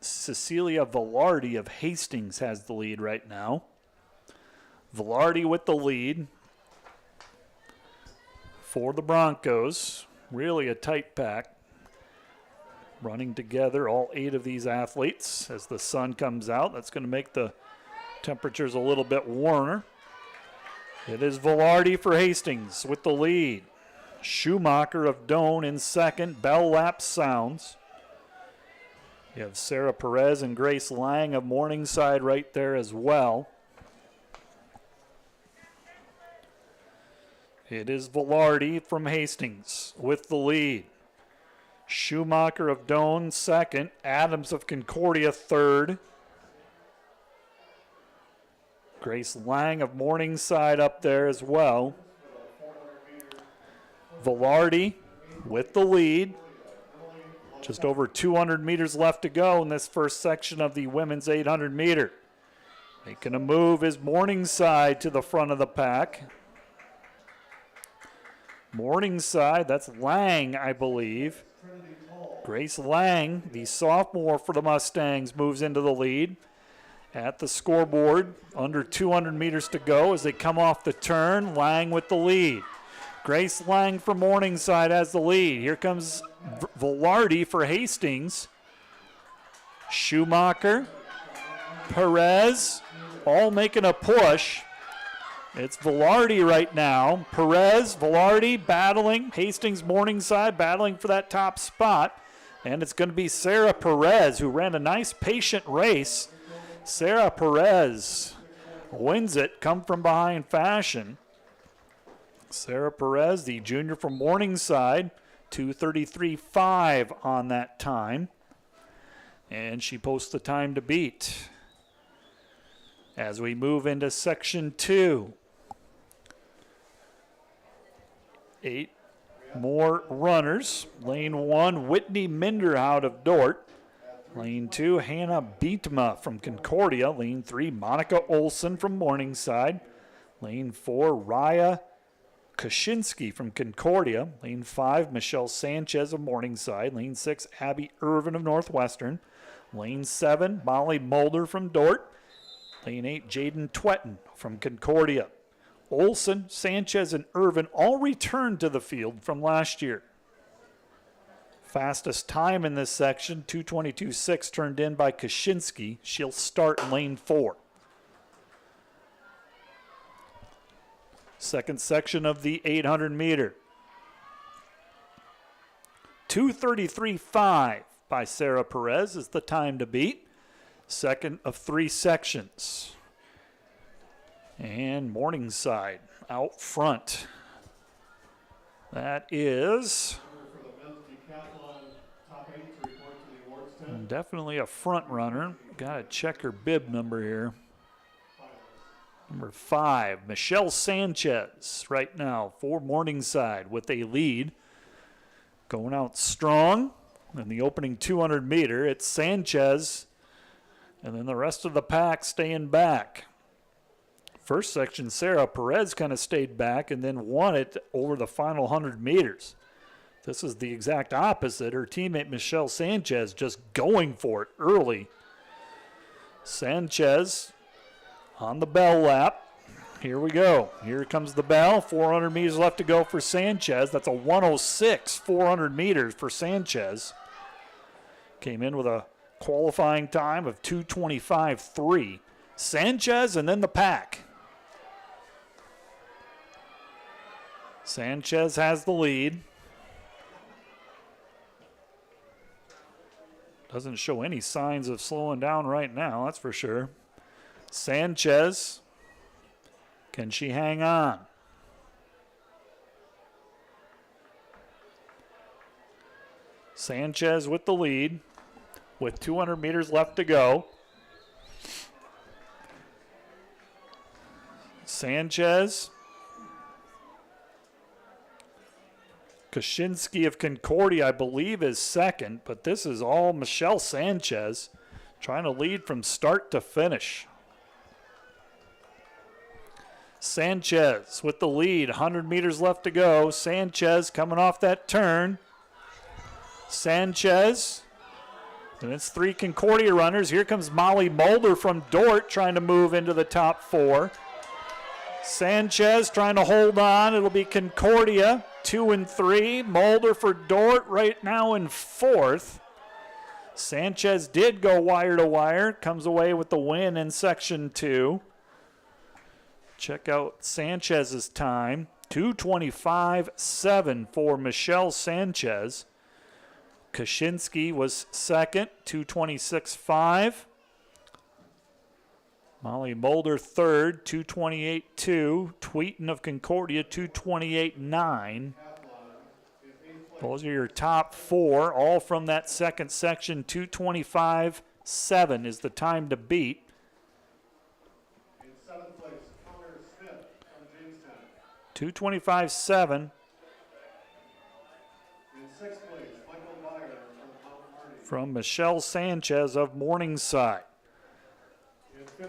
Cecilia Velarde of Hastings has the lead right now. Velarde with the lead for the Broncos. Really a tight pack. running together, all 8 of these athletes. As the sun comes out, that's going to make the temperatures a little bit warmer. It is Velarde for Hastings with the lead. Schumacher of Doan in second. Bell lap sounds. You have Sarah Perez and Grace Lang of Morningside right there as well. It is Velarde from Hastings with the lead. Schumacher of Doan second. Adams of Concordia third. Grace Lang of Morningside up there as well. Velarde with the lead. Just over 200 meters left to go in this first section of the women's 800 meter. Making a move is Morningside to the front of the pack. Morningside, that's Lang, I believe. Grace Lang, the sophomore for the Mustangs, moves into the lead. At the scoreboard, under 200 meters to go as they come off the turn. Lang with the lead. Grace Lang for Morningside has the lead. Here comes Velarde for Hastings. Schumacher, Perez, all making a push. It's Velarde right now. Perez, Velarde battling. Hastings, Morningside battling for that top spot. And it's going to be Sarah Perez, who ran a nice patient race. Sarah Perez wins it, come from behind fashion. Sarah Perez, the junior from Morningside, 2:33.5 on that time. And she posts the time to beat. As we move into section 2. 8 more runners. Lane 1, Whitney Minder out of Dort. Lane 2, Hannah Beatma from Concordia. Lane 3, Monica Olson from Morningside. Lane 4, Raya Kaczynski from Concordia. Lane 5, Michelle Sanchez of Morningside. Lane 6, Abby Irvin of Northwestern. Lane 7, Molly Mulder from Dort. Lane 8, Jaden Twetton from Concordia. Olson, Sanchez, and Irvin all returned to the field from last year. Fastest time in this section, 2:22.6, turned in by Kaczynski. She'll start in lane 4. Second section of the 800 meter. 2:33.5 by Sarah Perez is the time to beat. Second of 3 sections. And Morningside out front. That is definitely a front runner. Got to check her bib number here. Number 5, Michelle Sanchez right now for Morningside with a lead. Going out strong in the opening 200 meter. It's Sanchez and then the rest of the pack staying back. First section, Sarah Perez kind of stayed back and then won it over the final 100 meters. This is the exact opposite. Her teammate Michelle Sanchez just going for it early. Sanchez on the bell lap. Here we go. Here comes the bell. 400 meters left to go for Sanchez. That's a 106, 400 meters for Sanchez. Came in with a qualifying time of 2:25.3. Sanchez and then the pack. Sanchez has the lead. Doesn't show any signs of slowing down right now, that's for sure. Sanchez, can she hang on? Sanchez with the lead with 200 meters left to go. Sanchez. Kaczynski of Concordia, I believe, is second, but this is all Michelle Sanchez trying to lead from start to finish. Sanchez with the lead, 100 meters left to go. Sanchez coming off that turn. Sanchez, and it's 3 Concordia runners. Here comes Molly Mulder from Dort trying to move into the top 4. Sanchez trying to hold on. It'll be Concordia, 2 and 3. Mulder for Dort right now in 4th. Sanchez did go wire to wire, comes away with the win in section 2. Check out Sanchez's time, 2:25.7 for Michelle Sanchez. Kaczynski was second, 2:26.5. Molly Mulder third, 2:28.2. Tweeton of Concordia, 2:28.9. Those are your top 4, all from that second section. 2:25.7 is the time to beat. In 7th place, Connor Smith from Jamestown. 2:25.7. In 6th place, Michael Byer from Mount Hardy. From Michelle Sanchez of Morningside.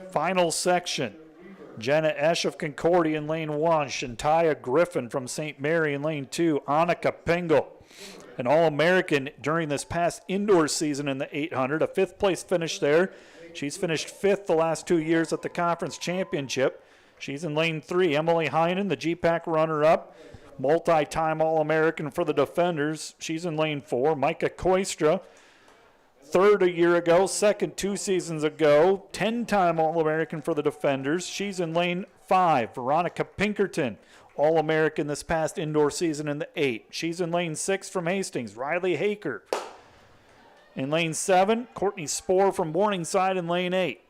Final section, Jenna Esch of Concordia in lane 1, Shantaya Griffin from St. Mary in lane 2, Annika Pingle, an All-American during this past indoor season in the 800, a 5th place finish there. She's finished 5th the last 2 years at the conference championship. She's in lane 3. Emily Heinen, the GPAC runner-up, multi-time All-American for the Defenders. She's in lane 4. Micah Koistra, 3rd a year ago, 2nd 2 seasons ago, 10-time All-American for the Defenders. She's in lane 5. Veronica Pinkerton, All-American this past indoor season in the 8. She's in lane 6 from Hastings. Riley Haker. In lane 7, Courtney Spohr from Morningside in lane 8.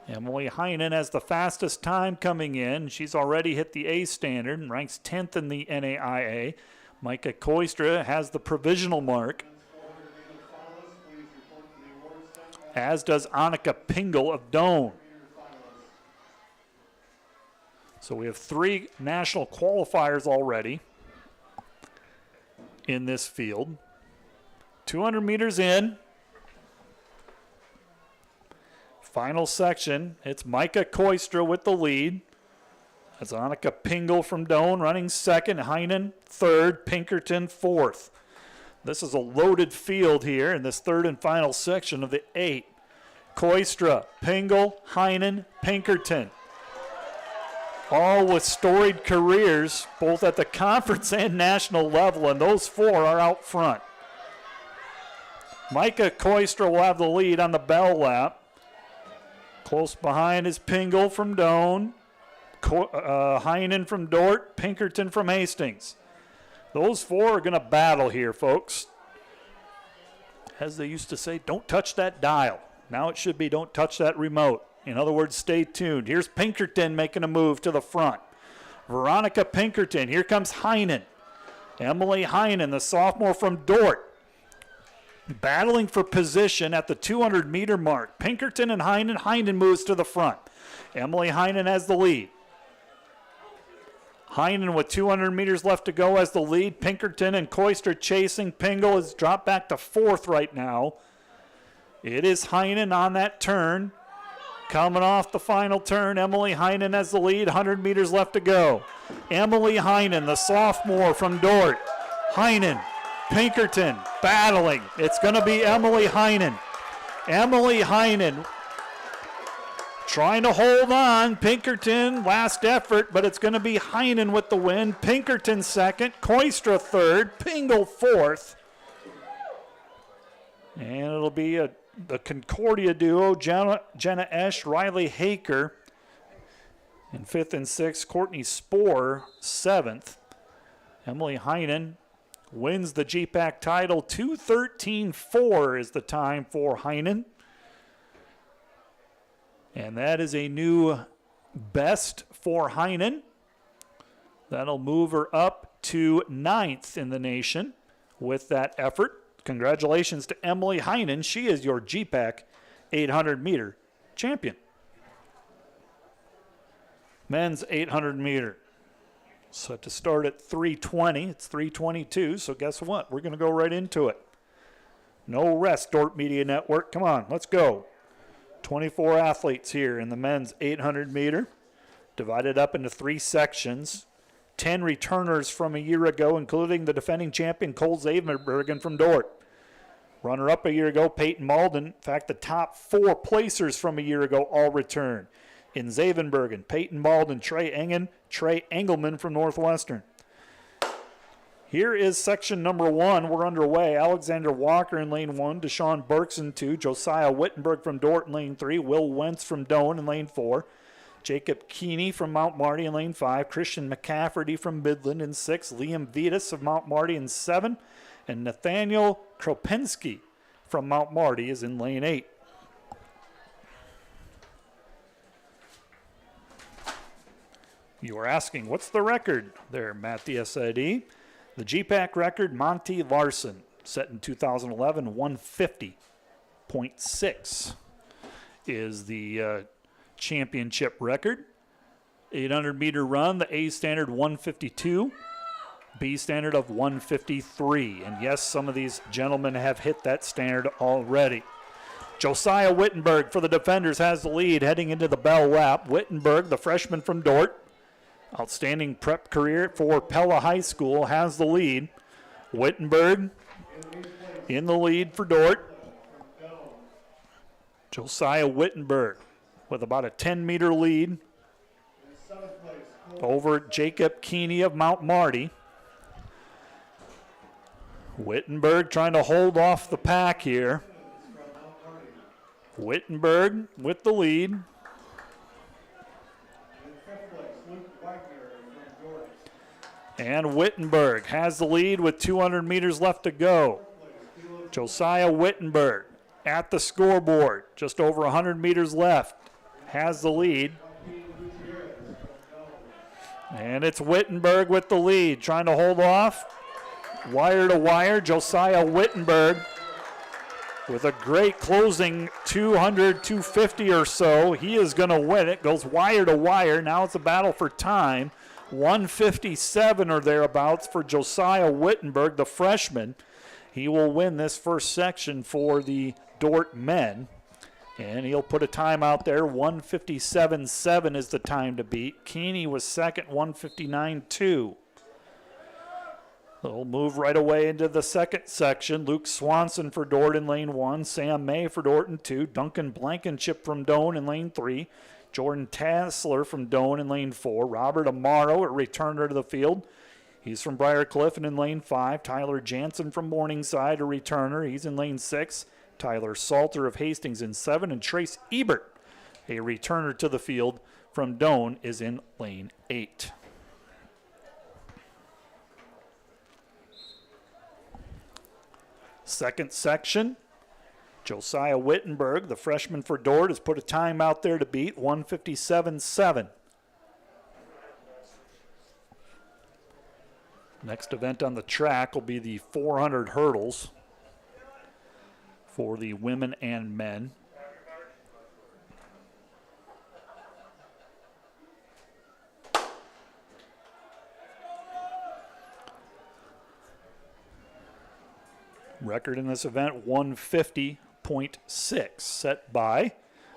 Emily Heinen has the fastest time coming in. She's already hit the A standard and ranks 10th in the NAIA. Micah Koistra has the provisional mark, as does Annika Pingle of Doane. So we have 3 national qualifiers already in this field. 200 meters in. Final section, it's Micah Koistra with the lead. That's Annika Pingle from Doane running 2nd, Heinen 3rd, Pinkerton 4th. This is a loaded field here in this 3rd and final section of the 8. Koistra, Pingle, Heinen, Pinkerton. All with storied careers, both at the conference and national level, and those 4 are out front. Micah Koistra will have the lead on the bell lap. Close behind is Pingle from Doane. Heinen from Dordt, Pinkerton from Hastings. Those 4 are going to battle here, folks. As they used to say, don't touch that dial. Now it should be don't touch that remote. In other words, stay tuned. Here's Pinkerton making a move to the front. Veronica Pinkerton. Here comes Heinen. Emily Heinen, the sophomore from Dordt, battling for position at the 200-meter mark. Pinkerton and Heinen. Heinen moves to the front. Emily Heinen has the lead. Heinen with 200 meters left to go has the lead. Pinkerton and Koistra chasing. Pingle has dropped back to 4th right now. It is Heinen on that turn. Coming off the final turn, Emily Heinen has the lead. 100 meters left to go. Emily Heinen, the sophomore from Dordt. Heinen, Pinkerton battling. It's going to be Emily Heinen. Emily Heinen trying to hold on. Pinkerton, last effort, but it's going to be Heinen with the win. Pinkerton 2nd, Koistra 3rd, Pingle 4th. And it'll be the Concordia duo, Jenna Esch, Riley Haker in 5th and 6th, Courtney Spohr 7th. Emily Heinen wins the GPAC title. 2:13.4 is the time for Heinen. And that is a new best for Heinen. That'll move her up to 9th in the nation with that effort. Congratulations to Emily Heinen. She is your GPAC 800-meter champion. Men's 800-meter. Set to start at 3:20. It's 3:22, so guess what? We're going to go right into it. No rest, Dordt Media Network. Come on, let's go. 24 athletes here in the men's 800-meter, divided up into 3 sections. 10 returners from a year ago, including the defending champion Cole Zavenbergen from Dordt. Runner-up a year ago, Peyton Malden. In fact, the top 4 placers from a year ago all return. In Zavenbergen, Peyton Malden, Trey Engelman from Northwestern. Here is section number 1. We're underway. Alexander Walker in lane 1, Deshaun Burks in 2, Josiah Wittenberg from Dort in lane 3, Will Wentz from Doane in lane 4, Jacob Keeney from Mount Marty in lane 5, Christian McCafferty from Midland in 6, Liam Vitas of Mount Marty in 7, and Nathaniel Kropinski from Mount Marty is in lane 8. You are asking, what's the record there, Matt the SID? The GPAC record, Monty Larson, set in 2011, 150.6 is the championship record. 800-meter run, the A standard 152, B standard of 153. And yes, some of these gentlemen have hit that standard already. Josiah Wittenberg for the defenders has the lead heading into the bell lap. Wittenberg, the freshman from Dort, outstanding prep career for Pella High School, has the lead. Wittenberg in the lead for Dort. Josiah Wittenberg with about a 10-meter lead over Jacob Keeney of Mount Marty. Wittenberg trying to hold off the pack here. Wittenberg with the lead. And Wittenberg has the lead with 200 meters left to go. Josiah Wittenberg at the scoreboard, just over 100 meters left, has the lead. And it's Wittenberg with the lead, trying to hold off. Wire to wire, Josiah Wittenberg with a great closing 200, 250 or so. He is going to win it, goes wire to wire. Now it's a battle for time. 157 or thereabouts for Josiah Wittenberg, the freshman. He will win this first section for the Dort men, and he'll put a time out there. 157.7 is the time to beat. Keeney was second, 159.2. They'll move right away into the second section. Luke Swanson for Dort in lane 1, Sam May for Dort in 2, Duncan Blankenship from Doane in lane 3, Jordan Tassler from Doane in lane 4. Robert Amaro, a returner to the field. He's from Briarcliff and in lane 5. Tyler Jansen from Morningside, a returner. He's in lane 6. Tyler Salter of Hastings in 7. And Trace Ebert, a returner to the field from Doane, is in lane 8. Second section. Josiah Wittenberg, the freshman for Dort, has put a time out there to beat, 157.7. Next event on the track will be the 400 hurdles for the women and men. Record in this event, 150.6, set by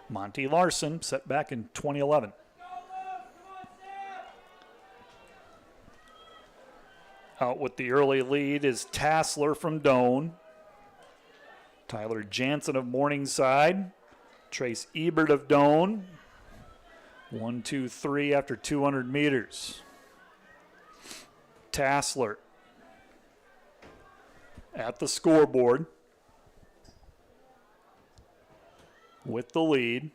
Monty Larson, set back in 2011. Out with the early lead is Tassler from Doane, Tyler Jansen of Morningside, Trace Ebert of Doane. 1, 2, 3 after 200 meters. Tassler at the scoreboard with the lead.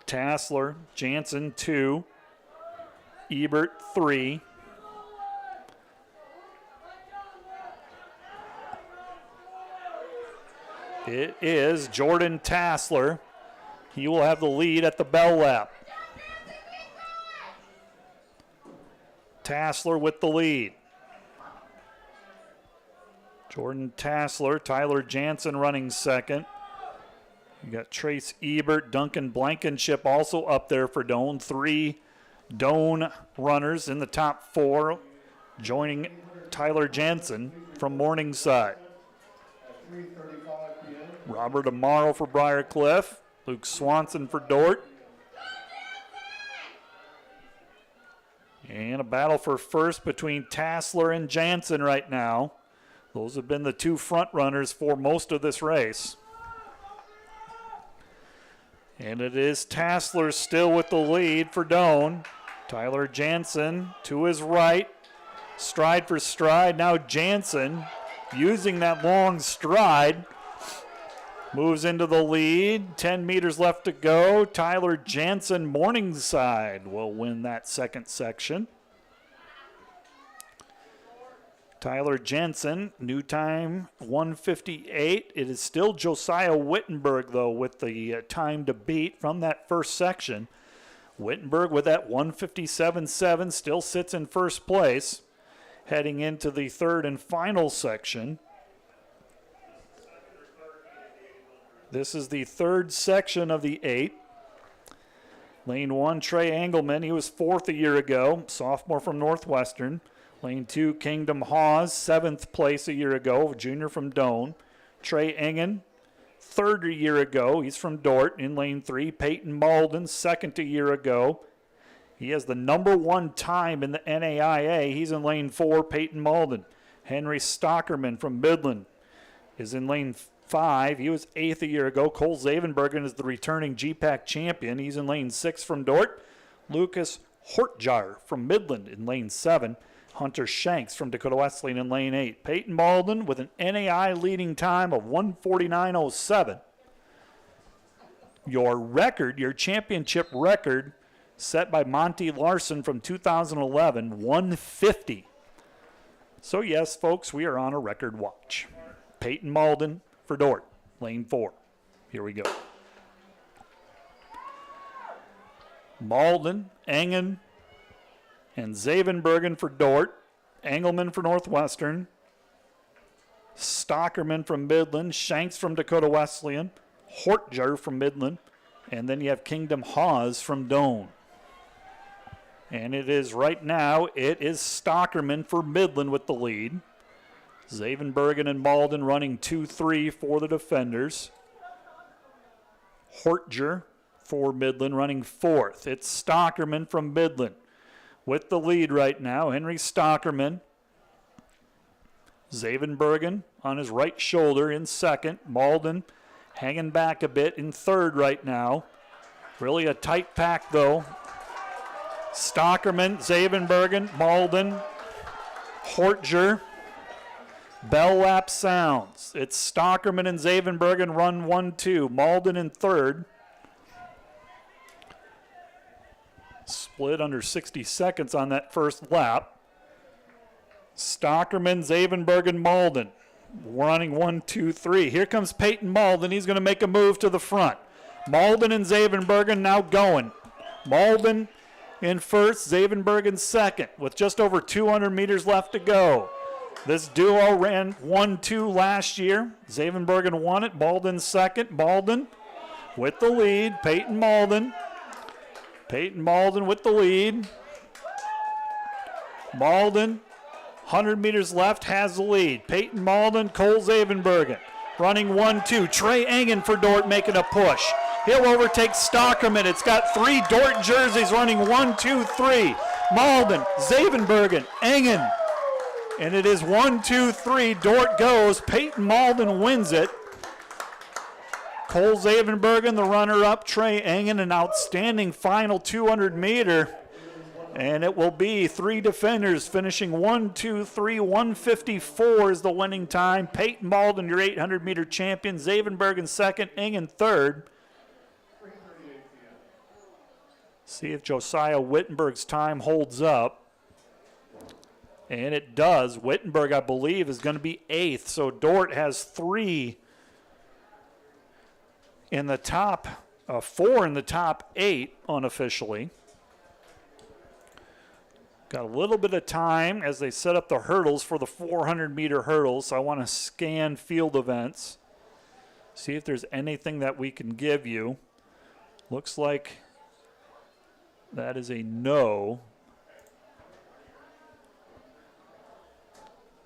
Tassler, Jansen 2, Ebert 3. It is Jordan Tassler. He will have the lead at the bell lap. Tassler with the lead. Jordan Tassler, Tyler Jansen running second. You got Trace Ebert, Duncan Blankenship also up there for Doane. 3 Doane runners in the top 4, joining Tyler Jansen from Morningside. Robert Amaro for Briarcliff. Luke Swanson for Dort. And a battle for first between Tassler and Jansen right now. Those have been the 2 front runners for most of this race. And it is Tassler still with the lead for Doane. Tyler Jansen to his right. Stride for stride. Now Jansen using that long stride. Moves into the lead. 10 meters left to go. Tyler Jansen, Morningside, will win that second section. Tyler Jansen, new time 1:58. It is still Josiah Wittenberg, though, with the time to beat from that first section. Wittenberg with that 1:57.7 still sits in first place. Heading into the third and final section. This is the third section of the 8. Lane 1, Trey Engelman. He was 4th a year ago, sophomore from Northwestern. Lane 2, Kingdom Hawes, 7th place a year ago, junior from Doane. Trey Engen, 3rd a year ago. He's from Dort. In lane 3, Peyton Malden, 2nd a year ago. He has the number 1 time in the NAIA. He's in lane 4, Peyton Malden. Henry Stockerman from Midland is in lane 5. He was 8th a year ago. Cole Zavenbergen is the returning GPAC champion. He's in lane 6 from Dort. Lucas Hortjar from Midland in lane 7. Hunter Shanks from Dakota Wesleyan in lane 8. Peyton Malden with an NAI leading time of 1:49.07. Your record, your championship record, set by Monty Larson from 2011, 150. So yes, folks, we are on a record watch. Peyton Malden for Dort, lane 4. Here we go. Malden, Engen, and Zavenbergen for Dort. Engelman for Northwestern. Stockerman from Midland. Shanks from Dakota Wesleyan. Hortjar from Midland. And then you have Kingdom Hawes from Doane. And it is right now, it is Stockerman for Midland with the lead. Zavenbergen and Malden running 2-3 for the defenders. Hortjar for Midland running 4th. It's Stockerman from Midland with the lead right now. Henry Stockerman. Zavenbergen on his right shoulder in 2nd. Malden hanging back a bit in 3rd right now. Really a tight pack, though. Stockerman, Zavenbergen, Malden, Hortjar. Bell lap sounds. It's Stockerman and Zavenbergen run 1-2. Malden in 3rd. Split under 60 seconds on that first lap. Stockerman, Zavenbergen, Malden running 1-2-3. Here comes Peyton Malden. He's going to make a move to the front. Malden and Zavenbergen now going. Malden in 1st, Zavenbergen 2nd with just over 200 meters left to go. This duo ran 1-2 last year. Zavenbergen won it. Malden 2nd. Malden with the lead. Peyton Malden. Peyton Malden with the lead. Malden, 100 meters left, has the lead. Peyton Malden, Cole Zavenbergen running 1-2. Trey Engen for Dort making a push. He'll overtake Stockerman. It's got 3 Dort jerseys running 1-2-3. Malden, Zavenbergen, Engen. And it is 1-2-3. Dort goes. Peyton Malden wins it. Cole Zavenbergen, the runner-up. Trey Engen, an outstanding final 200-meter. And it will be 3 defenders finishing 1-2-3. 154 is the winning time. Peyton Malden, your 800-meter champion. Zavenbergen 2nd, Engen 3rd. See if Josiah Wittenberg's time holds up. And it does. Wittenberg, I believe, is going to be 8th. So Dort has 3 in the top, 4 in the top 8 unofficially. Got a little bit of time as they set up the hurdles for the 400-meter hurdles. So I want to scan field events, see if there's anything that we can give you. Looks like that is a no.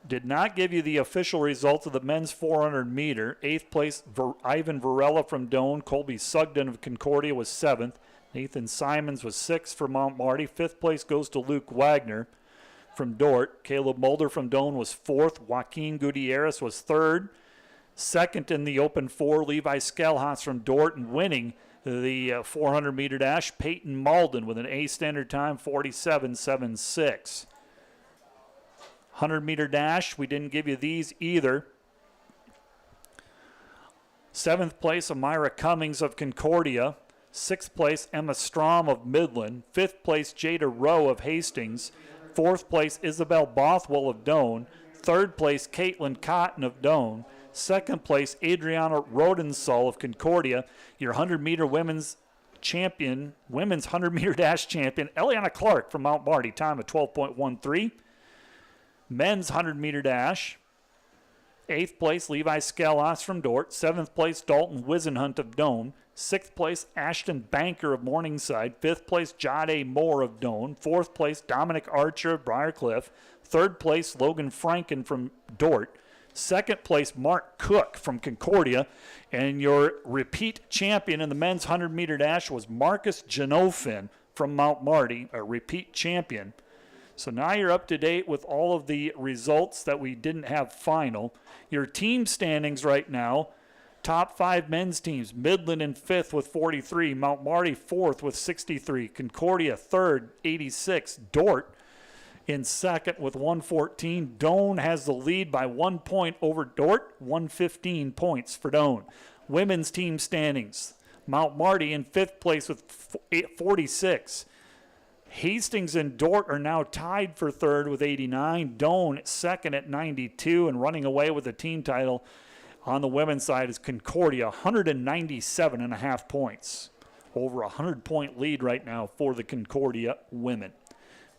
Did not give you the official results of the men's 400-meter. 8th place, Ivan Varela from Doane. Colby Sugden of Concordia was 7th. Nathan Simons was 6th for Mount Marty. 5th place goes to Luke Wagner from Dort. Caleb Mulder from Doane was 4th. Joaquin Gutierrez was 3rd. 2nd in the open 4, Levi Skelhaus from Dort, and winning the 400-meter dash, Peyton Malden with an A standard time, 47.76. 100-meter dash, we didn't give you these either. 7th place, Amira Cummings of Concordia. 6th place, Emma Strom of Midland. 5th place, Jada Rowe of Hastings. 4th place, Isabel Bothwell of Doane. 3rd place, Caitlin Cotton of Doane. 2nd place, Adriana Rodensall of Concordia. Your 100-meter women's 100-meter dash champion, Eliana Clark from Mount Marty, time of 12.13. Men's 100-meter dash, 8th place, Levi Scalos from Dort. 7th place, Dalton Wisenhunt of Doane. 6th place, Ashton Banker of Morningside. 5th place, Jade Moore of Doane. 4th place, Dominic Archer of Briarcliff. 3rd place, Logan Franken from Dort. 2nd place, Mark Cook from Concordia. And your repeat champion in the men's 100-meter dash was Marcus Genofin from Mount Marty, a repeat champion. So now you're up to date with all of the results that we didn't have final. Your team standings right now, top 5 men's teams, Midland in 5th with 43, Mount Marty 4th with 63, Concordia 3rd, 86, Dort in 2nd with 114. Doane has the lead by 1 point over Dort, 115 points for Doane. Women's team standings, Mount Marty in 5th place with 46. Hastings and Dort are now tied for 3rd with 89. Doane 2nd at 92, and running away with the team title on the women's side is Concordia, 197.5 points. Over a 100-point lead right now for the Concordia women.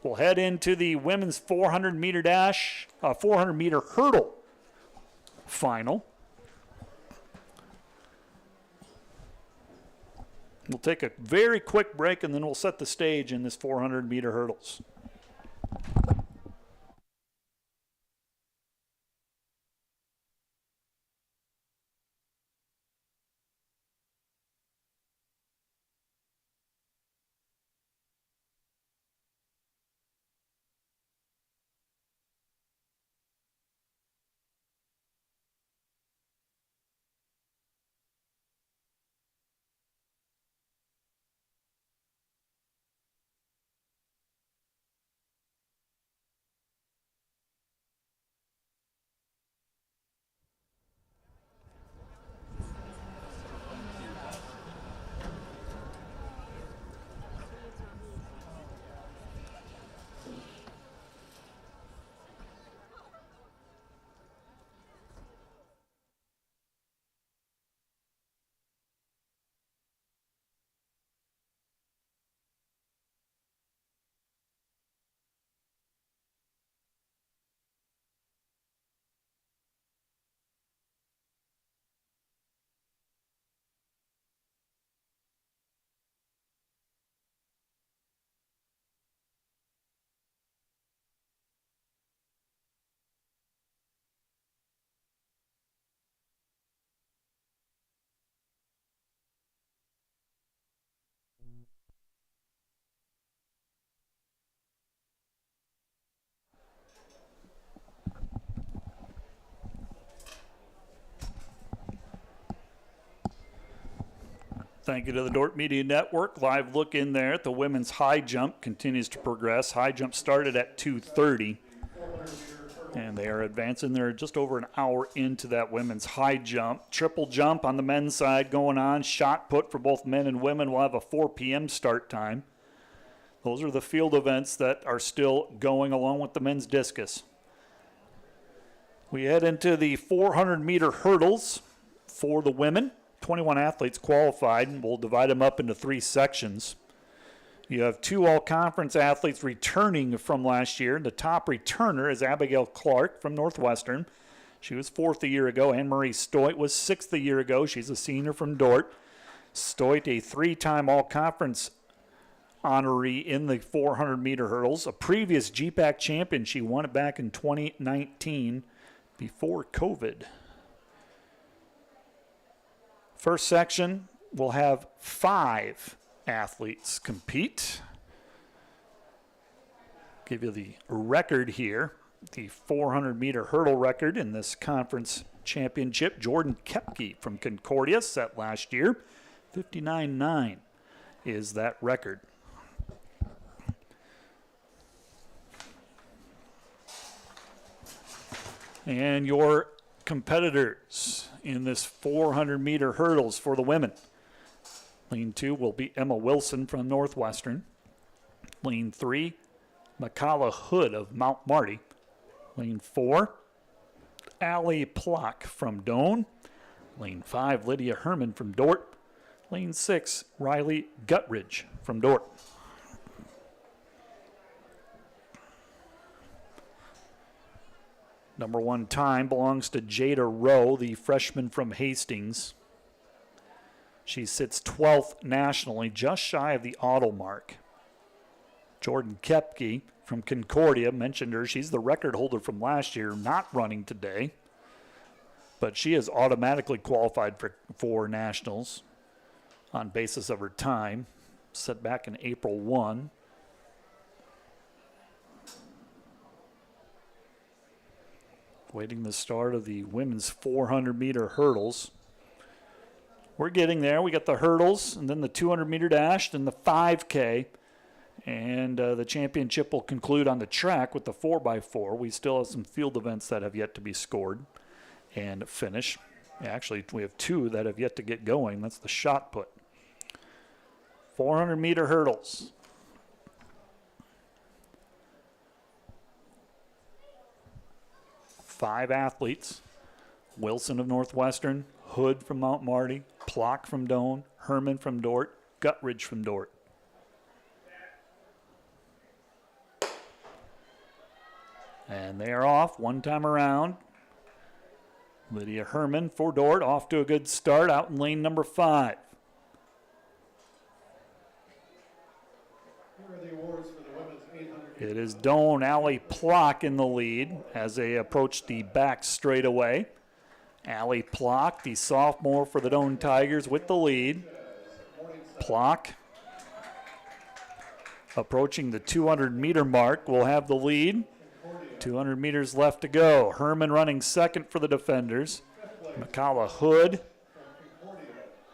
We'll head into the women's 400-meter dash, 400-meter hurdle final. We'll take a very quick break, and then we'll set the stage in this 400-meter hurdles. Thank you to the Dort Media Network. Live look in there at the women's high jump continues to progress. High jump started at 2:30, and they are advancing. They're just over an hour into that women's high jump. Triple jump on the men's side going on. Shot put for both men and women will have a 4 p.m. start time. Those are the field events that are still going along with the men's discus. We head into the 400-meter hurdles for the women. 21 athletes qualified, and we'll divide them up into 3 sections. You have 2 all-conference athletes returning from last year. The top returner is Abigail Clark from Northwestern. She was 4th a year ago. Anne-Marie Stoit was 6th a year ago. She's a senior from Dort. Stoit, a 3-time all-conference honoree in the 400-meter hurdles. A previous GPAC champion. She won it back in 2019 before COVID. First section will have 5 athletes compete. Give you the record here. The 400-meter hurdle record in this conference championship. Jordan Kepke from Concordia set last year. 59.9 is that record. And your competitors in this 400-meter hurdles for the women. Lane 2 will be Emma Wilson from Northwestern. Lane 3, Makala Hood of Mount Marty. Lane 4, Allie Plock from Doane. Lane 5, Lydia Herman from Dort. Lane 6, Riley Guttridge from Dort. Number 1 time belongs to Jada Rowe, the freshman from Hastings. She sits 12th nationally, just shy of the auto mark. Jordan Kepke from Concordia, mentioned her. She's the record holder from last year, not running today. But she is automatically qualified for nationals on basis of her time, set back in April 1. Waiting the start of the women's 400-meter hurdles. We're getting there. We got the hurdles, and then the 200-meter dash, then the 5K. And the championship will conclude on the track with the 4x4. We still have some field events that have yet to be scored and finish. Actually, we have 2 that have yet to get going. That's the shot put. 400-meter hurdles. Five athletes. Wilson of Northwestern, Hood from Mount Marty, Plock from Doane, Herman from Dort, Guttridge from Dort. And they are off one time around. Lydia Herman for Dort, off to a good start out in lane number 5. Here are the awards for the women's 800. It is Doane Allie Plock in the lead as they approach the back straightaway. Allie Plock, the sophomore for the Doane Tigers, with the lead. Plock approaching the 200-meter mark will have the lead. 200 meters left to go. Herman running second for the defenders. Makala Hood.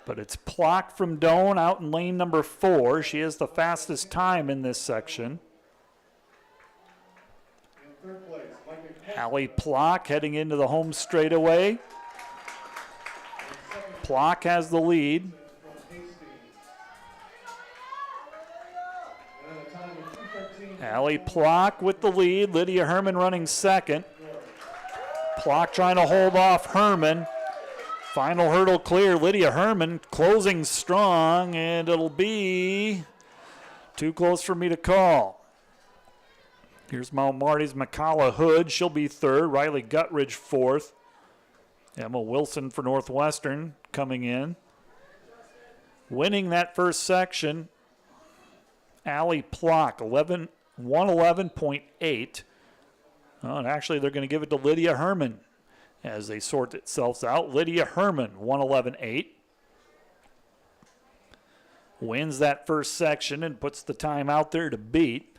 But it's Plock from Doane out in lane number 4. She has the fastest time in this section. Allie Plock heading into the home straightaway. Plock has the lead. Allie Plock with the lead. Lydia Herman running second. Plock trying to hold off Herman. Final hurdle clear. Lydia Herman closing strong, and it'll be too close for me to call. Here's Mount Marty's Makala Hood. She'll be third. Riley Guttridge fourth. Emma Wilson for Northwestern coming in. Winning that first section, Allie Plock, 111.8. Oh, and actually, they're going to give it to Lydia Herman as they sort itself out. Lydia Herman, 111.8. Wins that first section and puts the time out there to beat.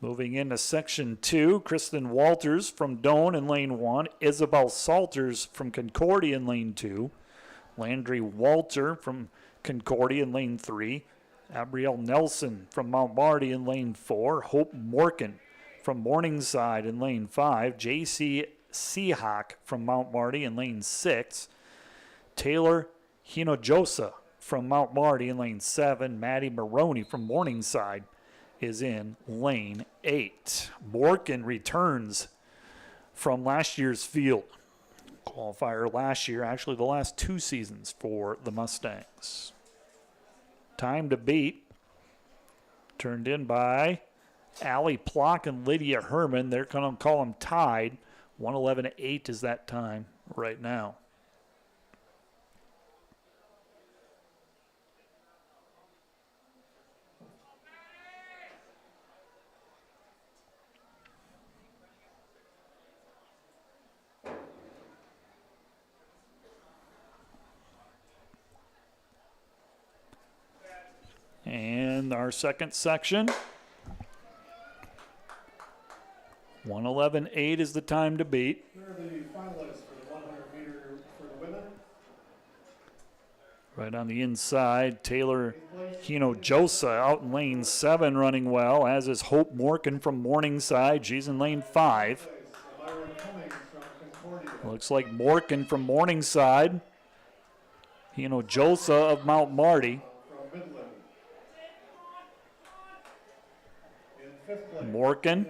Moving into section 2, Kristen Walters from Doane in lane 1. Isabel Salters from Concordia in lane 2. Landry Walter from Concordia in lane 3. Abrielle Nelson from Mount Marty in lane 4. Hope Morgan from Morningside in lane 5. J.C. Seahawk from Mount Marty in lane 6. Taylor Hinojosa from Mount Marty in lane 7. Maddie Maroney from Morningside is in lane 8. Morgan returns from last year's field. Qualifier last year, actually the last 2 seasons for the Mustangs. Time to beat, turned in by Allie Plock and Lydia Herman. They're going to call them tied. 111.8 is that time right now. And our second section, 111.8 is the time to beat. Here are the finalists for the 100-meter for the women. Right on the inside, Taylor Hinojosa out in lane 7 running well, as is Hope Morgan from Morningside. She's in lane 5. Looks like Morgan from Morningside. Josa of Mount Marty. Morgan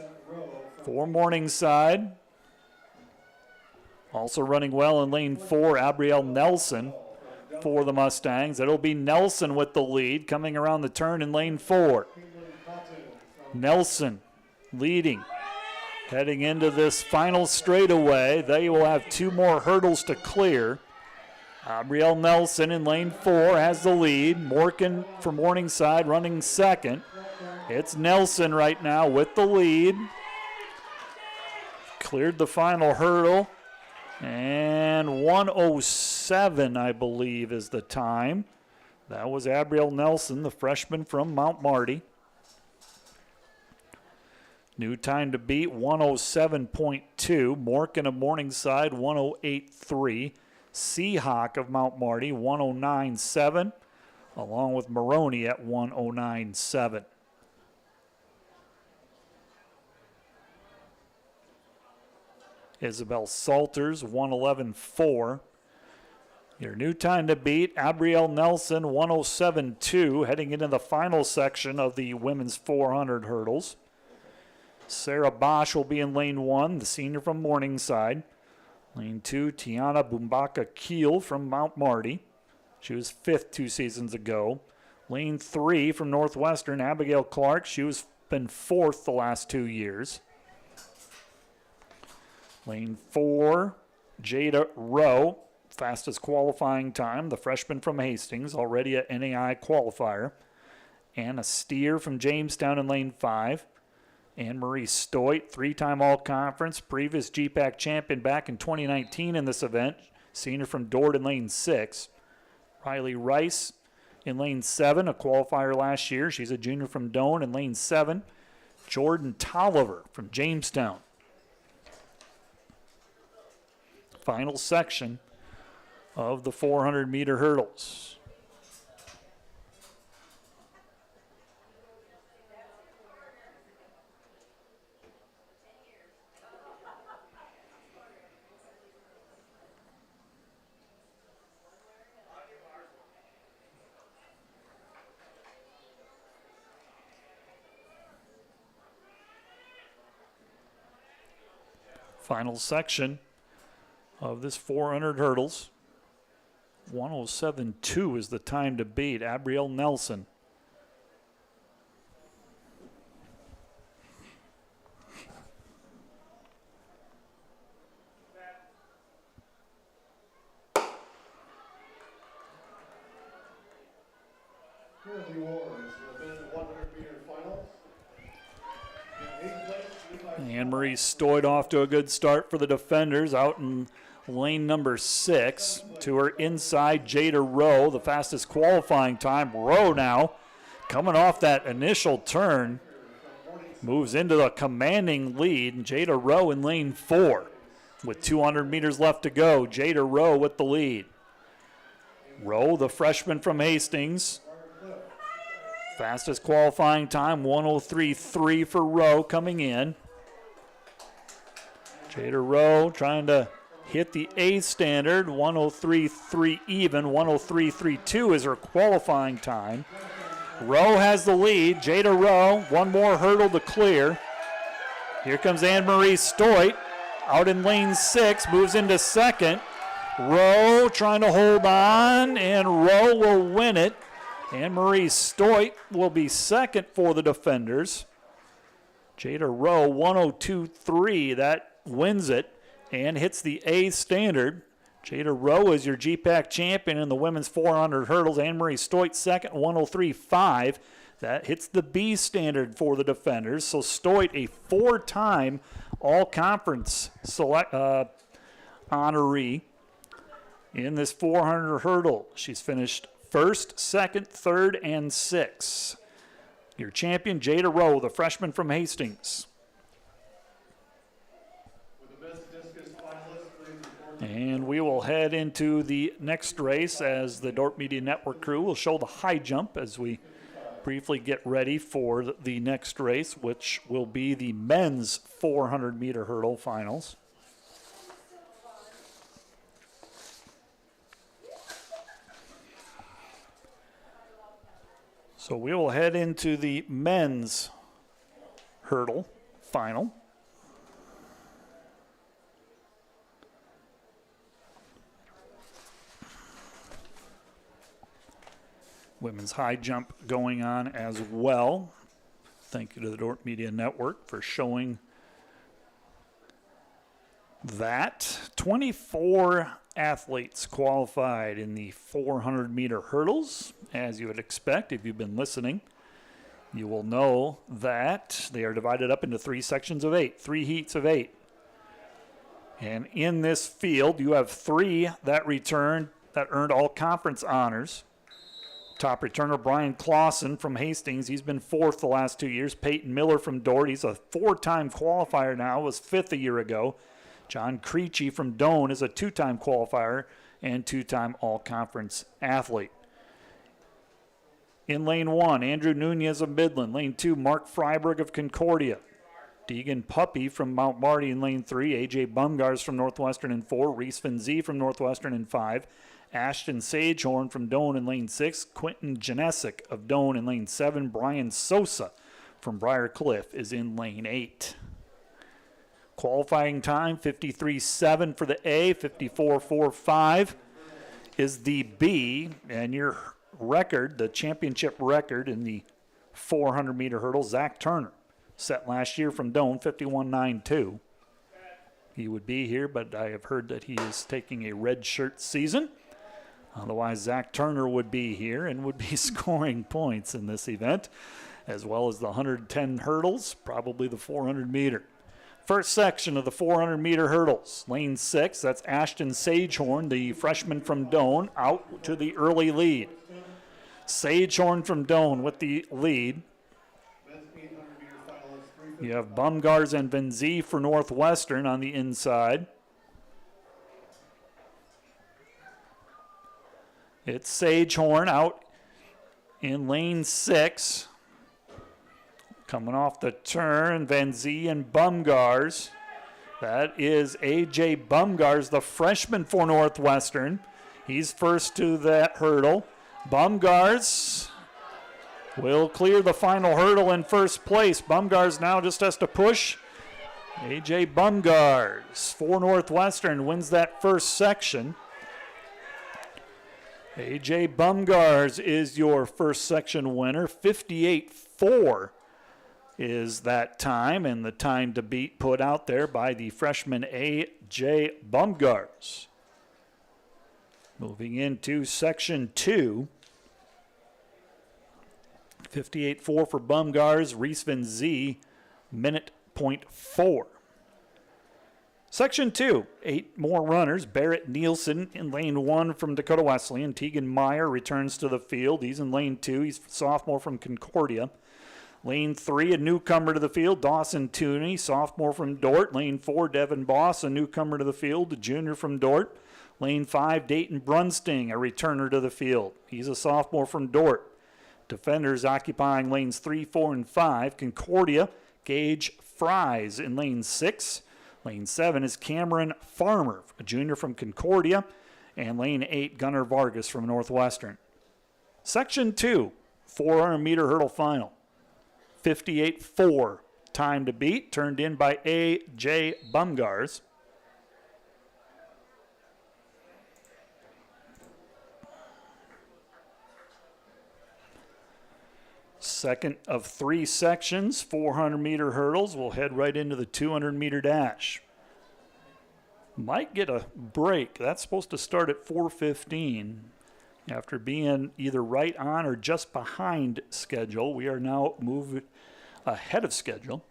for Morningside. Also running well in lane 4, Abrielle Nelson for the Mustangs. It'll be Nelson with the lead coming around the turn in lane 4. Nelson leading. Heading into this final straightaway, they will have 2 more hurdles to clear. Abrielle Nelson in lane 4 has the lead. Morgan from Morningside running second. It's Nelson right now with the lead. Cleared the final hurdle. And 1:07, I believe, is the time. That was Abrielle Nelson, the freshman from Mount Marty. New time to beat, 1:07.2. Morgan of Morningside, 1:08.3. Seahawk of Mount Marty, 1:09.7. Along with Maroney at 1:09.7. Isabel Salters, 1:11.4. Your new time to beat, Abrielle Nelson, 1:07.2, heading into the final section of the women's 400 hurdles. Sarah Bosch will be in lane 1, the senior from Morningside. Lane 2, Tiana Bumbaka Keel from Mount Marty. She was 5th 2 seasons ago. Lane 3 from Northwestern, Abigail Clark. She was been 4th the last 2 years. Lane 4, Jada Rowe, fastest qualifying time, the freshman from Hastings, already a NAI qualifier. Anna Steer from Jamestown in lane 5. Anne-Marie Stoit, 3-time All-Conference, previous GPAC champion back in 2019 in this event, senior from Dordt in lane 6. Riley Rice in lane 7, a qualifier last year. She's a junior from Doane in lane 7. Jordan Tolliver from Jamestown. Final section of the 400-meter hurdles. Final section of this 400 hurdles. 1:07.2 is the time to beat. Abrielle Nelson. Here are the awards for the men's 100-meter finals. Anne-Marie Stoit off to a good start for the defenders out in lane number 6. To her inside, Jada Rowe, the fastest qualifying time. Rowe now coming off that initial turn, moves into the commanding lead. Jada Rowe in lane 4 with 200 meters left to go. Jada Rowe with the lead. Rowe, the freshman from Hastings. Fastest qualifying time, 1:03.3 for Rowe coming in. Jada Rowe trying to hit the A standard, 1:03.3 even, 1:03.32 is her qualifying time. Rowe has the lead. Jada Rowe, one more hurdle to clear. Here comes Anne-Marie Stoit out in lane 6, moves into second. Rowe trying to hold on, and Rowe will win it. Anne-Marie Stoit will be second for the defenders. Jada Rowe, 1:02.3, that wins it and hits the A standard. Jada Rowe is your GPAC champion in the women's 400 hurdles. Anne-Marie Stoit second, 1:03.5. That hits the B standard for the defenders. So Stoit, a 4-time all-conference honoree in this 400 hurdle. She's finished first, second, third, and sixth. Your champion, Jada Rowe, the freshman from Hastings. And we will head into the next race as the Dordt Media Network crew will show the high jump as we briefly get ready for the next race, which will be the men's 400-meter hurdle finals. So we will head into the men's hurdle final. Women's high jump going on as well. Thank you to the Dort Media Network for showing that. 24 athletes qualified in the 400-meter hurdles. As you would expect, if you've been listening, you will know that they are divided up into 3 sections of 8, 3 heats of 8. And in this field, you have 3 that earned all conference honors. Top returner Brian Clausen from Hastings. He's been 4th the last 2 years. Peyton Miller from Dort. He's a 4-time qualifier now. Was 5th a year ago. John Creechy from Doane is a 2-time qualifier and 2-time all-conference athlete. In lane 1, Andrew Nunez of Midland. Lane 2, Mark Freiberg of Concordia. Deegan Puppy from Mount Marty in lane 3. A.J. Bumgars from Northwestern in 4. Reese Van Zee from Northwestern in 5. Ashton Sagehorn from Doane in lane 6. Quentin Janesic of Doane in lane 7. Brian Sosa from Briar Cliff is in lane 8. Qualifying time, 53.7 for the A, 54.45 is the B. And your record, the championship record in the 400-meter hurdle, Zach Turner, set last year from Doane, 51.92. He would be here, but I have heard that he is taking a red shirt season. Otherwise, Zach Turner would be here and would be scoring points in this event, as well as the 110 hurdles, probably the 400-meter. First section of the 400-meter hurdles. Lane 6, that's Ashton Sagehorn, the freshman from Doane, out to the early lead. Sagehorn from Doane with the lead. You have Bumgars and Van Zee for Northwestern on the inside. It's Sagehorn out in lane 6. Coming off the turn, Van Zee and Bumgars. That is A.J. Bumgars, the freshman for Northwestern. He's first to that hurdle. Bumgars will clear the final hurdle in first place. Bumgars now just has to push. A.J. Bumgars for Northwestern wins that first section. A.J. Bumgars is your first section winner. 58.4 is that time, and the time to beat put out there by the freshman A.J. Bumgars. Moving into section 2. 58.4 for Bumgars. Reese Van Zee, minute .4. Section 2, 8 more runners. Barrett Nielsen in lane 1 from Dakota Wesleyan. Tegan Meyer returns to the field. He's in lane 2. He's sophomore from Concordia. Lane 3, a newcomer to the field, Dawson Tooney, sophomore from Dort. Lane 4, Devin Boss, a newcomer to the field, a junior from Dort. Lane 5, Dayton Brunsting, a returner to the field. He's a sophomore from Dort. Defenders occupying lanes 3, 4, and 5. Concordia, Gage Fries in lane 6. Lane 7 is Cameron Farmer, a junior from Concordia. And lane 8, Gunnar Vargas from Northwestern. Section 2, 400-meter hurdle final. 58.4 time to beat, turned in by A.J. Bumgars. Second of 3 sections, 400-meter hurdles. We'll head right into the 200-meter dash. Might get a break. That's supposed to start at 4:15. After being either right on or just behind schedule, we are now moving ahead of schedule.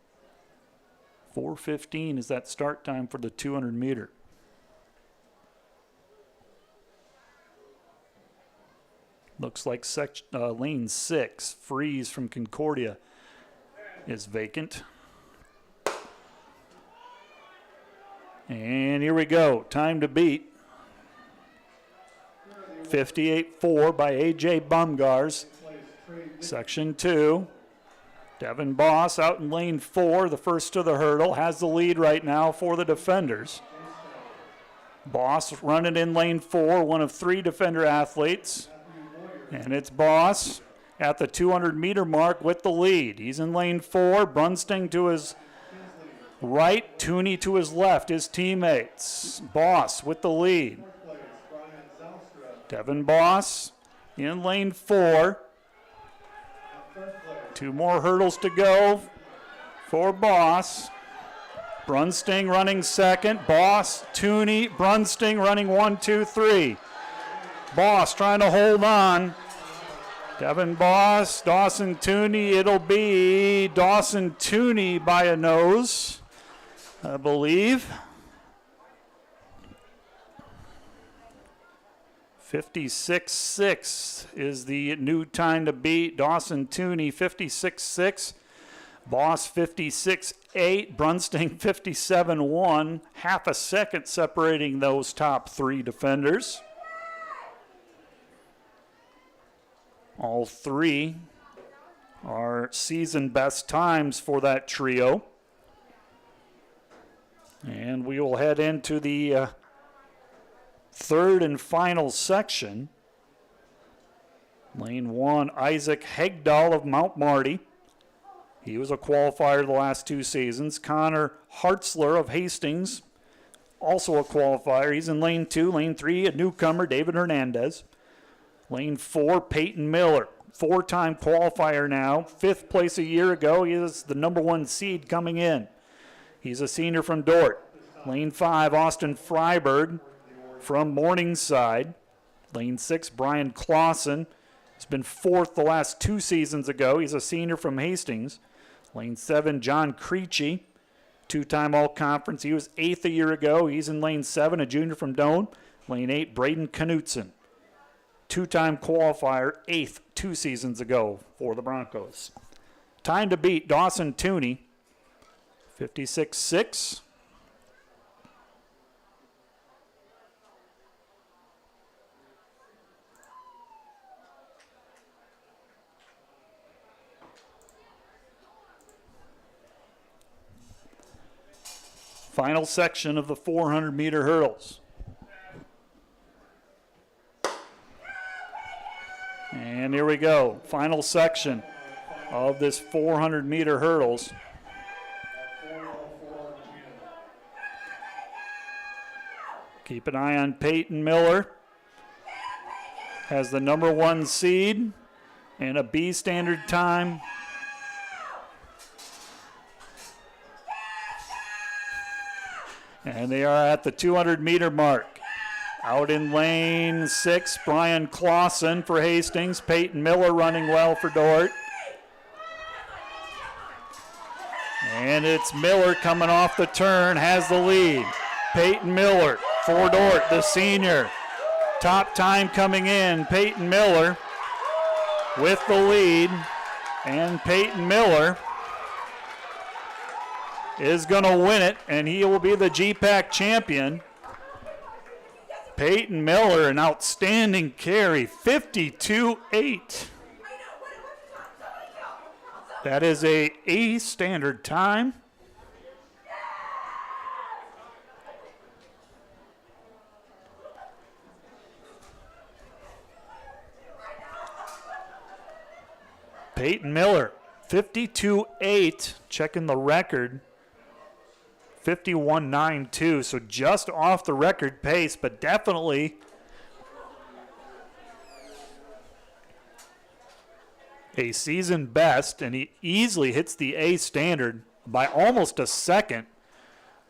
4:15 is that start time for the 200-meter. Looks like lane 6, Freeze from Concordia, is vacant. And here we go. Time to beat. 58.4 by A.J. Bumgars. Section 2. Devin Boss out in lane 4, the first to the hurdle, has the lead right now for the defenders. Boss running in lane 4, one of 3 defender athletes. And it's Boss. at the 200-meter mark with the lead. He's in lane 4. Brunsting to his right, Tooney to his left, his teammates. Boss with the lead. Devin Boss in lane 4. 2 more hurdles to go for Boss. Brunsting running second. Boss, Tooney, Brunsting running 1, 2, 3. Boss trying to hold on. Devin Boss, Dawson Tooney. It'll be Dawson Tooney by a nose, I believe. 56.6 is the new time to beat. Dawson Tooney 56.6. Boss 56.8. Brunsting 57.1. Half a second separating those top 3 defenders. All 3 are season best times for that trio. And we will head into the third and final section. Lane 1, Isaac Hegdahl of Mount Marty. He was a qualifier the last 2 seasons. Connor Hartzler of Hastings, also a qualifier. He's in lane 2. Lane 3, a newcomer, David Hernandez. Lane 4, Peyton Miller, 4-time qualifier now. 5th place a year ago. He is the number 1 seed coming in. He's a senior from Dort. Lane 5, Austin Freiberg from Morningside. Lane 6, Brian Clausen. He's been 4th the last 2 seasons ago. He's a senior from Hastings. Lane 7, John Creechy, 2-time All-Conference. He was 8th a year ago. He's in lane 7, a junior from Doane. Lane 8, Braden Knutson, 2-time qualifier, 8th 2 seasons ago for the Broncos. Time to beat Dawson Tooney, 56.6. Final section of the 400-meter hurdles. And here we go. Final section of this 400-meter hurdles. Keep an eye on Peyton Miller. Has the number 1 seed and a B standard time. And they are at the 200-meter mark. Out in lane 6, Brian Clausen for Hastings. Peyton Miller running well for Dort. And it's Miller coming off the turn, has the lead. Peyton Miller for Dort, the senior. Top time coming in, Peyton Miller with the lead. And Peyton Miller is going to win it, and he will be the GPAC champion. Peyton Miller, an outstanding carry, 52.8. That is a A standard time. Peyton Miller, 52.8, checking the record. 51.92, so just off the record pace, but definitely a season best, and he easily hits the A standard by almost a second.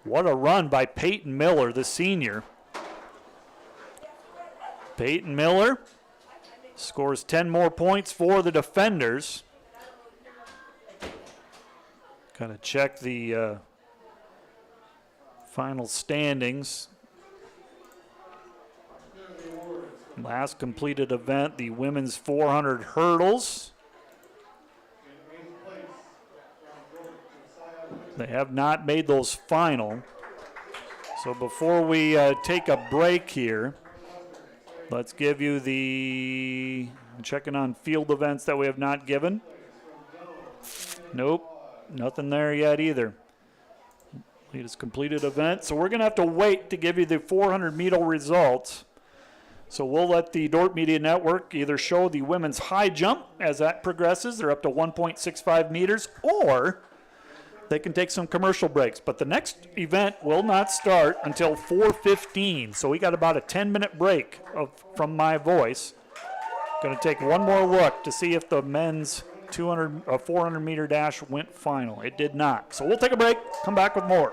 What a run by Peyton Miller, the senior. Peyton Miller scores 10 more points for the defenders. Got to check the final standings. Last completed event, the women's 400 hurdles. They have not made those final. So before we take a break here, let's give you the, checking on field events that we have not given. Nope, nothing there yet either. Latest completed event. So we're going to have to wait to give you the 400 meter results. So we'll let the Dordt Media Network either show the women's high jump as that progresses. They're up to 1.65 meters, or they can take some commercial breaks. But the next event will not start until 4:15. So we got about a 10-minute break from my voice. Going to take one more look to see if the men's 400-meter dash went final. It did not. So we'll take a break, come back with more.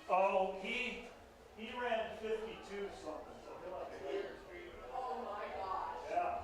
Oh, he ran 52 something, so he'll have to wait. Oh my gosh. Yeah.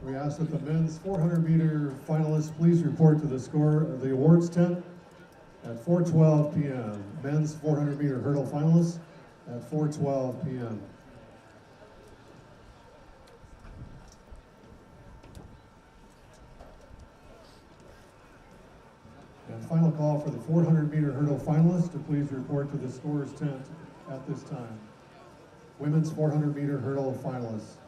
We ask that the men's 400-meter finalists please report to the score of the awards tent at 4:12 p.m. Men's 400-meter hurdle finalists at 4:12 p.m. And final call for the 400-meter hurdle finalists to please report to the scorer's tent at this time. Women's 400-meter hurdle finalists.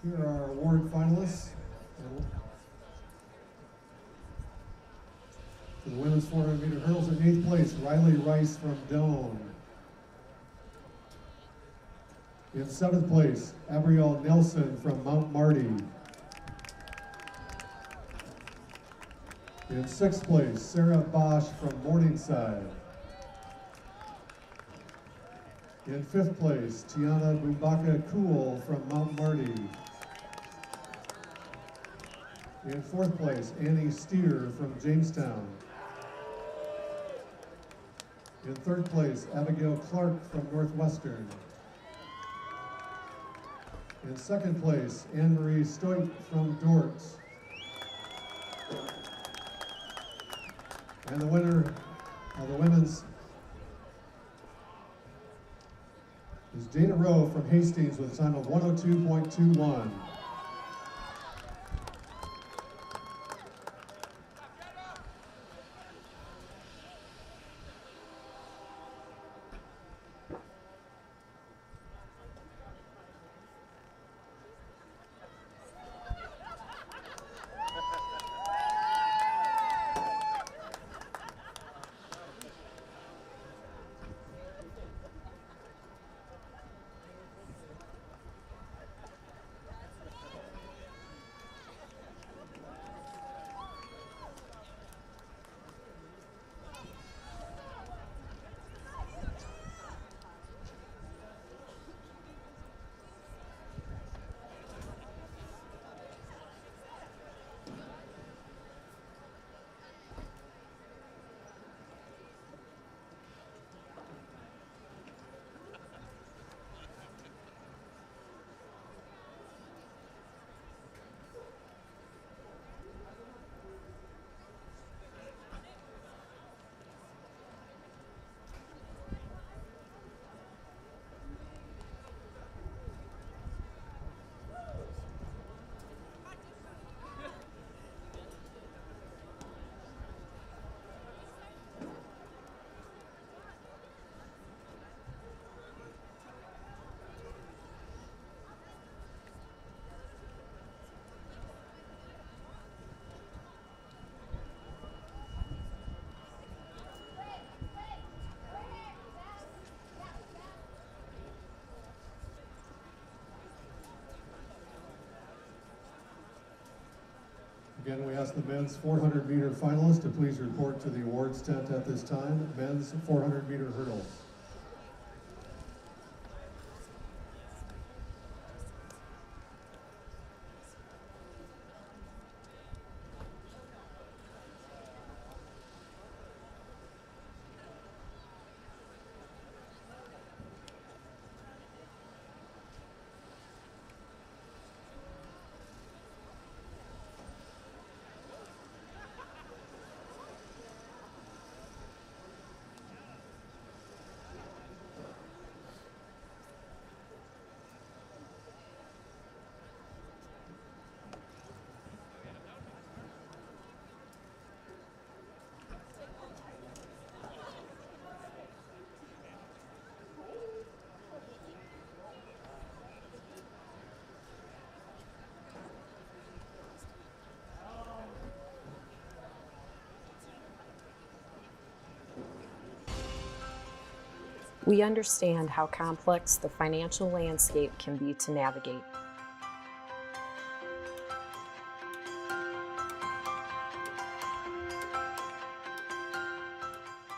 Here are our award finalists. For the women's 400-meter hurdles, in 8th place, Riley Rice from Doane. In 7th place, Abrielle Nelson from Mount Marty. In 6th place, Sarah Bosch from Morningside. In 5th place, Tiana Bumbaka Cool from Mount Marty. In 4th place, Annie Steer from Jamestown. In 3rd place, Abigail Clark from Northwestern. In 2nd place, Anne-Marie Stoit from Dort. And the winner of the women's is Dana Rowe from Hastings with a time of 102.21. Again, we ask the men's 400-meter finalists to please report to the awards tent at this time. Men's 400-meter hurdles. We understand how complex the financial landscape can be to navigate.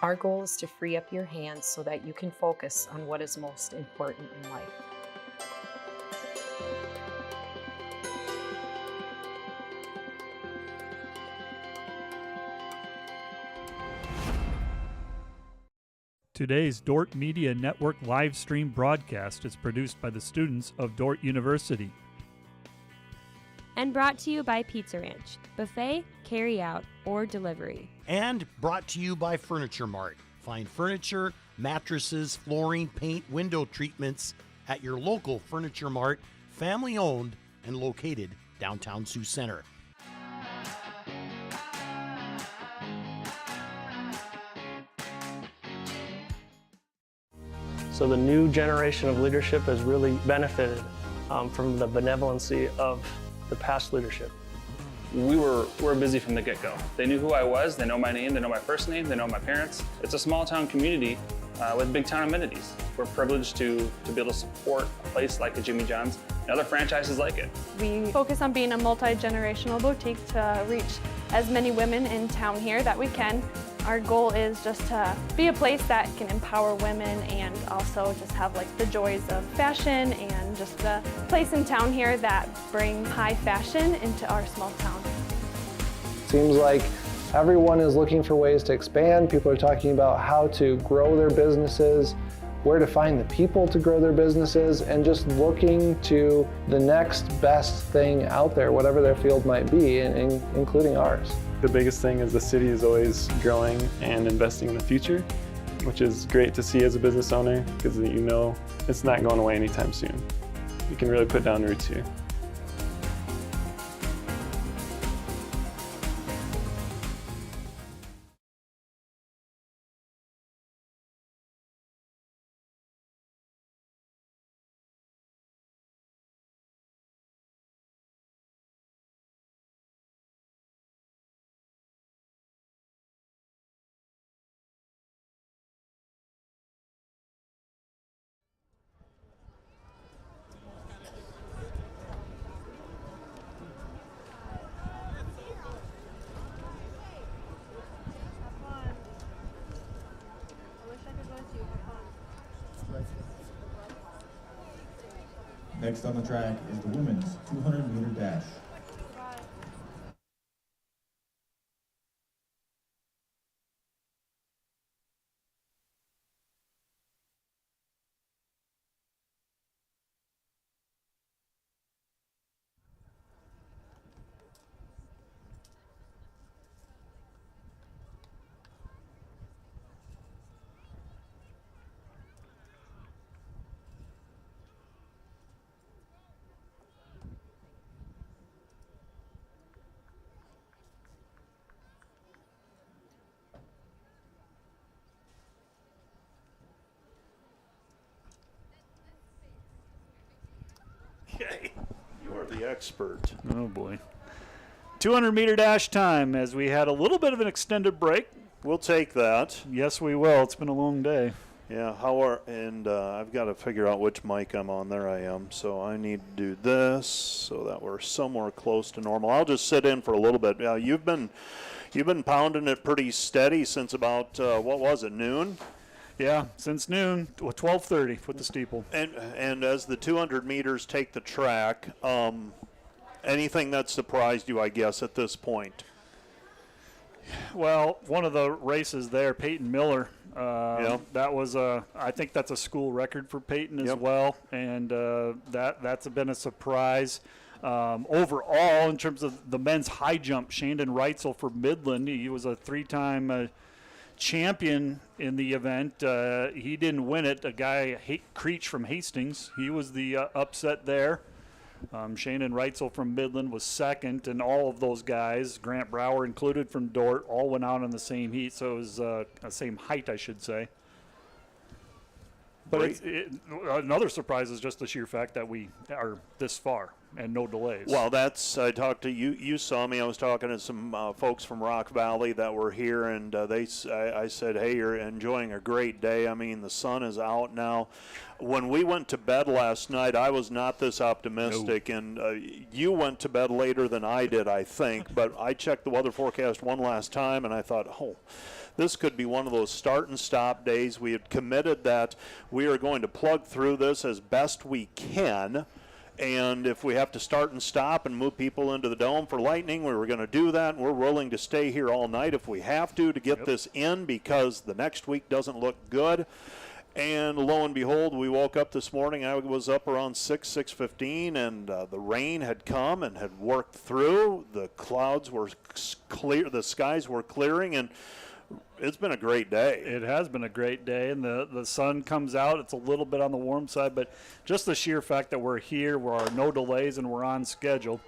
Our goal is to free up your hands so that you can focus on what is most important in life. Today's Dort Media Network live stream broadcast is produced by the students of Dort University. And brought to you by Pizza Ranch, buffet, carry out, or delivery. And brought to you by Furniture Mart. Find furniture, mattresses, flooring, paint, window treatments at your local Furniture Mart, family owned and located downtown Sioux Center. So the new generation of leadership has really benefited from the benevolency of the past leadership. We were busy from the get-go. They knew who I was, they know my name, they know my first name, they know my parents. It's a small town community with big town amenities. We're privileged to be able to support a place like a Jimmy John's and other franchises like it. We focus on being a multi-generational boutique to reach as many women in town here that we can. Our goal is just to be a place that can empower women and also just have like the joys of fashion and just a place in town here that brings high fashion into our small town. Seems like everyone is looking for ways to expand. People are talking about how to grow their businesses, where to find the people to grow their businesses, and just looking to the next best thing out there, whatever their field might be, including ours. The biggest thing is the city is always growing and investing in the future, which is great to see as a business owner because you know it's not going away anytime soon. You can really put down roots here. Next on the track is the women's 200-meter dash. Okay, you are the expert. Oh boy. 200-meter dash time as we had a little bit of an extended break. We'll take that. Yes, we will. It's been a long day. Yeah, I've got to figure out which mic I'm on. There I am. So I need to do this so that we're somewhere close to normal. I'll just sit in for a little bit. You've been pounding it pretty steady since about what was it, noon? Yeah, since noon, 12:30 with the steeple. And as the 200 meters take the track, anything that surprised you, I guess, at this point? Well, one of the races there, Peyton Miller, that was I think that's a school record for Peyton as well, and that's been a surprise. Overall, in terms of the men's high jump, Shandon Reitzel for Midland, he was a three-time champion in the event. He didn't win it. A guy, Creech from Hastings, he was the upset there. Shannon Reitzel from Midland was second, and all of those guys, Grant Brower included from Dort, all went out on the same heat, so it was the same height, I should say. But another surprise is just the sheer fact that we are this far. and no delays. Well, I talked to you. You saw me. I was talking to some folks from Rock Valley that were here, and I said, hey, you're enjoying a great day. I mean, the sun is out now. When we went to bed last night, I was not this optimistic, and you went to bed later than I did, I think. But I checked the weather forecast one last time, and I thought, oh, this could be one of those start and stop days. We had committed that we are going to plug through this as best we can. And if we have to start and stop and move people into the dome for lightning, we were going to do that. And we're willing to stay here all night if we have to get this in, because the next week doesn't look good. And lo and behold, we woke up this morning. I was up around 6:15, and the rain had come and had worked through. The clouds were clear. The skies were clearing, and it's been a great day. It has been a great day, and the sun comes out. It's a little bit on the warm side, but just the sheer fact that we're here, there are no delays, and we're on schedule.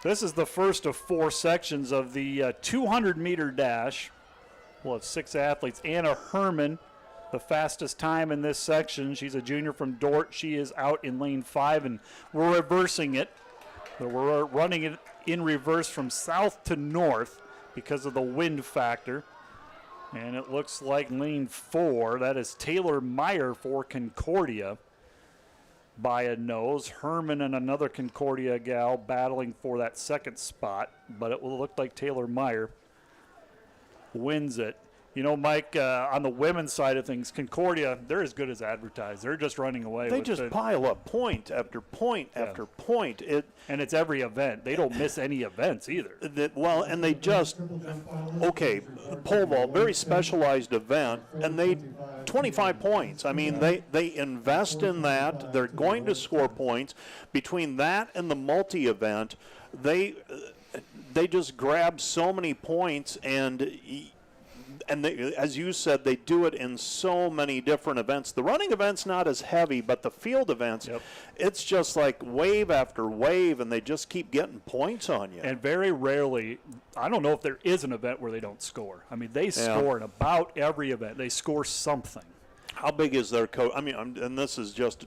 This is the first of 4 sections of the 200-meter dash. We'll have 6 athletes. Anna Herman, the fastest time in this section. She's a junior from Dort. She is out in lane 5, and we're reversing it. We're running it in reverse from south to north because of the wind factor. And it looks like lane 4, that is Taylor Meyer for Concordia by a nose. Herman and another Concordia gal battling for that second spot, but it will look like Taylor Meyer wins it. You know, Mike, on the women's side of things, Concordia, they're as good as advertised. They're just running away. They just pile up point after point after point. And it's every event. They don't miss any events either. And they just, okay, pole vault, very specialized event, and they 25 points. I mean, they invest in that. They're going to score points. Between that and the multi-event, they just grab so many points, and they, as you said, they do it in so many different events. The running event's not as heavy, but the field events, it's just like wave after wave, and they just keep getting points on you. And very rarely, I don't know if there is an event where they don't score. I mean, they score in about every event. They score something. How big is their coach? I mean, and this is just,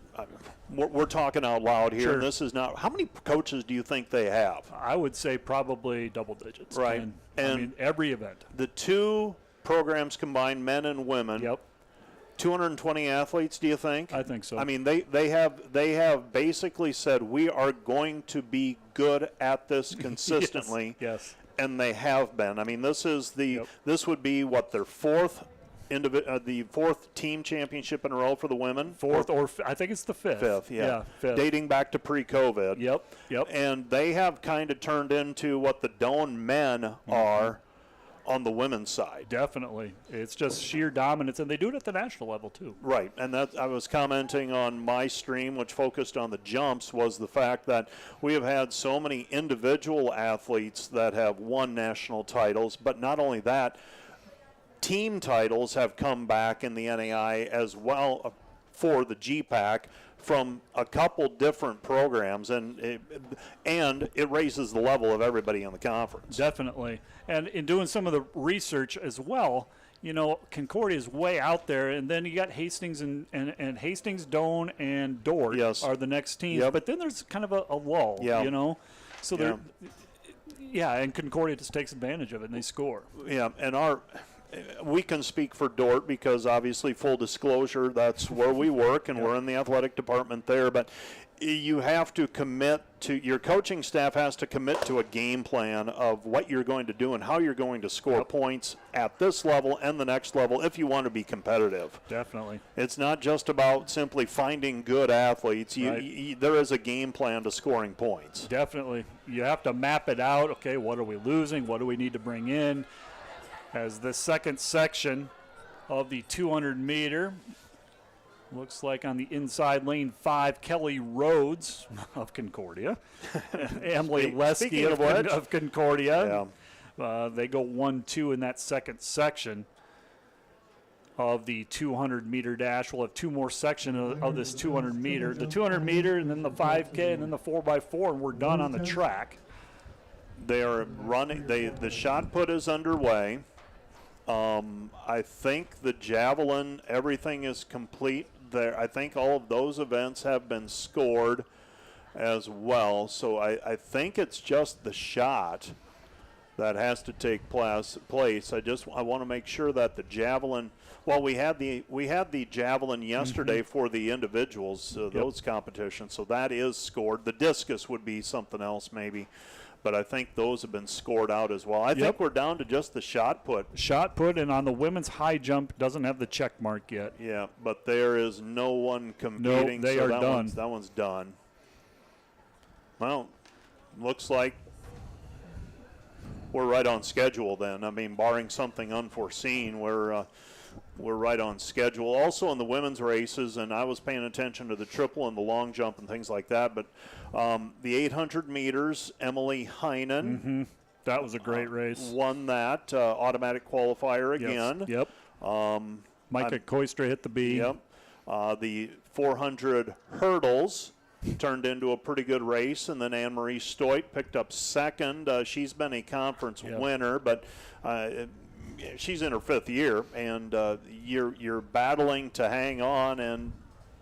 we're talking out loud here. Sure. And this is not, how many coaches do you think they have? I would say probably double digits. Right. And I mean, every event. The 2 programs combined, men and women. 220 athletes, do you think? I think so. I mean, they have basically said, we are going to be good at this consistently. Yes. And they have been. I mean, this is this would be what, their 4th the 4th team championship in a row for the women. 4th, or I think it's the 5th. 5th, yeah. 5th. Dating back to pre-COVID. Yep. And they have kind of turned into what the Doane men are on the women's side. Definitely. It's just sheer dominance, and they do it at the national level too. Right, and that I was commenting on my stream, which focused on the jumps, was the fact that we have had so many individual athletes that have won national titles, but not only that, team titles have come back in the NAI as well for the GPAC from a couple different programs, and it raises the level of everybody in the conference. Definitely. And in doing some of the research as well, you know, Concordia is way out there, and then you got Hastings and Hastings, Doane, and Dort are the next teams. But then there's kind of a lull, you know. So and Concordia just takes advantage of it, and they score. Yeah, and we can speak for Dort because obviously, full disclosure, that's where we work, and we're in the athletic department there. But you have to commit to, your coaching staff has to commit to a game plan of what you're going to do and how you're going to score points at this level and the next level if you want to be competitive. Definitely. It's not just about simply finding good athletes. There is a game plan to scoring points. Definitely. You have to map it out. Okay, what are we losing? What do we need to bring in? As the second section of the 200-meter, looks like on the inside lane 5, Kelly Rhodes of Concordia, Emily Lesky of Concordia. They go 1-2 in that second section of the 200-meter dash. We'll have 2 more sections of this 200-meter. The 200-meter and then the 5K and then the 4x4, and we're done on the track. They are running. The shot put is underway. I think the javelin, everything is complete there. I think all of those events have been scored. as well. So I think it's just the shot that has to take place. I want to make sure that the javelin. Well, we had the javelin yesterday for the individuals, those competitions. So that is scored. The discus would be something else maybe, but I think those have been scored out as well. I think we're down to just the shot put. Shot put, and on the women's high jump doesn't have the check mark yet. Yeah, but there is no one competing. No, they are done. That one's done. Well, looks like we're right on schedule then. I mean, barring something unforeseen, we're right on schedule. Also in the women's races, and I was paying attention to the triple and the long jump and things like that, but the 800 meters, Emily Heinen. That was a great race. Won that automatic qualifier again. Yep. Micah Koistra hit the B. Yep. The 400 hurdles turned into a pretty good race, and then Anne-Marie Stoit picked up second. She's been a conference winner, but she's in her 5th year, and you're battling to hang on, and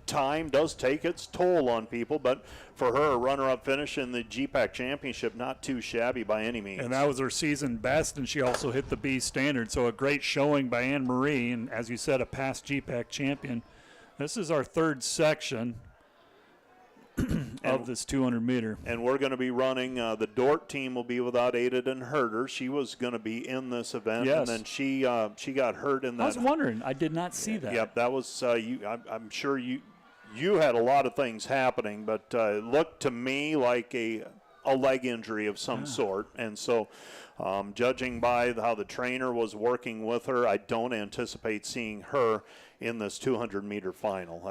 time does take its toll on people, but for her, a runner-up finish in the GPAC championship, not too shabby by any means. And that was her season best, and she also hit the B standard, so a great showing by Anne-Marie, and as you said, a past GPAC champion. This is our 3rd section of this 200 meter. And we're going to be running, the Dort team will be without Aiden Herder. She was going to be in this event, and then she got hurt in that. I was wondering. I did not see that. Yep, that was, I'm sure you had a lot of things happening, but it looked to me like a leg injury of some sort. And so judging by how the trainer was working with her, I don't anticipate seeing her in this 200-meter final.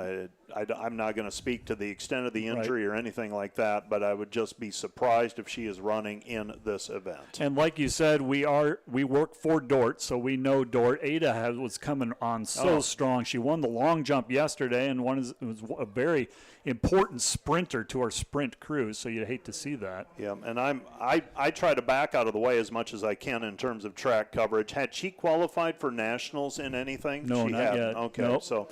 I'm not going to speak to the extent of the injury or anything like that, but I would just be surprised if she is running in this event. And like you said, we work for Dort, so we know Dort. Ada was coming on so strong. She won the long jump yesterday, and was a very important sprinter to our sprint crew, so you'd hate to see that. Yeah, and I try to back out of the way as much as I can in terms of track coverage. Had she qualified for nationals in anything? No, she not hadn't. yet. Okay, nope. So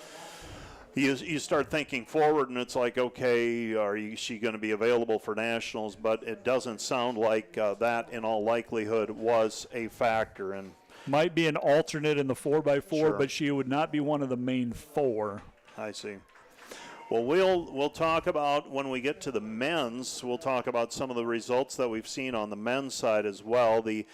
you start thinking forward, and it's like, okay, she going to be available for nationals? But it doesn't sound like that in all likelihood was a factor. And might be an alternate in the 4x4, Sure. but she would not be one of the main 4. I see. Well, we'll talk about, when we get to the men's, we'll talk about some of the results that we've seen on the men's side as well. The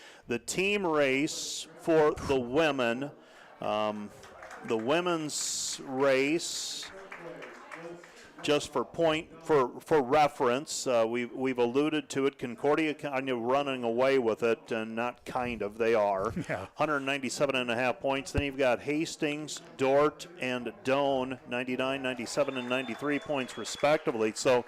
team race for the women, the women's race, just for reference, we've alluded to it. Concordia kind of running away with it, and not kind of, they are. 197.5 points. Then you've got Hastings, Dort, and Doan, 99, 97, and 93 points respectively. So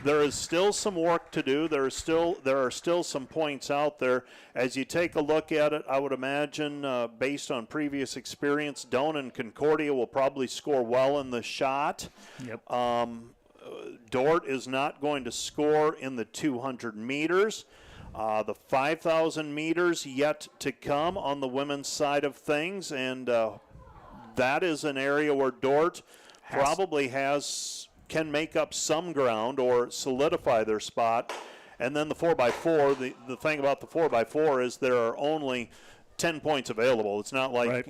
there is still some work to do. There are still some points out there. As you take a look at it, I would imagine, based on previous experience, Doan and Concordia will probably score well in the shot. Yep. Dort is not going to score in the 200 meters. The 5,000 meters yet to come on the women's side of things, and that is an area where Dort probably can make up some ground or solidify their spot. And then the 4x4, the thing about the 4x4 is there are only 10 points available. It's not like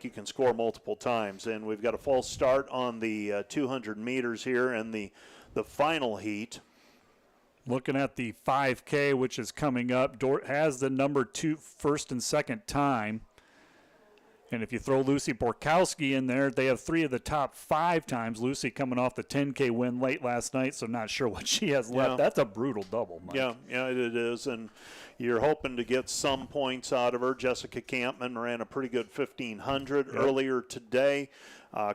you can score multiple times. And we've got a false start on the 200 meters here in the final heat. Looking at the 5K, which is coming up, Dort has the number 2 first and second time. And if you throw Lucy Borkowski in there, they have 3 of the top 5 times. Lucy coming off the 10K win late last night, so not sure what she has left. That's a brutal double, Mike. Yeah, it is. And you're hoping to get some points out of her. Jessica Campman ran a pretty good 1,500 earlier today.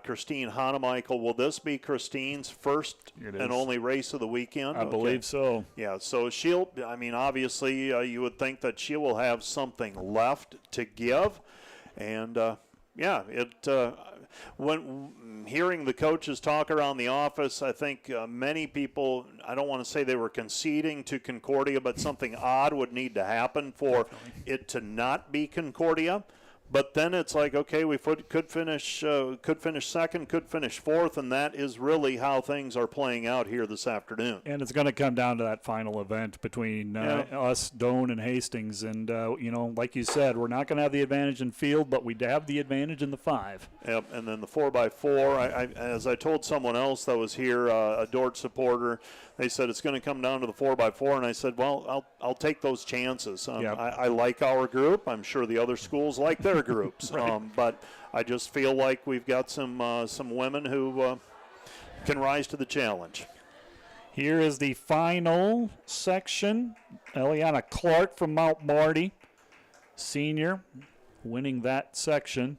Christine Hanemichael, will this be Christine's first and only race of the weekend? I believe so. Yeah, so obviously you would think that she will have something left to give. And, when hearing the coaches talk around the office, I think many people, I don't want to say they were conceding to Concordia, but something odd would need to happen for it to not be Concordia. But then it's like, okay, we could finish second, could finish fourth, and that is really how things are playing out here this afternoon. And it's going to come down to that final event between us, Doane, and Hastings. And, like you said, we're not going to have the advantage in field, but we have the advantage in the 5. Yep, and then the 4x4, as I told someone else that was here, a Dort supporter, they said it's going to come down to the 4x4, and I said, well, I'll take those chances. I like our group. I'm sure the other schools like their groups, right. But I just feel like we've got some women who can rise to the challenge. Here is the final section. Eliana Clark from Mount Marty, senior, winning that section.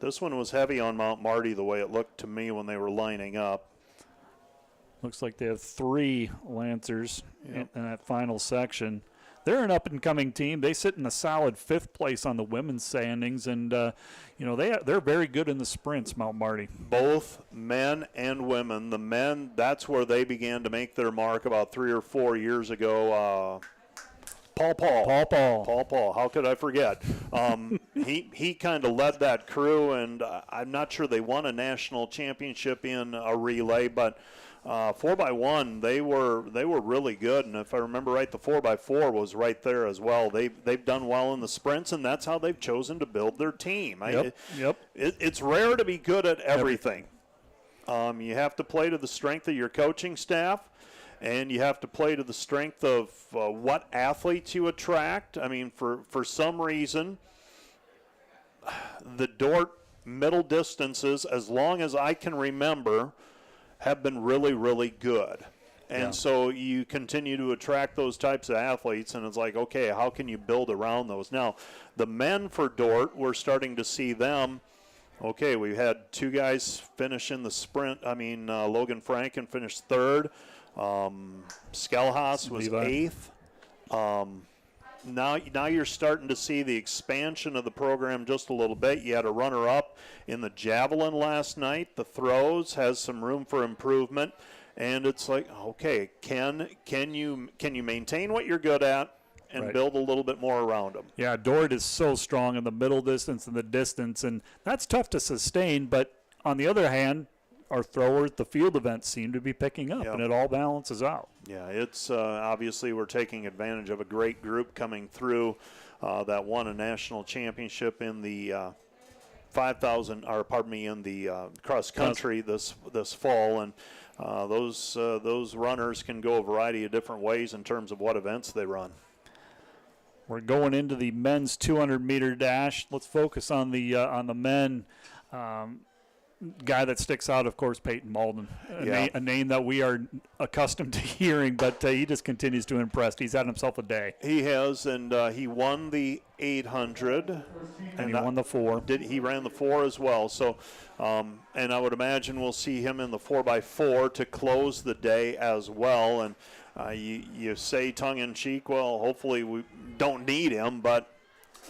This one was heavy on Mount Marty the way it looked to me when they were lining up. Looks like they have 3 Lancers in that final section. They're an up-and-coming team. They sit in a solid 5th place on the women's standings, and they're very good in the sprints, Mount Marty. Both men and women. The men, that's where they began to make their mark about 3 or 4 years ago. Paul. How could I forget? He kind of led that crew, and I'm not sure they won a national championship in a relay, but 4x1, they were really good, and if I remember right, the 4x4 was right there as well. They've done well in the sprints, and that's how they've chosen to build their team. It's rare to be good at everything. You have to play to the strength of your coaching staff, and you have to play to the strength of what athletes you attract. I mean, for some reason, the Dort middle distances, as long as I can remember, have been really, really good. And so you continue to attract those types of athletes, and it's like, okay, how can you build around those? Now, the men for Dort, we're starting to see them. Okay, we had 2 guys finish in the sprint. I mean, Logan Franken finished 3rd. Skelhaas was 8th. Now you're starting to see the expansion of the program just a little bit. You had a runner-up in the javelin last night. The throws has some room for improvement, and it's like, okay, can you maintain what you're good at and build a little bit more around them? Yeah, Dort is so strong in the middle distance and the distance, and that's tough to sustain. But on the other hand, our throwers, the field events seem to be picking up, and it all balances out. Yeah, it's obviously we're taking advantage of a great group coming through that won a national championship in the 5,000, or pardon me, in the cross country this fall, and those runners can go a variety of different ways in terms of what events they run. We're going into the men's 200-meter dash. Let's focus on the men. Guy that sticks out, of course, Peyton Malden, a name that we are accustomed to hearing, but he just continues to impress. He's had himself a day. He has, and he won the 800. And he won the 4. He ran the 4 as well. So, and I would imagine we'll see him in the 4x4 to close the day as well. And you say tongue-in-cheek, well, hopefully we don't need him, but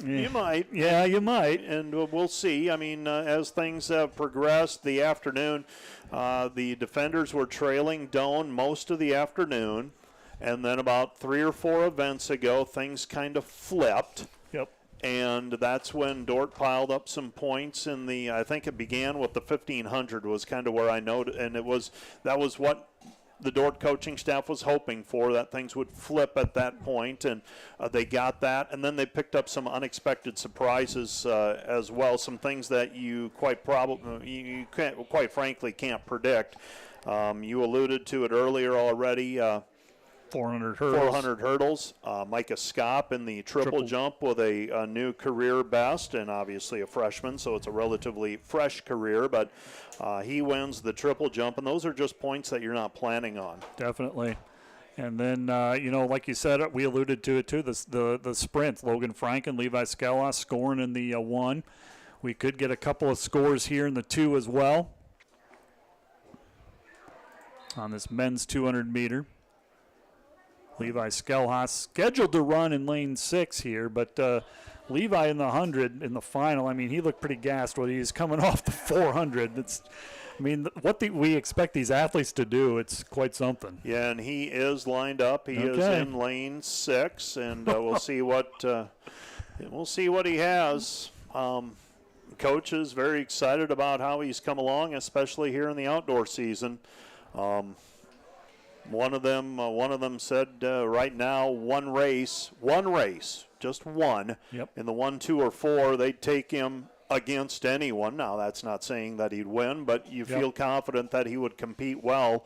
you might. Yeah, you might, and we'll see. I mean, as things have progressed the afternoon, the defenders were trailing Doane most of the afternoon, and then about 3 or 4 events ago, things kind of flipped. Yep. And that's when Dort piled up some points in the, I think it began with the 1,500 was kind of where I noted, and that was what the Dort coaching staff was hoping for, that things would flip at that point, and they got that. And then they picked up some unexpected surprises as well, some things that you quite frankly can't predict. You alluded to it earlier already. 400 hurdles. Micah Scop in the triple jump with a new career best, and obviously a freshman, so it's a relatively fresh career, but he wins the triple jump, and those are just points that you're not planning on. Definitely. And then, like you said, we alluded to it too, the sprint. Logan Franken, Levi Skelhaas scoring in the 1. We could get a couple of scores here in the 2 as well on this men's 200 meter. Levi Skelhaas scheduled to run in lane 6 here, but Levi in the 100 in the final, I mean, he looked pretty gassed when he's coming off the 400. We expect these athletes to do, it's quite something. Yeah, and he is lined up. He is in lane 6, and we'll see what he has. Coach is very excited about how he's come along, especially here in the outdoor season. One of them said right now one race, just one. Yep. In the 1, 2, or 4, they'd take him against anyone. Now, that's not saying that he'd win, but you feel confident that he would compete well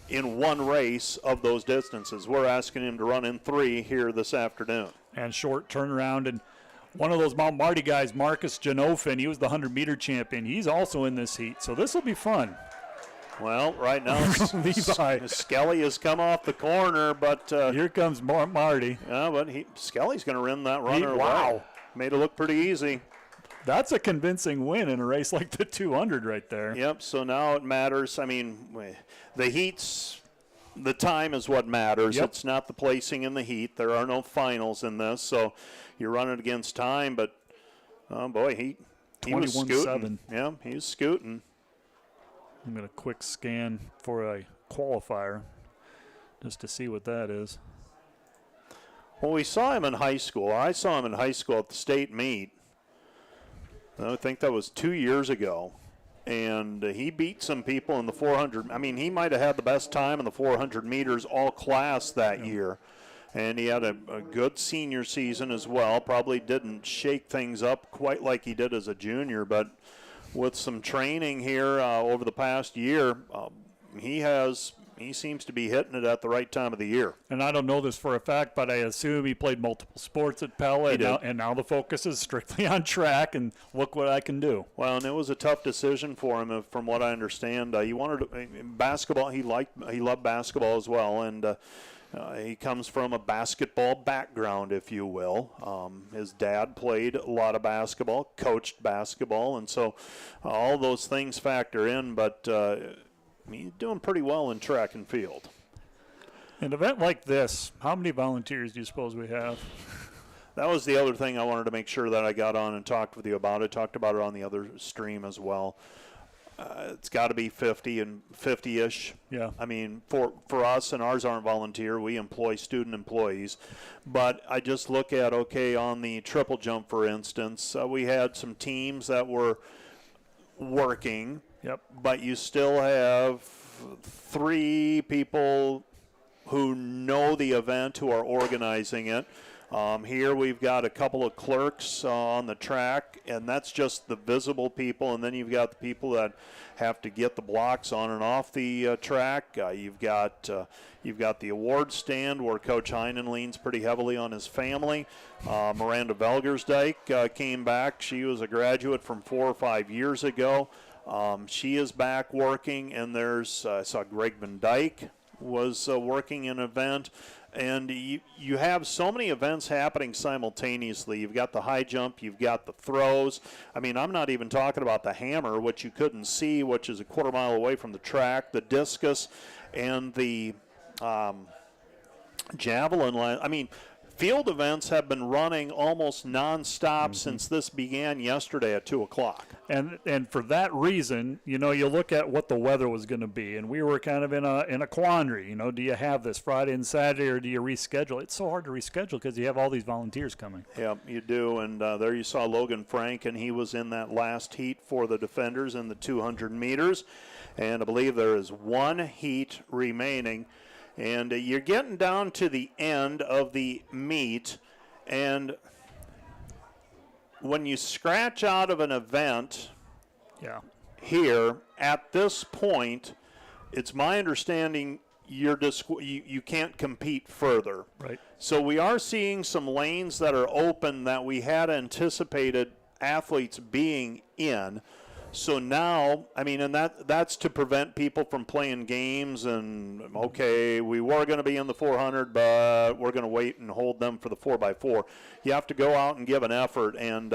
in one race of those distances. We're asking him to run in 3 here this afternoon. And short turnaround. And one of those Mount Marty guys, Marcus Janofin, he was the 100-meter champion. He's also in this heat, so this will be fun. Well, right now, Levi. Skelly has come off the corner, but here comes Marty. Yeah, but Skelly's going to run that runner. Wow. Made it look pretty easy. That's a convincing win in a race like the 200 right there. Yep, so now it matters. I mean, the heats, the time is what matters. Yep. It's not the placing in the heat. There are no finals in this, so you're running against time, but, oh, boy, he was scooting. Yeah, he was scooting. I'm going to quick scan for a qualifier just to see what that is. Well, we saw him in high school. I saw him in high school at the state meet. I think that was 2 years ago. And he beat some people in the 400. I mean, he might have had the best time in the 400 meters all class that year. And he had a good senior season as well. Probably didn't shake things up quite like he did as a junior, but with some training here over the past year, he seems to be hitting it at the right time of the year. And I don't know this for a fact, but I assume he played multiple sports at Pella, and now the focus is strictly on track, and look what I can do. Well, and it was a tough decision for him, from what I understand. He wanted basketball. He loved basketball as well, and he comes from a basketball background, if you will. His dad played a lot of basketball, coached basketball, and so all those things factor in, but he's doing pretty well in track and field. An event like this, how many volunteers do you suppose we have? That was the other thing I wanted to make sure that I got on and talked with you about. I talked about it on the other stream as well. It's got to be 50 and 50-ish. Yeah. I mean, for us, and ours aren't volunteer, we employ student employees. But I just look at, okay, on the triple jump, for instance, we had some teams that were working. Yep. But you still have 3 people who know the event, who are organizing it. Here we've got a couple of clerks on the track, and that's just the visible people. And then you've got the people that have to get the blocks on and off the track. You've got the award stand where Coach Heinen leans pretty heavily on his family. Miranda Velgersdijk came back. She was a graduate from 4 or 5 years ago. She is back working, and I saw Greg Van Dyke was working an event. And you have so many events happening simultaneously. You've got the high jump, you've got the throws. I mean, I'm not even talking about the hammer, which you couldn't see, which is a quarter mile away from the track, the discus, and the javelin. I mean, field events have been running almost nonstop since this began yesterday at 2 o'clock. And for that reason, you look at what the weather was going to be, and we were kind of in a quandary. Do you have this Friday and Saturday, or do you reschedule? It's so hard to reschedule because you have all these volunteers coming. Yeah, you do. And there you saw Logan Frank, and he was in that last heat for the defenders in the 200 meters. And I believe there is 1 heat remaining. And you're getting down to the end of the meet, and when you scratch out of an event here at this point, it's my understanding you can't compete further. Right. So we are seeing some lanes that are open that we had anticipated athletes being in. So now, I mean, and that's to prevent people from playing games and, okay, we were going to be in the 400, but we're going to wait and hold them for the 4x4. You have to go out and give an effort, and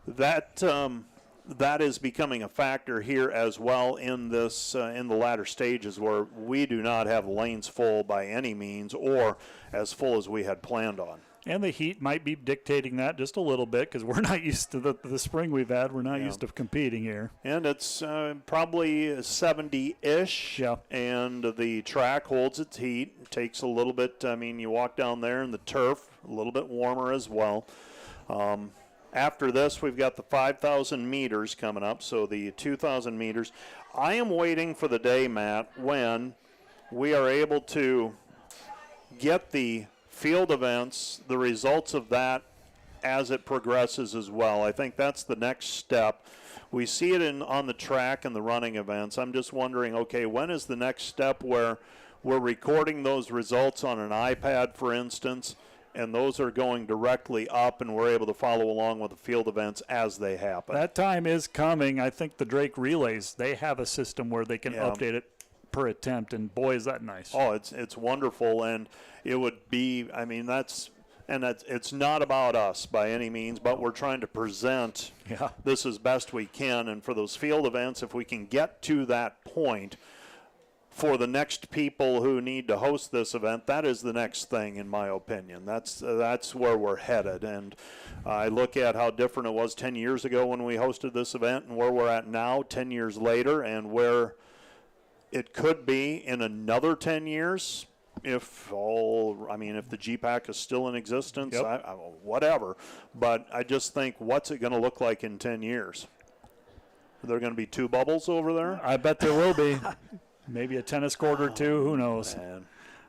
that is becoming a factor here as well in this in the latter stages, where we do not have lanes full by any means, or as full as we had planned on. And the heat might be dictating that just a little bit, because we're not used to the spring we've had. We're not used to competing here. And it's probably 70-ish. Yeah. And the track holds its heat. It takes a little bit. I mean, you walk down there in the turf, a little bit warmer as well. After this, we've got the 5,000 meters coming up, so the 2,000 meters. I am waiting for the day, Matt, when we are able to get the field events, the results of that as it progresses as well. I think that's the next step. We see it on the track and the running events. I'm just wondering, okay, when is the next step where we're recording those results on an iPad, for instance, and those are going directly up, and we're able to follow along with the field events as they happen. That time is coming. I think the Drake Relays, they have a system where they can update it per attempt, and boy, is that nice. Oh, it's wonderful, and it would be, I mean, it's not about us by any means, but we're trying to present this as best we can, and for those field events, if we can get to that point, for the next people who need to host this event, that is the next thing, in my opinion. That's where we're headed. And I look at how different it was 10 years ago when we hosted this event and where we're at now 10 years later, and where it could be in another 10 years if the GPAC is still in existence, whatever. But I just think, what's it going to look like in 10 years? Are there going to be 2 bubbles over there? I bet there will be. Maybe a tennis court or 2. Who knows? Man.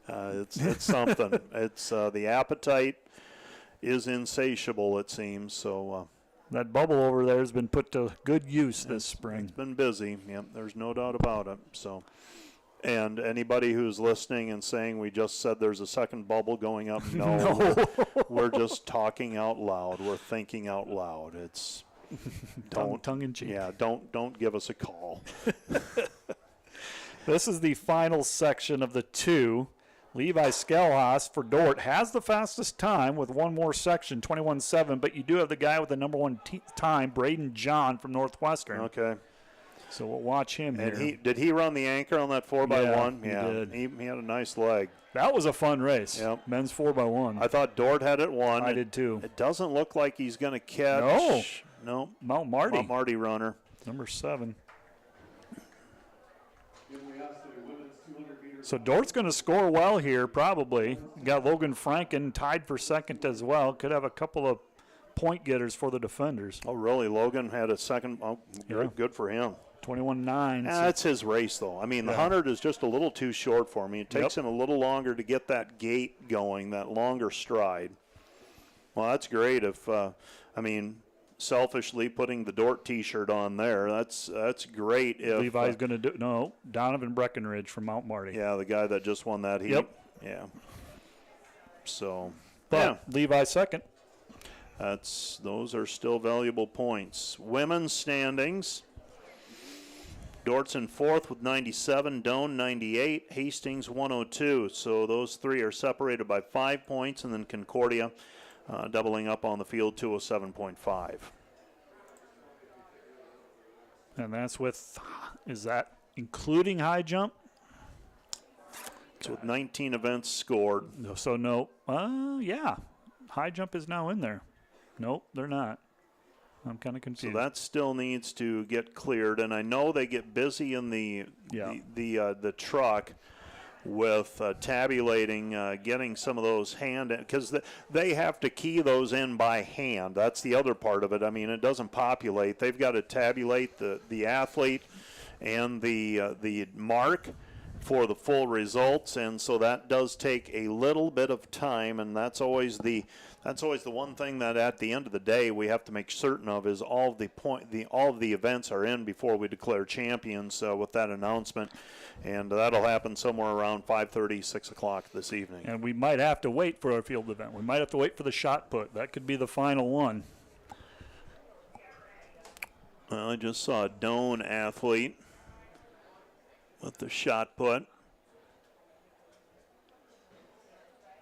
It's something. It's the appetite is insatiable, it seems. So that bubble over there has been put to good use this spring. It's been busy. Yep, there's no doubt about it. So, and anybody who's listening and saying we just said there's a second bubble going up, no. We're just talking out loud. We're thinking out loud. It's tongue in cheek. Yeah, don't give us a call. This is the final section of the 2. Levi Skelhaus for Dort has the fastest time with one more section, 21.7, but you do have the guy with the number 1 time, Braden John from Northwestern. Okay. So we'll watch him here. Did he run the anchor on that 4x1? Yeah, he did. He had a nice leg. That was a fun race. Yep. Men's 4x1. I thought Dort had it won. I did too. It doesn't look like he's going to catch. No. Mount Marty. Mount Marty runner. Number 7. So Dort's going to score well here, probably. Got Logan Franken tied for second as well. Could have a couple of point getters for the defenders. Oh, really? Logan had a second. Oh, good for him. 21.9. That's his race, though. I mean, the 100 is just a little too short for me. It takes him a little longer to get that gait going, that longer stride. Well, that's great if, selfishly putting the Dort T-shirt on there. That's great. If Levi's going to do Donovan Breckenridge from Mount Marty. Yeah, the guy that just won that heat. Yep. Yeah. So, Levi second. Those are still valuable points. Women's standings. Dort's in 4th with 97, Doane 98, Hastings 102. So those 3 are separated by 5 points, and then Concordia doubling up on the field, 207.5. And that's is that including high jump? It's with 19 events scored. So high jump is now in there. Nope, they're not. I'm kind of confused. So that still needs to get cleared, and I know they get busy in the truck with tabulating, getting some of those because they have to key those in by hand. That's the other part of it. I mean, it doesn't populate. They've got to tabulate the athlete and the mark for the full results, and so that does take a little bit of time, and that's always the one thing that at the end of the day we have to make certain of is all of the events are in before we declare champions with that announcement, and that'll happen somewhere around 5:30, 6 o'clock this evening. And we might have to wait for our field event. We might have to wait for the shot put. That could be the final one. Well, I just saw a Doane athlete with the shot put.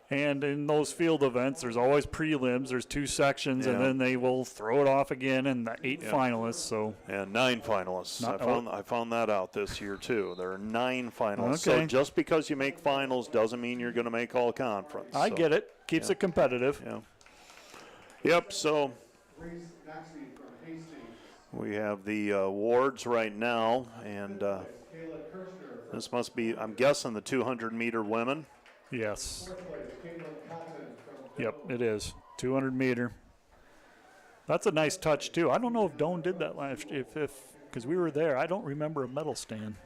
And in those field events, there's always prelims. There's 2 sections, and then they will throw it off again, and the 8 finalists. So 9 finalists. I found that out this year too. There are 9 finalists. Okay. So just because you make finals doesn't mean you're going to make all conference. I get it. Keeps it competitive. Yeah. Yep. So we have the awards right now, and this must be, I'm guessing, the 200-meter women. Yes. Yep, it is. 200 meter. That's a nice touch, too. I don't know if Doane did that last because we were there. I don't remember a medal stand.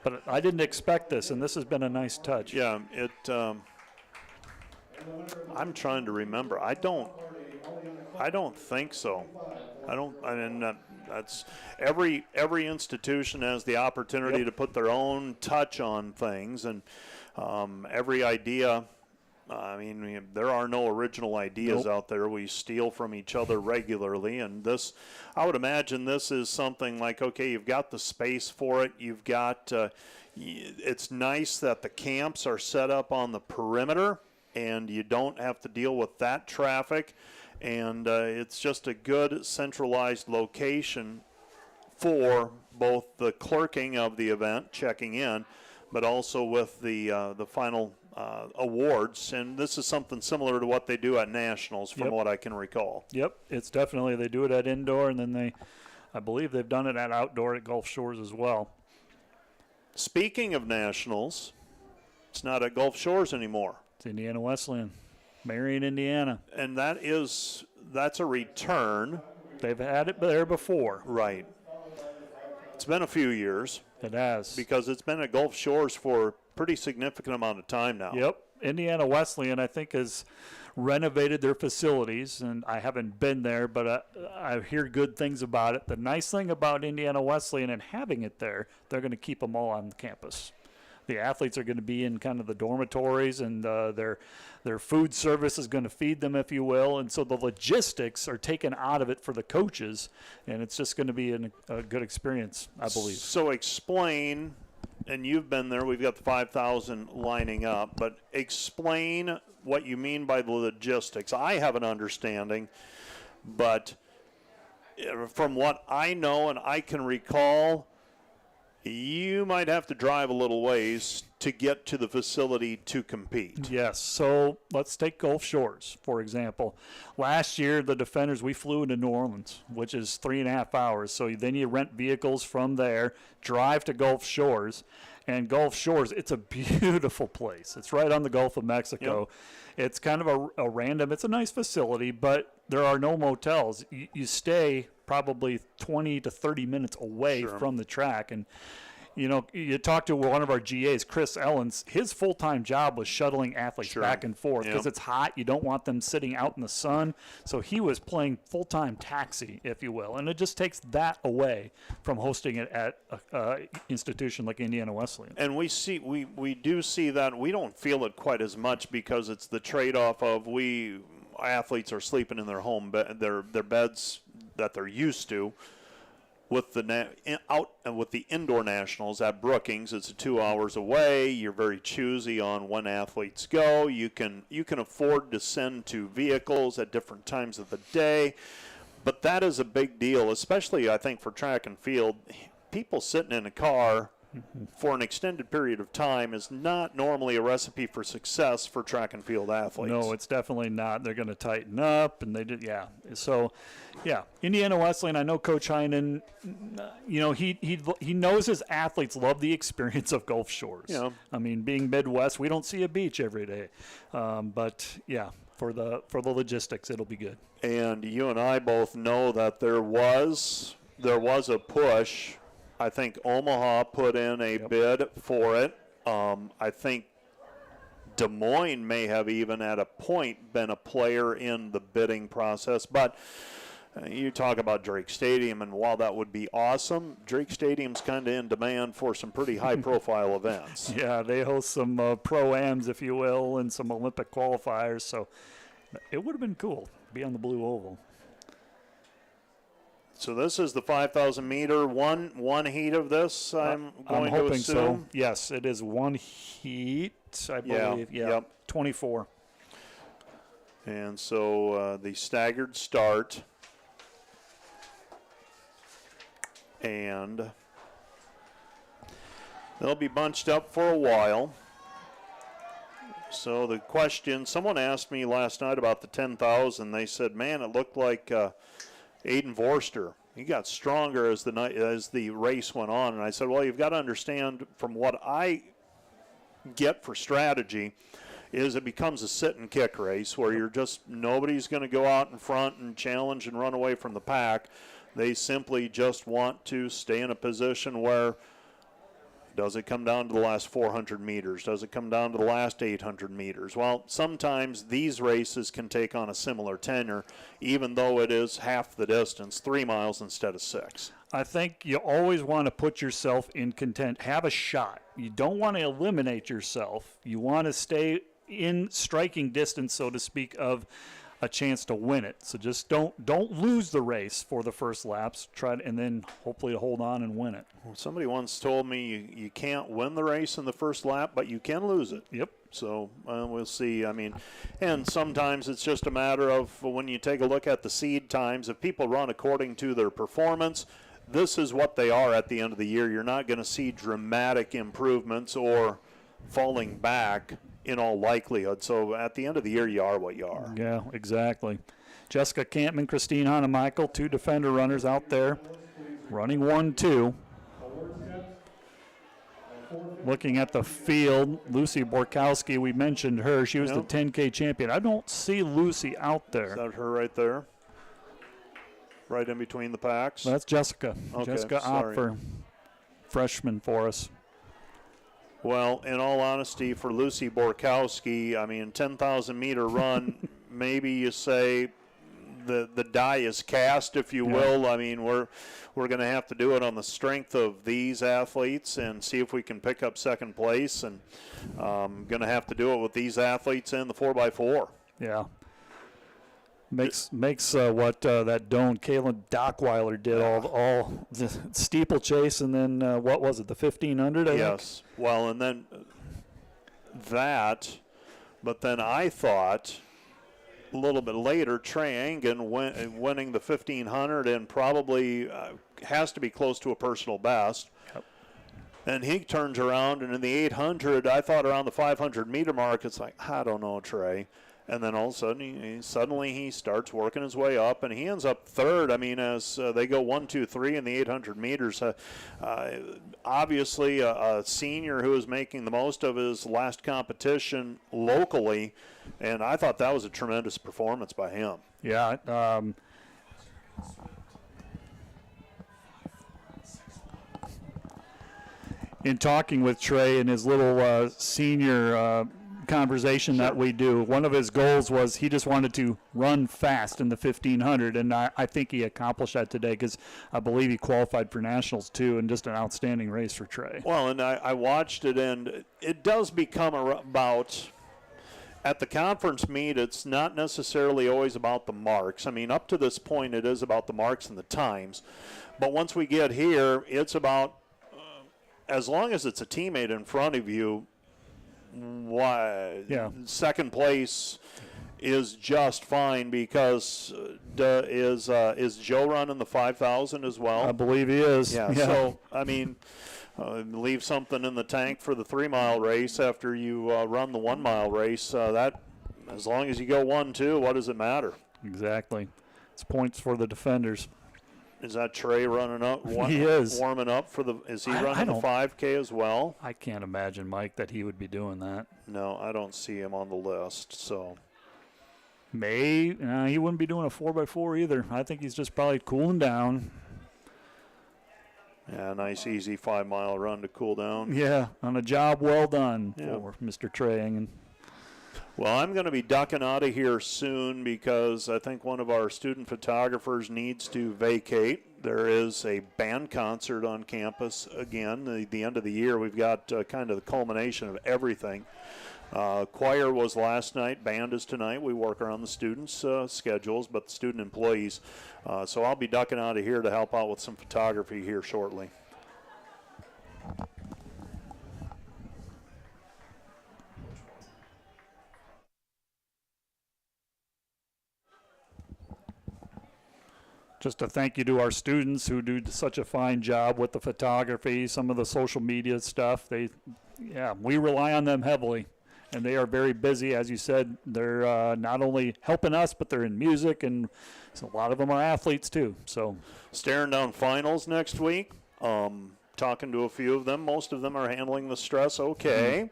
But I didn't expect this, and this has been a nice touch. Yeah, I'm trying to remember. I don't think so. That's every institution has the opportunity to put their own touch on things, and every idea. There are no original ideas out there. We steal from each other regularly, and this, I would imagine this is something like, okay, you've got the space for it. You've got, it's nice that the camps are set up on the perimeter, and you don't have to deal with that traffic, and it's just a good centralized location for both the clerking of the event, checking in, but also with the final awards, and this is something similar to what they do at nationals from what I can recall. Yep, it's definitely, they do it at indoor, and then I believe they've done it at outdoor at Gulf Shores as well. Speaking of nationals, it's not at Gulf Shores anymore. It's Indiana Wesleyan, Marion, Indiana. And that's a return. They've had it there before. Right. It's been a few years. It has. Because it's been at Gulf Shores for pretty significant amount of time now. Yep. Indiana Wesleyan, I think, has renovated their facilities, and I haven't been there, but I hear good things about it. The nice thing about Indiana Wesleyan and having it there, they're going to keep them all on campus. The athletes are going to be in kind of the dormitories, and their food service is going to feed them, if you will, and so the logistics are taken out of it for the coaches, and it's just going to be a good experience, I believe. So explain. And you've been there, we've got the 5,000 lining up, but explain what you mean by the logistics. I have an understanding, but from what I know and I can recall, you might have to drive a little ways to get to the facility to compete. Yes, so let's take Gulf Shores, for example. Last year, the Defenders, we flew into New Orleans, which is 3.5 hours. So then you rent vehicles from there, drive to Gulf Shores. And Gulf Shores, it's a beautiful place. It's right on the Gulf of Mexico. Yep. It's kind of a random, it's a nice facility, but there are no motels. You stay probably 20 to 30 minutes away from the track. And, you know, you talk to one of our GAs, Chris Ellens, his full-time job was shuttling athletes back and forth because it's hot. You don't want them sitting out in the sun. So he was playing full-time taxi, if you will. And it just takes that away from hosting it at an institution like Indiana Wesleyan. And we do see that. We don't feel it quite as much because it's the trade-off of athletes are sleeping in their home their beds that they're used to. With the indoor nationals at Brookings, it's 2 hours away. You're very choosy on when athletes go. You can afford to send to vehicles at different times of the day, but that is a big deal, especially I think for track and field. People sitting in a car for an extended period of time is not normally a recipe for success for track and field athletes. No, it's definitely not. They're going to tighten up, and they did, So, Indiana Wesleyan. I know Coach Heinen. You know, he knows his athletes love the experience of Gulf Shores. Yeah. I mean, being Midwest, we don't see a beach every day, but for the logistics, it'll be good. And you and I both know that there was a push. I think Omaha put in a bid for it. I think Des Moines may have even at a point been a player in the bidding process. But you talk about Drake Stadium, and while that would be awesome, Drake Stadium's kind of in demand for some pretty high-profile events. Yeah, they host some pro-ams, if you will, and some Olympic qualifiers. So it would have been cool to be on the Blue Oval. So this is the 5,000 meter, one heat of this, I'm going to assume. So. Yes, it is one heat, I believe. Yeah, 24. And so the staggered start. And they'll be bunched up for a while. So the question, someone asked me last night about the 10,000. They said, man, it looked like Aiden Vorster. He got stronger as the race went on. And I said, well, you've got to understand from what I get for strategy is it becomes a sit and kick race where you're just, nobody's going to go out in front and challenge and run away from the pack. They simply just want to stay in a position where, does it come down to the last 400 meters? Does it come down to the last 800 meters? Well, sometimes these races can take on a similar tenor, even though it is half the distance, 3 miles instead of 6. I think you always want to put yourself in content, have a shot. You don't want to eliminate yourself. You want to stay in striking distance, so to speak, of a chance to win it. So just don't lose the race for the first laps. And then hopefully to hold on and win it. Well, somebody once told me you can't win the race in the first lap, but you can lose it. Yep. So we'll see. I mean, and sometimes it's just a matter of when you take a look at the seed times, if people run according to their performance, this is what they are at the end of the year. You're not going to see dramatic improvements or falling back in all likelihood. So at the end of the year, you are what you are. Yeah, exactly. Jessica Campman, Christine Hanna-Michael, 2 defender runners out there, running 1-2. Looking at the field, Lucy Borkowski, we mentioned her. She was the 10K champion. I don't see Lucy out there. Is that her right there? Right in between the packs? That's Jessica. Okay, Jessica sorry. Opfer, freshman for us. Well, in all honesty, for Lucy Borkowski, I mean, 10,000-meter run, maybe you say the die is cast, if you will. I mean, we're going to have to do it on the strength of these athletes and see if we can pick up second place. And going to have to do it with these athletes in the 4x4. Yeah. Makes what that Doan Kaylin Dockweiler did all the steeplechase, and then what was it, the 1500? Yes. Well, and then that, but then I thought a little bit later, Trey Angen winning the 1500 and probably has to be close to a personal best. Yep. And he turns around, and in the 800, I thought around the 500-meter mark, it's like, I don't know, Trey. And then all of a sudden, he starts working his way up, and he ends up third. I mean, as they go 1, 2, 3 in the 800 meters. Obviously, a senior who is making the most of his last competition locally, and I thought that was a tremendous performance by him. Yeah. In talking with Trey in his little senior conversation that we do, one of his goals was he just wanted to run fast in the 1500, and I think he accomplished that today, because I believe he qualified for nationals too, and just an outstanding race for Trey. Well, and I watched it, and it does become about, at the conference meet, it's not necessarily always about the marks. I mean, up to this point, it is about the marks and the times, but once we get here, it's about, as long as it's a teammate in front of you, second place is just fine, because is Joe running the 5,000 as well? I believe he is. Yeah. So I mean, leave something in the tank for the 3-mile race after you run the 1-mile race. That, as long as you go 1-2, what does it matter? Exactly. It's points for the defenders. Is that Trey running up? He is. Warming up for the – is he running the 5K as well? I can't imagine, Mike, that he would be doing that. No, I don't see him on the list, so. He wouldn't be doing a 4x4 either. I think he's just probably cooling down. Yeah, nice, easy 5-mile run to cool down. Yeah, on a job well done for Mr. Trey Angen. Well, I'm going to be ducking out of here soon, because I think one of our student photographers needs to vacate. There is a band concert on campus again. The end of the year, we've got kind of the culmination of everything. Choir was last night. Band is tonight. We work around the students' schedules, but the student employees. So I'll be ducking out of here to help out with some photography here shortly. Just a thank you to our students who do such a fine job with the photography, some of the social media stuff. We rely on them heavily, and they are very busy. As you said, they're not only helping us, but they're in music, and so a lot of them are athletes too. So, staring down finals next week. Talking to a few of them. Most of them are handling the stress okay.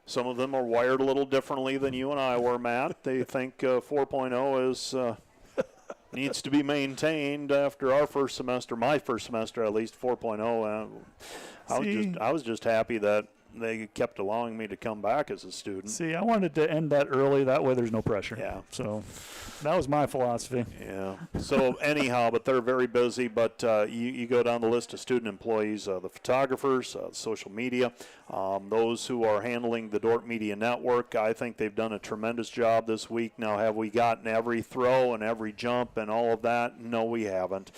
Some of them are wired a little differently than you and I were, Matt. They think 4.0 is needs to be maintained after our first semester, my first semester at least, 4.0. I was just happy that they kept allowing me to come back as a student. See, I wanted to end that early. That way there's no pressure. Yeah. So that was my philosophy. Yeah. So anyhow, but they're very busy. But you go down the list of student employees, the photographers, social media, those who are handling the Dordt Media Network. I think they've done a tremendous job this week. Now, have we gotten every throw and every jump and all of that? No, we haven't.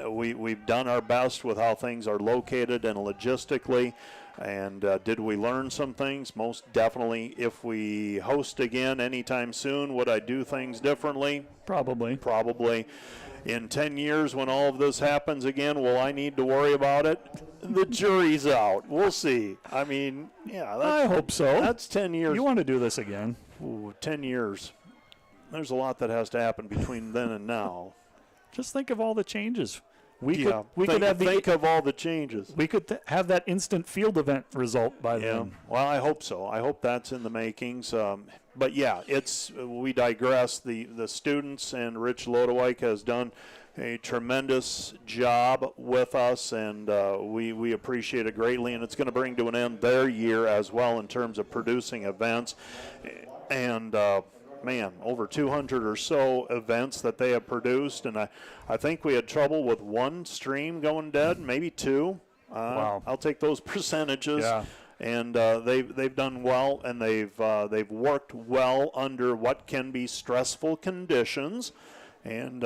We've done our best with how things are located and logistically. And did we learn some things? Most definitely. If we host again anytime soon, would I do things differently? Probably. Probably. In 10 years, when all of this happens again, will I need to worry about it? The jury's out. We'll see. I mean, yeah. I hope so. That's 10 years. You want to do this again? Ooh, 10 years. There's a lot that has to happen between then and now. Just think of all the changes. We could have all the changes. We could have that instant field event result by then. Well, I hope so. I hope that's in the makings. But yeah, we digress. The students and Rich Lodewijk has done a tremendous job with us, and we appreciate it greatly. And it's going to bring to an end their year as well in terms of producing events. And over 200 or so events that they have produced, and I think we had trouble with one stream going dead, maybe two. Wow. I'll take those percentages. Yeah. And they've done well, and they've worked well under what can be stressful conditions. And,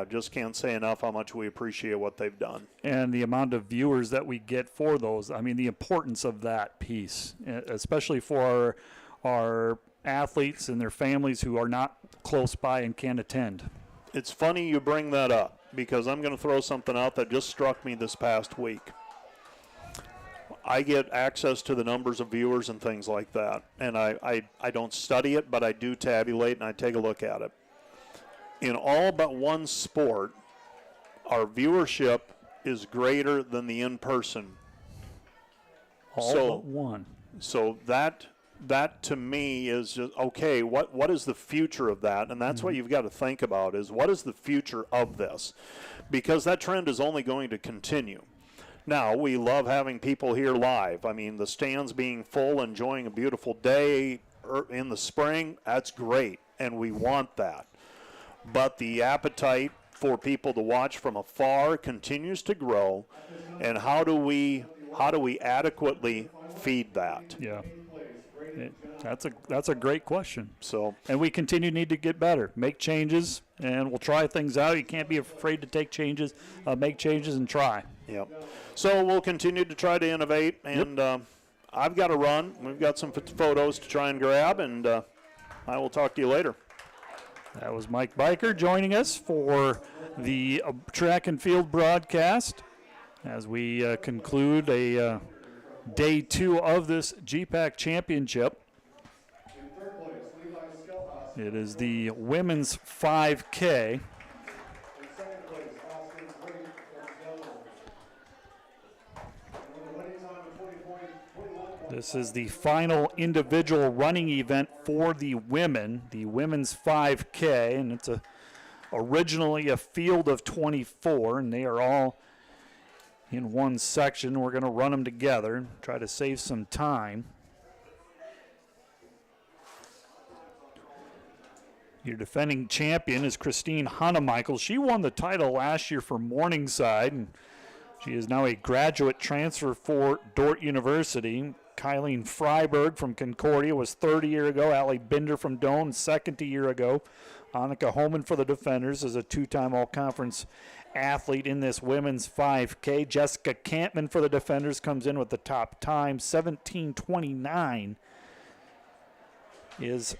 just can't say enough how much we appreciate what they've done. And the amount of viewers that we get for those, I mean, the importance of that piece, especially for our athletes and their families who are not close by and can't attend. It's funny you bring that up, because I'm going to throw something out that just struck me this past week. I get access to the numbers of viewers and things like that, and I don't study it, but I do tabulate and I take a look at it. In all but one sport, our viewership is greater than the in-person. All but one. So that to me is just, okay, what is the future of that? And that's what you've got to think about, is what is the future of this? Because that trend is only going to continue. Now, we love having people here live. I mean, the stands being full, enjoying a beautiful day in the spring, that's great, and we want that. But the appetite for people to watch from afar continues to grow, and how do we adequately feed that? Yeah. That's a great question. So, and we continue to need to get better, make changes, and we'll try things out. You can't be afraid to take changes, make changes, and try. Yep. So we'll continue to try to innovate, and I've got to run. We've got some photos to try and grab, and I will talk to you later. That was Mike Biker joining us for the track and field broadcast as we conclude a day 2 of this GPAC championship. It is the women's 5K. This is the final individual running event for the women, the women's 5K, and it's originally a field of 24, and they are all in one section. We're going to run them together, try to save some time. Your defending champion is Christine Hanemichael. She won the title last year for Morningside, and she is now a graduate transfer for Dordt University. Kylene Freiberg from Concordia was third a year ago. Allie Binder from Doane, second a year ago. Annika Homan for the Defenders is a two-time all-conference athlete in this women's 5K. Jessica Campman for the Defenders comes in with the top time. 17:29 is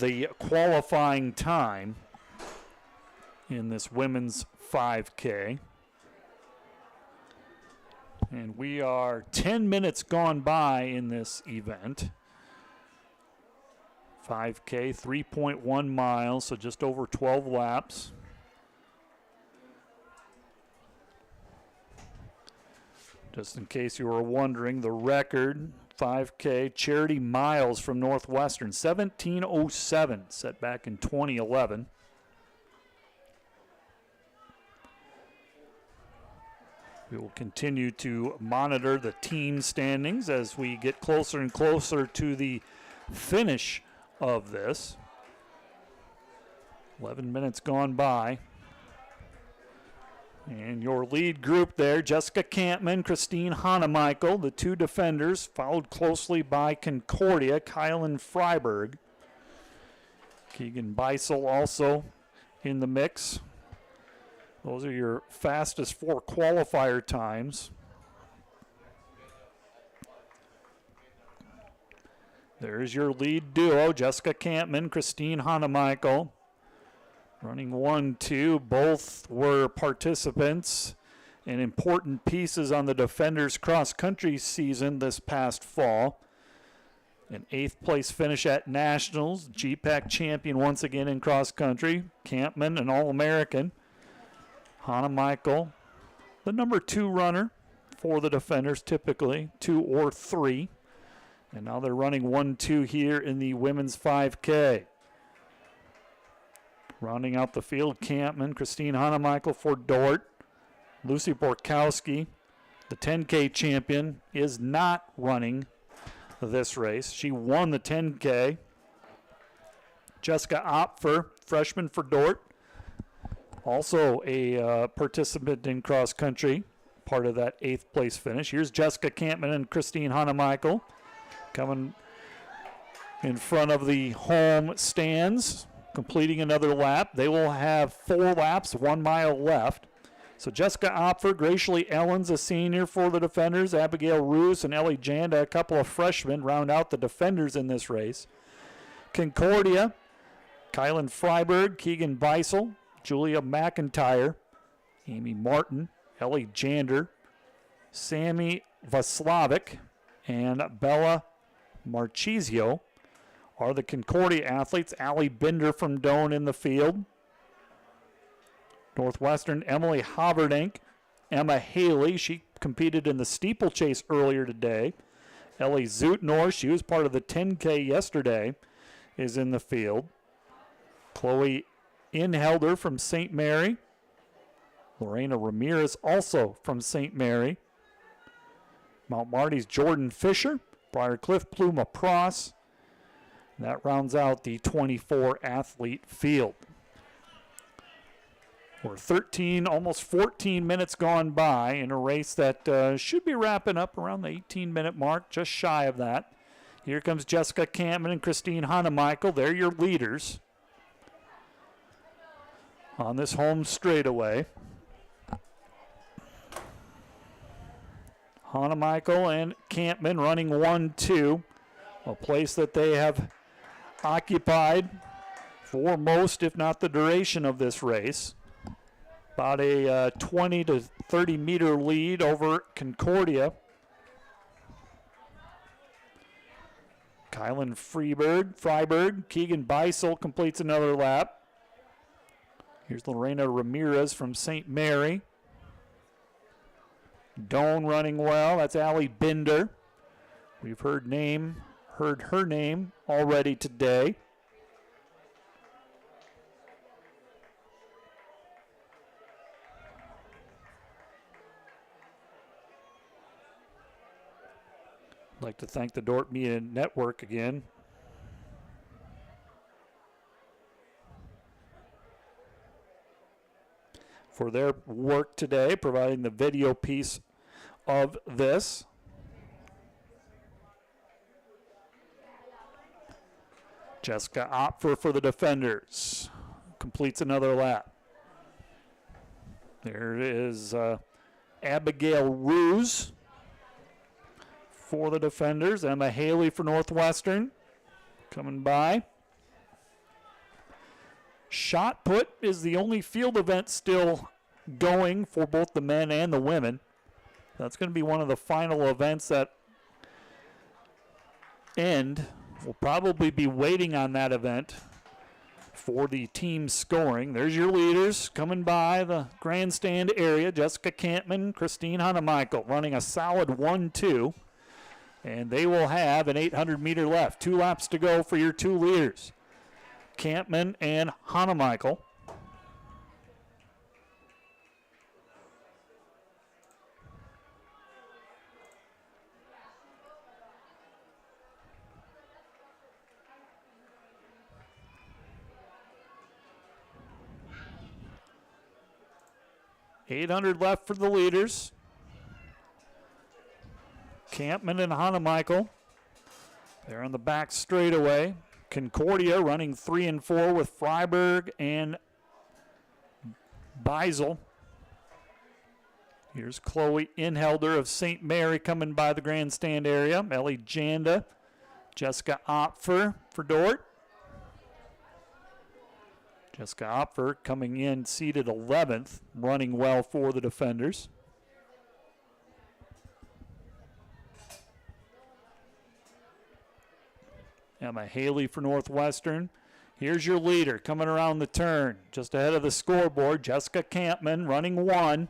the qualifying time in this women's 5K. And we are 10 minutes gone by in this event. 5K, 3.1 miles, so just over 12 laps. Just in case you were wondering, the record 5K. Charity Miles from Northwestern, 17:07, set back in 2011. We will continue to monitor the team standings as we get closer and closer to the finish of this. 11 minutes gone by. And your lead group there, Jessica Campman, Christine Hanemichael, the two defenders, followed closely by Concordia, Kylan Freiberg. Keegan Beisel also in the mix. Those are your fastest 4 qualifier times. There's your lead duo, Jessica Campman, Christine Hanemichael. Running 1-2, both were participants and important pieces on the Defenders cross-country season this past fall. An 8th place finish at Nationals, GPAC champion once again in cross-country. Campman, an All-American. Hanemichael, the number 2 runner for the Defenders, typically 2 or 3. And now they're running 1-2 here in the women's 5K. Rounding out the field, Campman, Christine Hanemichael for Dort. Lucy Borkowski, the 10K champion, is not running this race. She won the 10K. Jessica Opfer, freshman for Dort, also a participant in cross country, part of that 8th place finish. Here's Jessica Campman and Christine Hanemichael coming in front of the home stands, completing another lap. They will have 4 laps, 1 mile left. So Jessica Opfer, Graciely Ellens, a senior for the Defenders, Abigail Roos and Ellie Janda, a couple of freshmen, round out the Defenders in this race. Concordia, Kylan Freiberg, Keegan Beisel, Julia McIntyre, Amy Martin, Ellie Jander, Sammy Vaslavic, and Bella Marchizio are the Concordia athletes. Allie Binder from Doane in the field. Northwestern, Emily Haverdink, Emma Haley, she competed in the steeplechase earlier today. Ellie Zutnor, she was part of the 10K yesterday, is in the field. Chloe Inhelder from St. Mary. Lorena Ramirez also from St. Mary. Mount Marty's Jordan Fisher, Briarcliff Pluma Pross. That rounds out the 24 athlete field. We're 13, almost 14 minutes gone by in a race that should be wrapping up around the 18-minute mark, just shy of that. Here comes Jessica Campman and Christine Hanemichael. They're your leaders on this home straightaway. Hanemichael and Campman running 1-2, a place that they have occupied for most, if not the duration of this race. About a 20 to 30 meter lead over Concordia. Kylan Freiberg, Keegan Beisel completes another lap. Here's Lorena Ramirez from St. Mary. Doane running well. That's Allie Binder. We've heard her name already today. I'd like to thank the Dordt Media Network again. For their work today, providing the video piece of this. Jessica Opfer for the Defenders completes another lap. There is Abigail Roos for the Defenders. Emma Haley for Northwestern coming by. Shot put is the only field event still going for both the men and the women. That's going to be one of the final events that end. We'll probably be waiting on that event for the team scoring. There's your leaders coming by the grandstand area. Jessica Campman, Christine Hanemichael running a solid 1-2. And they will have an 800-meter left. 2 laps to go for your 2 leaders, Campman and Hanemichael. $800 left for the leaders. Campman and Hanemichael. They're on the back straightaway. Concordia running 3 and 4 with Freiberg and Beisel. Here's Chloe Inhelder of St. Mary coming by the grandstand area. Ellie Janda, Jessica Opfer for Dort. Jessica Opfer coming in seated 11th, running well for the defenders. Emma Haley for Northwestern. Here's your leader coming around the turn. Just ahead of the scoreboard, Jessica Campman running 1.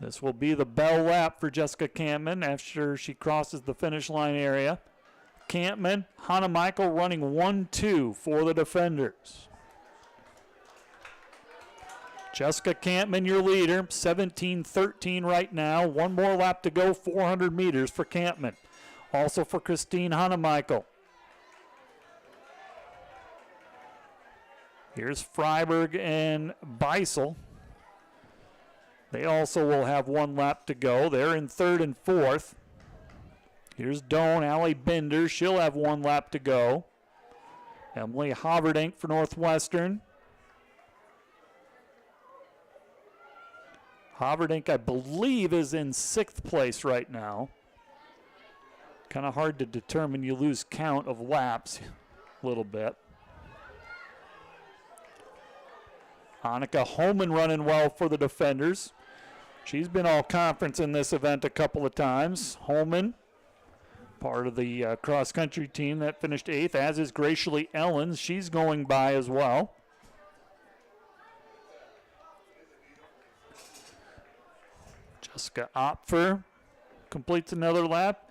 This will be the bell lap for Jessica Campman after she crosses the finish line area. Campman, Hanemichael running 1-2 for the defenders. Jessica Campman, your leader, 17-13 right now. 1 more lap to go, 400 meters for Campman. Also for Christine Hanemichael. Here's Freiberg and Beisel. They also will have 1 lap to go. They're in 3rd and 4th. Here's Doan, Allie Binder. She'll have 1 lap to go. Emily Haverdink for Northwestern. Haverdink, I believe, is in 6th place right now. Kind of hard to determine. You lose count of laps a little bit. Annika Holman running well for the defenders. She's been all conference in this event a couple of times. Holman, part of the cross-country team that finished 8th, as is Gracially Ellens. She's going by as well. Jessica Opfer completes another lap.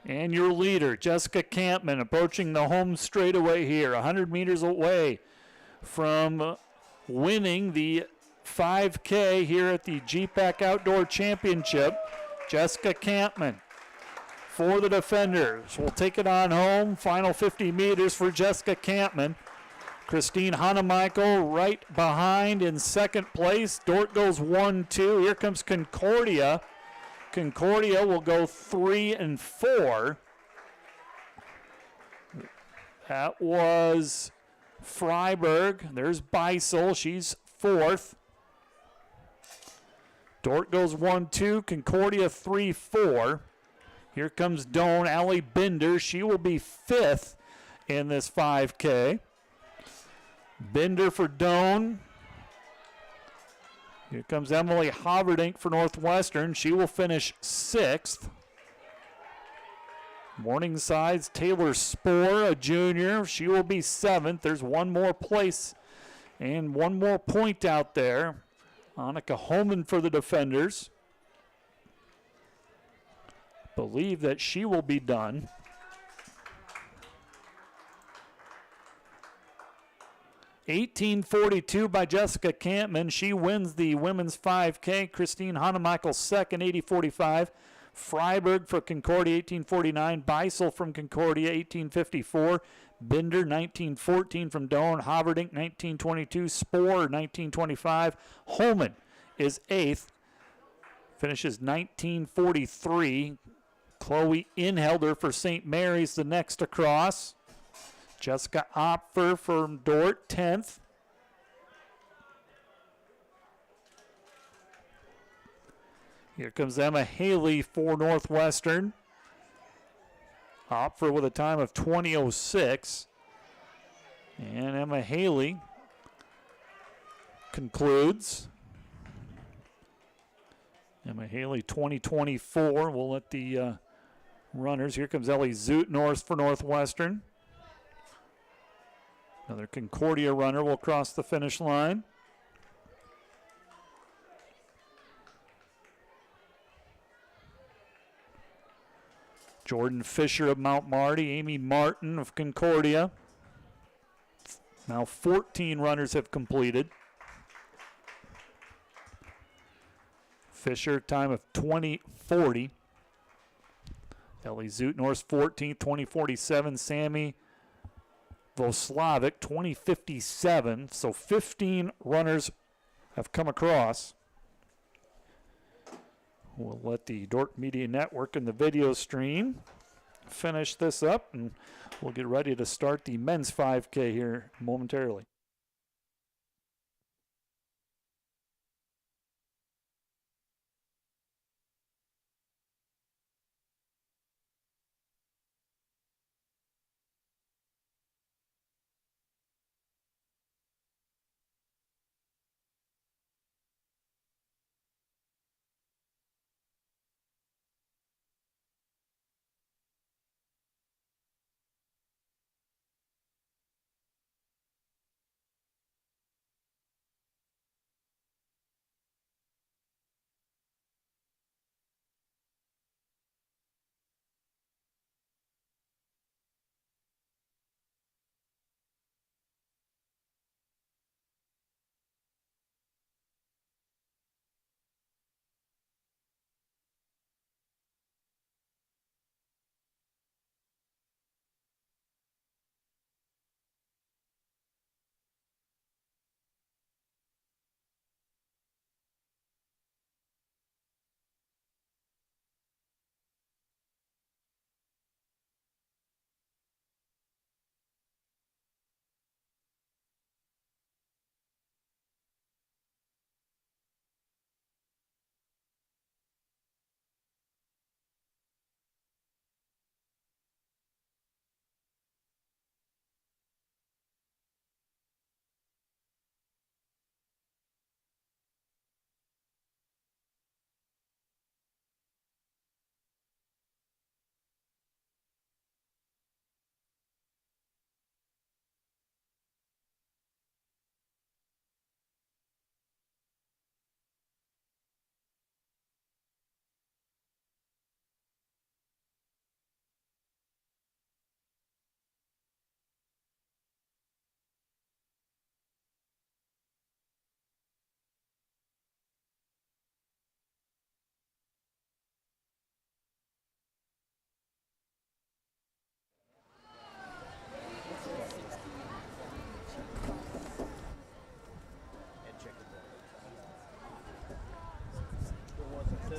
And your leader, Jessica Campman, approaching the home straightaway here, 100 meters away from winning the 5K here at the GPAC Outdoor Championship. Jessica Campman for the defenders will take it on home. Final 50 meters for Jessica Campman. Christine Hanemichael right behind in 2nd place. Dort goes 1-2. Here comes Concordia. Concordia will go 3 and 4. That was Freiberg. There's Beisel. She's 4th. Dort goes 1-2. Concordia 3-4. Here comes Doan, Allie Binder. She will be 5th in this 5K. Binder for Doan. Here comes Emily Haverdink for Northwestern. She will finish 6th. Morningside's Taylor Spoor, a junior. She will be 7th. There's 1 more place and 1 more point out there. Annika Holman for the defenders. Believe that she will be done. $18.42 by Jessica Campman. She wins the women's 5K. Christine Hanemichael 2nd, 80.45. Freiberg for Concordia, 18.49. Beisel from Concordia, 18.54. Binder, 19.14 from Doan. Haverdink, 19.22. Spoor, 19.25. Holman is 8th. Finishes 19.43. Chloe Inhelder for St. Mary's the next across. Jessica Opfer from Dort, 10th. Here comes Emma Haley for Northwestern. Opfer with a time of 20.06. And Emma Haley concludes. Emma Haley, 20.24. We'll let the runners. Here comes Ellie Zoot-North for Northwestern. Another Concordia runner will cross the finish line. Jordan Fisher of Mount Marty, Amy Martin of Concordia. Now 14 runners have completed. Fisher, time of 20:40. Ellie Zutnor's 14th, 20:47. Sammy Voslavic, 20:57. So 15 runners have come across. We'll let the Dordt Media Network and the video stream finish this up, and we'll get ready to start the men's 5K here momentarily.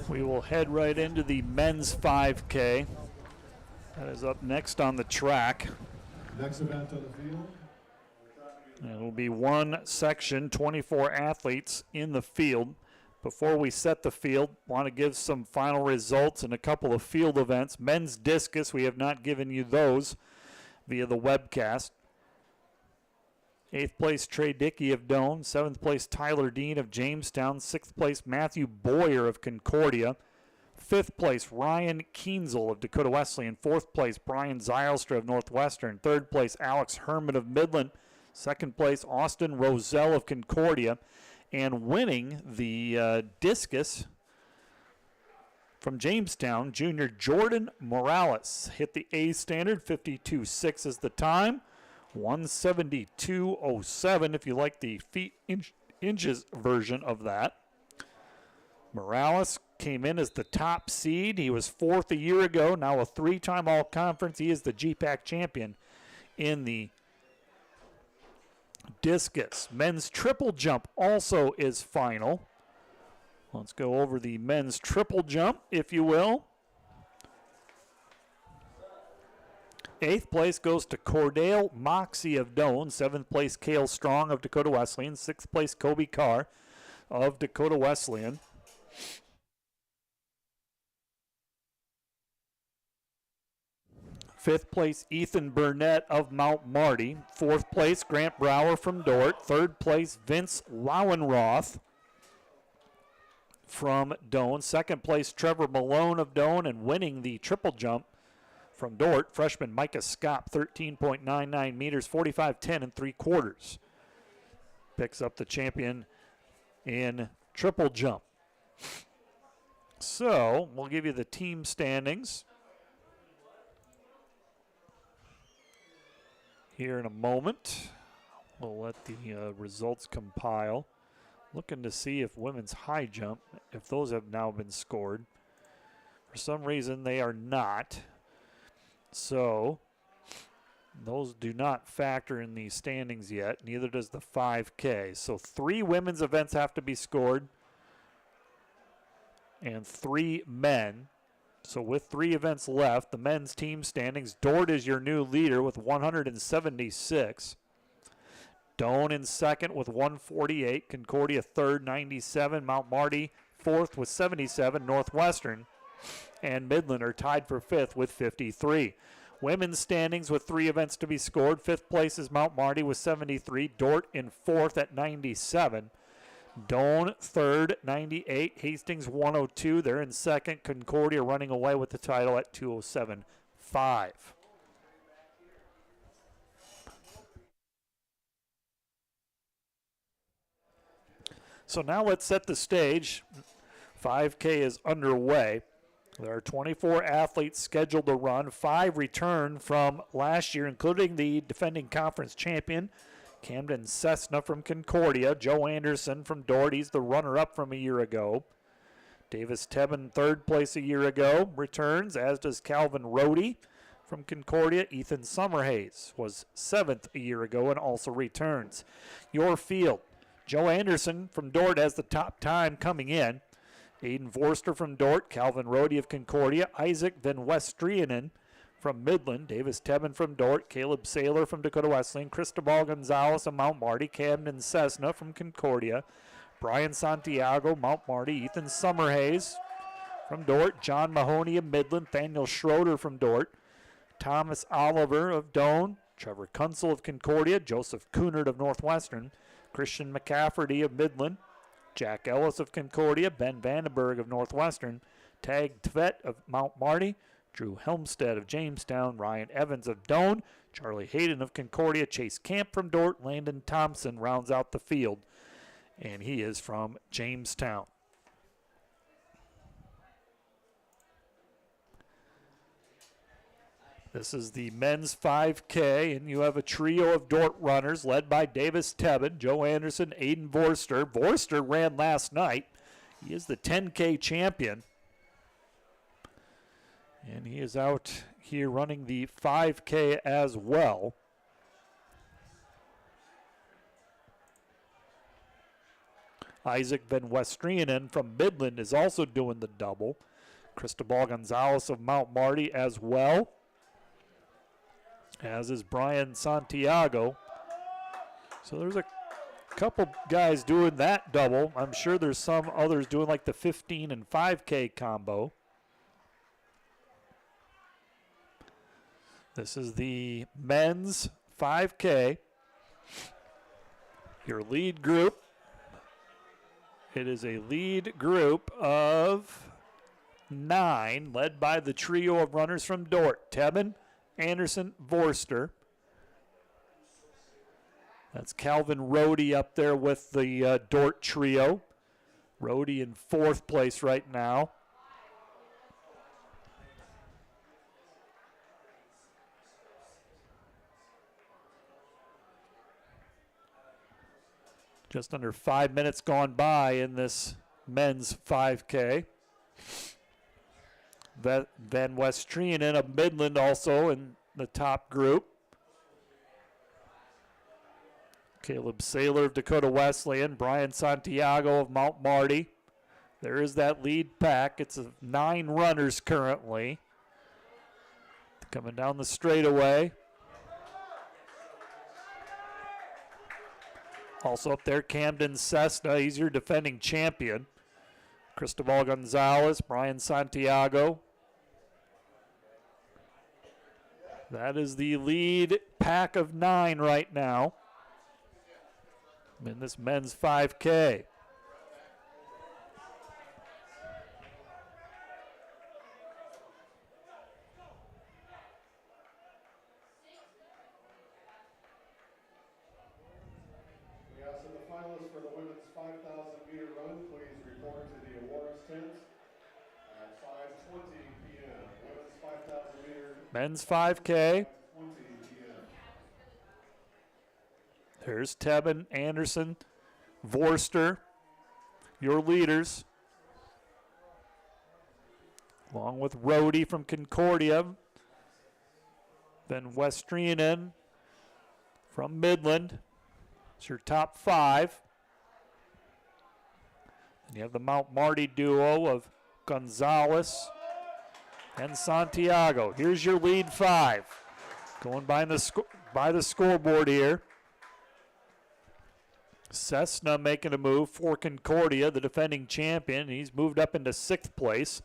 We will head right into the men's 5K. That is up next on the track. Next event on the field. It'll be one section, 24 athletes in the field. Before we set the field, want to give some final results in a couple of field events. Men's discus, we have not given you those via the webcast. 8th place, Trey Dickey of Doane. 7th place, Tyler Dean of Jamestown. 6th place, Matthew Boyer of Concordia. 5th place, Ryan Kienzel of Dakota Wesleyan. 4th place, Brian Zylstra of Northwestern. 3rd place, Alex Herman of Midland. 2nd place, Austin Roselle of Concordia. And winning the discus from Jamestown, junior Jordan Morales. Hit the A standard, 52.6 is the time. 172.07 if you like the feet inches version of that. Morales came in as the top seed. He was 4th a year ago, now a 3-time all-conference. He is the GPAC champion in the discus. Men's triple jump also is final. Let's go over the men's triple jump, if you will. 8th place goes to Cordale Moxie of Doane. 7th place, Cale Strong of Dakota Wesleyan. 6th place, Kobe Carr of Dakota Wesleyan. Fifth place, Ethan Burnett of Mount Marty. 4th place, Grant Brower from Dordt. 3rd place, Vince Lauenroth from Doane. 2nd place, Trevor Malone of Doane, and winning the triple jump from Dordt, freshman Micah Scott, 13.99 meters, 45.10 and 3/4. Picks up the champion in triple jump. So we'll give you the team standings. here in a moment. We'll let the results compile. Looking to see if women's high jump, if those have now been scored. For some reason, they are not. So those do not factor in the standings yet. Neither does the 5K. So 3 women's events have to be scored and 3 men. So with 3 events left, the men's team standings, Dort is your new leader with 176. Doane in second with 148. Concordia third, 97. Mount Marty fourth with 77. Northwestern and Midland are tied for fifth with 53. Women's standings with 3 events to be scored. Fifth place is Mount Marty with 73. Dort in fourth at 97. Doane third, 98. Hastings 102. They're in second. Concordia running away with the title at 207.5. So now let's set the stage. 5K is underway. There are 24 athletes scheduled to run. 5 return from last year, including the defending conference champion, Camden Cessna from Concordia. Joe Anderson from Dort, he's the runner-up from a year ago. Davis Tebben, third place a year ago, returns, as does Calvin Rohde from Concordia. Ethan Summerhays was 7th a year ago and also returns. Your field, Joe Anderson from Dort has the top time coming in. Aiden Vorster from Dort, Calvin Rohde of Concordia, Isaac Van Westrianen from Midland, Davis Tebben from Dort, Caleb Saylor from Dakota Wesleyan, Cristobal Gonzalez of Mount Marty, Camden Cessna from Concordia, Brian Santiago, Mount Marty, Ethan Summerhays from Dort, John Mahoney of Midland, Daniel Schroeder from Dort, Thomas Oliver of Doane, Trevor Kunsel of Concordia, Joseph Kunert of Northwestern, Christian McCafferty of Midland, Jack Ellis of Concordia, Ben Vandenberg of Northwestern, Tag Tvet of Mount Marty, Drew Helmstead of Jamestown, Ryan Evans of Doane, Charlie Hayden of Concordia, Chase Camp from Dort, Landon Thompson rounds out the field, and he is from Jamestown. This is the men's 5K, and you have a trio of Dort runners led by Davis Tebben, Joe Anderson, Aiden Vorster. Vorster ran last night. He is the 10K champion. And he is out here running the 5K as well. Isaac Van Westrianen from Midland is also doing the double. Cristobal Gonzalez of Mount Marty as well, as is Brian Santiago. So there's a couple guys doing that double. I'm sure there's some others doing like the 15 and 5K combo. This is the men's 5K. Your lead group. It is a lead group of 9, led by the trio of runners from Dort. Tebben, Anderson, Vorster. That's Calvin Rohde up there with the Dort trio. Rohde in 4th place right now. Just under 5 minutes gone by in this men's 5K. Van Westrianen of Midland also in the top group. Caleb Saylor of Dakota Wesleyan, Brian Santiago of Mount Marty. There is that lead pack. It's 9 runners currently. Coming down the straightaway. Also up there, Camden Cessna. He's your defending champion. Cristobal Gonzalez, Brian Santiago. That is the lead pack of 9 right now in this men's 5K. We ask that the finalists for the women's 5,000-meter run please report to the awards tent at 5:20 p.m. Women's 5,000-meter. Men's 5K. 5:20 p.m. There's Tebben, Anderson, Vorster, your leaders. Along with Rhodey from Concordia. Then Westrianen from Midland. It's your top 5. And you have the Mount Marty duo of Gonzalez and Santiago. Here's your lead 5. Going by the scoreboard here. Cessna making a move for Concordia, the defending champion. He's moved up into 6th place,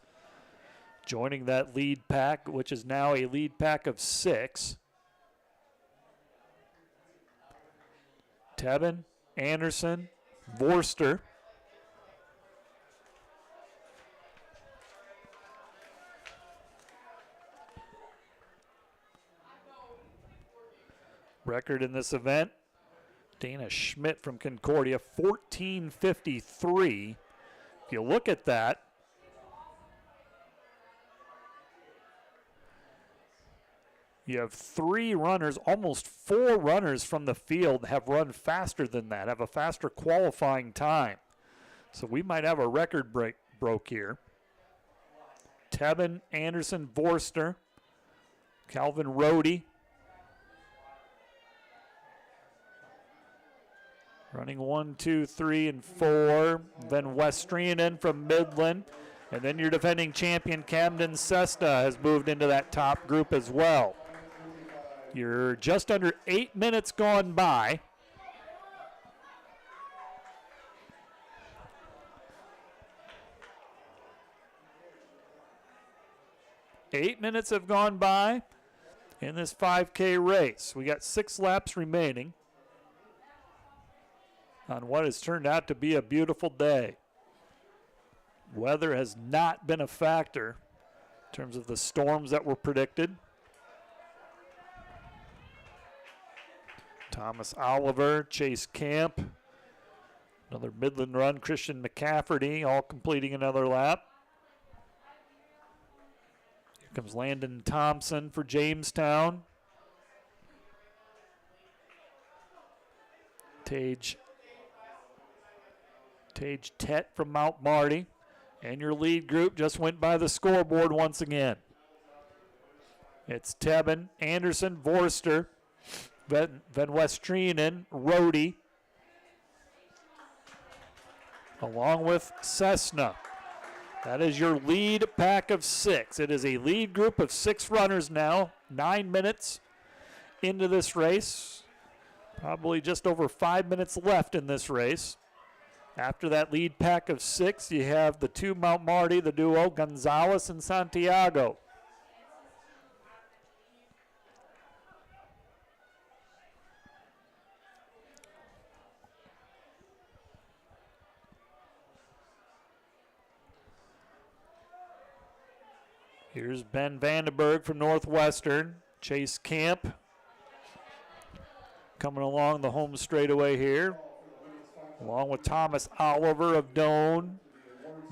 joining that lead pack, which is now a lead pack of 6. Tebben, Anderson, Vorster. Record in this event, Dana Schmidt from Concordia, 14:53. If you look at that, you have 3 runners, almost 4 runners from the field have run faster than that, have a faster qualifying time. So we might have a record broke here. Tebben, Anderson, Vorster, Calvin Rhodey. Running 1, 2, 3, and 4. Then Westrianen from Midland. And then your defending champion, Camden Cessna, has moved into that top group as well. You're just under 8 minutes gone by. Eight minutes have gone by in this 5K race. We got 6 laps remaining on what has turned out to be a beautiful day. Weather has not been a factor in terms of the storms that were predicted. Thomas Oliver, Chase Camp, another Midland run, Christian McCafferty, all completing another lap. Here comes Landon Thompson for Jamestown. Tage Tett from Mount Marty. And your lead group just went by the scoreboard once again. It's Tebben, Anderson, Vorster, Van Westrianen, Rhodey, along with Cessna. That is your lead pack of 6. It is a lead group of 6 runners now, 9 minutes into this race. Probably just over 5 minutes left in this race. After that lead pack of 6, you have the 2 Mount Marty, the duo, Gonzalez and Santiago. Here's Ben Vandenberg from Northwestern. Chase Camp coming along the home straightaway here, along with Thomas Oliver of Doane,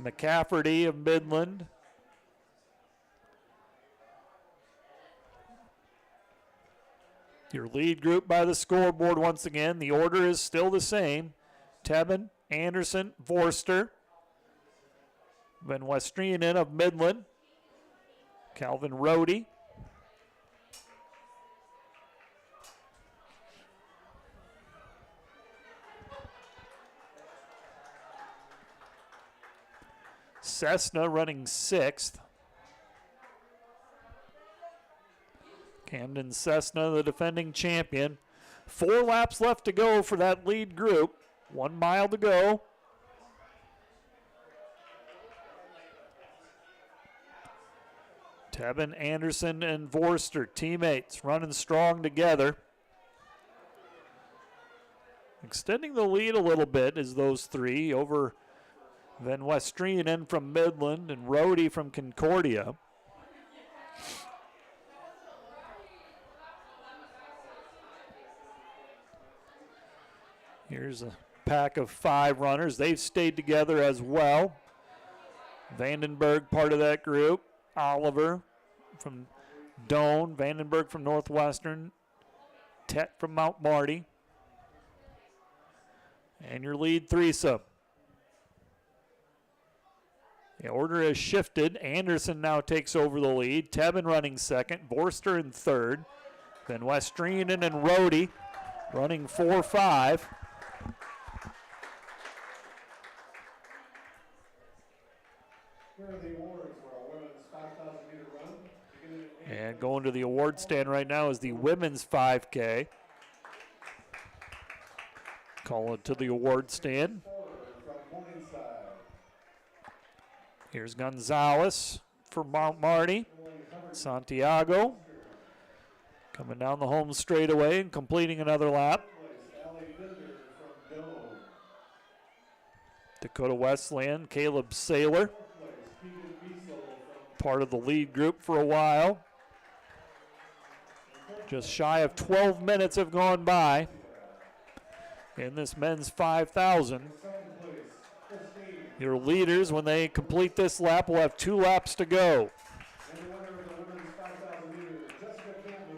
McCafferty of Midland. Your lead group by the scoreboard once again. The order is still the same. Tebben, Anderson, Vorster, Van Westrianen of Midland, Calvin Rhodey, Cessna running 6th. Camden Cessna, the defending champion. 4 laps left to go for that lead group. 1 mile to go. Tebben, Anderson, and Vorster, teammates, running strong together. Extending the lead a little bit is those 3 over Van Westrianen from Midland and Rhodey from Concordia. Here's a pack of 5 runners. They've stayed together as well. Vandenberg, part of that group. Oliver from Doane, Vandenberg from Northwestern, Tett from Mount Marty. And your lead threesome. The order has shifted. Anderson now takes over the lead. Tebben running second. Vorster in third. Then Westrianen and Rhodey running 4-5. Here are the awards for our women's 5,000 meter run. And going to the award stand right now is the women's 5K. Call it to the award stand. Here's Gonzalez for Mount Marty. Santiago coming down the home straightaway and completing another lap. Dakota Wesleyan, Caleb Saylor, part of the lead group for a while. Just shy of 12 minutes have gone by in this men's 5,000. Your leaders, when they complete this lap, will have 2 laps to go.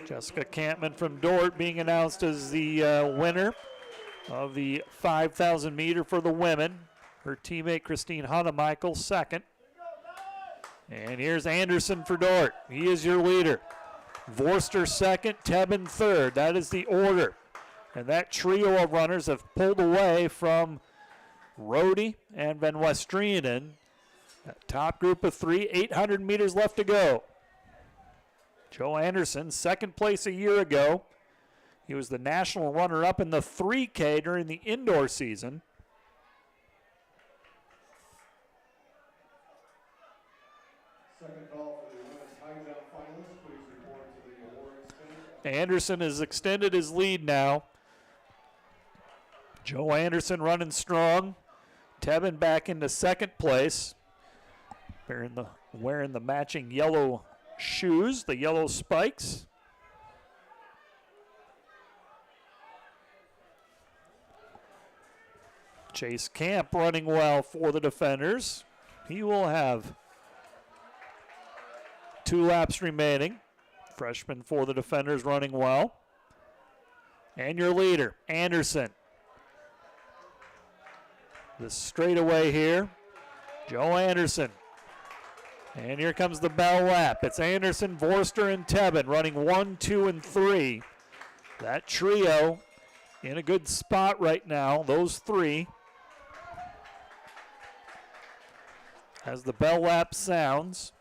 Jessica Campman from Dort being announced as the winner of the 5,000 meter for the women. Her teammate Christine Hunnemichael second. And here's Anderson for Dort. He is your leader. Vorster second, Tebben third. That is the order. And that trio of runners have pulled away from Rhodey and Van Westrianen. That top group of 3, 800 meters left to go. Joe Anderson, second place a year ago. He was the national runner-up in the 3K during the indoor season. Second call for the women's high jump finalists. Please report to the awards stand. Anderson has extended his lead now. Joe Anderson running strong. Tebben back into second place. Wearing the matching yellow shoes, the yellow spikes. Chase Camp running well for the defenders. He will have 2 laps remaining. Freshman for the defenders running well. And your leader, Anderson. The straightaway here, Joe Anderson. And here comes the bell lap. It's Anderson, Vorster, and Tebben running 1, 2, and 3. That trio in a good spot right now, those 3. As the bell lap sounds,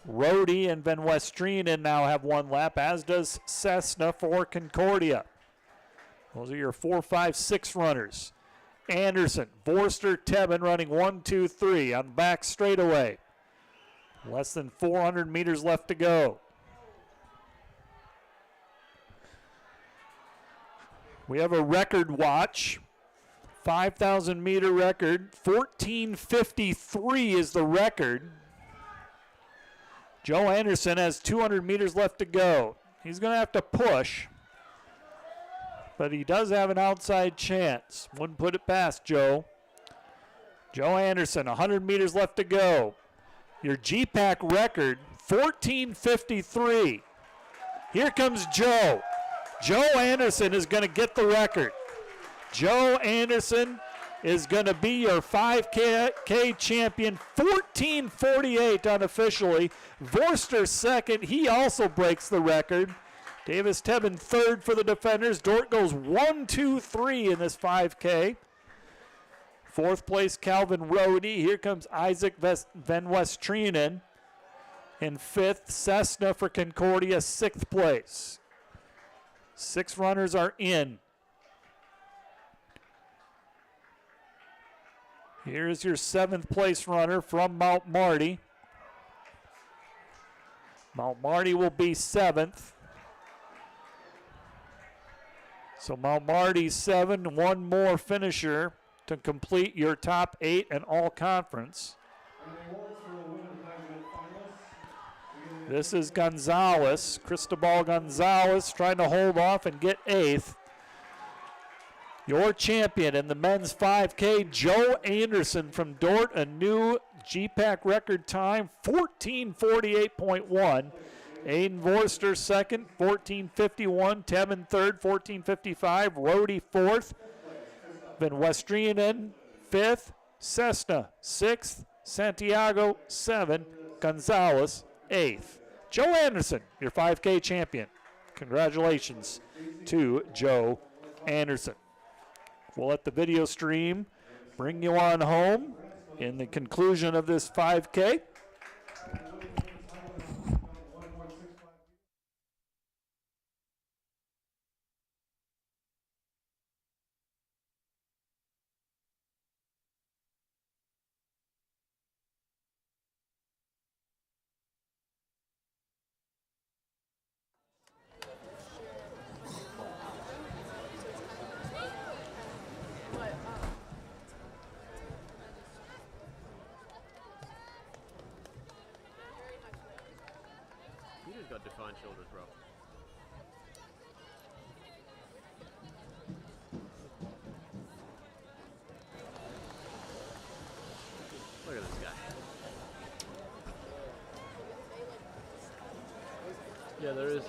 Rhodey and Van Westrianen now have 1 lap, as does Cessna for Concordia. Those are your 4, 5, 6 runners. Anderson, Vorster, Tebben running 1, 2, 3 on the back straightaway. Less than 400 meters left to go. We have a record watch. 5,000 meter record. 14:53 is the record. Joe Anderson has 200 meters left to go. He's going to have to push, but he does have an outside chance. Wouldn't put it past Joe. Joe Anderson, 100 meters left to go. Your GPAC record, 14:53. Here comes Joe. Joe Anderson is going to get the record. Joe Anderson is going to be your 5K champion, 14:48 unofficially. Vorster second, he also breaks the record. Davis Tebben third for the defenders. Dort goes 1, 2, 3 in this 5K. Fourth place, Calvin Rhodey. Here comes Isaac Van Westrianen. In fifth, Cessna for Concordia, 6th place. 6 runners are in. Here's your 7th place runner from Mount Marty. Mount Marty will be 7th. So Mount Marty's 7, 1 more finisher to complete your top 8 and all conference. This is Gonzalez, Cristobal Gonzalez, trying to hold off and get 8th. Your champion in the men's 5K, Joe Anderson from Dort, a new GPAC record time, 14:48.1. Aiden Vorster second, 14:51. Tebben third, 14:55. Rhodey fourth. been Westrianen 5th, Cessna 6th, Santiago 7th, Gonzalez 8th. Joe Anderson, your 5K champion. Congratulations to Joe Anderson. We'll let the video stream bring you on home in the conclusion of this 5K. Got defined shoulders, bro. Look at this guy. Yeah, there is.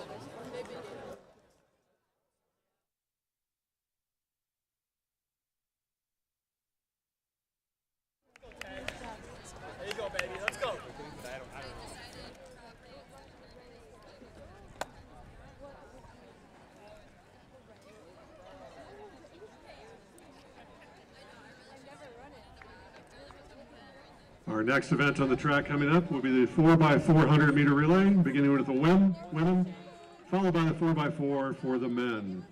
There you go, baby. Let's go. Our next event on the track coming up will be the 4x400 meter relay, beginning with the women, followed by the 4x4 for the men.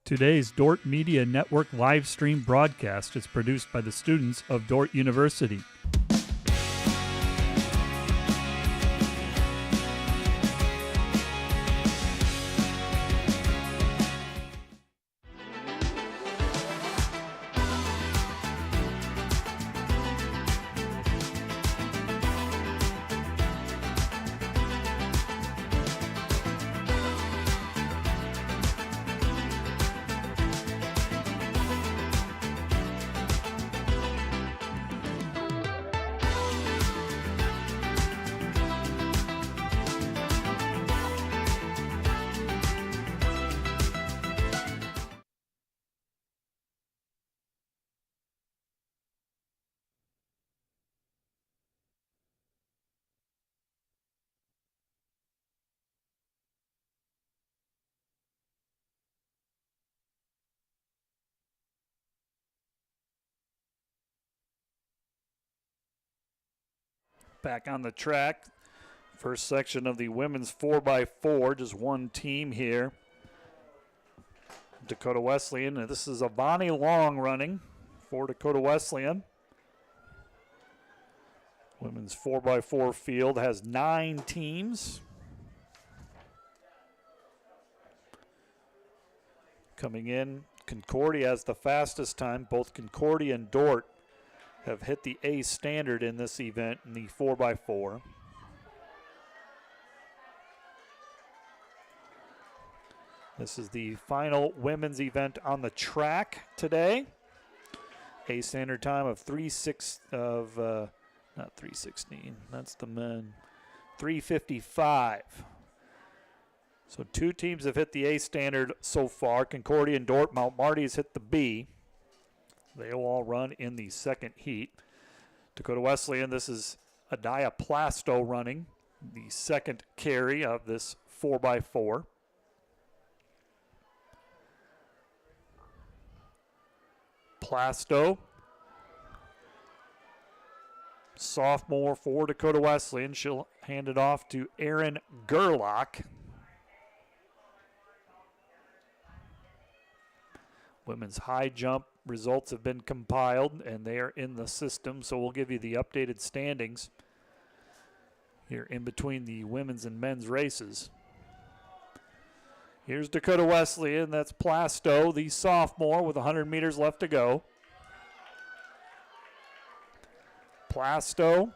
Today's Dort Media Network live stream broadcast is produced by the students of Dort University. Back on the track, first section of the women's 4x4, just one team here. Dakota Wesleyan, and this is Avani Long running for Dakota Wesleyan. Women's 4x4 field has 9 teams. Coming in, Concordia has the fastest time. Both Concordia and Dort have hit the A standard in this event in the 4x4. This is the final women's event on the track today. A standard time of not 3:16, that's the men, 3:55. So 2 teams have hit the A standard so far. Concordia and Dort. Mount Marty has hit the B. They will all run in the second heat. Dakota Wesleyan, this is Adaya Plasto running the second carry of this 4x4. Plasto, sophomore for Dakota Wesleyan. She'll hand it off to Erin Gerlach. Women's high jump results have been compiled and they are in the system, so we'll give you the updated standings here in between the women's and men's races. Here's Dakota Wesleyan. That's Plasto, the sophomore, with 100 meters left to go. Plasto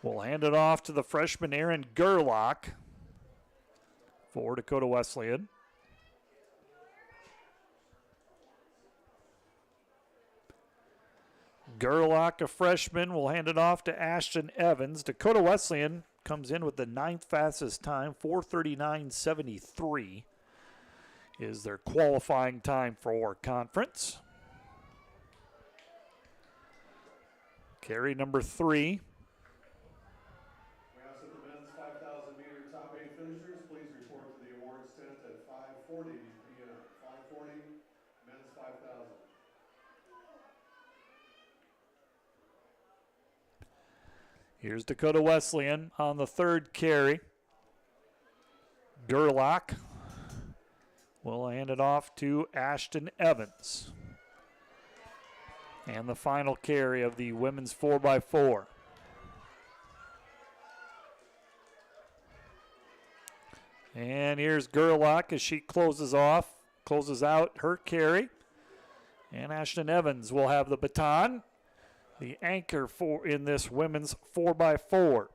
will hand it off to the freshman Aaron Gerlach for Dakota Wesleyan. Gerlach, a freshman, will hand it off to Ashton Evans. Dakota Wesleyan comes in with the 9th fastest time, 4:39.73 is their qualifying time for conference. Carry number 3. We ask that the men's 5,000 meter top 8 finishers please report to the awards tent at 5:40 p.m. 5:40, men's 5,000. Here's Dakota Wesleyan on the 3rd carry. Gerlach will hand it off to Ashton Evans. And the final carry of the women's 4x4. And here's Gerlach as she closes out her carry. And Ashton Evans will have the baton, the anchor in this women's 4x4.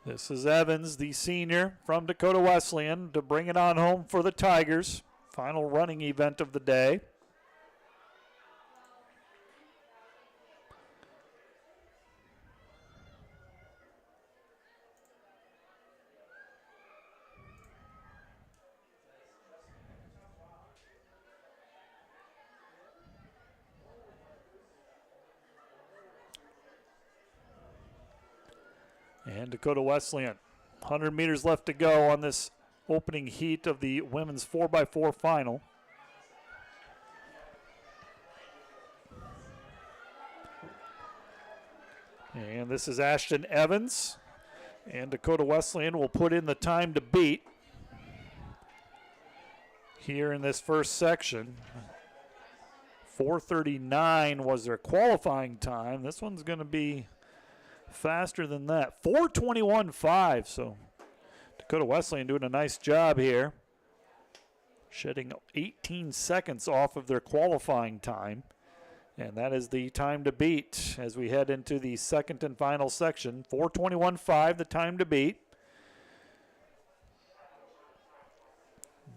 This is Evans, the senior from Dakota Wesleyan, to bring it on home for the Tigers. Final running event of the day. And Dakota Wesleyan, 100 meters left to go on this opening heat of the women's 4x4 final. And this is Ashton Evans. And Dakota Wesleyan will put in the time to beat here in this first section. 4:39 was their qualifying time. This one's going to be faster than that. 4:21.5. So Dakota Wesleyan doing a nice job here, shedding 18 seconds off of their qualifying time. And that is the time to beat as we head into the second and final section. 4:21.5, the time to beat.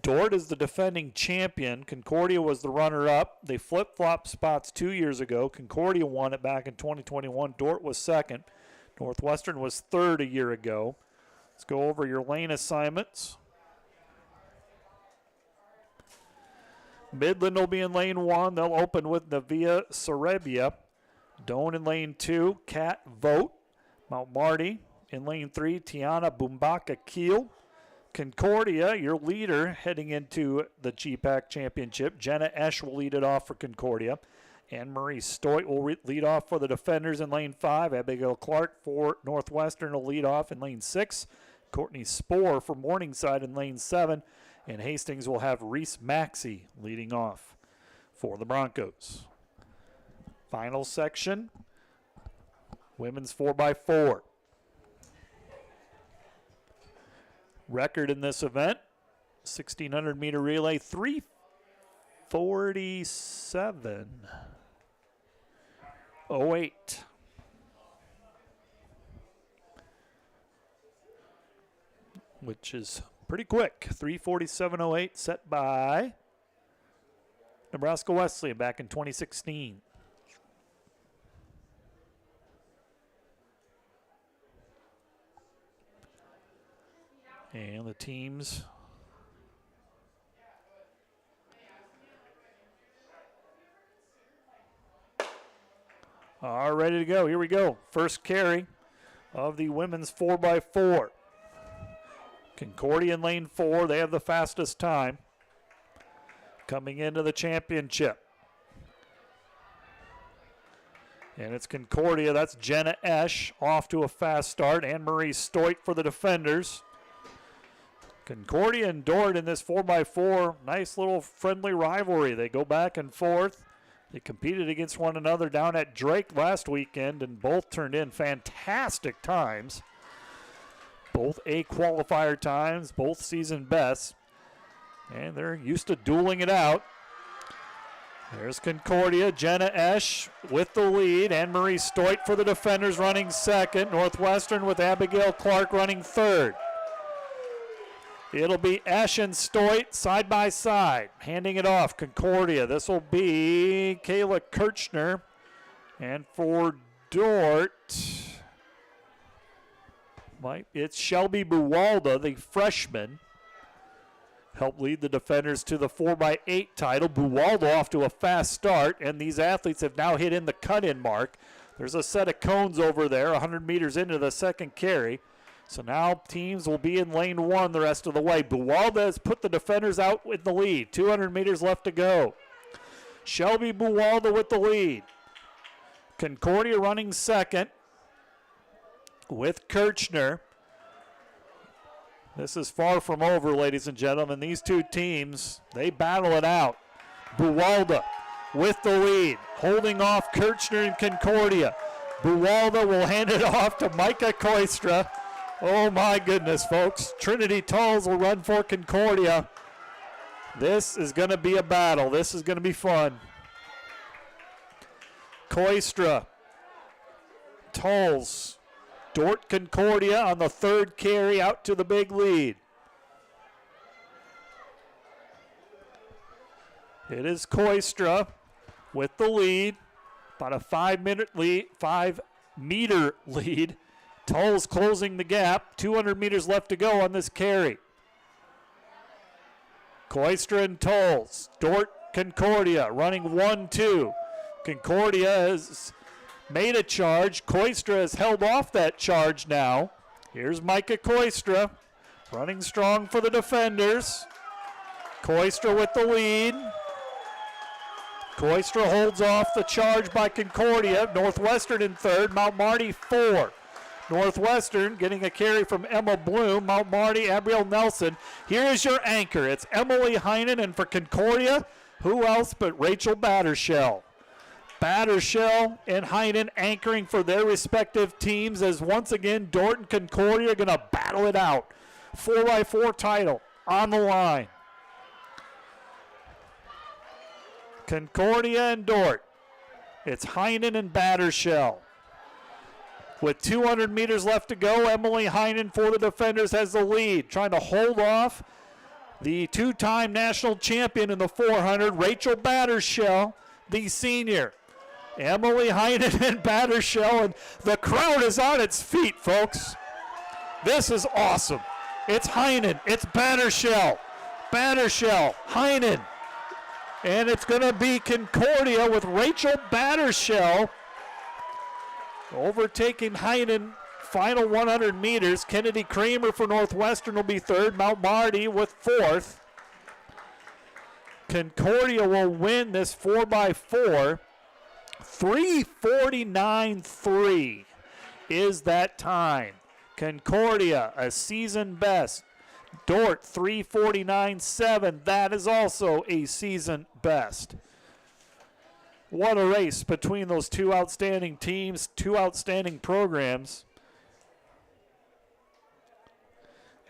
Dordt is the defending champion. Concordia was the runner-up. They flip-flopped spots 2 years ago. Concordia won it back in 2021. Dordt was second. Northwestern was third a year ago. Let's go over your lane assignments. Midland will be in lane 1. They'll open with Navia Sarabia. Doan in lane 2. Kat Vogt. Mount Marty in lane 3. Tiana Bumbaka Keel. Concordia, your leader heading into the GPAC championship. Jenna Esch will lead it off for Concordia. Anne-Marie Stoit will lead off for the defenders in lane 5. Abigail Clark for Northwestern will lead off in lane 6. Courtney Spohr for Morningside in lane 7. And Hastings will have Reese Maxey leading off for the Broncos. Final section, women's 4x4. Record in this event, 1,600 meter relay, 3:47.08. Which is pretty quick. 3:47.08 set by Nebraska Wesleyan back in 2016. And the teams are ready to go. Here we go. First carry of the women's 4x4. Concordia in lane 4. They have the fastest time coming into the championship. And it's Concordia. That's Jenna Esch off to a fast start. Anne-Marie Stoit for the defenders. Concordia and Dort in this 4x4. Nice little friendly rivalry. They go back and forth. They competed against one another down at Drake last weekend and both turned in fantastic times. Both A qualifier times, both season bests. And they're used to dueling it out. There's Concordia, Jenna Esch with the lead. Anne-Marie Stoit for the defenders running second. Northwestern with Abigail Clark running third. It'll be Esch and Stoit side by side. Handing it off, Concordia. This will be Kayla Kirchner. And for Dort, it's Shelby Buwalda, the freshman. Helped lead the defenders to the 4x8 title. Buwalda off to a fast start, and these athletes have now hit in the cut-in mark. There's a set of cones over there, 100 meters into the second carry. So now teams will be in lane one the rest of the way. Buwalda has put the defenders out with the lead. 200 meters left to go. Shelby Buwalda with the lead. Concordia running second with Kirchner. This is far from over, ladies and gentlemen. These two teams, they battle it out. Buwalda with the lead, holding off Kirchner and Concordia. Buwalda will hand it off to Micah Koistra. Oh my goodness, folks. Trinity Tulls will run for Concordia. This is going to be a battle. This is going to be fun. Koistra, Tulls, Dort Concordia on the third carry out to the big lead. It is Koistra with the lead. About a 5-meter lead. Tulls closing the gap. 200 meters left to go on this carry. Koistra and Tulls. Dort Concordia running 1-2. Concordia has made a charge. Koistra has held off that charge now. Here's Micah Koistra running strong for the defenders. Koistra with the lead. Koistra holds off the charge by Concordia. Northwestern in third, Mount Marty 4. Northwestern getting a carry from Emma Bloom, Mount Marty, Abrielle Nelson. Here is your anchor. It's Emily Heinen, and for Concordia, who else but Rachel Battershell. Battershell and Heinen anchoring for their respective teams as once again Dort and Concordia are going to battle it out. 4x4 title on the line. Concordia and Dort. It's Heinen and Battershell. With 200 meters left to go, Emily Heinen for the defenders has the lead, trying to hold off the two-time national champion in the 400, Rachel Battershell, the senior. Emily Heinen and Battershell, and the crowd is on its feet, folks. This is awesome. It's Heinen, it's Battershell, Heinen, and it's going to be Concordia with Rachel Battershell overtaking Heinen. Final 100 meters. Kennedy Kramer for Northwestern will be third. Mount Marty with fourth. Concordia will win this 4x4. 3:49.3 is that time. Concordia, a season best. Dort, 3:49.7. That is also a season best. What a race between those two outstanding teams, two outstanding programs.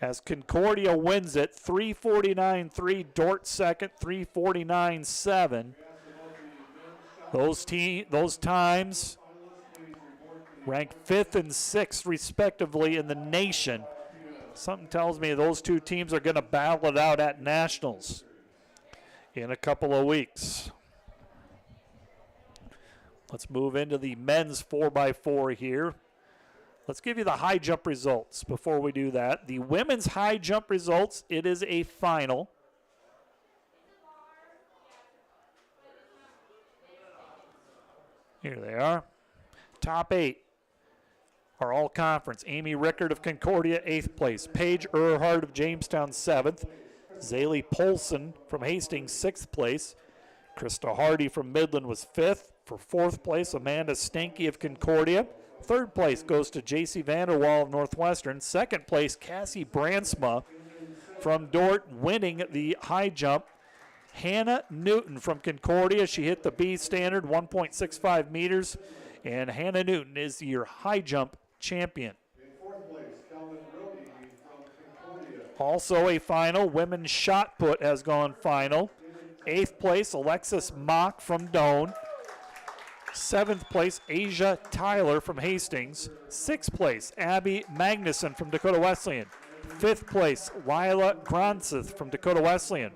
As Concordia wins it, 3:49.3. Dort second, 3:49.7. Those times ranked 5th and 6th respectively in the nation. Something tells me those two teams are going to battle it out at nationals in a couple of weeks. Let's move into the men's 4x4 here. Let's give you the high jump results before we do that. The women's high jump results, it is a final. Here they are. Top 8 are all conference. Amy Rickard of Concordia, 8th place. Paige Earhart of Jamestown, 7th. Zaylee Polson from Hastings, 6th place. Krista Hardy from Midland was 5th. For fourth place, Amanda Stanky of Concordia. Third place goes to J.C. Vanderwall of Northwestern. Second place, Cassie Bransma from Dort, winning the high jump. Hannah Newton from Concordia. She hit the B standard, 1.65 meters. And Hannah Newton is your high jump champion. Also a final, women's shot put has gone final. 8th place, Alexis Mock from Doane. 7th place, Asia Tyler from Hastings. 6th place, Abby Magnuson from Dakota Wesleyan. 5th place, Lila Gronseth from Dakota Wesleyan.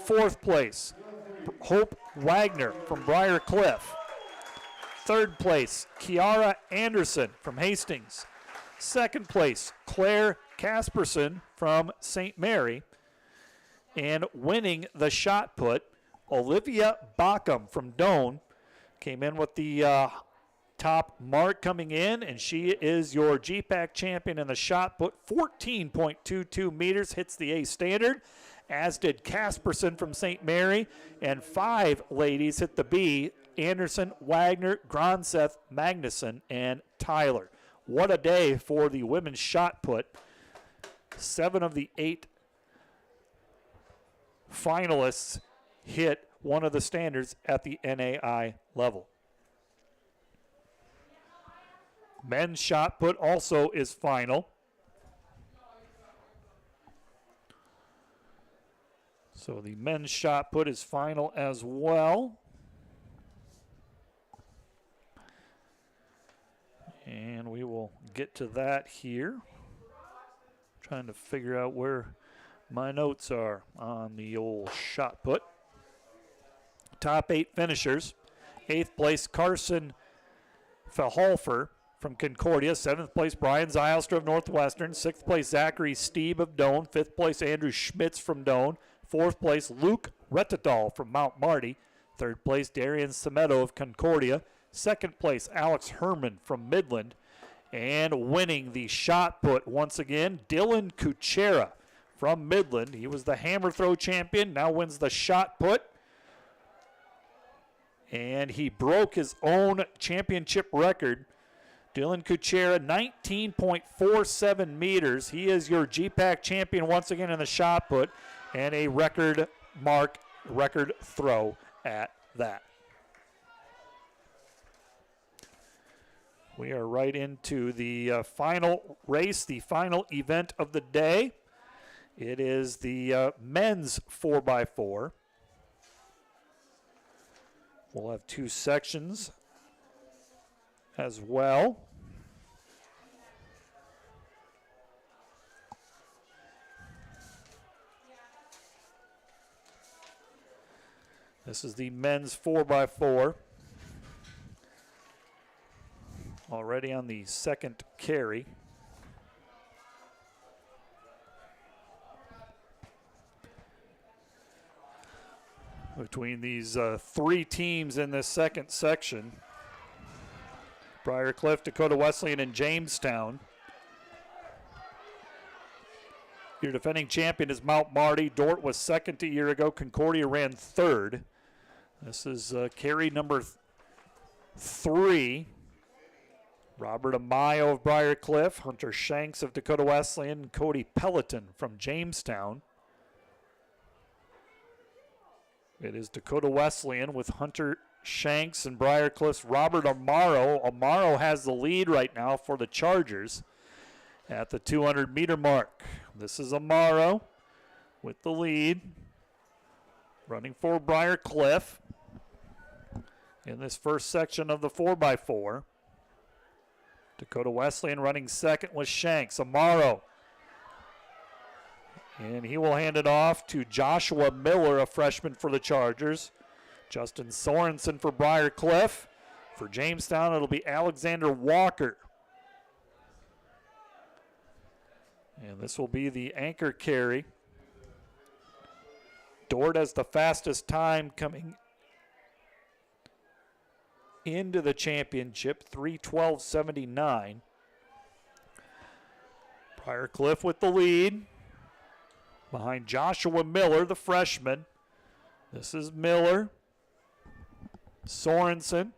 4th place, Hope Wagner from Briar Cliff. 3rd place, Kiara Anderson from Hastings. 2nd place, Claire Casperson from St. Mary. And winning the shot put, Olivia Bockham from Doane. Came in with the top mark coming in, and she is your GPAC champion in the shot put. 14.22 meters, hits the A standard, as did Casperson from St. Mary. And 5 ladies hit the B, Anderson, Wagner, Gronseth, Magnuson, and Tyler. What a day for the women's shot put. 7 of the 8 finalists hit one of the standards at the NAI level. Men's shot put also is final. So the men's shot put is final as well. And we will get to that here. Trying to figure out where my notes are on the old shot put. Top 8 finishers. 8th place, Carson Verholfer from Concordia. 7th place, Brian Zylstra of Northwestern. 6th place, Zachary Steeb of Doane. 5th place, Andrew Schmitz from Doane. 4th place, Luke Retadal from Mount Marty. 3rd place, Darian Semedo of Concordia. 2nd place, Alex Herman from Midland. And winning the shot put once again, Dylan Kuchera from Midland. He was the hammer throw champion, now wins the shot put. And he broke his own championship record. Dylan Kuchera, 19.47 meters. He is your GPAC champion once again in the shot put, and a record throw at that. We are right into the final race, the final event of the day. It is the men's 4x4. We'll have 2 sections as well. This is the men's 4x4. Already on the second carry. Between these 3 teams in this second section, Briar Cliff, Dakota Wesleyan, and Jamestown. Your defending champion is Mount Marty. Dort was second a year ago. Concordia ran third. This is carry number 3. Robert Amayo of Briar Cliff, Hunter Shanks of Dakota Wesleyan, and Cody Peloton from Jamestown. It is Dakota Wesleyan with Hunter Shanks and Briar Cliff's Robert Amaro. Amaro has the lead right now for the Chargers at the 200-meter mark. This is Amaro with the lead, running for Briar Cliff in this first section of the 4x4. Dakota Wesleyan running second with Shanks. Amaro. And he will hand it off to Joshua Miller, a freshman for the Chargers. Justin Sorensen for Briar Cliff. For Jamestown, it'll be Alexander Walker. And this will be the anchor carry. Dort has the fastest time coming into the championship, 3:12.79. Briar Cliff with the lead. Behind Joshua Miller, the freshman. This is Miller. Sorensen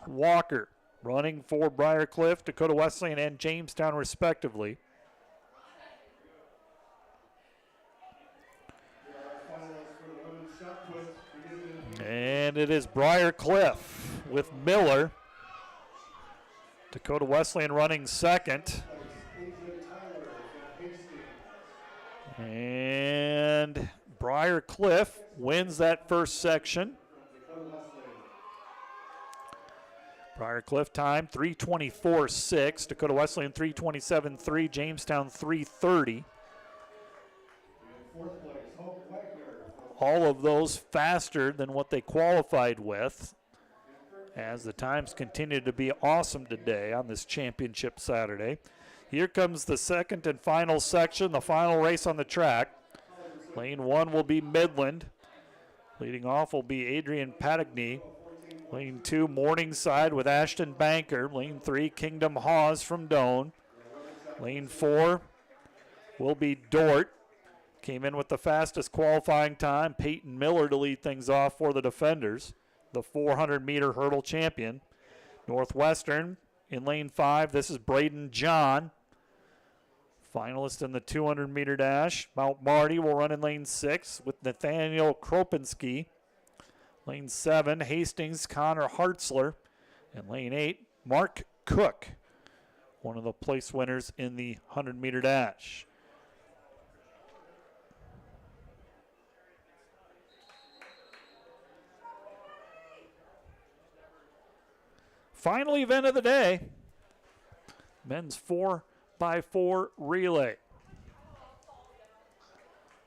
Walker running for Briarcliff, Dakota Wesleyan, and Jamestown respectively. And it is Briarcliff with Miller. Dakota Wesleyan running second. And Briarcliff wins that first section. Briarcliff time 3:24.6. Dakota Wesleyan 3:27.3. Jamestown 3:30. All of those faster than what they qualified with, as the times continue to be awesome today on this championship Saturday. Here comes the second and final section, the final race on the track. Lane 1 will be Midland. Leading off will be Adrian Patagny. Lane 2, Morningside with Ashton Banker. Lane 3, Kingdom Hawes from Doane. Lane 4 will be Dort. Came in with the fastest qualifying time. Peyton Miller to lead things off for the defenders, the 400-meter hurdle champion. Northwestern in lane 5. This is Braden John, finalist in the 200-meter dash. Mount Marty will run in lane 6 with Nathaniel Kropinski. Lane 7, Hastings Connor Hartzler. And lane 8, Mark Cook, one of the place winners in the 100-meter dash. Final event of the day, men's 4x4 relay.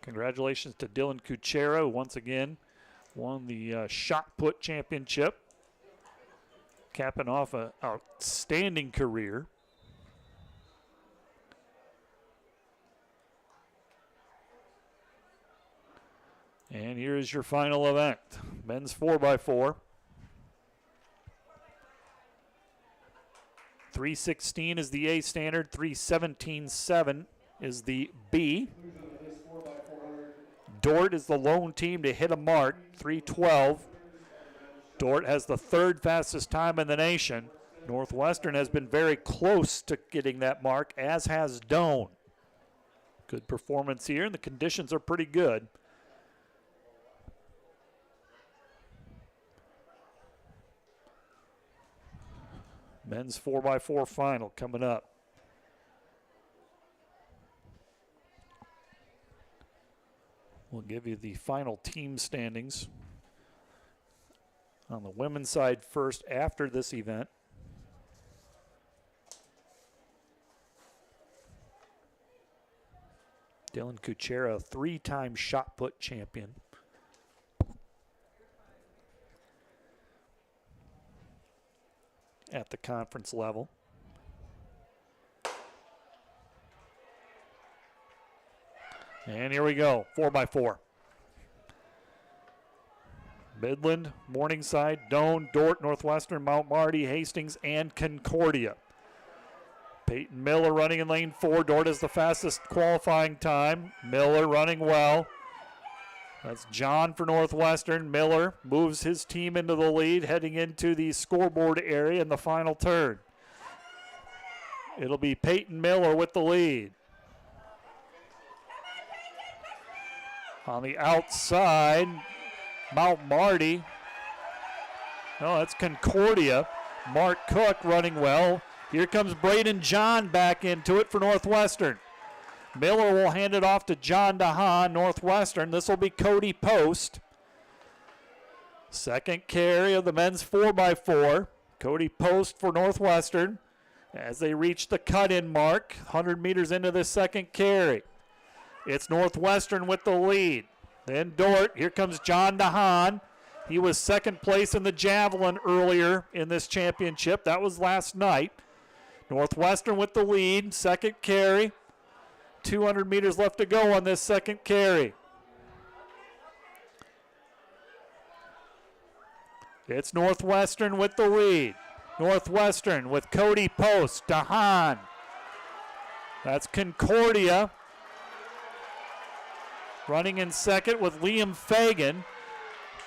Congratulations to Dylan Kuchera, who once again won the shot put championship, capping off an outstanding career. And here is your final event, men's 4x4. 3:16 is the A standard, 3:17.7 is the B. Dort is the lone team to hit a mark, 3:12. Dort has the third fastest time in the nation. Northwestern has been very close to getting that mark, as has Doane. Good performance here, and the conditions are pretty good. Men's 4x4 final coming up. We'll give you the final team standings on the women's side first after this event. Dylan Kuchera, 3-time shot put champion. At the conference level. And here we go, 4x4. Midland, Morningside, Doane, Dort, Northwestern, Mount Marty, Hastings, and Concordia. Peyton Miller running in lane 4. Dort is the fastest qualifying time. Miller running well. That's John for Northwestern. Miller moves his team into the lead, heading into the scoreboard area in the final turn. It'll be Peyton Miller with the lead. On the outside, Mount Marty. No, that's Concordia. Mark Cook running well. Here comes Braden John back into it for Northwestern. Miller will hand it off to John DeHaan, Northwestern. This will be Cody Post. Second carry of the men's 4x4. Cody Post for Northwestern as they reach the cut-in mark, 100 meters into the second carry. It's Northwestern with the lead. Then Dort. Here comes John DeHaan. He was second place in the javelin earlier in this championship. That was last night. Northwestern with the lead, second carry. 200 meters left to go on this second carry. It's Northwestern with the lead. Northwestern with Cody Post, DeHaan. That's Concordia running in second with Liam Fagan.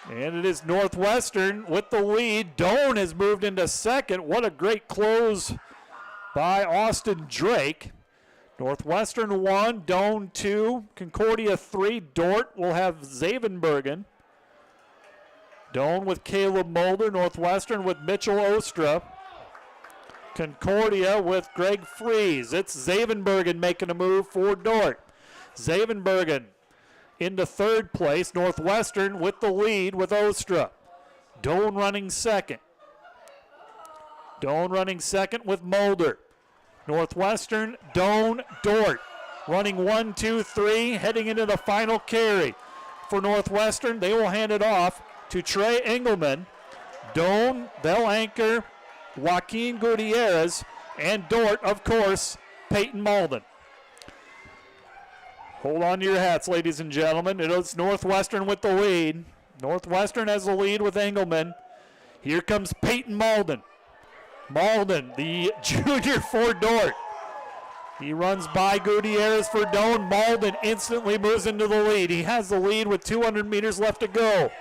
And it is Northwestern with the lead. Doan has moved into second. What a great close by Austin Drake. Northwestern 1, Doan 2, Concordia 3. Dort will have Zavenbergen. Doan with Caleb Mulder. Northwestern with Mitchell Ostra. Concordia with Greg Fries. It's Zavenbergen making a move for Dort. Zavenbergen into third place. Northwestern with the lead with Ostra. Doan running second. Doan running second with Mulder. Northwestern, Doan, Dort. Running 1, 2, 3, heading into the final carry. For Northwestern, they will hand it off to Trey Engelman. Doan, they'll anchor Joaquin Gutierrez, and Dort, of course, Peyton Malden. Hold on to your hats, ladies and gentlemen. It is Northwestern with the lead. Northwestern has the lead with Engelman. Here comes Peyton Malden. Malden, the junior for Dort. He runs by Gutierrez for Doan. Malden instantly moves into the lead. He has the lead with 200 meters left to go.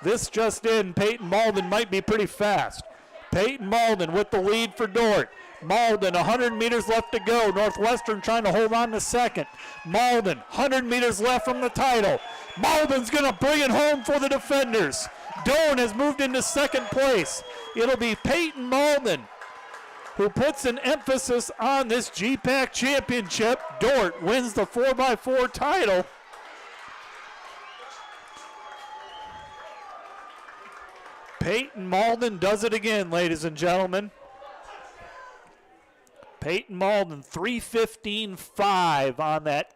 This just in, Peyton Malden might be pretty fast. Peyton Malden with the lead for Dort. Malden, 100 meters left to go. Northwestern trying to hold on to second. Malden, 100 meters left from the title. Malden's going to bring it home for the defenders. Doan has moved into second place. It'll be Peyton Malden who puts an emphasis on this GPAC championship. Dort wins the 4x4 title. Peyton Malden does it again, ladies and gentlemen. Peyton Malden, 3:15.5 on that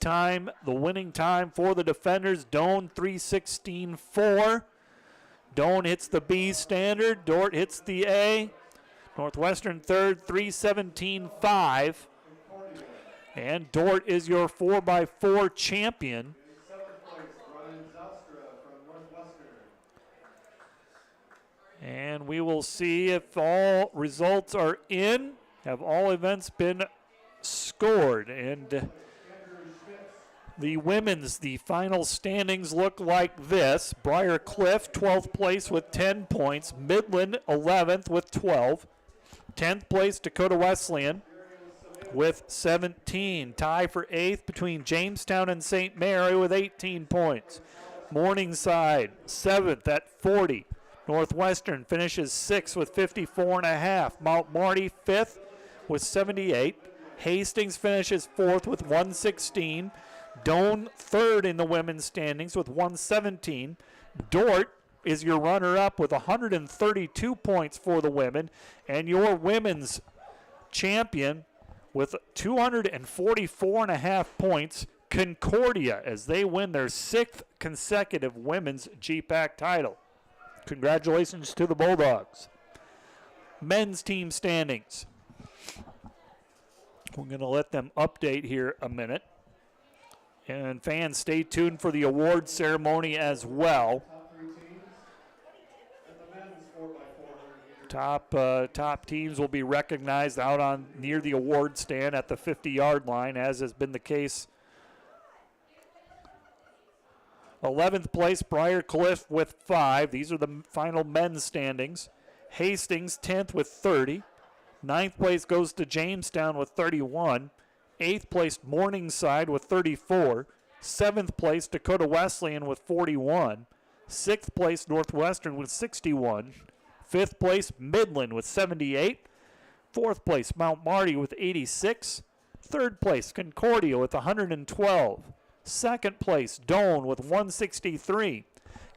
time, the winning time for the defenders. Doan, 3:16.4. Doan hits the B standard. Dort hits the A. Northwestern third, 3:17.5. And Dort is your 4x4 champion. And we will see if all results are in. Have all events been scored? And the women's, the final standings look like this. Briar Cliff, 12th place with 10 points. Midland, 11th with 12. 10th place, Dakota Wesleyan with 17. Tie for 8th between Jamestown and St. Mary with 18 points. Morningside, 7th at 40. Northwestern finishes 6th with 54.5. Mount Marty 5th with 78. Hastings finishes 4th with 116. Doan 3rd in the women's standings with 117. Dort is your runner-up with 132 points for the women. And your women's champion with 244.5 points, Concordia, as they win their 6th consecutive women's GPAC title. Congratulations to the Bulldogs. Men's team standings. We're going to let them update here a minute. And fans, stay tuned for the award ceremony as well. Top teams will be recognized out on near the award stand at the 50-yard line, as has been the case. 11th place, Briar Cliff with 5. These are the final men's standings. Hastings, 10th with 30. 9th place goes to Jamestown with 31. 8th place, Morningside with 34. 7th place, Dakota Wesleyan with 41. 6th place, Northwestern with 61. 5th place, Midland with 78. 4th place, Mount Marty with 86. 3rd place, Concordia with 112. 2nd place, Doan with 163.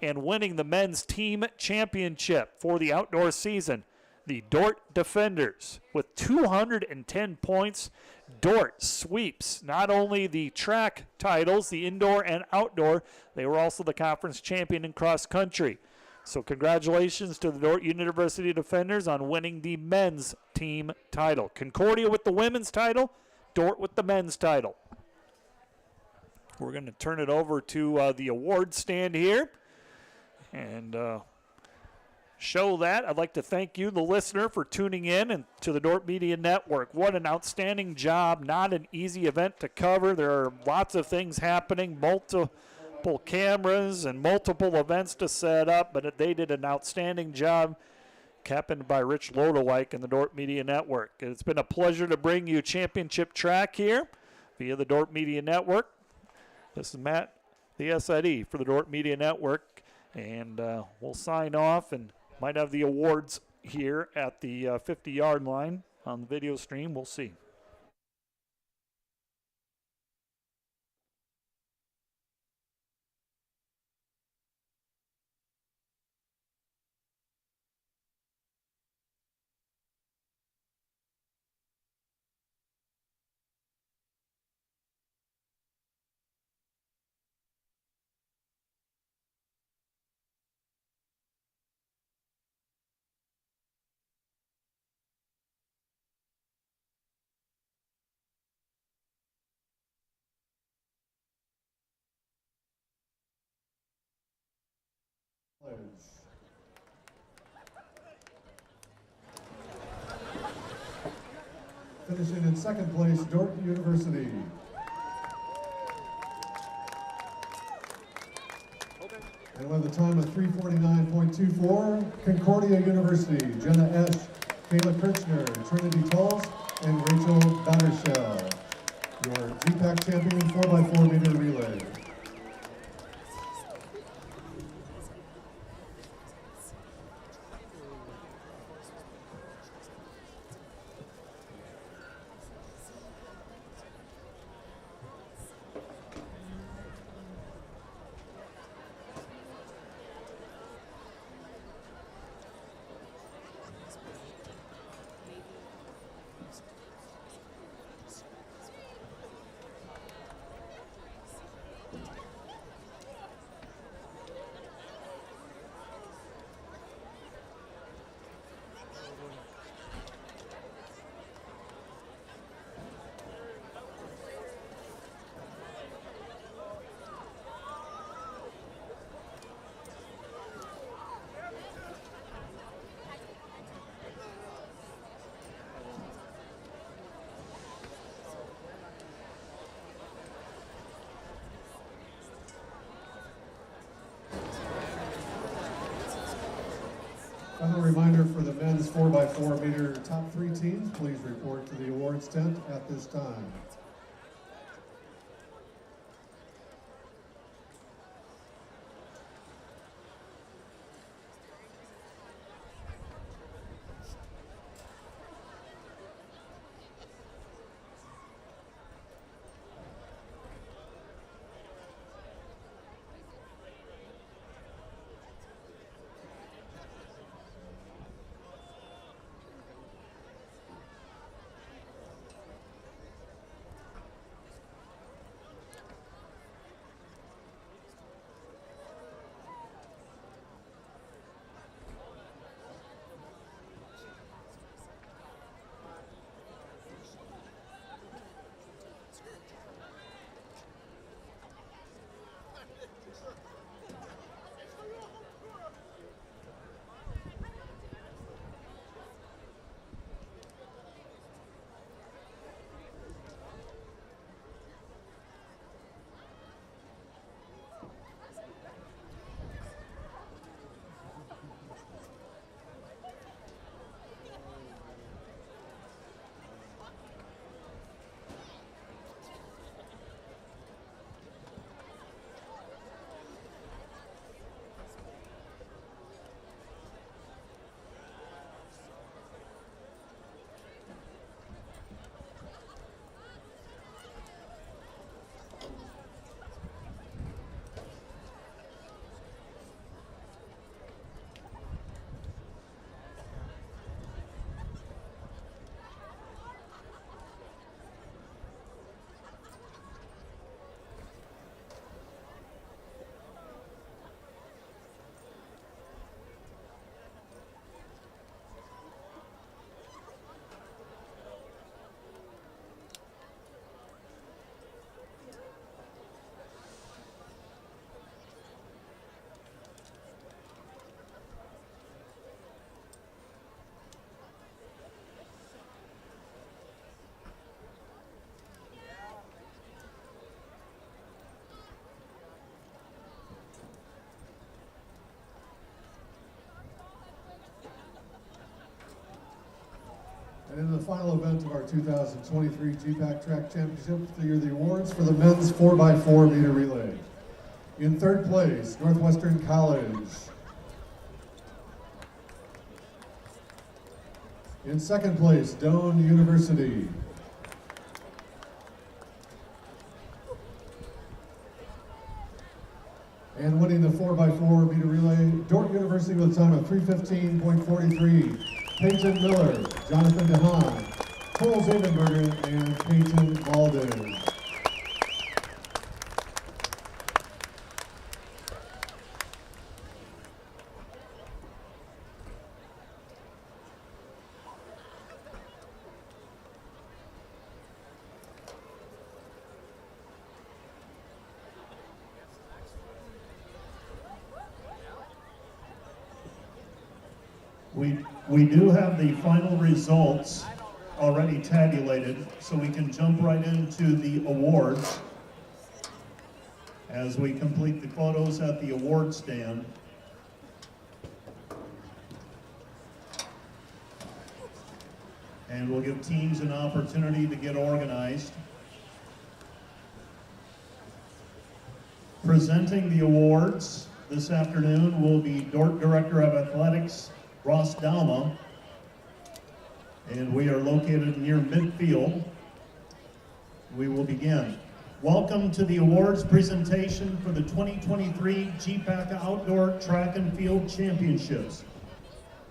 And winning the men's team championship for the outdoor season, the Dort Defenders with 210 points. Dort sweeps not only the track titles, the indoor and outdoor, they were also the conference champion in cross country. So congratulations to the Dort University Defenders on winning the men's team title. Concordia with the women's title, Dort with the men's title. We're going to turn it over to the award stand here and show that. I'd like to thank you, the listener, for tuning in and to the Dort Media Network. What an outstanding job. Not an easy event to cover. There are lots of things happening, multiple couple cameras and multiple events to set up, but they did an outstanding job, captained by Rich Lodewijk and the Dorp Media Network. It's been a pleasure to bring you championship track here via the Dorp Media Network. This is Matt, the SID for the Dorp Media Network, and we'll sign off and might have the awards here at the 50-yard line on the video stream. We'll see. Finishing in second place, Dorp University. And with a time of 3:49.24, Concordia University, Jenna Esch, Kayla Kirchner, Trinity Tulls, and Rachel Battershell. Your GPAC champion 4x4 meter relay. Final reminder for the men's 4x4 meter top 3 teams, please report to the awards tent at this time. And in the final event of our 2023 GPAC Track Championship, here are the awards for the men's 4x4 meter relay. In third place, Northwestern College. In second place, Doane University. And winning the 4x4 meter relay, Dordt University with a time of 3:15.43. Peyton Miller, Jonathan DeHaan, Cole Zavenbergen, and Peyton Malden. We do have the final results already tabulated, so we can jump right into the awards as we complete the photos at the award stand. And we'll give teams an opportunity to get organized. Presenting the awards this afternoon will be Dordt Director of Athletics, Ross Dalma, and we are located near midfield. We will begin. Welcome to the awards presentation for the 2023 GPAC Outdoor Track and Field Championships.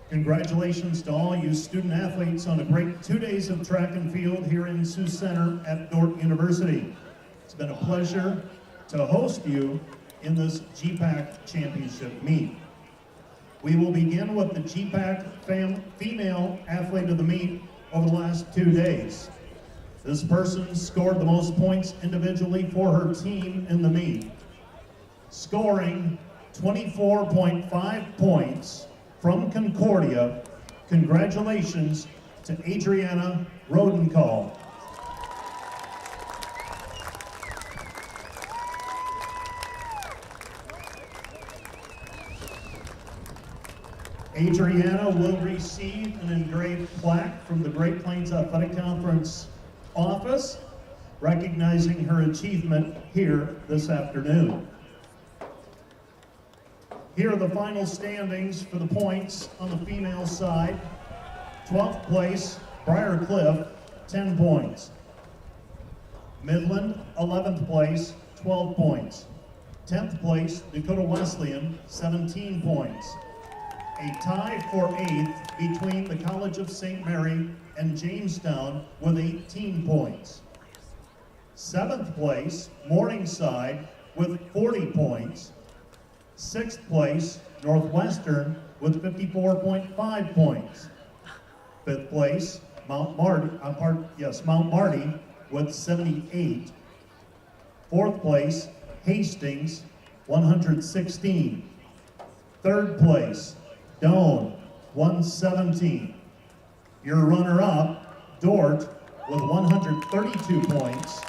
Congratulations to all you student athletes on a great 2 days of track and field here in Sioux Center at Dordt University. It's been a pleasure to host you in this GPAC Championship meet. We will begin with the GPAC female athlete of the meet over the last 2 days. This person scored the most points individually for her team in the meet, scoring 24.5 points from Concordia. Congratulations to Adriana Rodenkall. Adriana will receive an engraved plaque from the Great Plains Athletic Conference office, recognizing her achievement here this afternoon. Here are the final standings for the points on the female side. 12th place, Briar Cliff, 10 points. Midland, 11th place, 12 points. 10th place, Dakota Wesleyan, 17 points. A tie for 8th between the College of St. Mary and Jamestown with 18 points. 7th place, Morningside with 40 points. 6th place, Northwestern with 54.5 points. 5th place, Mount Marty with 78. 4th place, Hastings, 116. 3rd place, Doane, 117. Your runner-up, Dordt, with 132 points.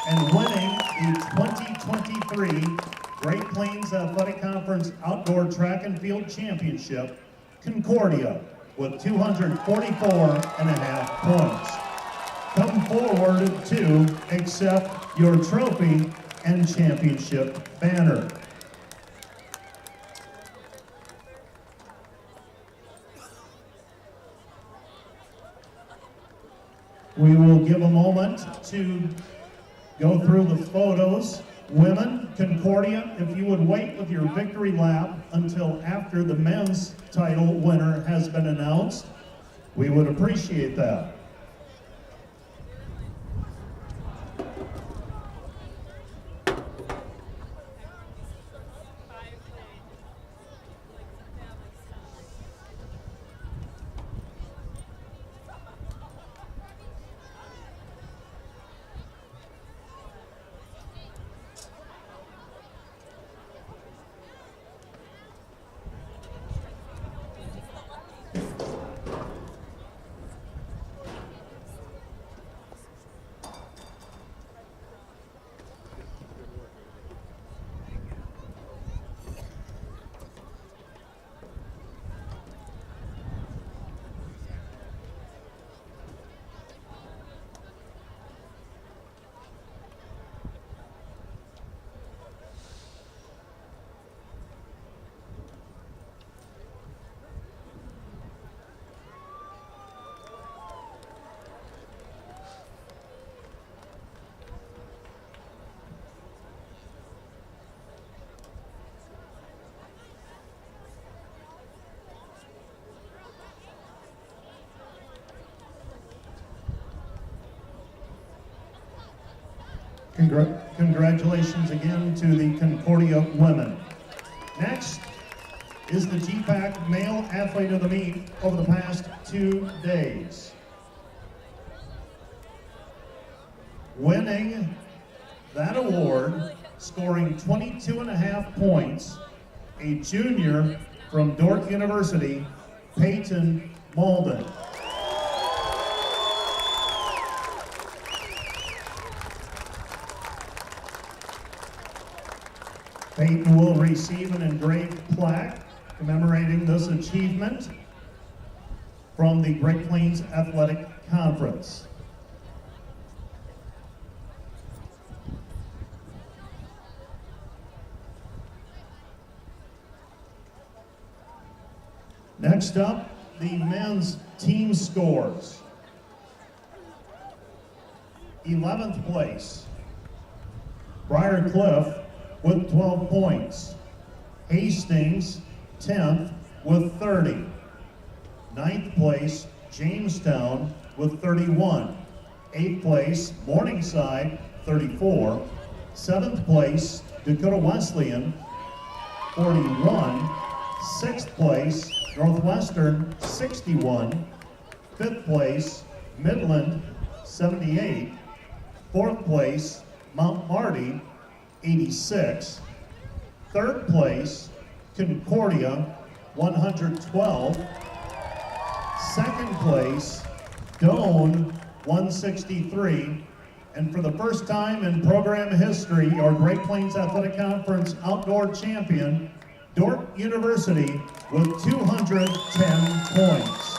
And winning the 2023 Great Plains Athletic Conference Outdoor Track and Field Championship, Concordia, with 244.5 points. Come forward to accept your trophy and championship banner. We will give a moment to go through the photos. Women, Concordia, if you would wait with your victory lap until after the men's title winner has been announced, we would appreciate that. Congratulations again to the Concordia women. Next is the GPAC Male Athlete of the Meet over the past 2 days. Winning that award, scoring 22.5 points, a junior from Dordt University, Peyton Malden. Peyton will receive an engraved plaque commemorating this achievement from the Great Plains Athletic Conference. Next up, the men's team scores. 11th place, Briar Cliff with 12 points. Hastings, 10th with 30. 9th place, Jamestown with 31. 8th place, Morningside, 34. 7th place, Dakota Wesleyan, 41. 6th place, Northwestern, 61. 5th place, Midland, 78. 4th place, Mount Marty, 86. 3rd place, Concordia, 112. 2nd place, Doane, 163. And for the first time in program history, our Great Plains Athletic Conference outdoor champion, Dordt University, with 210 points.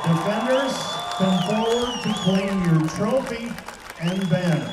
Defenders, come forward to claim your trophy and banner.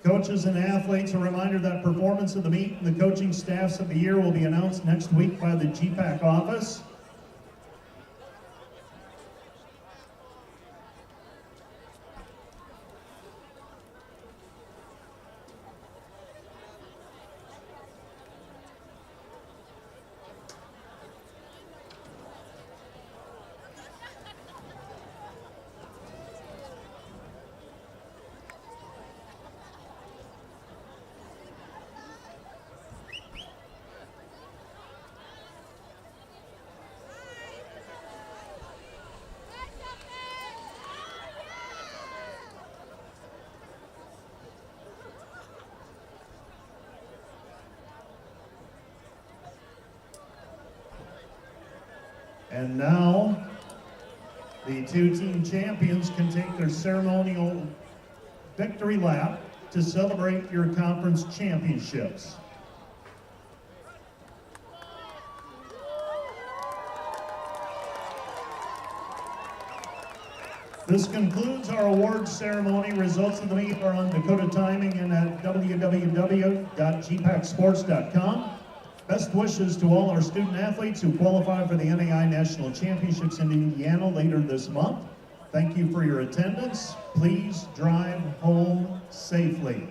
Coaches and athletes, a reminder that performance of the meet and the coaching staffs of the year will be announced next week by the GPAC office. And now, the two team champions can take their ceremonial victory lap to celebrate your conference championships. This concludes our awards ceremony. Results of the meet are on Dakota Timing and at www.gpacsports.com. Best wishes to all our student athletes who qualify for the NAI National Championships in Indiana later this month. Thank you for your attendance. Please drive home safely.